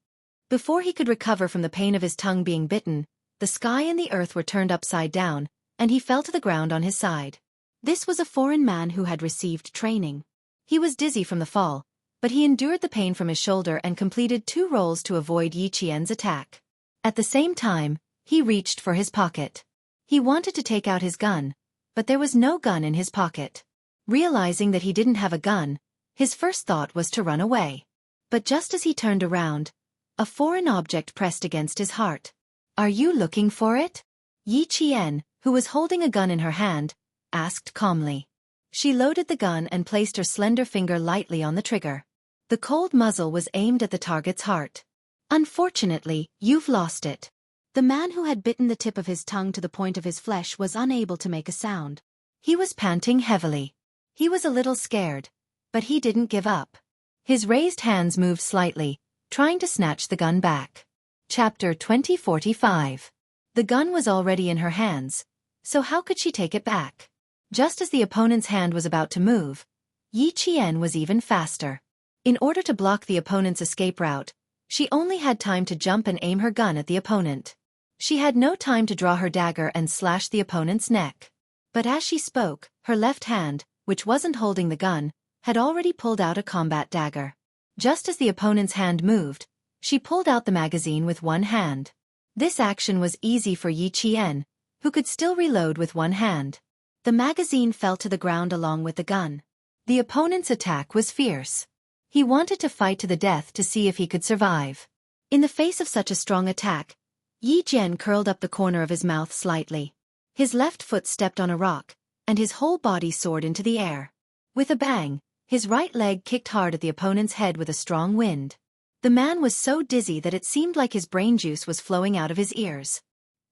Before he could recover from the pain of his tongue being bitten, the sky and the earth were turned upside down, and he fell to the ground on his side. This was a foreign man who had received training. He was dizzy from the fall, but he endured the pain from his shoulder and completed 2 rolls to avoid Yi Qian's attack. At the same time, he reached for his pocket. He wanted to take out his gun, but there was no gun in his pocket. Realizing that he didn't have a gun, his first thought was to run away. But just as he turned around, a foreign object pressed against his heart. "Are you looking for it?" Yi Qian, who was holding a gun in her hand, asked calmly. She loaded the gun and placed her slender finger lightly on the trigger. The cold muzzle was aimed at the target's heart. "Unfortunately, you've lost it." The man who had bitten the tip of his tongue to the point of his flesh was unable to make a sound. He was panting heavily. He was a little scared, but he didn't give up. His raised hands moved slightly, trying to snatch the gun back. Chapter 2045. The gun was already in her hands, so how could she take it back? Just as the opponent's hand was about to move, Yi Qian was even faster. In order to block the opponent's escape route, she only had time to jump and aim her gun at the opponent. She had no time to draw her dagger and slash the opponent's neck. But as she spoke, her left hand, which wasn't holding the gun, had already pulled out a combat dagger. Just as the opponent's hand moved, she pulled out the magazine with one hand. This action was easy for Yi Qian, who could still reload with one hand. The magazine fell to the ground along with the gun. The opponent's attack was fierce. He wanted to fight to the death to see if he could survive. In the face of such a strong attack, Yi Jian curled up the corner of his mouth slightly. His left foot stepped on a rock, and his whole body soared into the air. With a bang, his right leg kicked hard at the opponent's head with a strong wind. The man was so dizzy that it seemed like his brain juice was flowing out of his ears.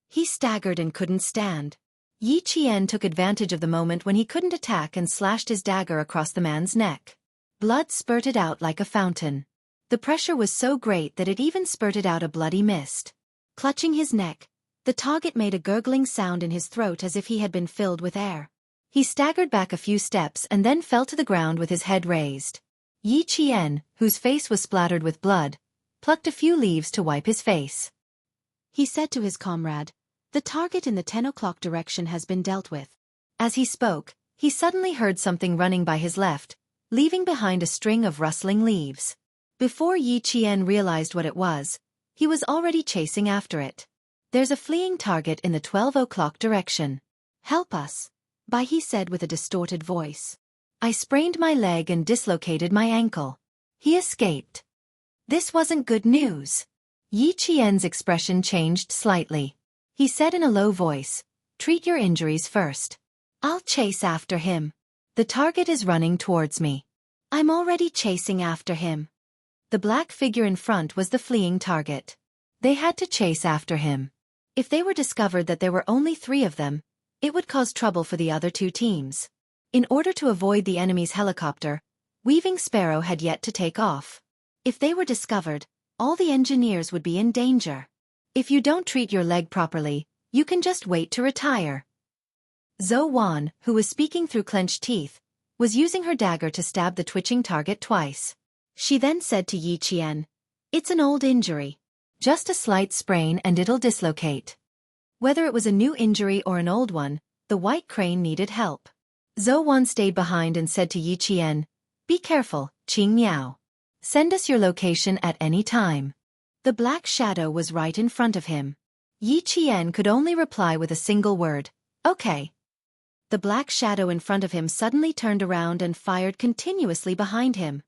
He staggered and couldn't stand. Yi Qian took advantage of the moment when he couldn't attack and slashed his dagger across the man's neck. Blood spurted out like a fountain. The pressure was so great that it even spurted out a bloody mist. Clutching his neck, the target made a gurgling sound in his throat as if he had been filled with air. He staggered back a few steps and then fell to the ground with his head raised. Yi Qian, whose face was splattered with blood, plucked a few leaves to wipe his face. He said to his comrade, "The target in the 10 o'clock direction has been dealt with." As he spoke, he suddenly heard something running by his left, leaving behind a string of rustling leaves. Before Yi Qian realized what it was, he was already chasing after it. "There's a fleeing target in the 12 o'clock direction. Help us," he said with a distorted voice. "I sprained my leg and dislocated my ankle." He escaped. This wasn't good news. Yi Qian's expression changed slightly. He said in a low voice, "Treat your injuries first. I'll chase after him. The target is running towards me. I'm already chasing after him." The black figure in front was the fleeing target. They had to chase after him. If they were discovered that there were only 3 of them, it would cause trouble for the other 2 teams. In order to avoid the enemy's helicopter, Weaving Sparrow had yet to take off. If they were discovered, all the engineers would be in danger. If you don't treat your leg properly, you can just wait to retire. Zhou Wan, who was speaking through clenched teeth, was using her dagger to stab the twitching target twice. She then said to Yi Qian, "It's an old injury. Just a slight sprain and it'll dislocate. Whether it was a new injury or an old one, the white crane needed help. Zhou Wan stayed behind and said to Yi Qian, "Be careful, Qing Miao. Send us your location at any time." The black shadow was right in front of him. Yi Qian could only reply with a single word, "Okay." The black shadow in front of him suddenly turned around and fired continuously behind him.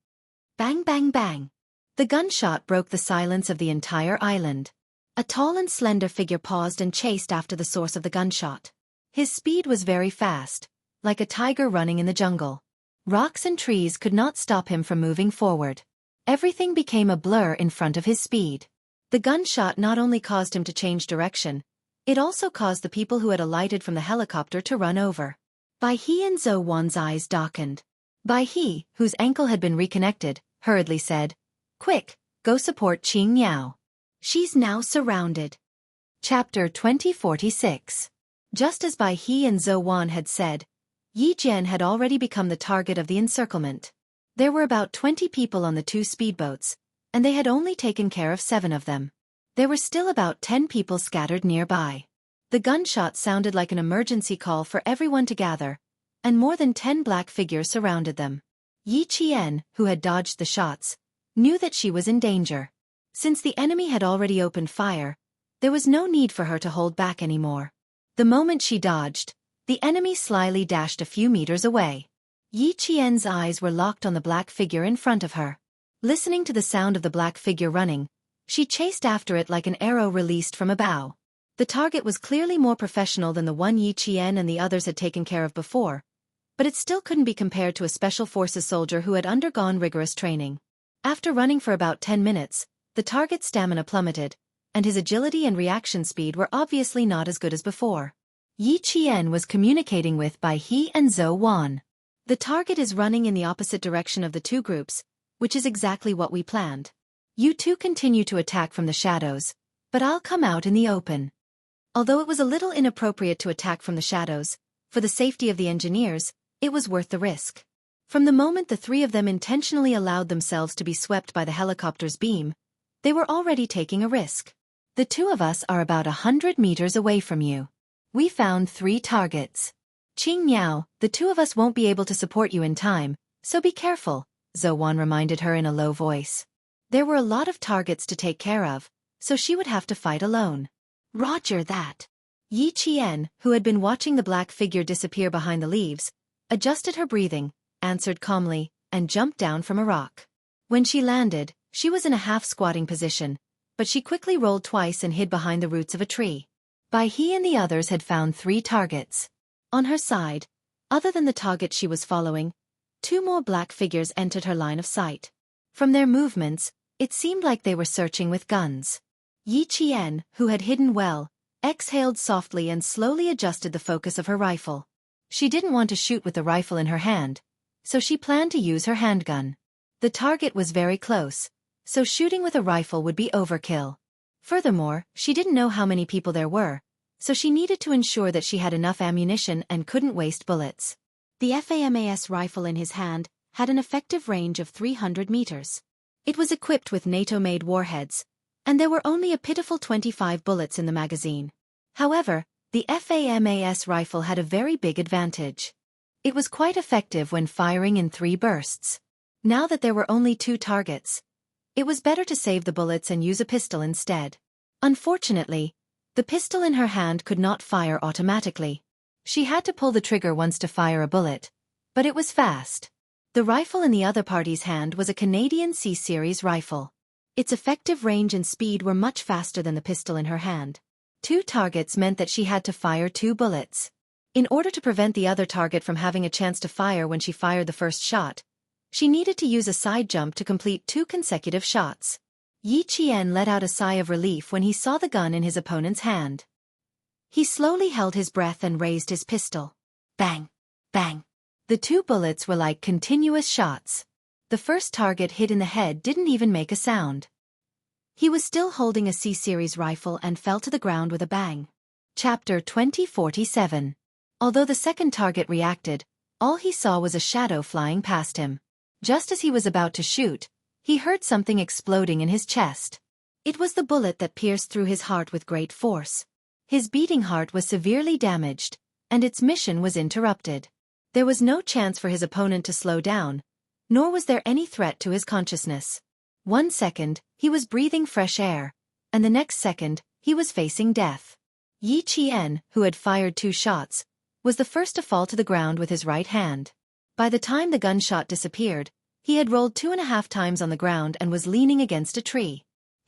Bang bang bang. The gunshot broke the silence of the entire island. A tall and slender figure paused and chased after the source of the gunshot. His speed was very fast, like a tiger running in the jungle. Rocks and trees could not stop him from moving forward. Everything became a blur in front of his speed. The gunshot not only caused him to change direction, it also caused the people who had alighted from the helicopter to run over. Bai He and Zhou Wan's eyes darkened. Bai He, whose ankle had been reconnected, hurriedly said, "Quick, go support Qing Miao. She's now surrounded." Chapter 2046. Just as Bai He and Zhou Wan had said, Yi Jian had already become the target of the encirclement. There were about 20 people on the 2 speedboats, and they had only taken care of 7 of them. There were still about 10 people scattered nearby. The gunshot sounded like an emergency call for everyone to gather, and more than 10 black figures surrounded them. Yi Qian, who had dodged the shots, knew that she was in danger. Since the enemy had already opened fire, there was no need for her to hold back anymore. The moment she dodged, the enemy slyly dashed a few meters away. Yi Qian's eyes were locked on the black figure in front of her. Listening to the sound of the black figure running, she chased after it like an arrow released from a bow. The target was clearly more professional than the one Yi Qian and the others had taken care of before, but it still couldn't be compared to a special forces soldier who had undergone rigorous training. After running for about 10 minutes, the target's stamina plummeted, and his agility and reaction speed were obviously not as good as before. Yi Qian was communicating with Bai He and Zhou Wan. "The target is running in the opposite direction of the 2 groups, which is exactly what we planned. You 2 continue to attack from the shadows, but I'll come out in the open." Although it was a little inappropriate to attack from the shadows, for the safety of the engineers, it was worth the risk. From the moment the 3 of them intentionally allowed themselves to be swept by the helicopter's beam, they were already taking a risk. "The 2 of us are about 100 meters away from you. We found 3 targets. Qing Miao, the 2 of us won't be able to support you in time, so be careful," Zhou Wan reminded her in a low voice. There were a lot of targets to take care of, so she would have to fight alone. "Roger that." Yi Qian, who had been watching the black figure disappear behind the leaves, adjusted her breathing, answered calmly, and jumped down from a rock. When she landed, she was in a half-squatting position, but she quickly rolled twice and hid behind the roots of a tree. Bai He and the others had found 3 targets. On her side, other than the target she was following, 2 more black figures entered her line of sight. From their movements, it seemed like they were searching with guns. Yi Qian, who had hidden well, exhaled softly and slowly adjusted the focus of her rifle. She didn't want to shoot with the rifle in her hand, so she planned to use her handgun. The target was very close, so shooting with a rifle would be overkill. Furthermore, she didn't know how many people there were, so she needed to ensure that she had enough ammunition and couldn't waste bullets. The FAMAS rifle in his hand had an effective range of 300 meters. It was equipped with NATO-made warheads, and there were only a pitiful 25 bullets in the magazine. However, the FAMAS rifle had a very big advantage. It was quite effective when firing in 3 bursts. Now that there were only 2 targets, it was better to save the bullets and use a pistol instead. Unfortunately, the pistol in her hand could not fire automatically. She had to pull the trigger once to fire a bullet, but it was fast. The rifle in the other party's hand was a Canadian C-Series rifle. Its effective range and speed were much faster than the pistol in her hand. 2 targets meant that she had to fire 2 bullets. In order to prevent the other target from having a chance to fire when she fired the first shot, she needed to use a side jump to complete 2 consecutive shots. Yi Qian let out a sigh of relief when he saw the gun in his opponent's hand. He slowly held his breath and raised his pistol. Bang! Bang! The 2 bullets were like continuous shots. The first target hit in the head didn't even make a sound. He was still holding a C-Series rifle and fell to the ground with a bang. Chapter 2047. Although the second target reacted, all he saw was a shadow flying past him. Just as he was about to shoot, he heard something exploding in his chest. It was the bullet that pierced through his heart with great force. His beating heart was severely damaged, and its mission was interrupted. There was no chance for his opponent to slow down, nor was there any threat to his consciousness. 1 second, he was breathing fresh air, and the next second, he was facing death. Yi Qian, who had fired 2 shots, was the first to fall to the ground with his right hand. By the time the gunshot disappeared, he had rolled 2.5 times on the ground and was leaning against a tree.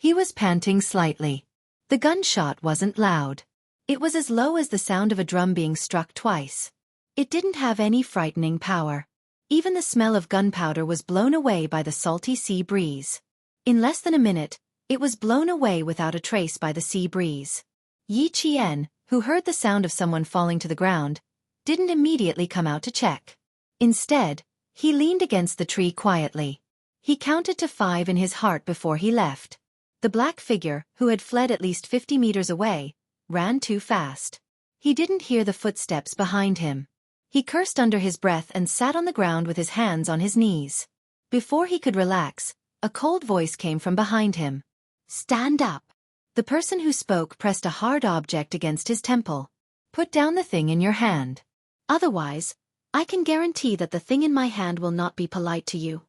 He was panting slightly. The gunshot wasn't loud. It was as low as the sound of a drum being struck twice. It didn't have any frightening power. Even the smell of gunpowder was blown away by the salty sea breeze. In less than a minute, it was blown away without a trace by the sea breeze. Yi Qian, who heard the sound of someone falling to the ground, didn't immediately come out to check. Instead, he leaned against the tree quietly. He counted to 5 in his heart before he left. The black figure, who had fled at least 50 meters away, ran too fast. He didn't hear the footsteps behind him. He cursed under his breath and sat on the ground with his hands on his knees. Before he could relax, a cold voice came from behind him. "Stand up." The person who spoke pressed a hard object against his temple. "Put down the thing in your hand. Otherwise, I can guarantee that the thing in my hand will not be polite to you."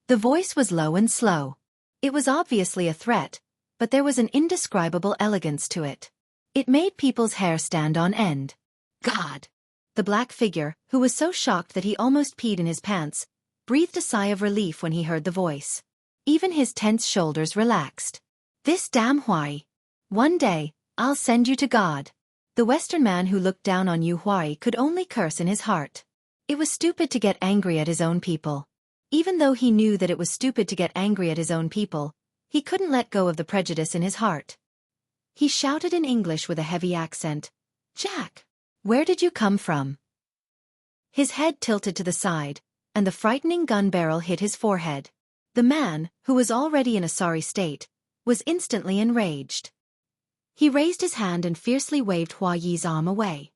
The voice was low and slow. It was obviously a threat, but there was an indescribable elegance to it. It made people's hair stand on end. "God!" The black figure, who was so shocked that he almost peed in his pants, breathed a sigh of relief when he heard the voice. Even his tense shoulders relaxed. "This damn Huai. One day, I'll send you to God." The Western man who looked down on Yu Huai could only curse in his heart. It was stupid to get angry at his own people. Even though he knew that it was stupid to get angry at his own people, he couldn't let go of the prejudice in his heart. He shouted in English with a heavy accent, "Jack, where did you come from?" His head tilted to the side, and the frightening gun barrel hit his forehead. The man, who was already in a sorry state, was instantly enraged. He raised his hand and fiercely waved Hua Yi's arm away.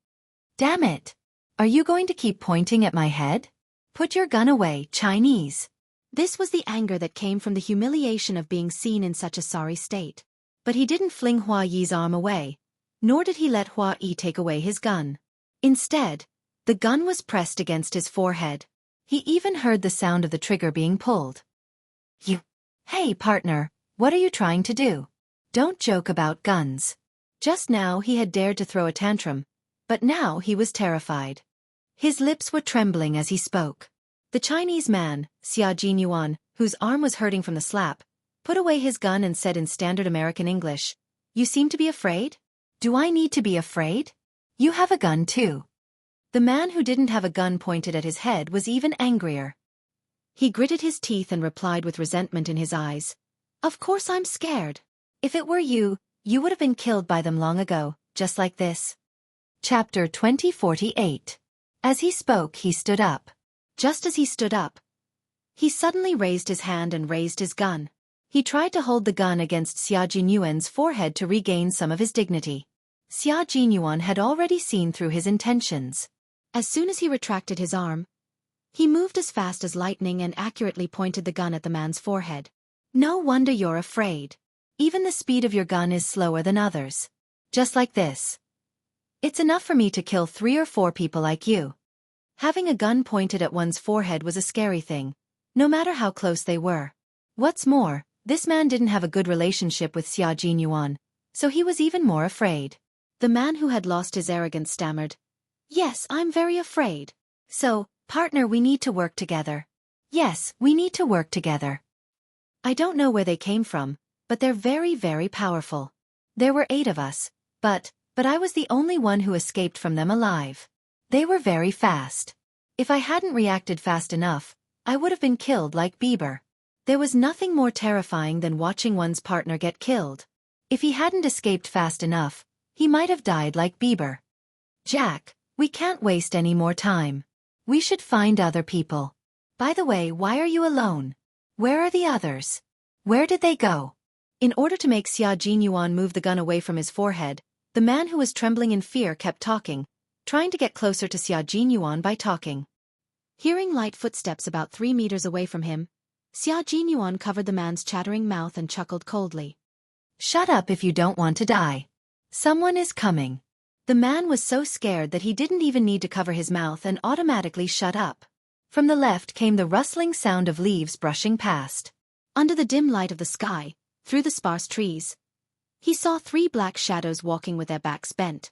"Damn it! Are you going to keep pointing at my head? Put your gun away, Chinese." This was the anger that came from the humiliation of being seen in such a sorry state. But he didn't fling Hua Yi's arm away, nor did he let Hua Yi take away his gun. Instead, the gun was pressed against his forehead. He even heard the sound of the trigger being pulled. Hey partner, what are you trying to do? Don't joke about guns." Just now he had dared to throw a tantrum, but now he was terrified. His lips were trembling as he spoke. The Chinese man, Xia Jinyuan, whose arm was hurting from the slap, put away his gun and said in standard American English, "You seem to be afraid? Do I need to be afraid? You have a gun too." The man who didn't have a gun pointed at his head was even angrier. He gritted his teeth and replied with resentment in his eyes, "Of course I'm scared. If it were you, you would have been killed by them long ago, just like this." Chapter 2048. As he spoke, he stood up. Just as he stood up, he suddenly raised his hand and raised his gun. He tried to hold the gun against Xia Jinyuan's forehead to regain some of his dignity. Xia Jinyuan had already seen through his intentions. As soon as he retracted his arm, he moved as fast as lightning and accurately pointed the gun at the man's forehead. "No wonder you're afraid. Even the speed of your gun is slower than others. Just like this. It's enough for me to kill 3 or 4 people like you." Having a gun pointed at one's forehead was a scary thing, no matter how close they were. What's more, this man didn't have a good relationship with Xia Jinyuan, so he was even more afraid. The man who had lost his arrogance stammered, "Yes, I'm very afraid. So, partner, we need to work together." "Yes, we need to work together. I don't know where they came from, but they're very, very powerful. There were 8 of us, but I was the only one who escaped from them alive. They were very fast. If I hadn't reacted fast enough, I would have been killed like Bieber. There was nothing more terrifying than watching one's partner get killed. If he hadn't escaped fast enough, he might have died like Bieber. Jack, we can't waste any more time. We should find other people. By the way, why are you alone? Where are the others? Where did they go?" In order to make Xia Jinyuan move the gun away from his forehead, the man who was trembling in fear kept talking, trying to get closer to Xia Jinyuan by talking. Hearing light footsteps about 3 meters away from him, Xia Jinyuan covered the man's chattering mouth and chuckled coldly. Shut up if you don't want to die. Someone is coming. The man was so scared that he didn't even need to cover his mouth and automatically shut up. From the left came the rustling sound of leaves brushing past. Under the dim light of the sky, through the sparse trees, he saw 3 black shadows walking with their backs bent.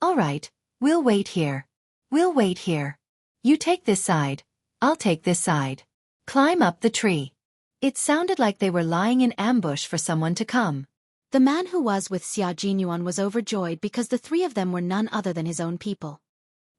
All right, we'll wait here. We'll wait here. You take this side, I'll take this side. Climb up the tree. It sounded like they were lying in ambush for someone to come. The man who was with Xia Jinyuan was overjoyed because the 3 of them were none other than his own people.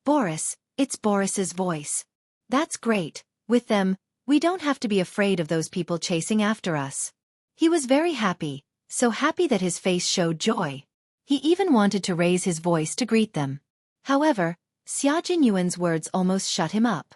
Boris, it's Boris's voice. That's great. With them, we don't have to be afraid of those people chasing after us. He was very happy, so happy that his face showed joy. He even wanted to raise his voice to greet them. However, Xia Jinyuan's words almost shut him up.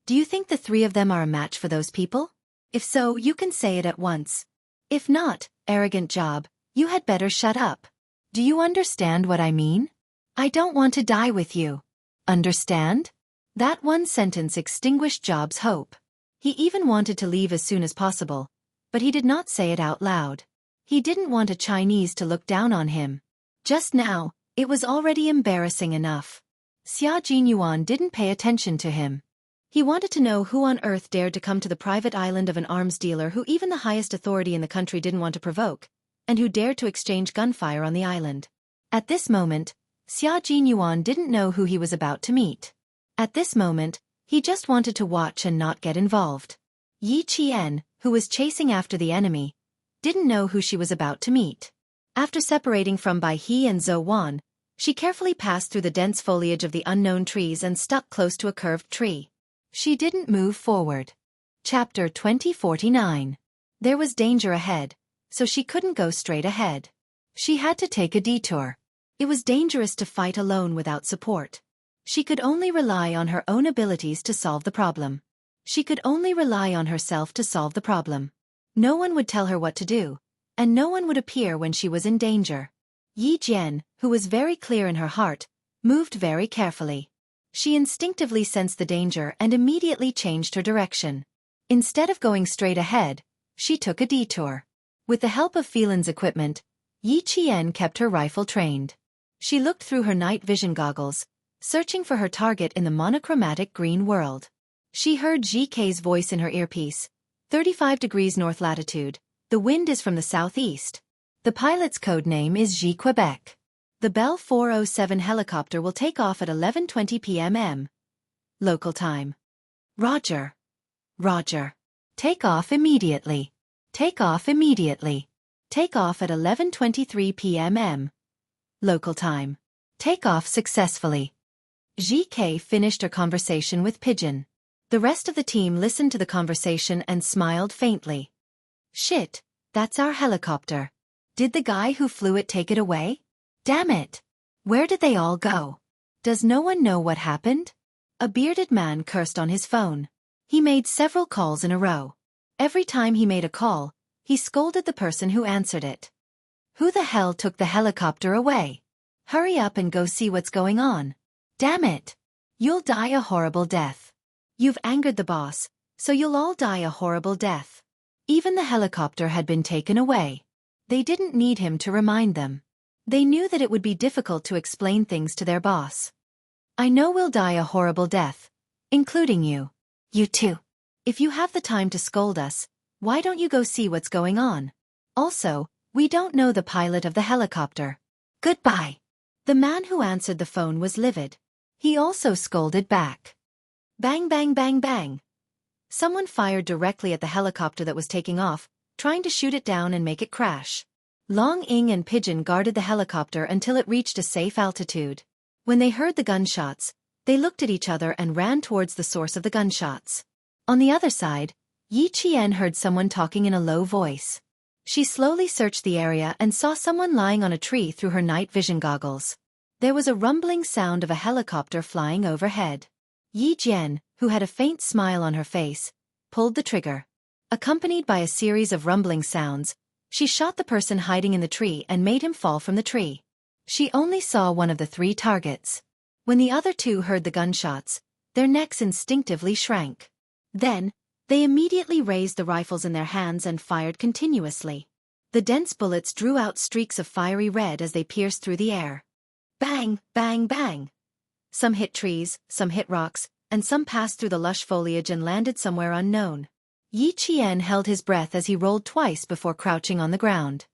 Do you think the 3 of them are a match for those people? If so, you can say it at once. If not, arrogant job, you had better shut up. Do you understand what I mean? I don't want to die with you. Understand? That one sentence extinguished Job's hope. He even wanted to leave as soon as possible, but he did not say it out loud. He didn't want a Chinese to look down on him. Just now, it was already embarrassing enough. Xia Jinyuan didn't pay attention to him. He wanted to know who on earth dared to come to the private island of an arms dealer who even the highest authority in the country didn't want to provoke, and who dared to exchange gunfire on the island. At this moment, Xia Jinyuan didn't know who he was about to meet. At this moment, he just wanted to watch and not get involved. Yi Qian, who was chasing after the enemy, didn't know who she was about to meet. After separating from Bai He and Zhou Wan, she carefully passed through the dense foliage of the unknown trees and stuck close to a curved tree. She didn't move forward. Chapter 2049. There was danger ahead, so she couldn't go straight ahead. She had to take a detour. It was dangerous to fight alone without support. She could only rely on her own abilities to solve the problem. She could only rely on herself to solve the problem. No one would tell her what to do, and no one would appear when she was in danger. Yi Jian, who was very clear in her heart, moved very carefully. She instinctively sensed the danger and immediately changed her direction. Instead of going straight ahead, she took a detour. With the help of Phelan's equipment, Yi Qian kept her rifle trained. She looked through her night vision goggles, searching for her target in the monochromatic green world. She heard GK's voice in her earpiece. 35 degrees north latitude. The wind is from the southeast. The pilot's code name is G Quebec. The Bell 407 helicopter will take off at 11:20 p.m. Local time. Roger. Roger. Take off immediately. Take off immediately. Take off at 11:23 p.m. Local time. Take off successfully. GK finished her conversation with Pigeon. The rest of the team listened to the conversation and smiled faintly. Shit, that's our helicopter. Did the guy who flew it take it away? Damn it! Where did they all go? Does no one know what happened? A bearded man cursed on his phone. He made several calls in a row. Every time he made a call, he scolded the person who answered it. Who the hell took the helicopter away? Hurry up and go see what's going on. Damn it! You'll die a horrible death. You've angered the boss, so you'll all die a horrible death. Even the helicopter had been taken away. They didn't need him to remind them. They knew that it would be difficult to explain things to their boss. I know we'll die a horrible death, including you. You too. If you have the time to scold us, why don't you go see what's going on? Also, we don't know the pilot of the helicopter. Goodbye. The man who answered the phone was livid. He also scolded back. Bang bang bang bang. Someone fired directly at the helicopter that was taking off, trying to shoot it down and make it crash. Long Ing and Pigeon guarded the helicopter until it reached a safe altitude. When they heard the gunshots, they looked at each other and ran towards the source of the gunshots. On the other side, Yi Qian heard someone talking in a low voice. She slowly searched the area and saw someone lying on a tree through her night vision goggles. There was a rumbling sound of a helicopter flying overhead. Yi Jian, who had a faint smile on her face, pulled the trigger. Accompanied by a series of rumbling sounds, she shot the person hiding in the tree and made him fall from the tree. She only saw one of the 3 targets. When the other 2 heard the gunshots, their necks instinctively shrank. Then, they immediately raised the rifles in their hands and fired continuously. The dense bullets drew out streaks of fiery red as they pierced through the air. Bang, bang, bang. Some hit trees, some hit rocks, and some passed through the lush foliage and landed somewhere unknown. Yi Qian held his breath as he rolled twice before crouching on the ground.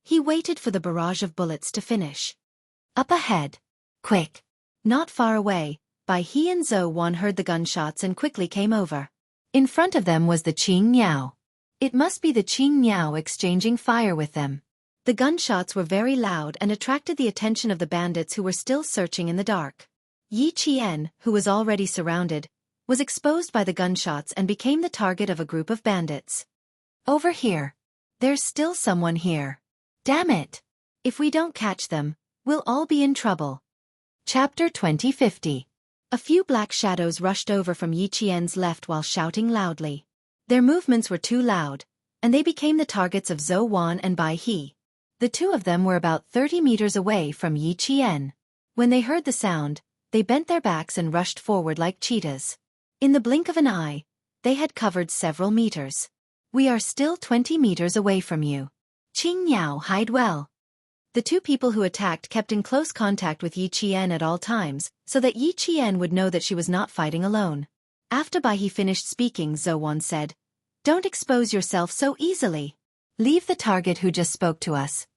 He waited for the barrage of bullets to finish. Up ahead. Quick. Not far away, Bai He and Zhou Wan heard the gunshots and quickly came over. In front of them was the Qing Niao. It must be the Qing Niao exchanging fire with them. The gunshots were very loud and attracted the attention of the bandits who were still searching in the dark. Yi Qian, who was already surrounded, was exposed by the gunshots and became the target of a group of bandits. Over here. There's still someone here. Damn it! If we don't catch them, we'll all be in trouble. Chapter 2050. A few black shadows rushed over from Yi Qian's left while shouting loudly. Their movements were too loud, and they became the targets of Zhou Wan and Bai He. The two of them were about 30 meters away from Yi Qian. When they heard the sound, they bent their backs and rushed forward like cheetahs. In the blink of an eye, they had covered several meters. We are still 20 meters away from you. Qing Niao, hide well. The two people who attacked kept in close contact with Yi Qian at all times, so that Yi Qian would know that she was not fighting alone. After Bai He finished speaking, Zhou Wan said, "Don't expose yourself so easily. Leave the target who just spoke to us."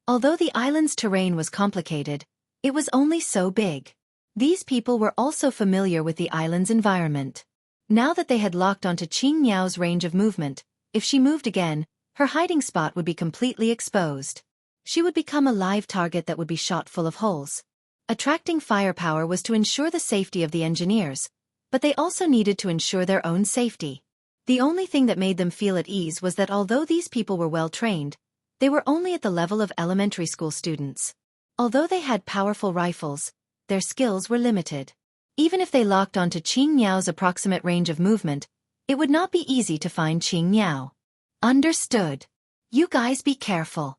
Although the island's terrain was complicated, it was only so big. These people were also familiar with the island's environment. Now that they had locked onto Qing Niao's range of movement, if she moved again, her hiding spot would be completely exposed. She would become a live target that would be shot full of holes. Attracting firepower was to ensure the safety of the engineers, but they also needed to ensure their own safety. The only thing that made them feel at ease was that although these people were well trained, they were only at the level of elementary school students. Although they had powerful rifles, their skills were limited. Even if they locked onto Qing Niao's approximate range of movement, it would not be easy to find Qing Niao. Understood. You guys be careful.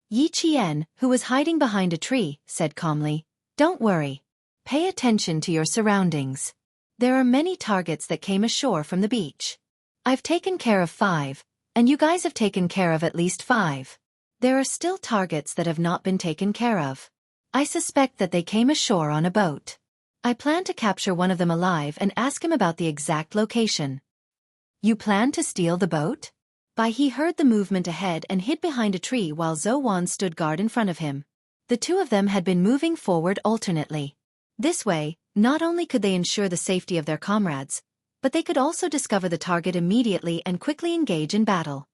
Yi Qian, who was hiding behind a tree, said calmly, "Don't worry. Pay attention to your surroundings. There are many targets that came ashore from the beach. I've taken care of 5, and you guys have taken care of at least 5. There are still targets that have not been taken care of. I suspect that they came ashore on a boat. I plan to capture one of them alive and ask him about the exact location." "You plan to steal the boat?" Bai He heard the movement ahead and hid behind a tree while Zhou Wan stood guard in front of him. The two of them had been moving forward alternately. This way, not only could they ensure the safety of their comrades, but they could also discover the target immediately and quickly engage in battle.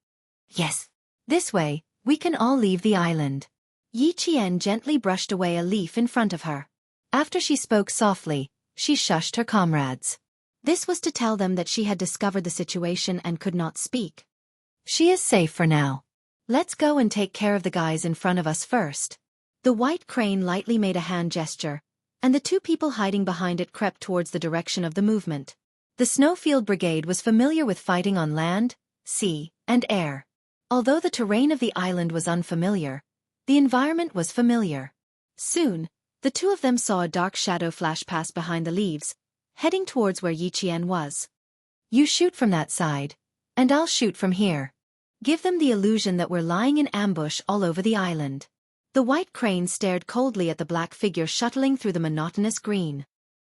"Yes. This way, we can all leave the island." Yi Qian gently brushed away a leaf in front of her. After she spoke softly, she shushed her comrades. This was to tell them that she had discovered the situation and could not speak. "She is safe for now. Let's go and take care of the guys in front of us first." The white crane lightly made a hand gesture, and the two people hiding behind it crept towards the direction of the movement. The Snowfield Brigade was familiar with fighting on land, sea, and air. Although the terrain of the island was unfamiliar, the environment was familiar. Soon, the two of them saw a dark shadow flash past behind the leaves, heading towards where Yi Qian was. "You shoot from that side, and I'll shoot from here. Give them the illusion that we're lying in ambush all over the island." The white crane stared coldly at the black figure shuttling through the monotonous green.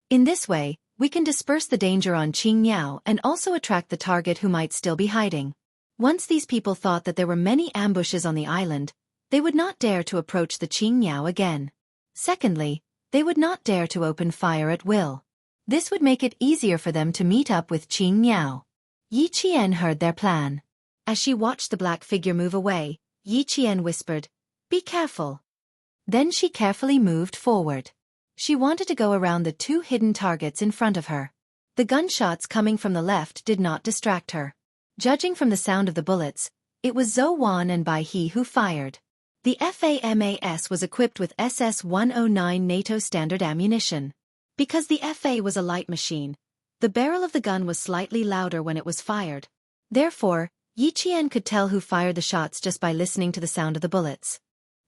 "In this way, we can disperse the danger on Qing Niao and also attract the target who might still be hiding." Once these people thought that there were many ambushes on the island, they would not dare to approach the Qing Niao again. Secondly, they would not dare to open fire at will. This would make it easier for them to meet up with Qing Niao. Yi Qian heard their plan. As she watched the black figure move away, Yi Qian whispered, "Be careful." Then she carefully moved forward. She wanted to go around the two hidden targets in front of her. The gunshots coming from the left did not distract her. Judging from the sound of the bullets, it was Zhou Wan and Bai He who fired. The FAMAS was equipped with SS-109 NATO standard ammunition. Because the FA was a light machine, the barrel of the gun was slightly louder when it was fired. Therefore, Yi Qian could tell who fired the shots just by listening to the sound of the bullets.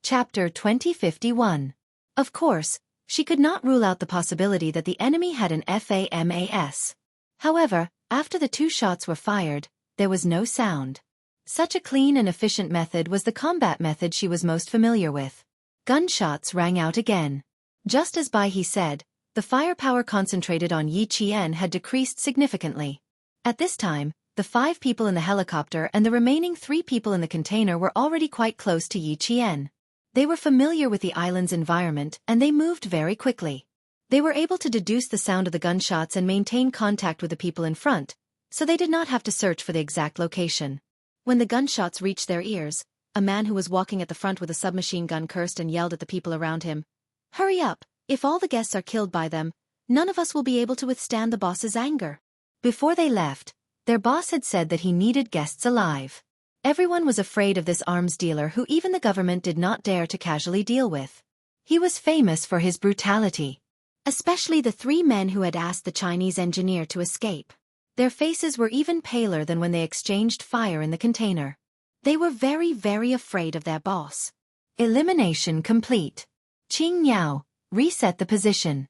Chapter 2051. Of course, she could not rule out the possibility that the enemy had an FAMAS. However, after the two shots were fired, there was no sound. Such a clean and efficient method was the combat method she was most familiar with. Gunshots rang out again. Just as Bai He said, the firepower concentrated on Yi Qian had decreased significantly. At this time, the 5 people in the helicopter and the remaining 3 people in the container were already quite close to Yi Qian. They were familiar with the island's environment and they moved very quickly. They were able to deduce the sound of the gunshots and maintain contact with the people in front, so they did not have to search for the exact location. When the gunshots reached their ears, a man who was walking at the front with a submachine gun cursed and yelled at the people around him. "Hurry up! If all the guests are killed by them, none of us will be able to withstand the boss's anger." Before they left, their boss had said that he needed guests alive. Everyone was afraid of this arms dealer who even the government did not dare to casually deal with. He was famous for his brutality. Especially the 3 men who had asked the Chinese engineer to escape. Their faces were even paler than when they exchanged fire in the container. They were very, very afraid of their boss. Elimination complete. Qing Niao, reset the position.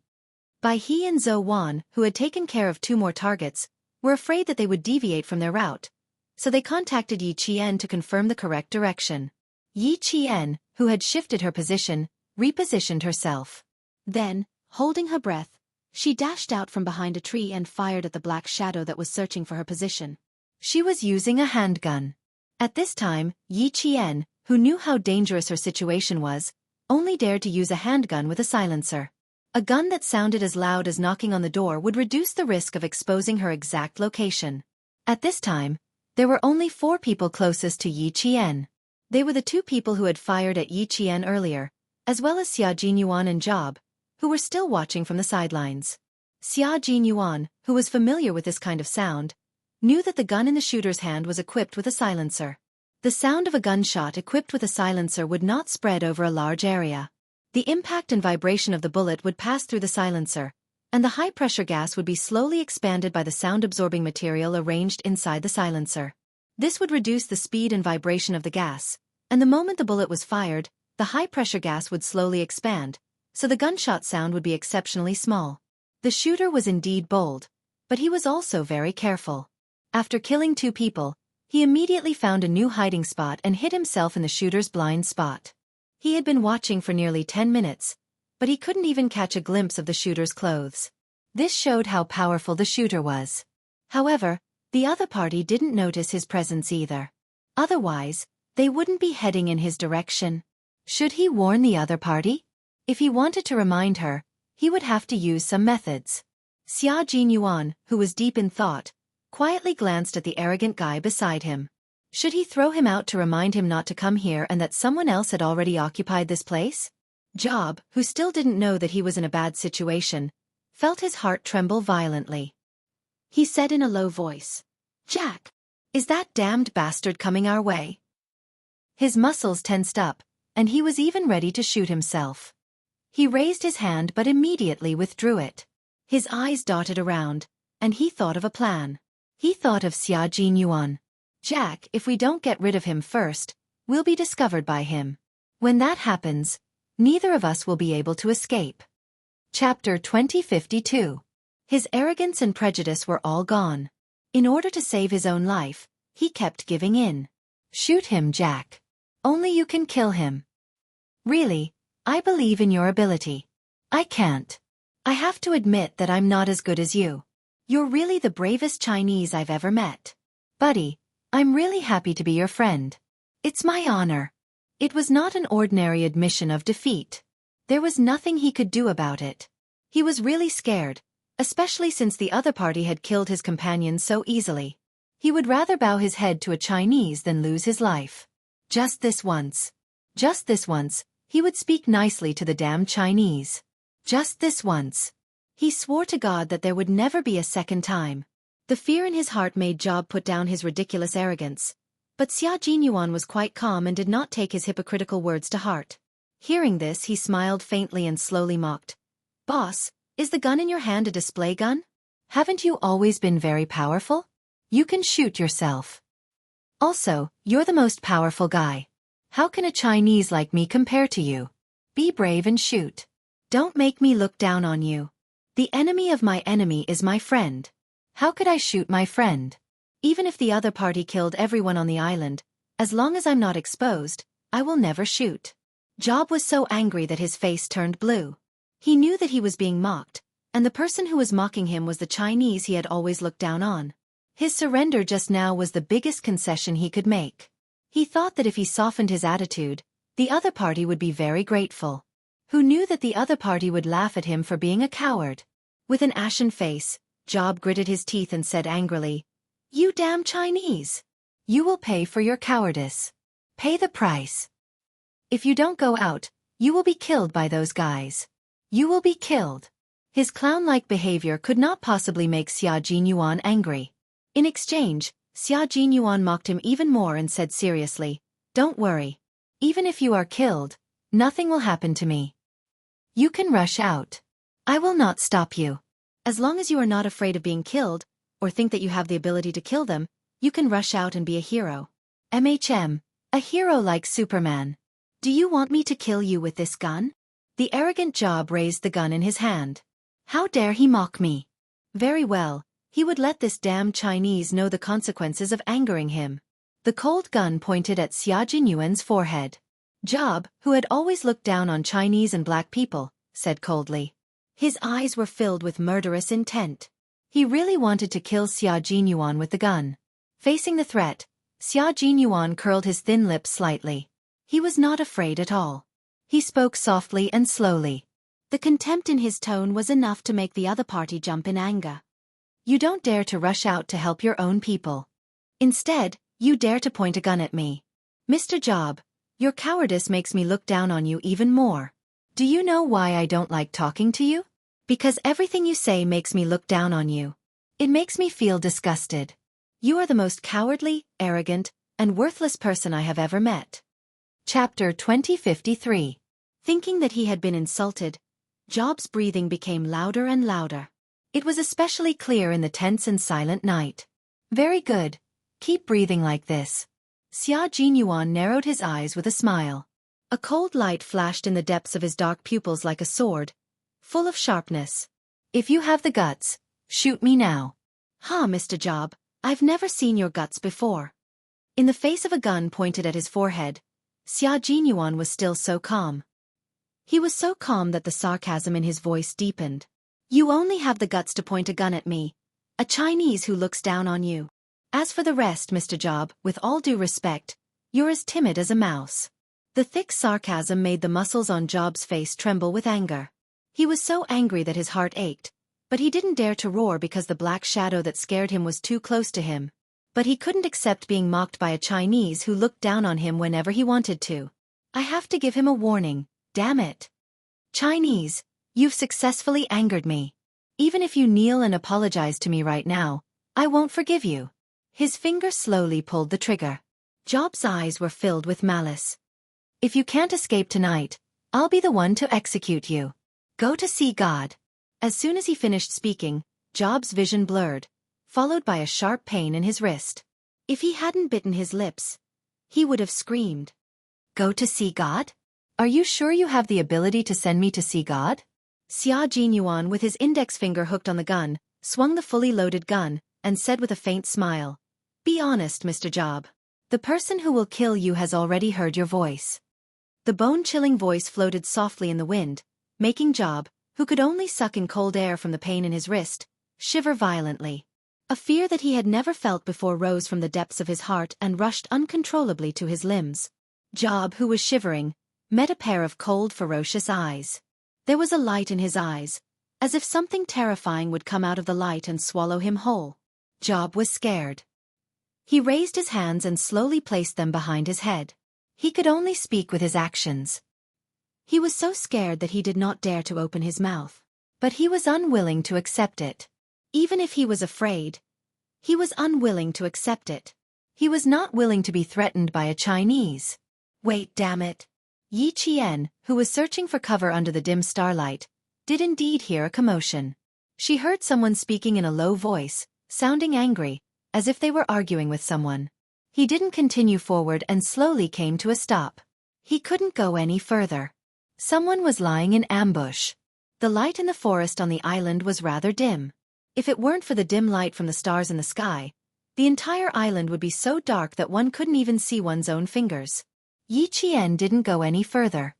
Bai He and Zhou Wan, who had taken care of 2 more targets, were afraid that they would deviate from their route, so they contacted Yi Qian to confirm the correct direction. Yi Qian, who had shifted her position, repositioned herself. Then, holding her breath, she dashed out from behind a tree and fired at the black shadow that was searching for her position. She was using a handgun. At this time, Yi Qian, who knew how dangerous her situation was, only dared to use a handgun with a silencer. A gun that sounded as loud as knocking on the door would reduce the risk of exposing her exact location. At this time, there were only 4 people closest to Yi Qian. They were the 2 people who had fired at Yi Qian earlier, as well as Xia Jinyuan and Job, who were still watching from the sidelines. Xia Jinyuan, who was familiar with this kind of sound, knew that the gun in the shooter's hand was equipped with a silencer. The sound of a gunshot equipped with a silencer would not spread over a large area. The impact and vibration of the bullet would pass through the silencer, and the high-pressure gas would be slowly expanded by the sound-absorbing material arranged inside the silencer. This would reduce the speed and vibration of the gas, and the moment the bullet was fired, the high-pressure gas would slowly expand, so the gunshot sound would be exceptionally small. The shooter was indeed bold, but he was also very careful. After killing 2 people, he immediately found a new hiding spot and hid himself in the shooter's blind spot. He had been watching for nearly 10 minutes, but he couldn't even catch a glimpse of the shooter's clothes. This showed how powerful the shooter was. However, the other party didn't notice his presence either. Otherwise, they wouldn't be heading in his direction. Should he warn the other party? If he wanted to remind her, he would have to use some methods. Xia Jinyuan, who was deep in thought, quietly glanced at the arrogant guy beside him. Should he throw him out to remind him not to come here and that someone else had already occupied this place? Job, who still didn't know that he was in a bad situation, felt his heart tremble violently. He said in a low voice, "Jack, is that damned bastard coming our way?" His muscles tensed up, and he was even ready to shoot himself. He raised his hand but immediately withdrew it. His eyes darted around, and he thought of a plan. He thought of Xia Jinyuan. "Jack, if we don't get rid of him first, we'll be discovered by him. When that happens, neither of us will be able to escape." Chapter 2052. His arrogance and prejudice were all gone. In order to save his own life, he kept giving in. "Shoot him, Jack. Only you can kill him." "Really, I believe in your ability." "I can't. I have to admit that I'm not as good as you. You're really the bravest Chinese I've ever met. Buddy, I'm really happy to be your friend. It's my honor." It was not an ordinary admission of defeat. There was nothing he could do about it. He was really scared, especially since the other party had killed his companion so easily. He would rather bow his head to a Chinese than lose his life. Just this once. Just this once, he would speak nicely to the damned Chinese. Just this once. He swore to God that there would never be a second time. The fear in his heart made Job put down his ridiculous arrogance. But Xia Jinyuan was quite calm and did not take his hypocritical words to heart. Hearing this, he smiled faintly and slowly mocked. "Boss, is the gun in your hand a display gun? Haven't you always been very powerful? You can shoot yourself. Also, you're the most powerful guy. How can a Chinese like me compare to you? Be brave and shoot. Don't make me look down on you. The enemy of my enemy is my friend. How could I shoot my friend?" Even if the other party killed everyone on the island, as long as I'm not exposed, I will never shoot. Job was so angry that his face turned blue. He knew that he was being mocked, and the person who was mocking him was the Chinese he had always looked down on. His surrender just now was the biggest concession he could make. He thought that if he softened his attitude, the other party would be very grateful. Who knew that the other party would laugh at him for being a coward? With an ashen face, Job gritted his teeth and said angrily, "You damn Chinese! You will pay for your cowardice. Pay the price. If you don't go out, you will be killed by those guys. You will be killed." His clown-like behavior could not possibly make Xia Jinyuan angry. In exchange, Xia Jinyuan mocked him even more and said seriously, "Don't worry. Even if you are killed, nothing will happen to me. You can rush out. I will not stop you. As long as you are not afraid of being killed, or think that you have the ability to kill them, you can rush out and be a hero. A hero like Superman. Do you want me to kill you with this gun?" The arrogant Job raised the gun in his hand. How dare he mock me? Very well, he would let this damn Chinese know the consequences of angering him. The cold gun pointed at Xia Jinyuan's forehead. Job, who had always looked down on Chinese and black people, said coldly. His eyes were filled with murderous intent. He really wanted to kill Xia Jinyuan with the gun. Facing the threat, Xia Jinyuan curled his thin lips slightly. He was not afraid at all. He spoke softly and slowly. The contempt in his tone was enough to make the other party jump in anger. "You don't dare to rush out to help your own people. Instead, you dare to point a gun at me. Mr. Job, your cowardice makes me look down on you even more. Do you know why I don't like talking to you? Because everything you say makes me look down on you. It makes me feel disgusted. You are the most cowardly, arrogant, and worthless person I have ever met." Chapter 2053. Thinking that he had been insulted, Job's breathing became louder and louder. It was especially clear in the tense and silent night. "Very good. Keep breathing like this." Xia Jinyuan narrowed his eyes with a smile. A cold light flashed in the depths of his dark pupils like a sword, full of sharpness. "If you have the guts, shoot me now." "Ha, Mr. Job, I've never seen your guts before." In the face of a gun pointed at his forehead, Xia Jinyuan was still so calm. He was so calm that the sarcasm in his voice deepened. "You only have the guts to point a gun at me, a Chinese who looks down on you. As for the rest, Mr. Job, with all due respect, you're as timid as a mouse." The thick sarcasm made the muscles on Job's face tremble with anger. He was so angry that his heart ached, but he didn't dare to roar because the black shadow that scared him was too close to him. But he couldn't accept being mocked by a Chinese who looked down on him whenever he wanted to. "I have to give him a warning, damn it. Chinese, you've successfully angered me. Even if you kneel and apologize to me right now, I won't forgive you." His finger slowly pulled the trigger. Job's eyes were filled with malice. "If you can't escape tonight, I'll be the one to execute you. Go to see God." As soon as he finished speaking, Job's vision blurred, followed by a sharp pain in his wrist. If he hadn't bitten his lips, he would have screamed. "Go to see God? Are you sure you have the ability to send me to see God?" Xia Jinyuan, with his index finger hooked on the gun, swung the fully loaded gun, and said with a faint smile, "Be honest, Mr. Job. The person who will kill you has already heard your voice." The bone-chilling voice floated softly in the wind, making Job, who could only suck in cold air from the pain in his wrist, shiver violently. A fear that he had never felt before rose from the depths of his heart and rushed uncontrollably to his limbs. Job, who was shivering, met a pair of cold, ferocious eyes. There was a light in his eyes, as if something terrifying would come out of the light and swallow him whole. Job was scared. He raised his hands and slowly placed them behind his head. He could only speak with his actions. He was so scared that he did not dare to open his mouth. But he was unwilling to accept it. Even if he was afraid, he was unwilling to accept it. He was not willing to be threatened by a Chinese. Wait, damn it. Yi Qian, who was searching for cover under the dim starlight, did indeed hear a commotion. She heard someone speaking in a low voice, sounding angry, as if they were arguing with someone. He didn't continue forward and slowly came to a stop. He couldn't go any further. Someone was lying in ambush. The light in the forest on the island was rather dim. If it weren't for the dim light from the stars in the sky, The entire island would be so dark that one couldn't even see one's own fingers. Yi Qian didn't go any further.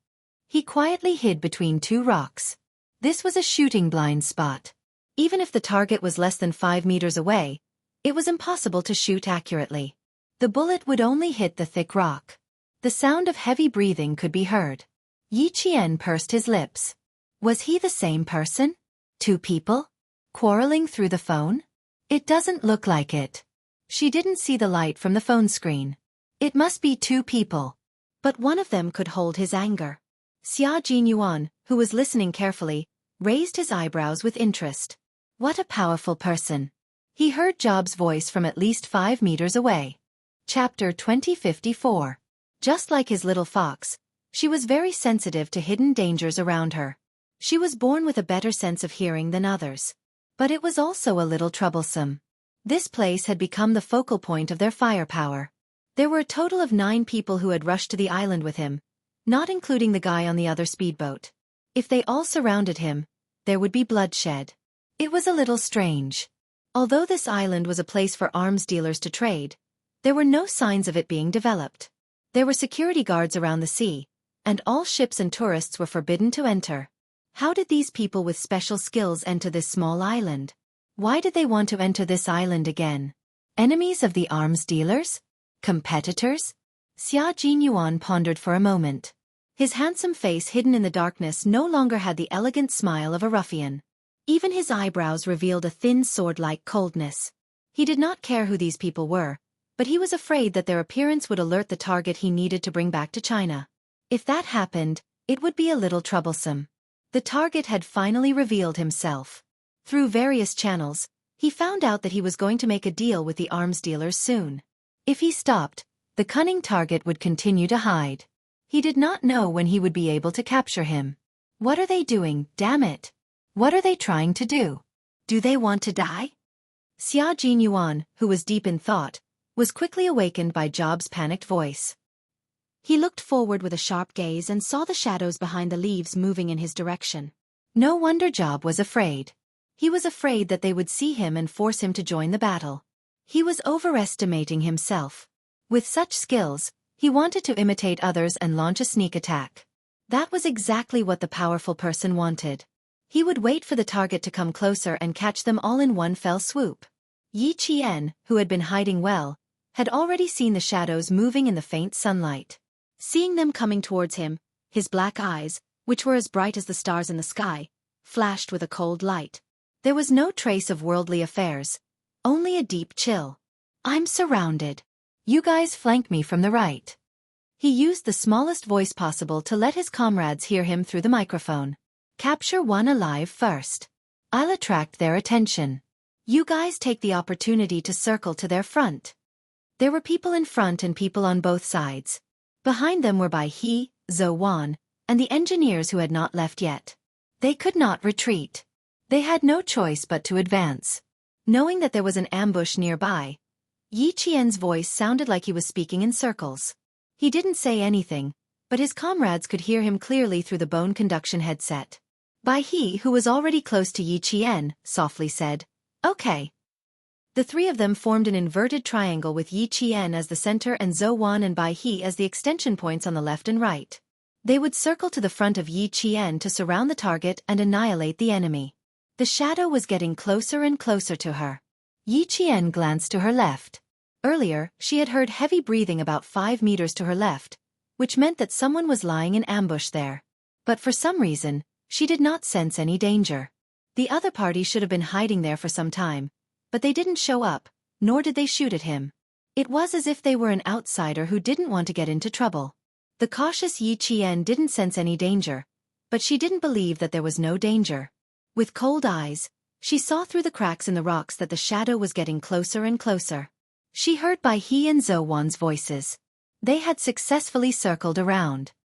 He quietly hid between two rocks. This was a shooting blind spot. Even if the target was less than 5 meters away, it was impossible to shoot accurately. The bullet would only hit the thick rock. The sound of heavy breathing could be heard. Yi Qian pursed his lips. Was he the same person? Two people? Quarreling through the phone? It doesn't look like it. She didn't see the light from the phone screen. It must be two people. But one of them could hold his anger. Xia Jinyuan, who was listening carefully, raised his eyebrows with interest. What a powerful person. He heard Job's voice from at least 5 meters away. Chapter 2054. Just like his little fox, she was very sensitive to hidden dangers around her. She was born with a better sense of hearing than others. But it was also a little troublesome. This place had become the focal point of their firepower. There were a total of 9 people who had rushed to the island with him, not including the guy on the other speedboat. If they all surrounded him, there would be bloodshed. It was a little strange. Although this island was a place for arms dealers to trade, there were no signs of it being developed. There were security guards around the sea, and all ships and tourists were forbidden to enter. How did these people with special skills enter this small island? Why did they want to enter this island again? Enemies of the arms dealers? Competitors? Xia Jinyuan pondered for a moment. His handsome face hidden in the darkness no longer had the elegant smile of a ruffian. Even his eyebrows revealed a thin sword-like coldness. He did not care who these people were, but he was afraid that their appearance would alert the target he needed to bring back to China. If that happened, it would be a little troublesome. The target had finally revealed himself. Through various channels, he found out that he was going to make a deal with the arms dealers soon. If he stopped, the cunning target would continue to hide. He did not know when he would be able to capture him. What are they doing, damn it? What are they trying to do? Do they want to die? Xia Jinyuan, who was deep in thought, was quickly awakened by Job's panicked voice. He looked forward with a sharp gaze and saw the shadows behind the leaves moving in his direction. No wonder Job was afraid. He was afraid that they would see him and force him to join the battle. He was overestimating himself. With such skills, he wanted to imitate others and launch a sneak attack. That was exactly what the powerful person wanted. He would wait for the target to come closer and catch them all in one fell swoop. Yi Qian, who had been hiding well, had already seen the shadows moving in the faint sunlight. Seeing them coming towards him, his black eyes, which were as bright as the stars in the sky, flashed with a cold light. There was no trace of worldly affairs, only a deep chill. I'm surrounded. You guys flank me from the right. He used the smallest voice possible to let his comrades hear him through the microphone. Capture one alive first. I'll attract their attention. You guys take the opportunity to circle to their front. There were people in front and people on both sides. Behind them were Bai He, Zhou Wan, and the engineers who had not left yet. They could not retreat. They had no choice but to advance. Knowing that there was an ambush nearby, Yi Qian's voice sounded like he was speaking in circles. He didn't say anything, but his comrades could hear him clearly through the bone conduction headset. Bai He, who was already close to Yi Qian, softly said, "Okay." The 3 of them formed an inverted triangle with Yi Qian as the center and Zhou Wan and Bai He as the extension points on the left and right. They would circle to the front of Yi Qian to surround the target and annihilate the enemy. The shadow was getting closer and closer to her. Yi Qian glanced to her left. Earlier, she had heard heavy breathing about 5 meters to her left, which meant that someone was lying in ambush there. But for some reason, she did not sense any danger. The other party should have been hiding there for some time, but they didn't show up, nor did they shoot at him. It was as if they were an outsider who didn't want to get into trouble. The cautious Yi Qian didn't sense any danger, but she didn't believe that there was no danger. With cold eyes, she saw through the cracks in the rocks that the shadow was getting closer and closer. She heard Bai He and Zhou Wan's voices. They had successfully circled around.